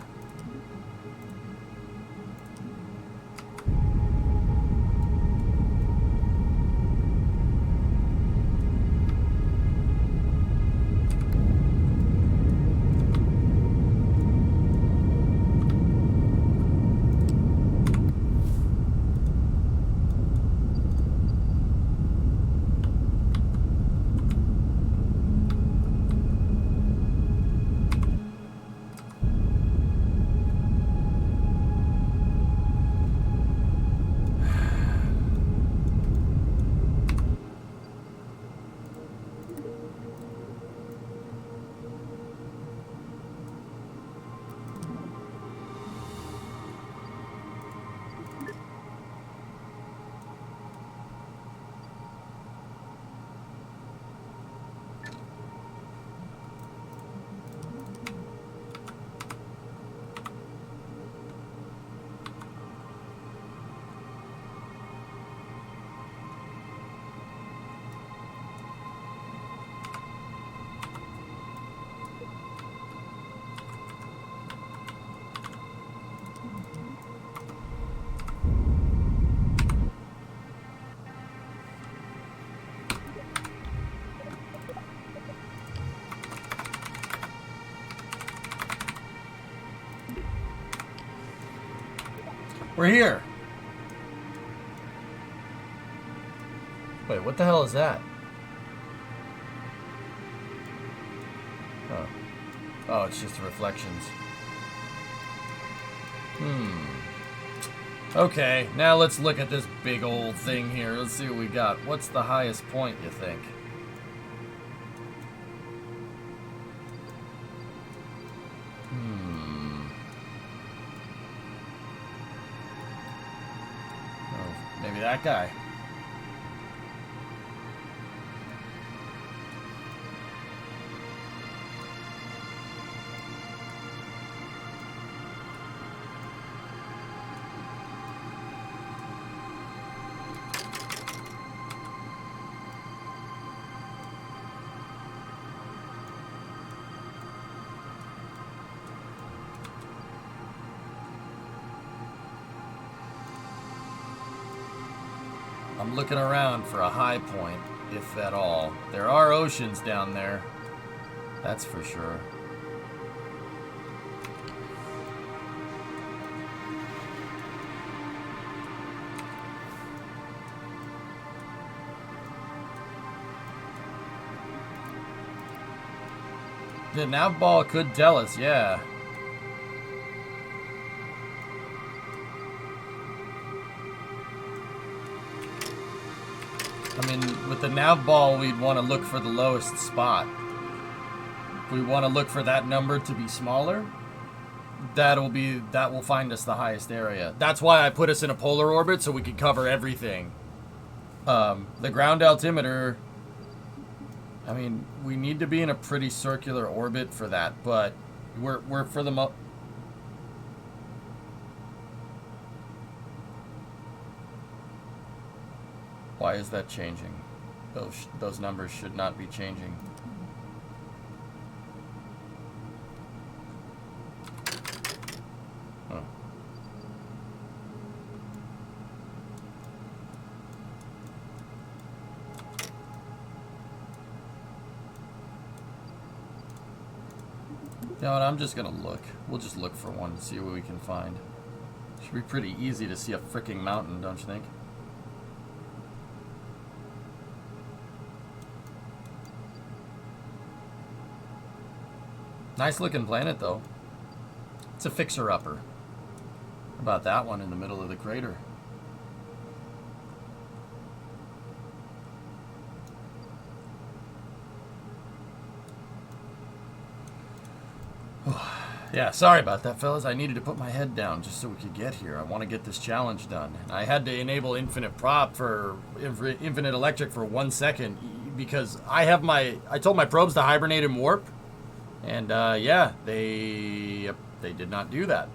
We're here. Wait, what the hell is that? Oh. Oh, it's just reflections. Okay, now let's look at this big old thing here. Let's see what we got. What's the highest point, you think? Oh, maybe that guy. I'm looking around for a high point, if at all. There are oceans down there. That's for sure. The nav ball could tell us, yeah. I mean, with the nav ball, we'd want to look for the lowest spot. If we want to look for that number to be smaller, that will find us the highest area. That's why I put us in a polar orbit, so we could cover everything. The ground altimeter, I mean, we need to be in a pretty circular orbit for that, but We're for the Why is that changing? Those numbers should not be changing. Huh. You know what, I'm just gonna look. We'll just look for one and see what we can find. Should be pretty easy to see a freaking mountain, don't you think? Nice looking planet, though. It's a fixer-upper. How about that one in the middle of the crater? Yeah, sorry about that, fellas. I needed to put my head down just so we could get here. I want to get this challenge done. And I had to enable infinite prop for infinite electric for 1 second because I told my probes to hibernate and warp. And yeah, they did not do that.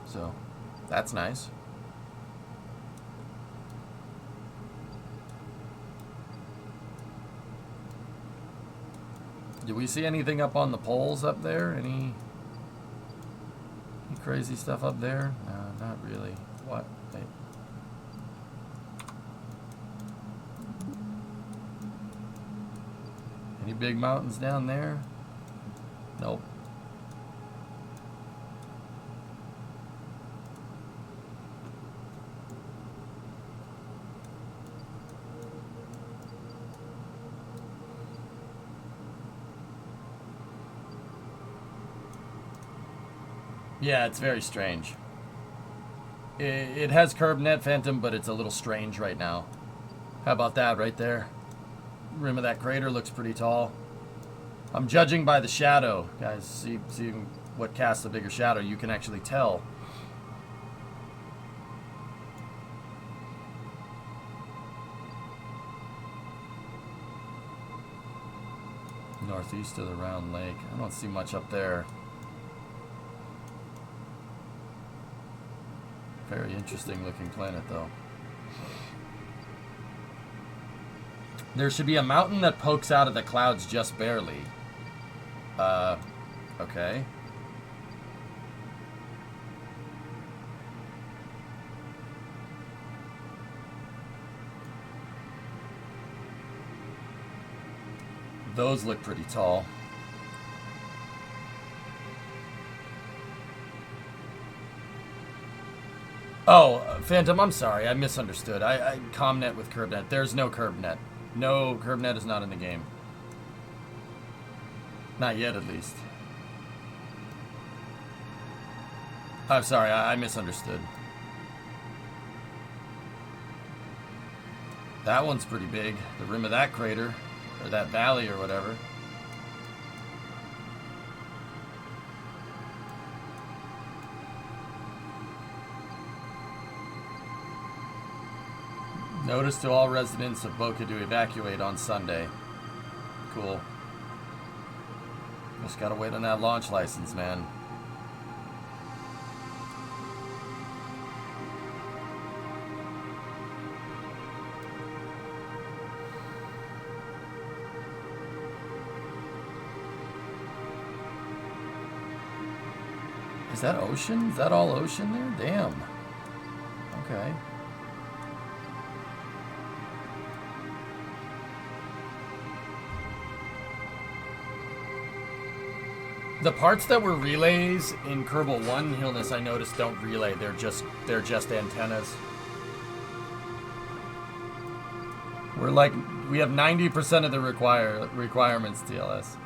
So that's nice. Do we see anything up on the poles up there? Any crazy stuff up there? No, not really. What? Hey. Any big mountains down there? Nope. Yeah, it's very strange. It has curb net, Phantom, but it's a little strange right now. How about that right there? Rim of that crater looks pretty tall. I'm judging by the shadow. Guys, see what casts a bigger shadow. You can actually tell. Northeast of the round lake. I don't see much up there. Very interesting looking planet, though. There should be a mountain that pokes out of the clouds just barely. Okay. Those look pretty tall. Oh, Phantom, I'm sorry. I misunderstood. I ComNet with CurbNet. There's no CurbNet. No, CurbNet is not in the game. Not yet, at least. I'm sorry. I misunderstood. That one's pretty big. The rim of that crater, or that valley, or whatever. Notice to all residents of Boca to evacuate on Sunday. Cool. Just gotta wait on that launch license, man. Is that ocean? Is that all ocean there? Damn. Okay. The parts that were relays in Kerbal 1, Hillness, I noticed don't relay. They're just antennas. We have 90% of the requirements, TLS.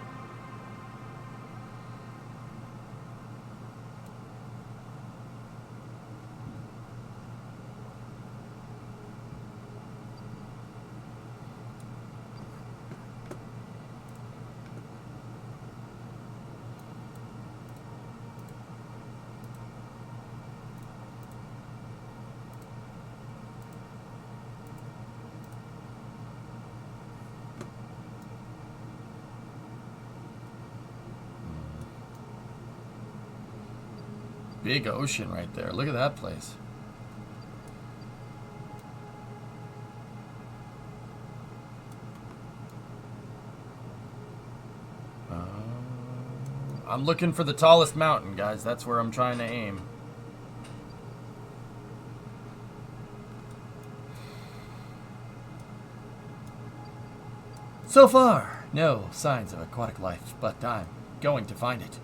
big ocean right there. Look at that place. I'm looking for the tallest mountain, guys. That's where I'm trying to aim. So far, no signs of aquatic life, but I'm going to find it.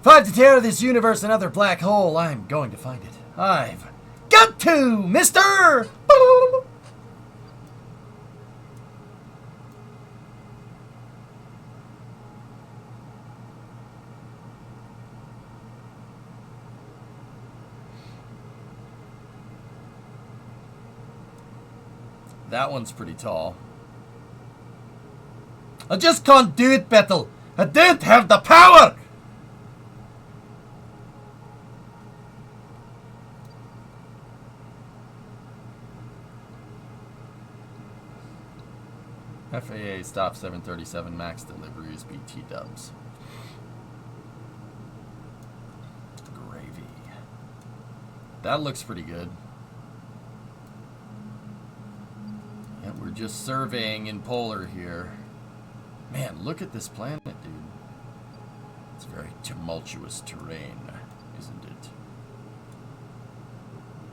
If I have to tear this universe another black hole, I'm going to find it. I've got to, mister! That one's pretty tall. I just can't do it, Bethel. I don't have the power! FAA stop 737 MAX deliveries, BT dubs. Gravy. That looks pretty good. Yeah, we're just surveying in polar here. Man, look at this planet, dude. It's very tumultuous terrain, isn't it?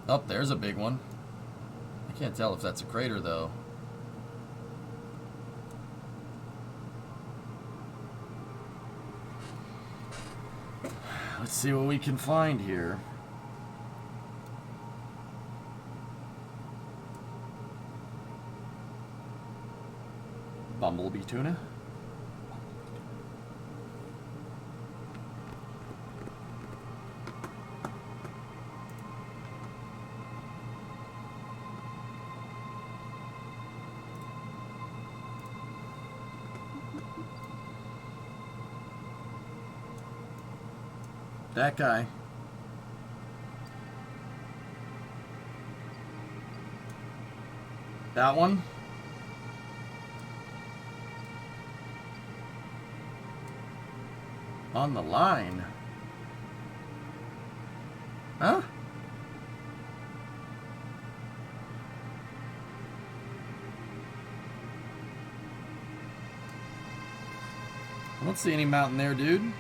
Oh, there's a big one. I can't tell if that's a crater, though. Let's see what we can find here. Bumblebee tuna. That guy. That one. On the line. Huh? I don't see any mountain there, dude.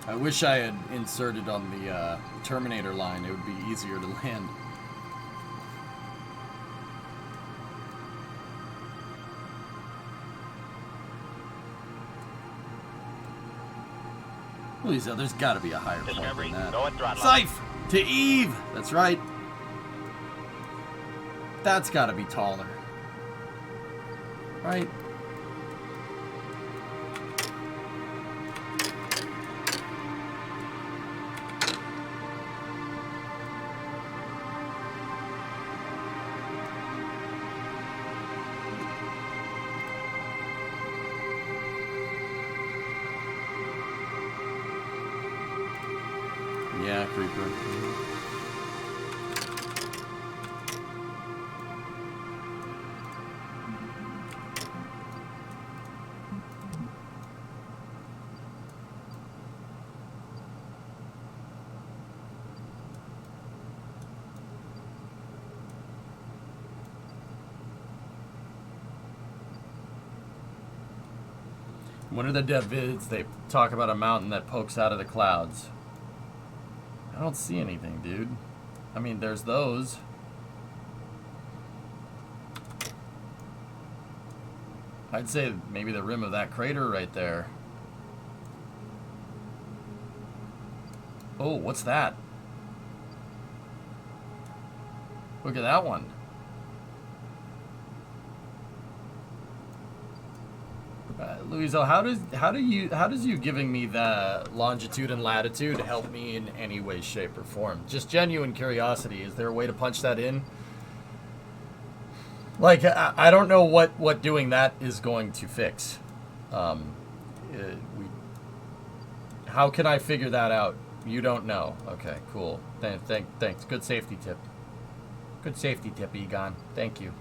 I wish I had inserted on the Terminator line. It would be easier to land. Lisa, there's got to be a higher point than that. Go and throttle. Scythe to Eve. That's right. That's got to be taller, right? Yeah, creeper. One of the dev vids, they talk about a mountain that pokes out of the clouds. I don't see anything, dude. I mean, there's those. I'd say maybe the rim of that crater right there. Oh, what's that? Look at that one. Luiso, how does you giving me the longitude and latitude help me in any way, shape, or form? Just genuine curiosity. Is there a way to punch that in? Like, I don't know what doing that is going to fix. How can I figure that out? You don't know. Okay, cool. Thanks. Good safety tip. Good safety tip, Egon. Thank you.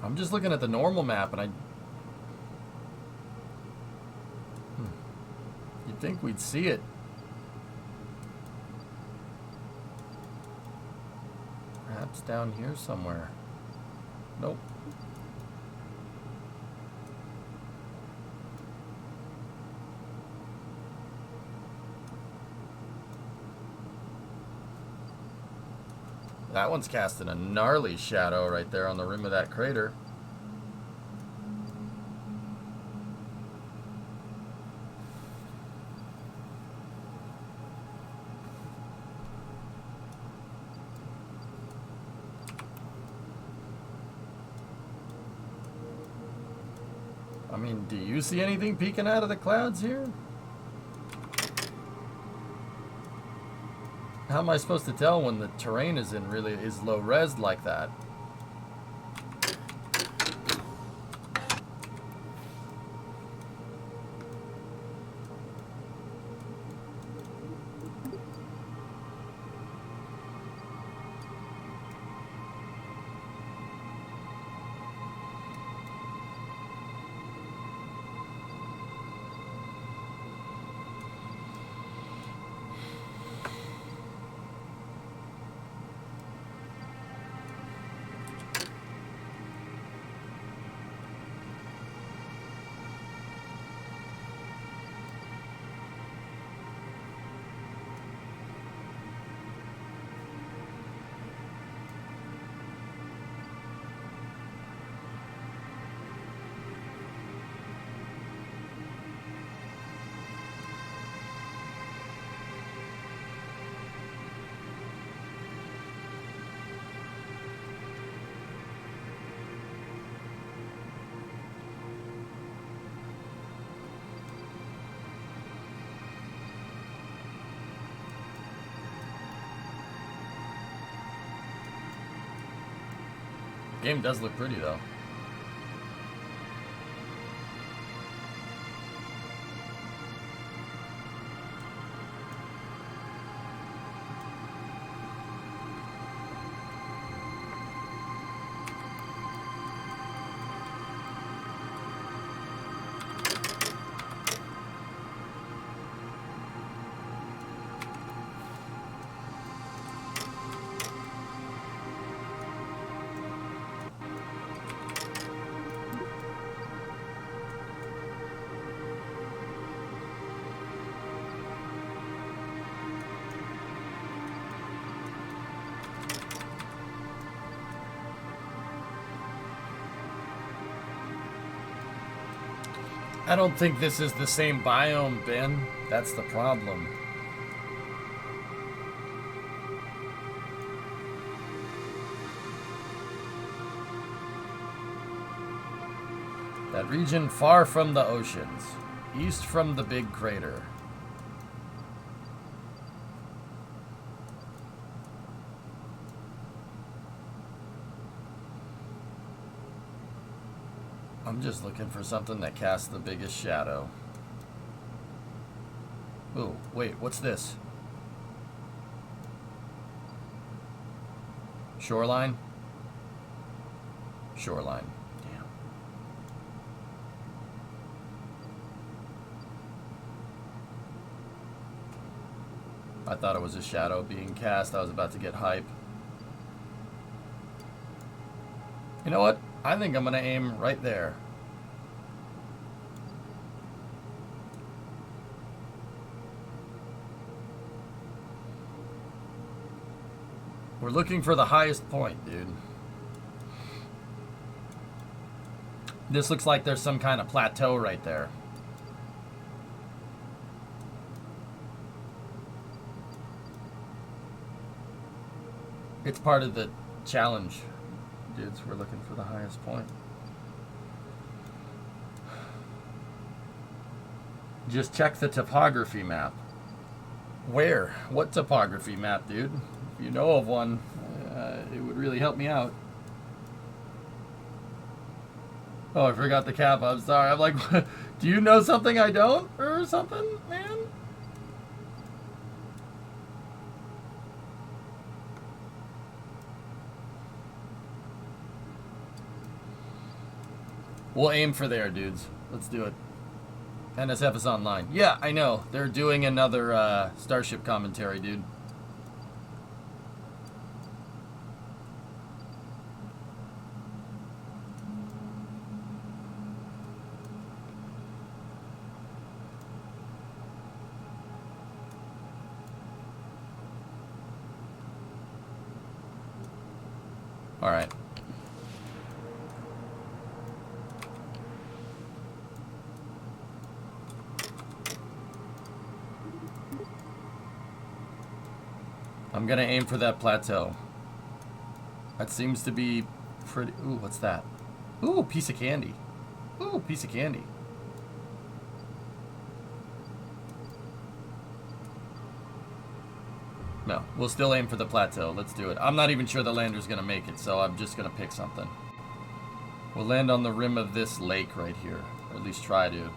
I'm just looking at the normal map, and you'd think we'd see it. Perhaps down here somewhere. Nope. That one's casting a gnarly shadow right there on the rim of that crater. I mean, do you see anything peeking out of the clouds here? How am I supposed to tell when the terrain is low res like that? Game does look pretty though. I don't think this is the same biome, Ben. That's the problem. That region far from the oceans, east from the big crater. I'm just looking for something that casts the biggest shadow. Oh, wait, what's this? Shoreline? Shoreline. Damn. I thought it was a shadow being cast. I was about to get hype. You know what? I think I'm going to aim right there. We're looking for the highest point, dude. This looks like there's some kind of plateau right there. It's part of the challenge, dudes. We're looking for the highest point. Just check the topography map. Where? What topography map, dude? If you know of one, it would really help me out. Oh, I forgot the cap. I'm sorry. I'm like, do you know something I don't? Or something, man? We'll aim for there, dudes. Let's do it. NSF is online. Yeah, I know. They're doing another Starship commentary, dude. All right. I'm gonna aim for that plateau. That seems to be pretty... Ooh, what's that? Ooh, piece of candy. Ooh, piece of candy. No, we'll still aim for the plateau. Let's do it. I'm not even sure the lander's gonna make it, so I'm just gonna pick something. We'll land on the rim of this lake right here. Or at least try to.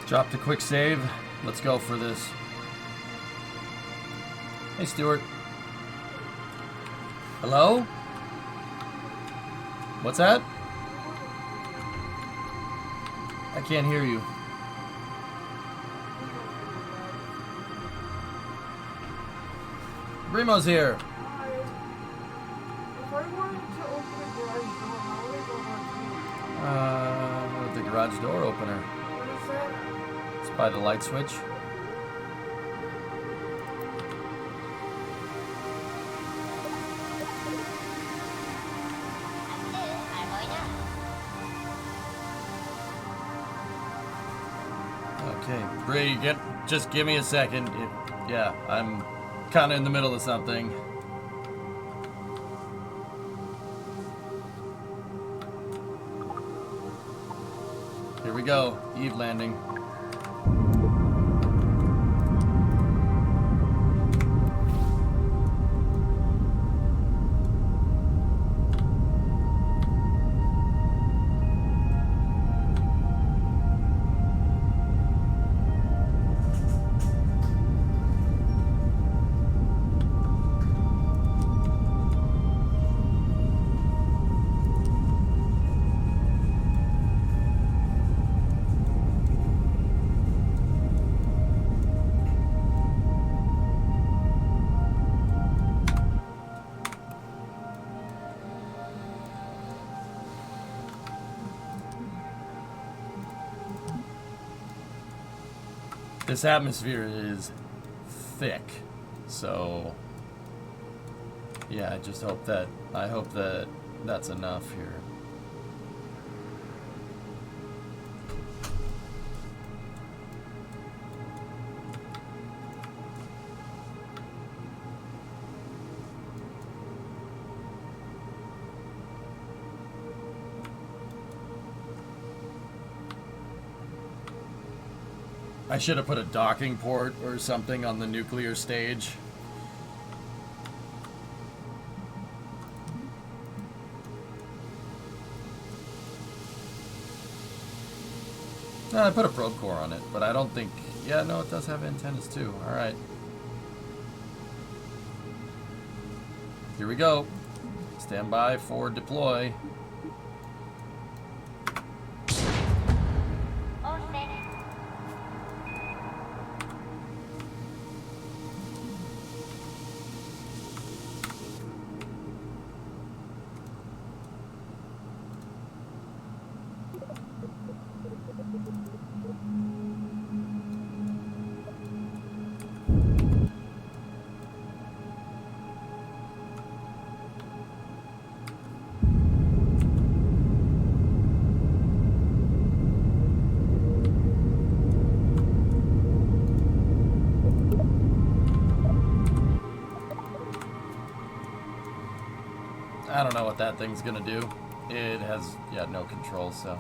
Dropped a quick save. Let's go for this. Hey, Stuart. Hello? What's that? I can't hear you. Brimo's here. Hi. If I wanted to open a garage door, how would I go about doing it? The garage door opener. What is that? It's by the light switch. Okay, Bree, just give me a second. Yeah, I'm kind of in the middle of something. Here we go, Eve landing. This atmosphere is thick, so yeah, I hope that that's enough here. I should have put a docking port or something on the nuclear stage. No, I put a probe core on it, but I don't think... Yeah, no, it does have antennas too. Alright. Here we go. Stand by for deploy. I don't know what that thing's gonna do. It has, yeah, no control, so.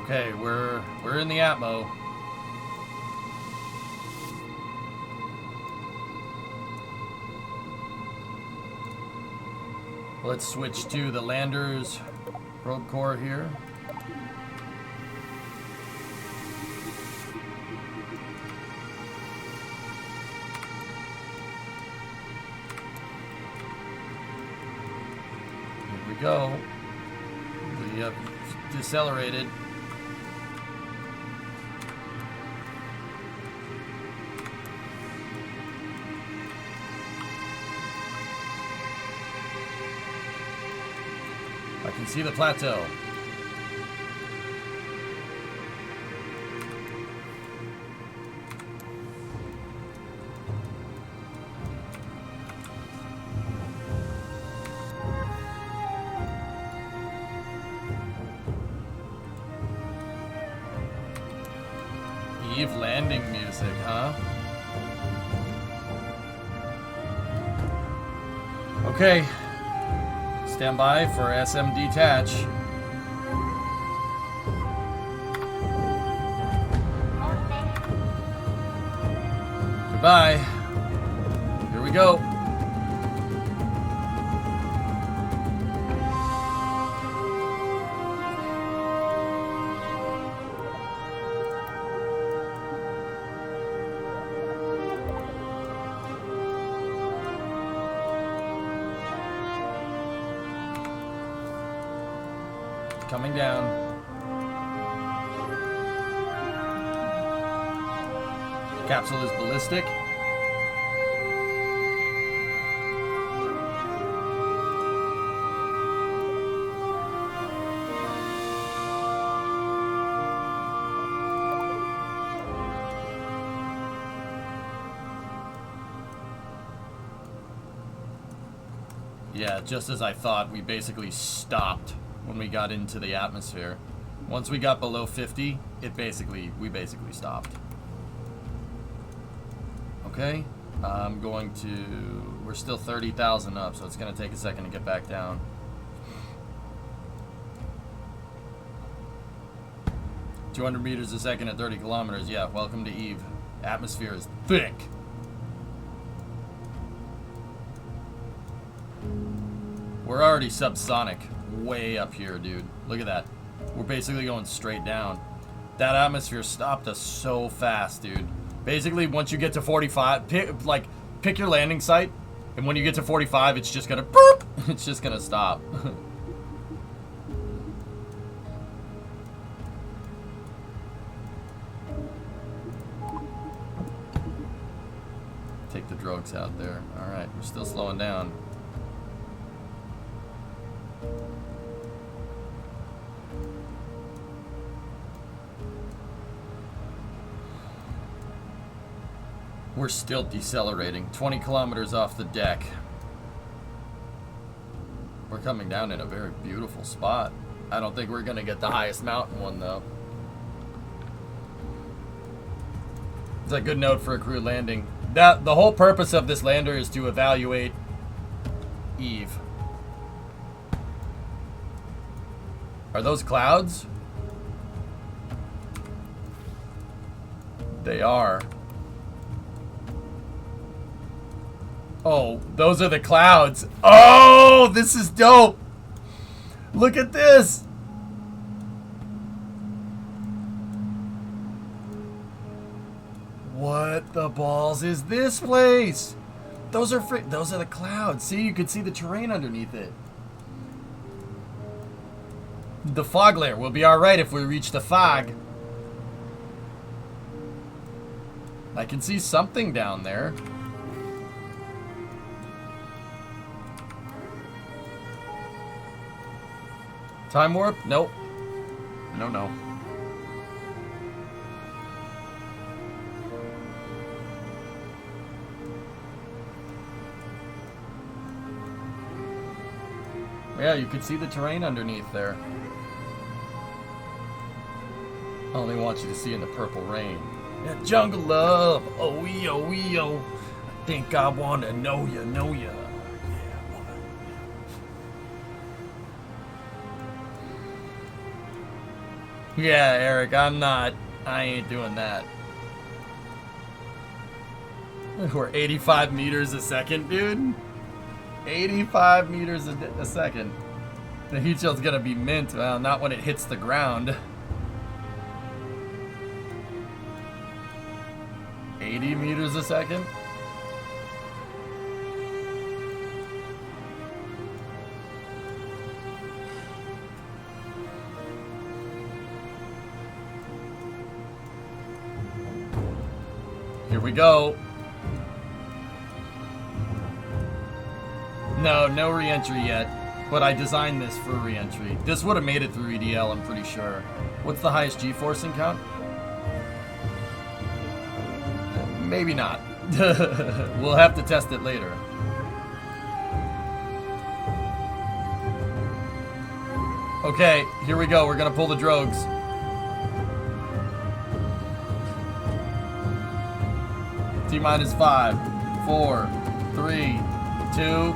Okay, we're in the Atmo. Let's switch to the lander's probe core here. Here we go. We have decelerated. I can see the plateau. Eve landing music, huh? Okay. Stand by for SM detach. Goodbye. Here we go. Coming down. Capsule is ballistic. Yeah, just as I thought, we basically stopped when we got into the atmosphere. Once we got below 50, we basically stopped. Okay, I'm going to, we're still 30,000 up, so it's gonna take a second to get back down. "200 meters a second at 30 kilometers. Yeah, welcome to Eve. Atmosphere is thick. We're already subsonic. Way up here, dude. Look at that. We're basically going straight down. That atmosphere stopped us so fast, dude. Basically, once you get to 45, pick your landing site, and when you get to 45, it's just gonna boop. It's just gonna stop. Take the drogues out there. All right, we're still slowing down. We're still decelerating. 20 kilometers off the deck. We're coming down in a very beautiful spot. I don't think we're going to get the highest mountain one, though. It's a good note for a crew landing. The whole purpose of this lander is to evaluate Eve. Are those clouds? They are. Oh, those are the clouds. Oh, this is dope. Look at this. What the balls is this place? Those are the clouds. See, you could see the terrain underneath it. The fog layer will be all right if we reach the fog. I can see something down there. Time warp? Nope. No, no. Yeah, you can see the terrain underneath there. I only want you to see in the purple rain. Yeah, jungle love. Oh, yo, yo. I think I wanna know ya, know ya. Yeah, Eric, I'm not. I ain't doing that. We're 85 meters a second, dude. 85 meters a second. The heat shield's gonna be mint. Well, not when it hits the ground. 80 meters a second. Here we go. No re-entry yet, but I designed this for re-entry. This would have made it through EDL, I'm pretty sure. What's the highest G-force count? Maybe not. We'll have to test it later. Okay, here we go. We're gonna pull the drogues. T-minus 5, 4, 3, 2.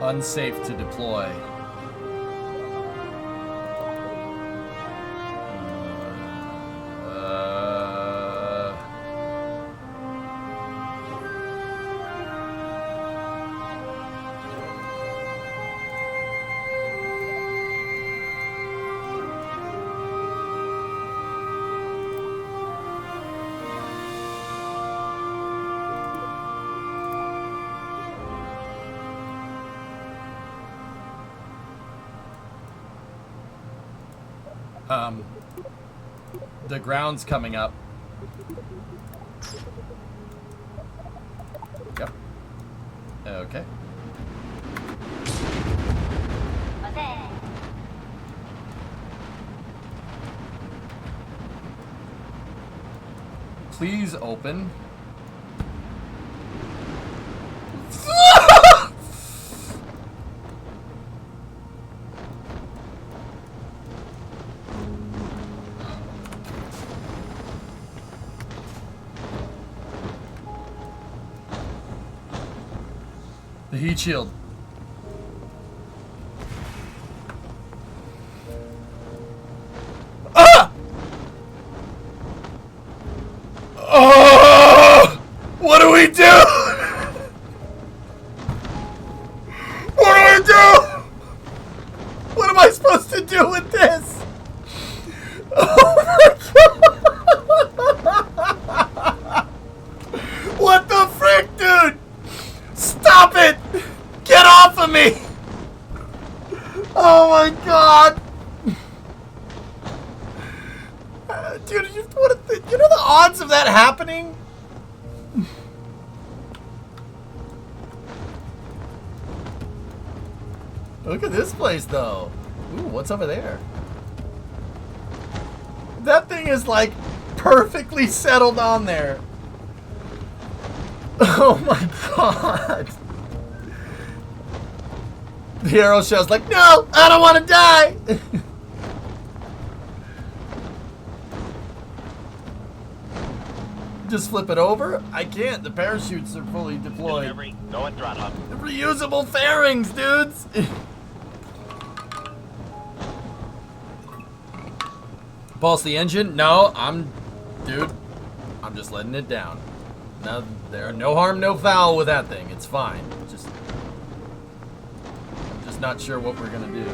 Unsafe to deploy. The ground's coming up. Yep. Okay. Please open. The heat shield. Ah! Oh! What do we do? What do I do? What am I supposed to do with this? Oh my God! What the frick, dude? Stop it! Get off of me! Oh my God! Dude, you know the odds of that happening? Look at this place, though. Ooh, what's over there? That thing is like perfectly settled on there. Oh my God. The arrow shell's like, no, I don't want to die. just flip it over? I can't. The parachutes are fully deployed. Discovery, go and throttle up. The reusable fairings, dudes. Pulse the engine? No, dude, I'm just letting it down. No, no harm, no foul with that thing. It's fine. I'm just not sure what we're gonna do.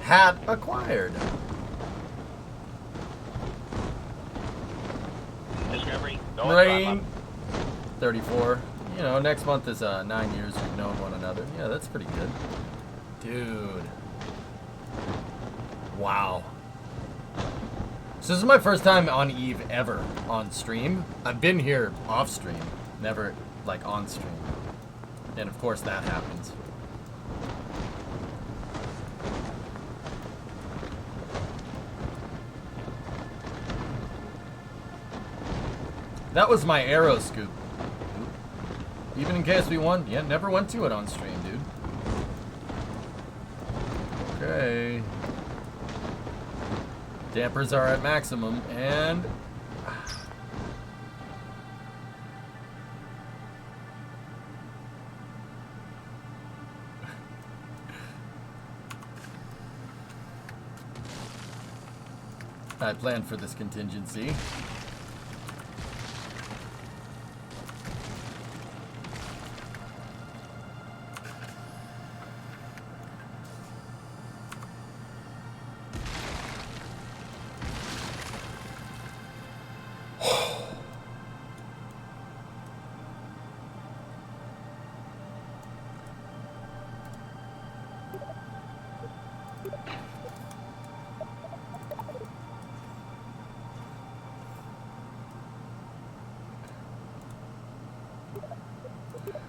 Hat acquired. Discovery, go and throttle Rain. up. 34. You know, next month is 9 years we've known one another. Yeah, that's pretty good. Dude. Wow. So this is my first time on Eve ever on stream. I've been here off stream, never like on stream. And of course that happens. That was my arrow scoop. Even in case we won, yeah, never went to it on stream, dude. Okay. Dampers are at maximum, and... I planned for this contingency.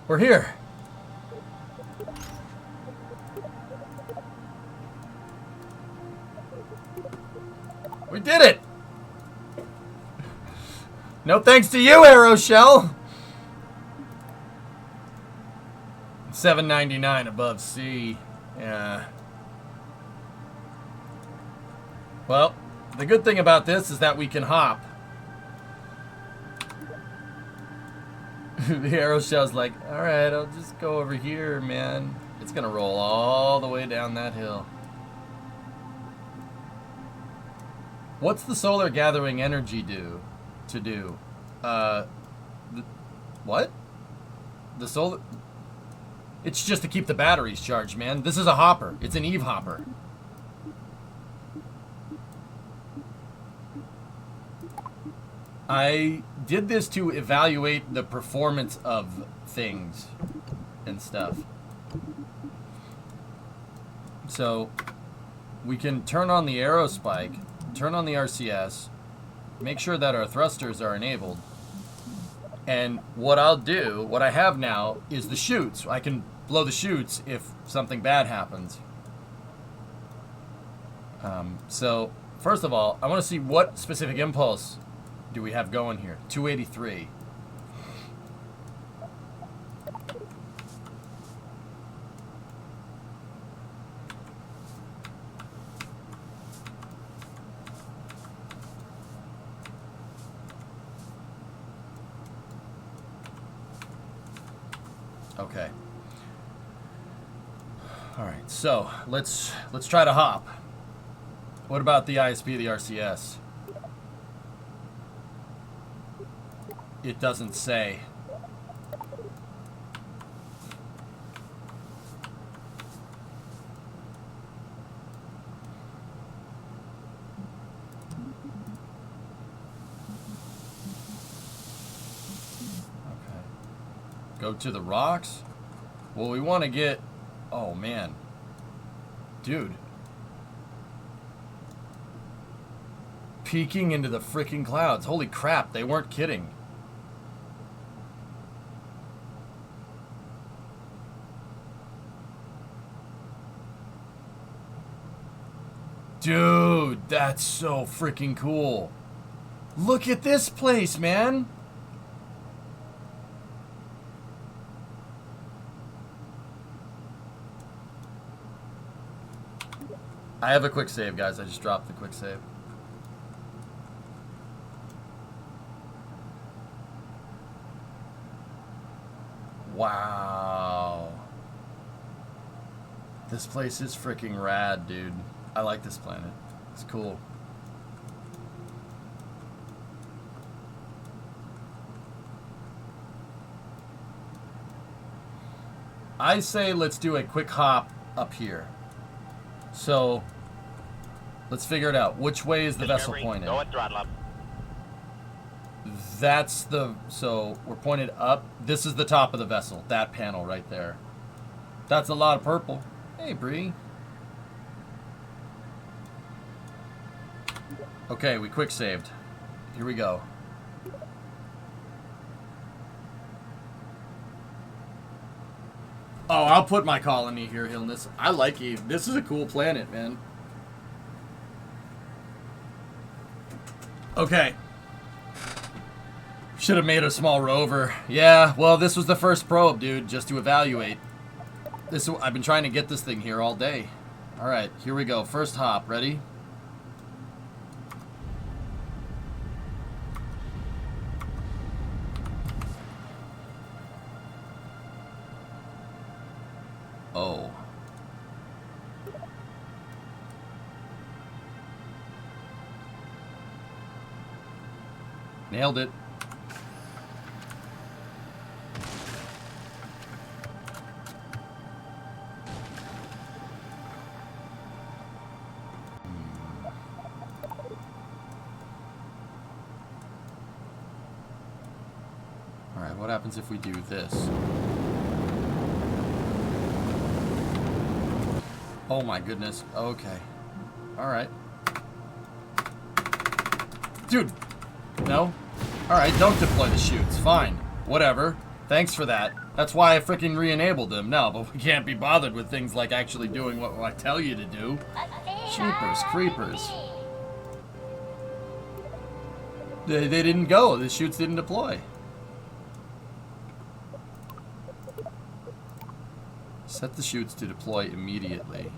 We're here. We did it. No thanks to you, Aeroshell. $7.99 above C. Yeah. Well, the good thing about this is that we can hop. The Aeroshell's like, alright, I'll just go over here, man. It's gonna roll all the way down that hill. What's the solar gathering energy do? What? The solar... It's just to keep the batteries charged, man. This is a hopper. It's an Eve hopper. I did this to evaluate the performance of things and stuff. So we can turn on the aerospike, turn on the RCS, make sure that our thrusters are enabled. And what I'll do, what I have now, is the chutes. I can blow the chutes if something bad happens. So first of all, I want to see what specific impulse do we have going here? 283. Okay. All right. So, let's try to hop. What about the ISP, the RCS? It doesn't say. Okay. Go to the rocks? Well, we want to get... Oh, man. Dude. Peeking into the freaking clouds. Holy crap, they weren't kidding. Dude, that's so freaking cool. Look at this place, man. I have a quick save, guys. I just dropped the quick save. Wow. This place is freaking rad, dude. I like this planet. It's cool. I say let's do a quick hop up here. So, let's figure it out. Which way is the vessel pointed? Go at throttle up. That's the... So, we're pointed up. This is the top of the vessel. That panel right there. That's a lot of purple. Hey, Bree. Okay, we quick saved. Here we go. Oh, I'll put my colony here, Hillness. I like you. This is a cool planet, man. Okay. Should have made a small rover. Yeah, well, this was the first probe, dude, just to evaluate. I've been trying to get this thing here all day. All right, here we go. First hop. Ready? Oh. Nailed it. All right, what happens if we do this? Oh my goodness. Okay. Alright. Dude! No? Alright, don't deploy the chutes. Fine. Whatever. Thanks for that. That's why I freaking re-enabled them. No, but we can't be bothered with things like actually doing what I tell you to do. Jeepers creepers. They didn't go. The chutes didn't deploy. Set the chutes to deploy immediately.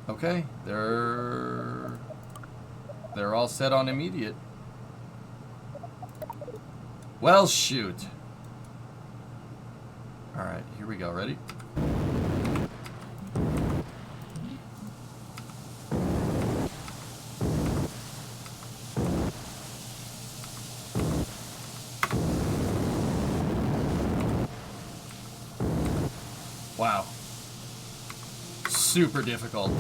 Okay, they're all set on immediate. Well, shoot. All right, here we go. Ready? Wow. Super difficult.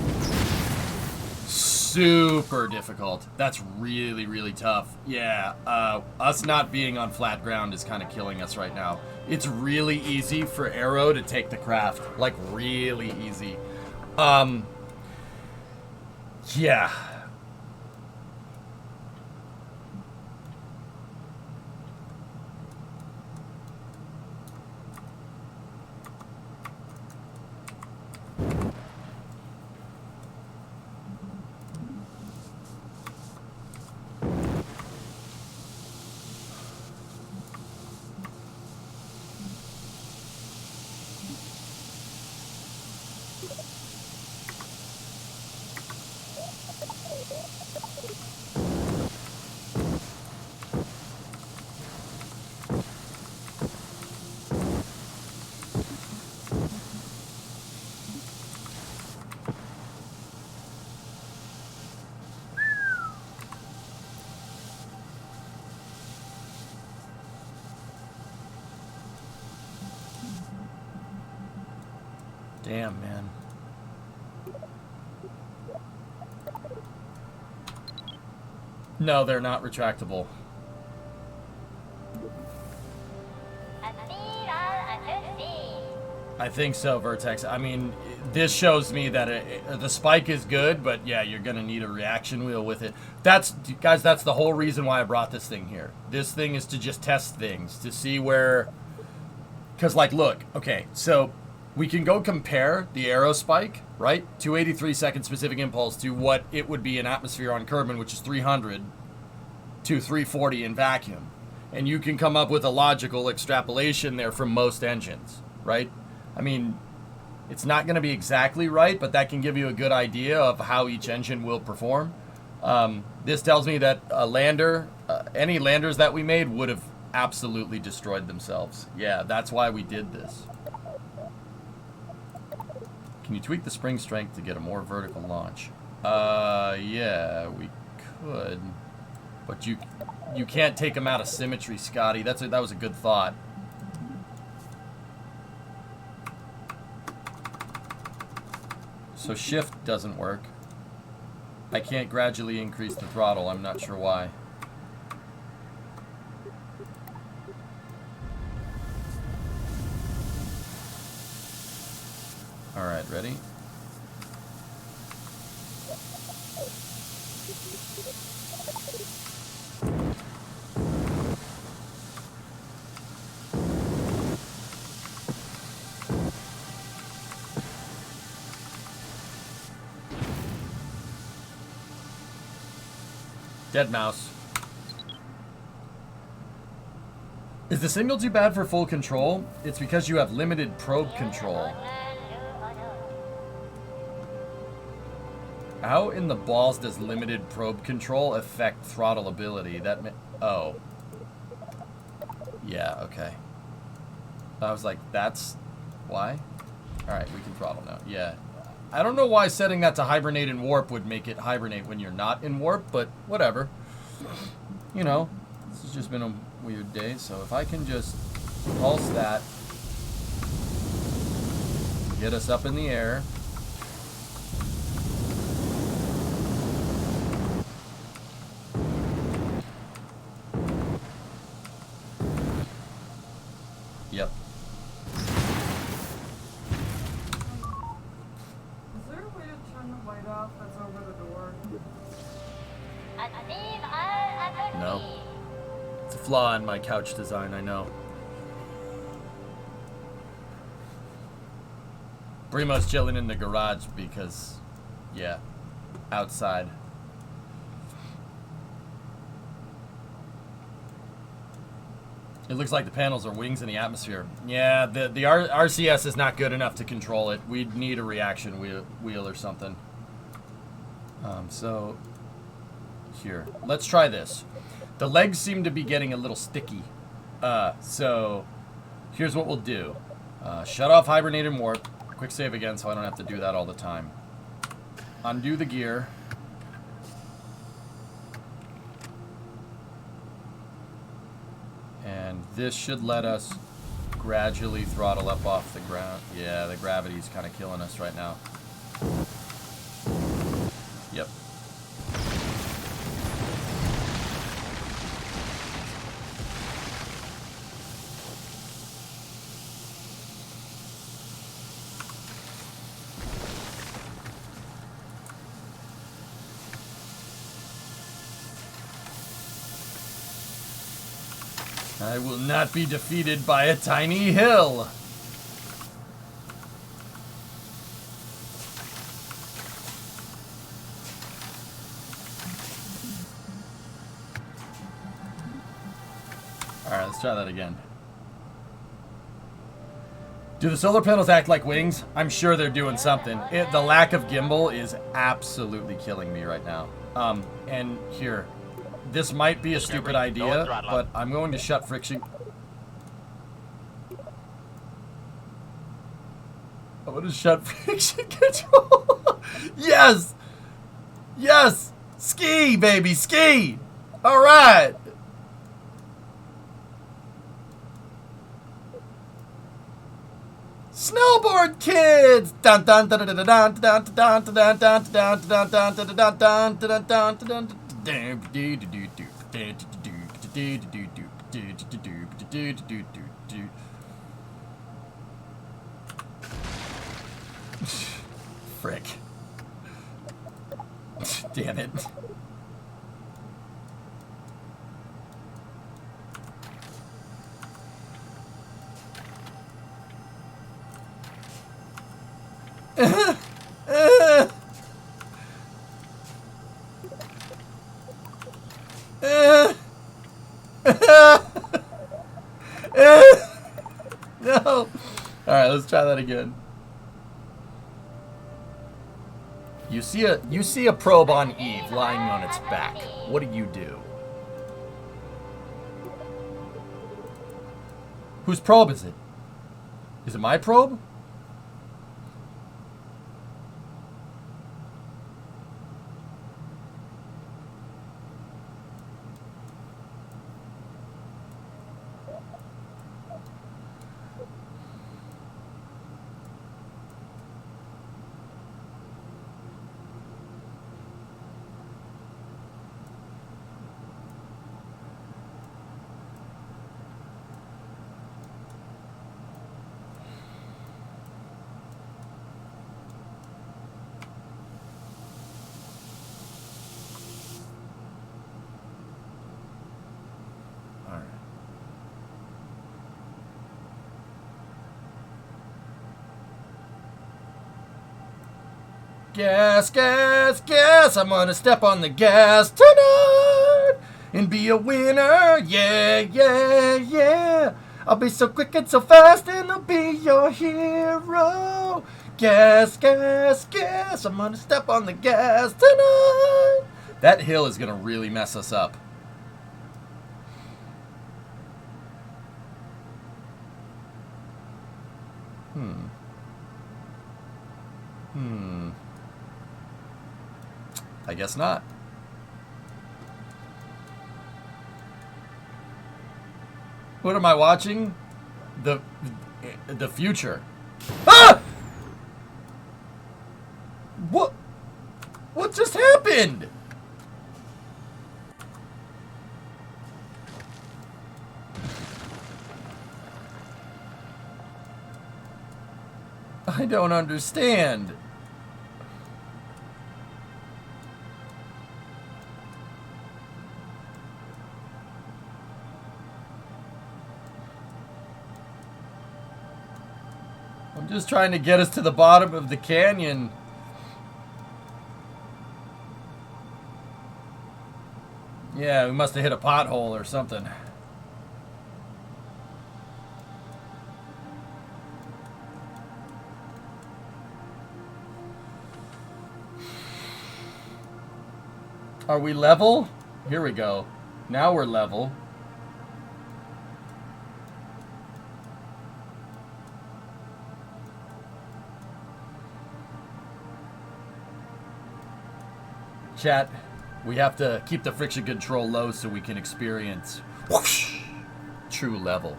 Super difficult. That's really, really tough. Yeah, us not being on flat ground is kind of killing us right now. It's really easy for Arrow to take the craft. Like, really easy. Yeah. Damn, man. No, they're not retractable. I think so, Vertex. I mean, this shows me that the spike is good, but yeah, you're gonna need a reaction wheel with it. Guys, that's the whole reason why I brought this thing here. This thing is to just test things, to see where... Because, like, look, okay, so... We can go compare the Arrow spike, right? 283 second specific impulse to what it would be in atmosphere on Kerbal, which is 300 to 340 in vacuum. And you can come up with a logical extrapolation there from most engines, right? I mean, It's not going to be exactly right, but that can give you a good idea of how each engine will perform. This tells me that a lander, any landers that we made would have absolutely destroyed themselves. Yeah, that's why we did this. Can you tweak the spring strength to get a more vertical launch? Yeah, we could. But you can't take them out of symmetry, Scotty. That was a good thought. So shift doesn't work. I can't gradually increase the throttle. I'm not sure why. All right, ready? Dead mouse. Is the signal too bad for full control? It's because you have limited probe control. How in the balls does limited probe control affect throttle ability? Oh. Yeah, okay. I was like, that's why? Alright, we can throttle now. Yeah. I don't know why setting that to hibernate in warp would make it hibernate when you're not in warp, but whatever. You know, this has just been a weird day, so if I can just pulse that, get us up in the air. Yep. Is there a way to turn the light off that's over the door? No. It's a flaw in my couch design, I know. Brimo's chilling in the garage because, yeah, outside. It looks like the panels are wings in the atmosphere. Yeah, the RCS is not good enough to control it. We'd need a reaction wheel or something. So, here. Let's try this. The legs seem to be getting a little sticky. So, here's what we'll do. Shut off hibernate and warp. Quick save again so I don't have to do that all the time. Undo the gear. And this should let us gradually throttle up off the ground. Yeah, the gravity's kind of killing us right now. Yep. I will not be defeated by a tiny hill. Alright, let's try that again. Do the solar panels act like wings? I'm sure they're doing something. The lack of gimbal is absolutely killing me right now. And here. This might be a stupid idea, but I'm going to shut friction. I'm going to shut friction control. Yes! Yes! Ski, baby, ski! All right! Snowboard kids! Dun dun dun dun dun dun dun dun dun dun dun dun dun dun dun dun dun dun dun. Frick. Damn it. No. All right, let's try that again. You see a probe on Eve lying on its back. What do you do? Whose probe is it? Is it my probe? Gas, gas, gas, I'm gonna step on the gas tonight and be a winner, yeah, yeah, yeah. I'll be so quick and so fast and I'll be your hero. Gas, gas, gas, I'm gonna step on the gas tonight. That hill is gonna really mess us up. I guess not. What am I watching? The future. Ah! What just happened? I don't understand. I'm just trying to get us to the bottom of the canyon. Yeah, we must have hit a pothole or something. Are we level? Here we go. Now we're level. Chat, we have to keep the friction control low so we can experience whoosh, true level.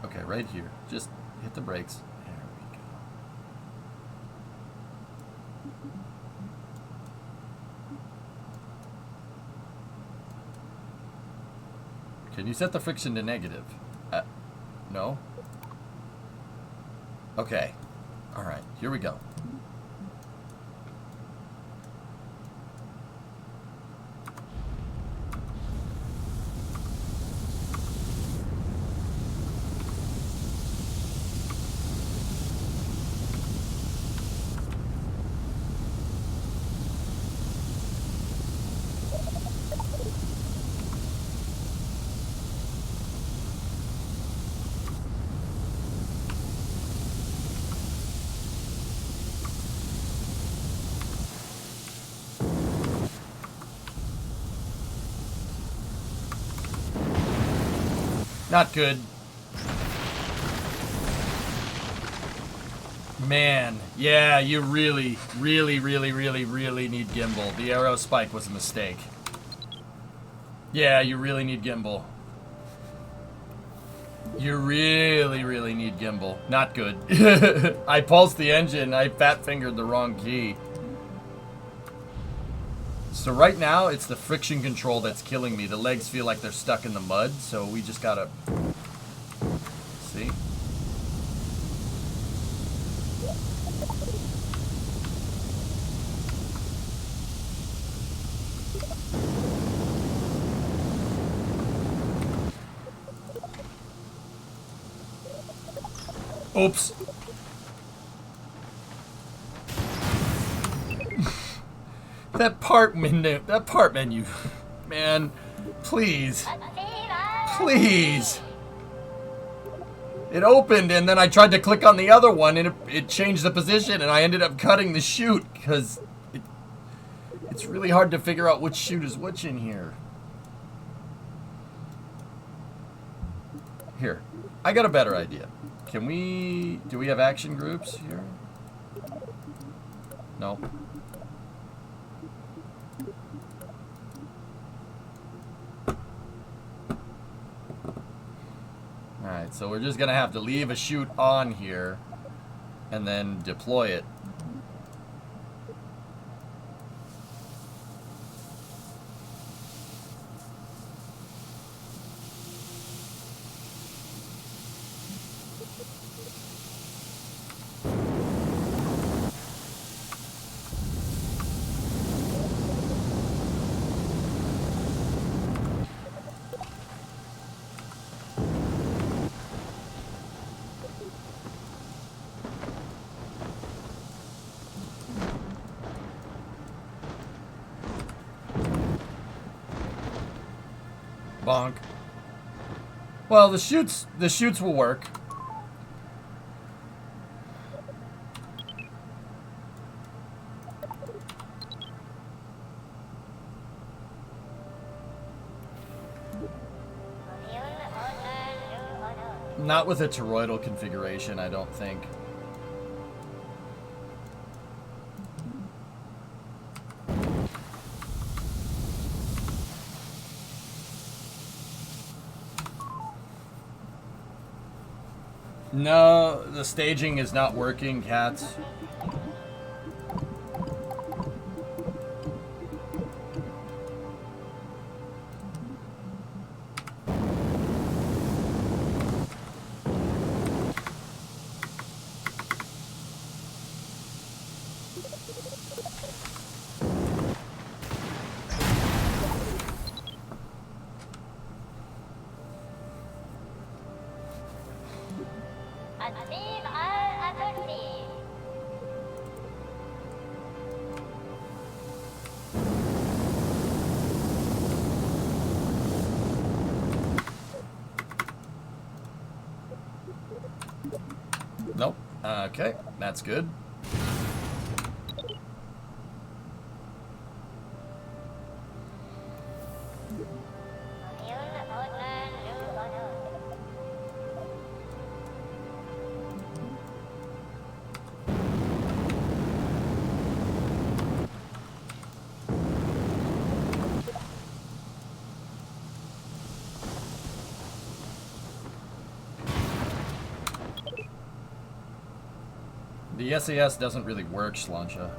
Okay, right here. Just hit the brakes. There we go. Can you set the friction to negative? No? Okay. Alright, here we go. Not good. Man, yeah, you really need gimbal. The arrow spike was a mistake. Yeah, you really need gimbal. You really need gimbal. Not good. I pulsed the engine. I fat-fingered the wrong key. So right now, it's the friction control that's killing me. The legs feel like they're stuck in the mud, so we just gotta... See? Oops. That part menu, man, please, Please. It opened, and then I tried to click on the other one, and it changed the position, and I ended up cutting the chute, because it's really hard to figure out which chute is which in here. Here. I got a better idea. Do we have action groups here? No. Alright, so we're just gonna have to leave a chute on here and then deploy it. Bonk. Well, the chutes will work. Not with a toroidal configuration, I don't think. No, the staging is not working, cats. Nope. Okay, that's good. The SAS doesn't really work, Slancha.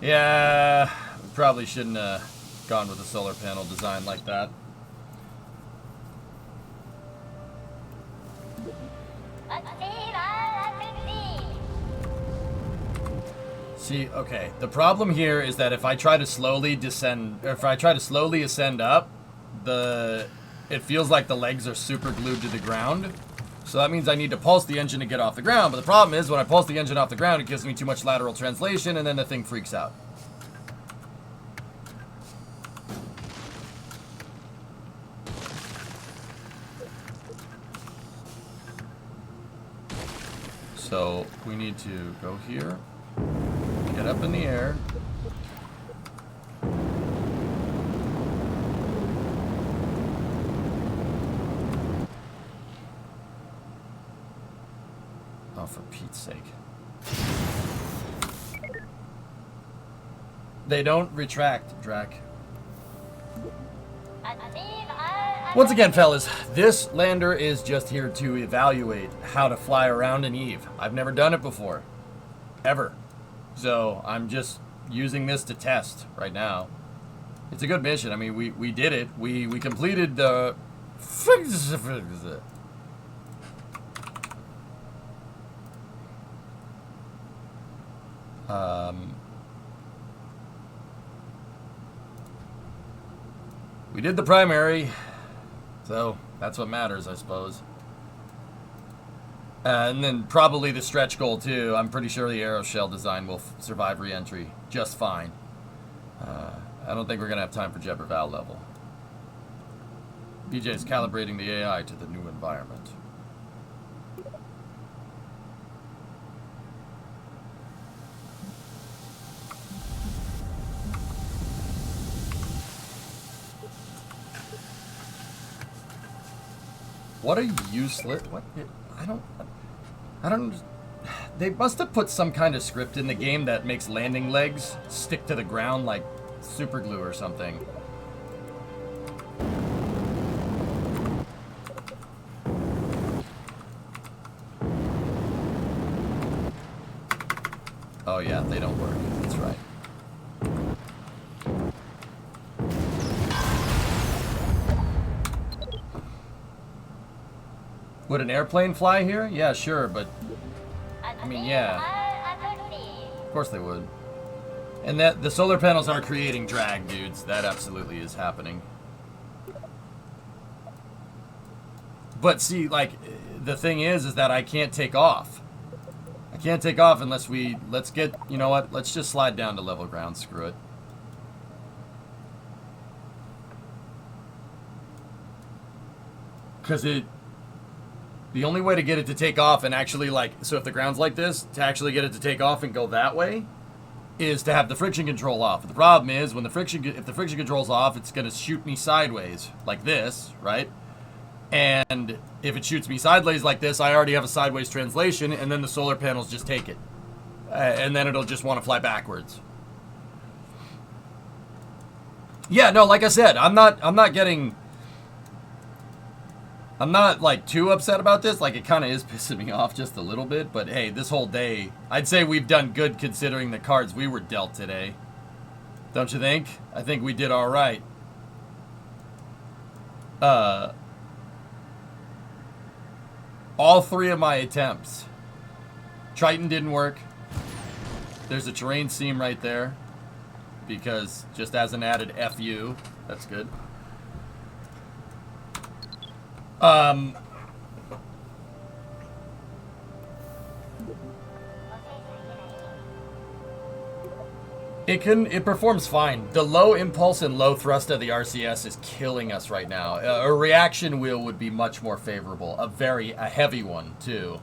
Yeah, probably shouldn't have gone with a solar panel design like that. See, okay, the problem here is that if I try to slowly descend, or if I try to slowly ascend up, it feels like the legs are super glued to the ground. So that means I need to pulse the engine to get off the ground. But the problem is when I pulse the engine off the ground, it gives me too much lateral translation, and then the thing freaks out. So we need to go here, get up in the air. Oh, for Pete's sake. They don't retract, Drac. Once again, fellas, this lander is just here to evaluate how to fly around an Eve. I've never done it before. Ever. So, I'm just using this to test right now. It's a good mission. I mean, we did it. We completed the... We did the primary, so that's what matters, I suppose. And then probably the stretch goal, too. I'm pretty sure the aeroshell design will survive re-entry just fine. I don't think we're going to have time for Jebberval level. BJ is calibrating the AI to the new environment. What are useless? What? I don't. They must have put some kind of script in the game that makes landing legs stick to the ground like super glue or something. Oh yeah, they don't work. That's right. Would an airplane fly here? Yeah, sure, but I mean, yeah. Of course they would. And that the solar panels are creating drag, dudes. That absolutely is happening. But see, like, the thing is that I can't take off. I can't take off unless let's get, you know what? Let's just slide down to level ground. Screw it. Because the only way to get it to take off and actually, like, so if the ground's like this, to actually get it to take off and go that way is to have the friction control off. But the problem is if the friction control's off, it's going to shoot me sideways like this, right? And if it shoots me sideways like this, I already have a sideways translation, and then the solar panels just take it. And then it'll just want to fly backwards. Yeah, no, like I said, I'm not like too upset about this. Like, it kind of is pissing me off just a little bit, but hey, this whole day, I'd say we've done good considering the cards we were dealt today. Don't you think? I think we did all right. All three of my attempts. Triton didn't work. There's a terrain seam right there because just as an added FU, that's good. It performs fine. The low impulse and low thrust of the RCS is killing us right now. A reaction wheel would be much more favorable. A heavy one too.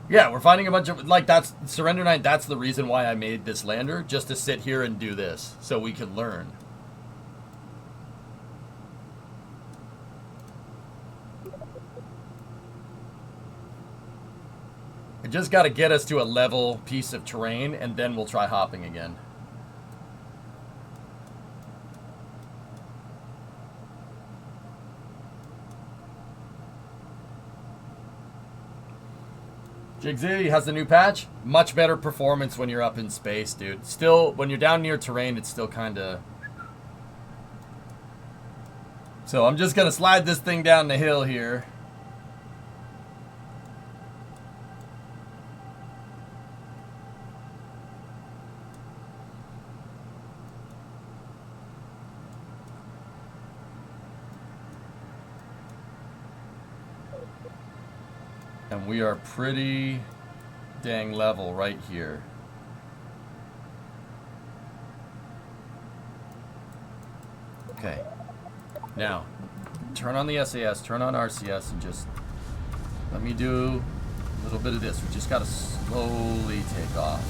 Yeah, we're finding a bunch of, like, that's Surrender Night. That's the reason why I made this lander, just to sit here and do this so we can learn. I just got to get us to a level piece of terrain, and then we'll try hopping again. Jigsy has the new patch. Much better performance when you're up in space, dude. Still, when you're down near terrain, it's still kind of... So I'm just going to slide this thing down the hill here. And we are pretty dang level right here. Okay. Now, turn on the SAS, turn on RCS, and just let me do a little bit of this. We just got to slowly take off.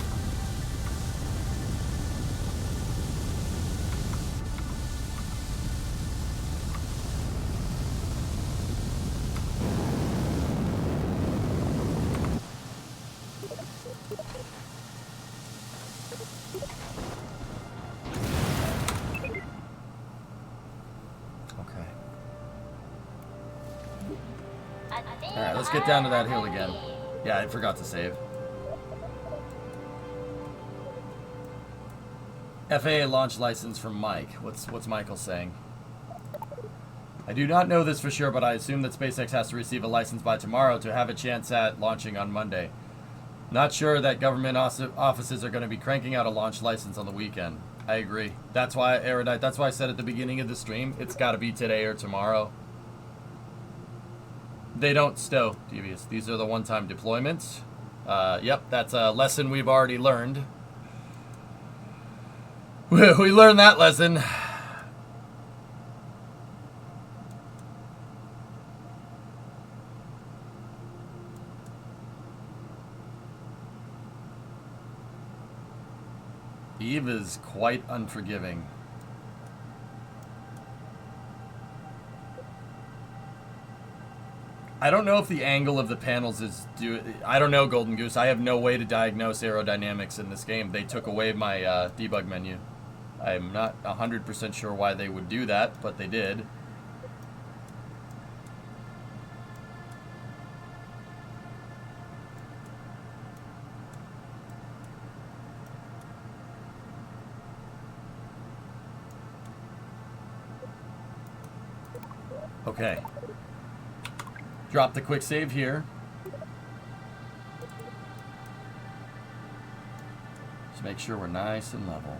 Alright, let's get down to that hill again. Yeah, I forgot to save. FAA launch license from Mike. What's Michael saying? I do not know this for sure, but I assume that SpaceX has to receive a license by tomorrow to have a chance at launching on Monday. Not sure that government offices are going to be cranking out a launch license on the weekend. I agree. That's why, Erudite, that's why I said at the beginning of the stream, it's got to be today or tomorrow. They don't stow, Devious. These are the one-time deployments. Yep, that's a lesson we've already learned. We learned that lesson. Eve is quite unforgiving. I don't know if the angle of the panels is due. I don't know, Golden Goose. I have no way to diagnose aerodynamics in this game. They took away my debug menu. I'm not 100% sure why they would do that, but they did. Okay. Drop the quick save here. Just make sure we're nice and level.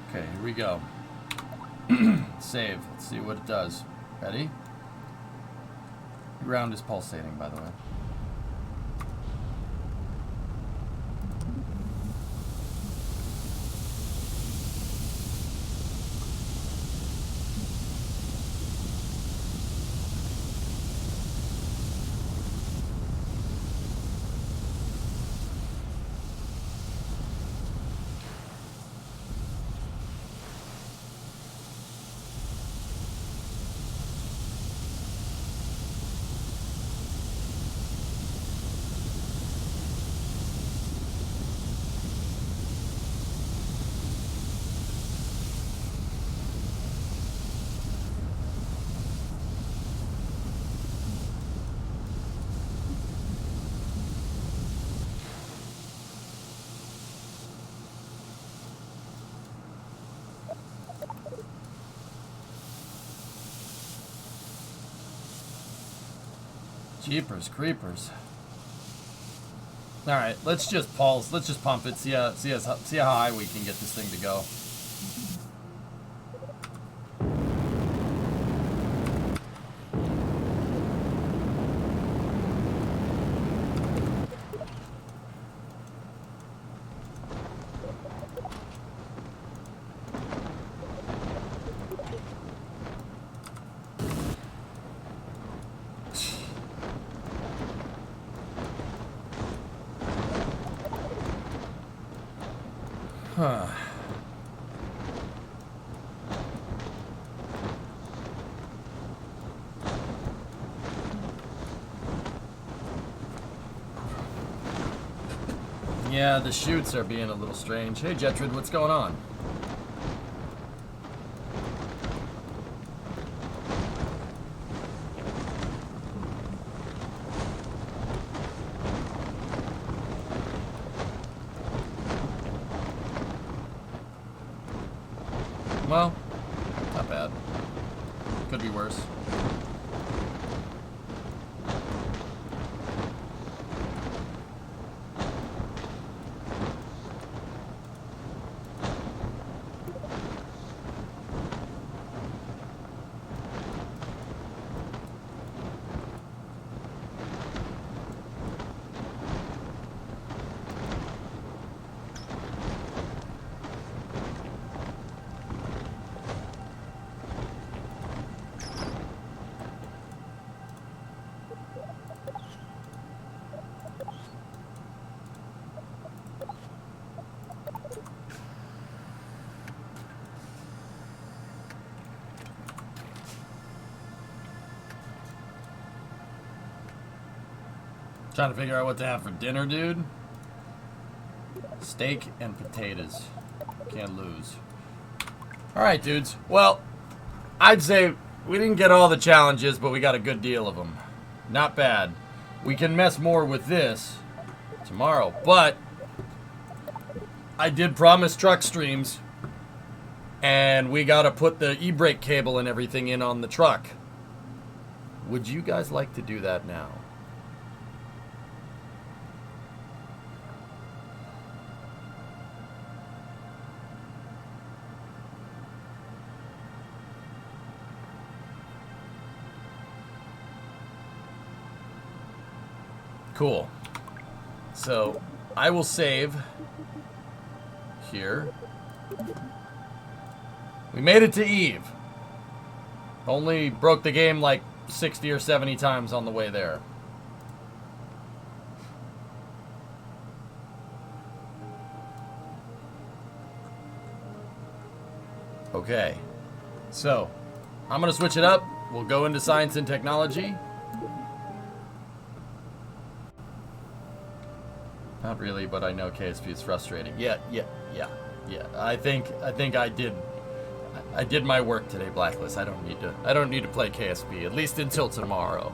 Okay, here we go. Save. Let's see what it does. Ready? Ground is pulsating, by the way. Jeepers creepers. All right, let's just pulse. Let's just pump it. See how high we can get this thing to go. Huh. Yeah, the chutes are being a little strange. Hey, Jetrid, what's going on? Well, not bad. Could be worse. Trying to figure out what to have for dinner, dude. Steak and potatoes. Can't lose. Alright, dudes. Well, I'd say we didn't get all the challenges, but we got a good deal of them. Not bad. We can mess more with this tomorrow, but I did promise truck streams, and we got to put the e-brake cable and everything in on the truck. Would you guys like to do that now? Cool. So, I will save here. We made it to Eve. Only broke the game like 60 or 70 times on the way there. Okay. So, I'm going to switch it up. We'll go into science and technology. Not really, but I know KSP is frustrating. Yeah. I think I did my work today, Blacklist. I don't need to play KSP, at least until tomorrow.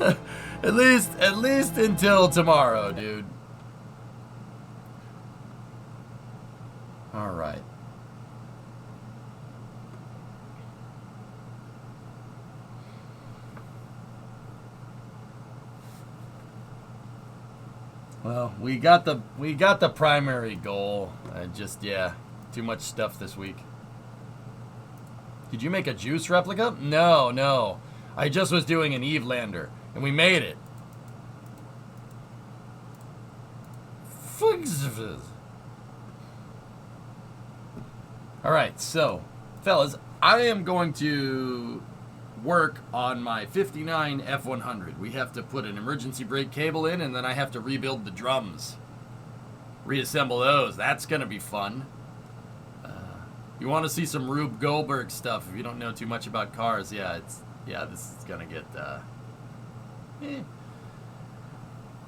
at least until tomorrow, dude. All right. Well, we got the primary goal. Yeah, too much stuff this week. Did you make a juice replica? No. I just was doing an Eve lander, and we made it. All right, so, fellas, I am going to work on my 59 F100. We have to put an emergency brake cable in, and then I have to rebuild the drums. Reassemble those. That's going to be fun. You want to see some Rube Goldberg stuff if you don't know too much about cars. Yeah, this is going to get...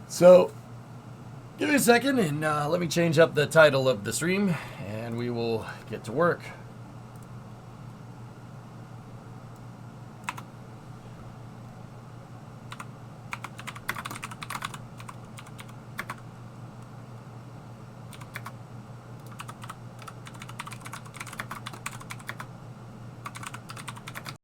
So, give me a second, and let me change up the title of the stream, and we will get to work.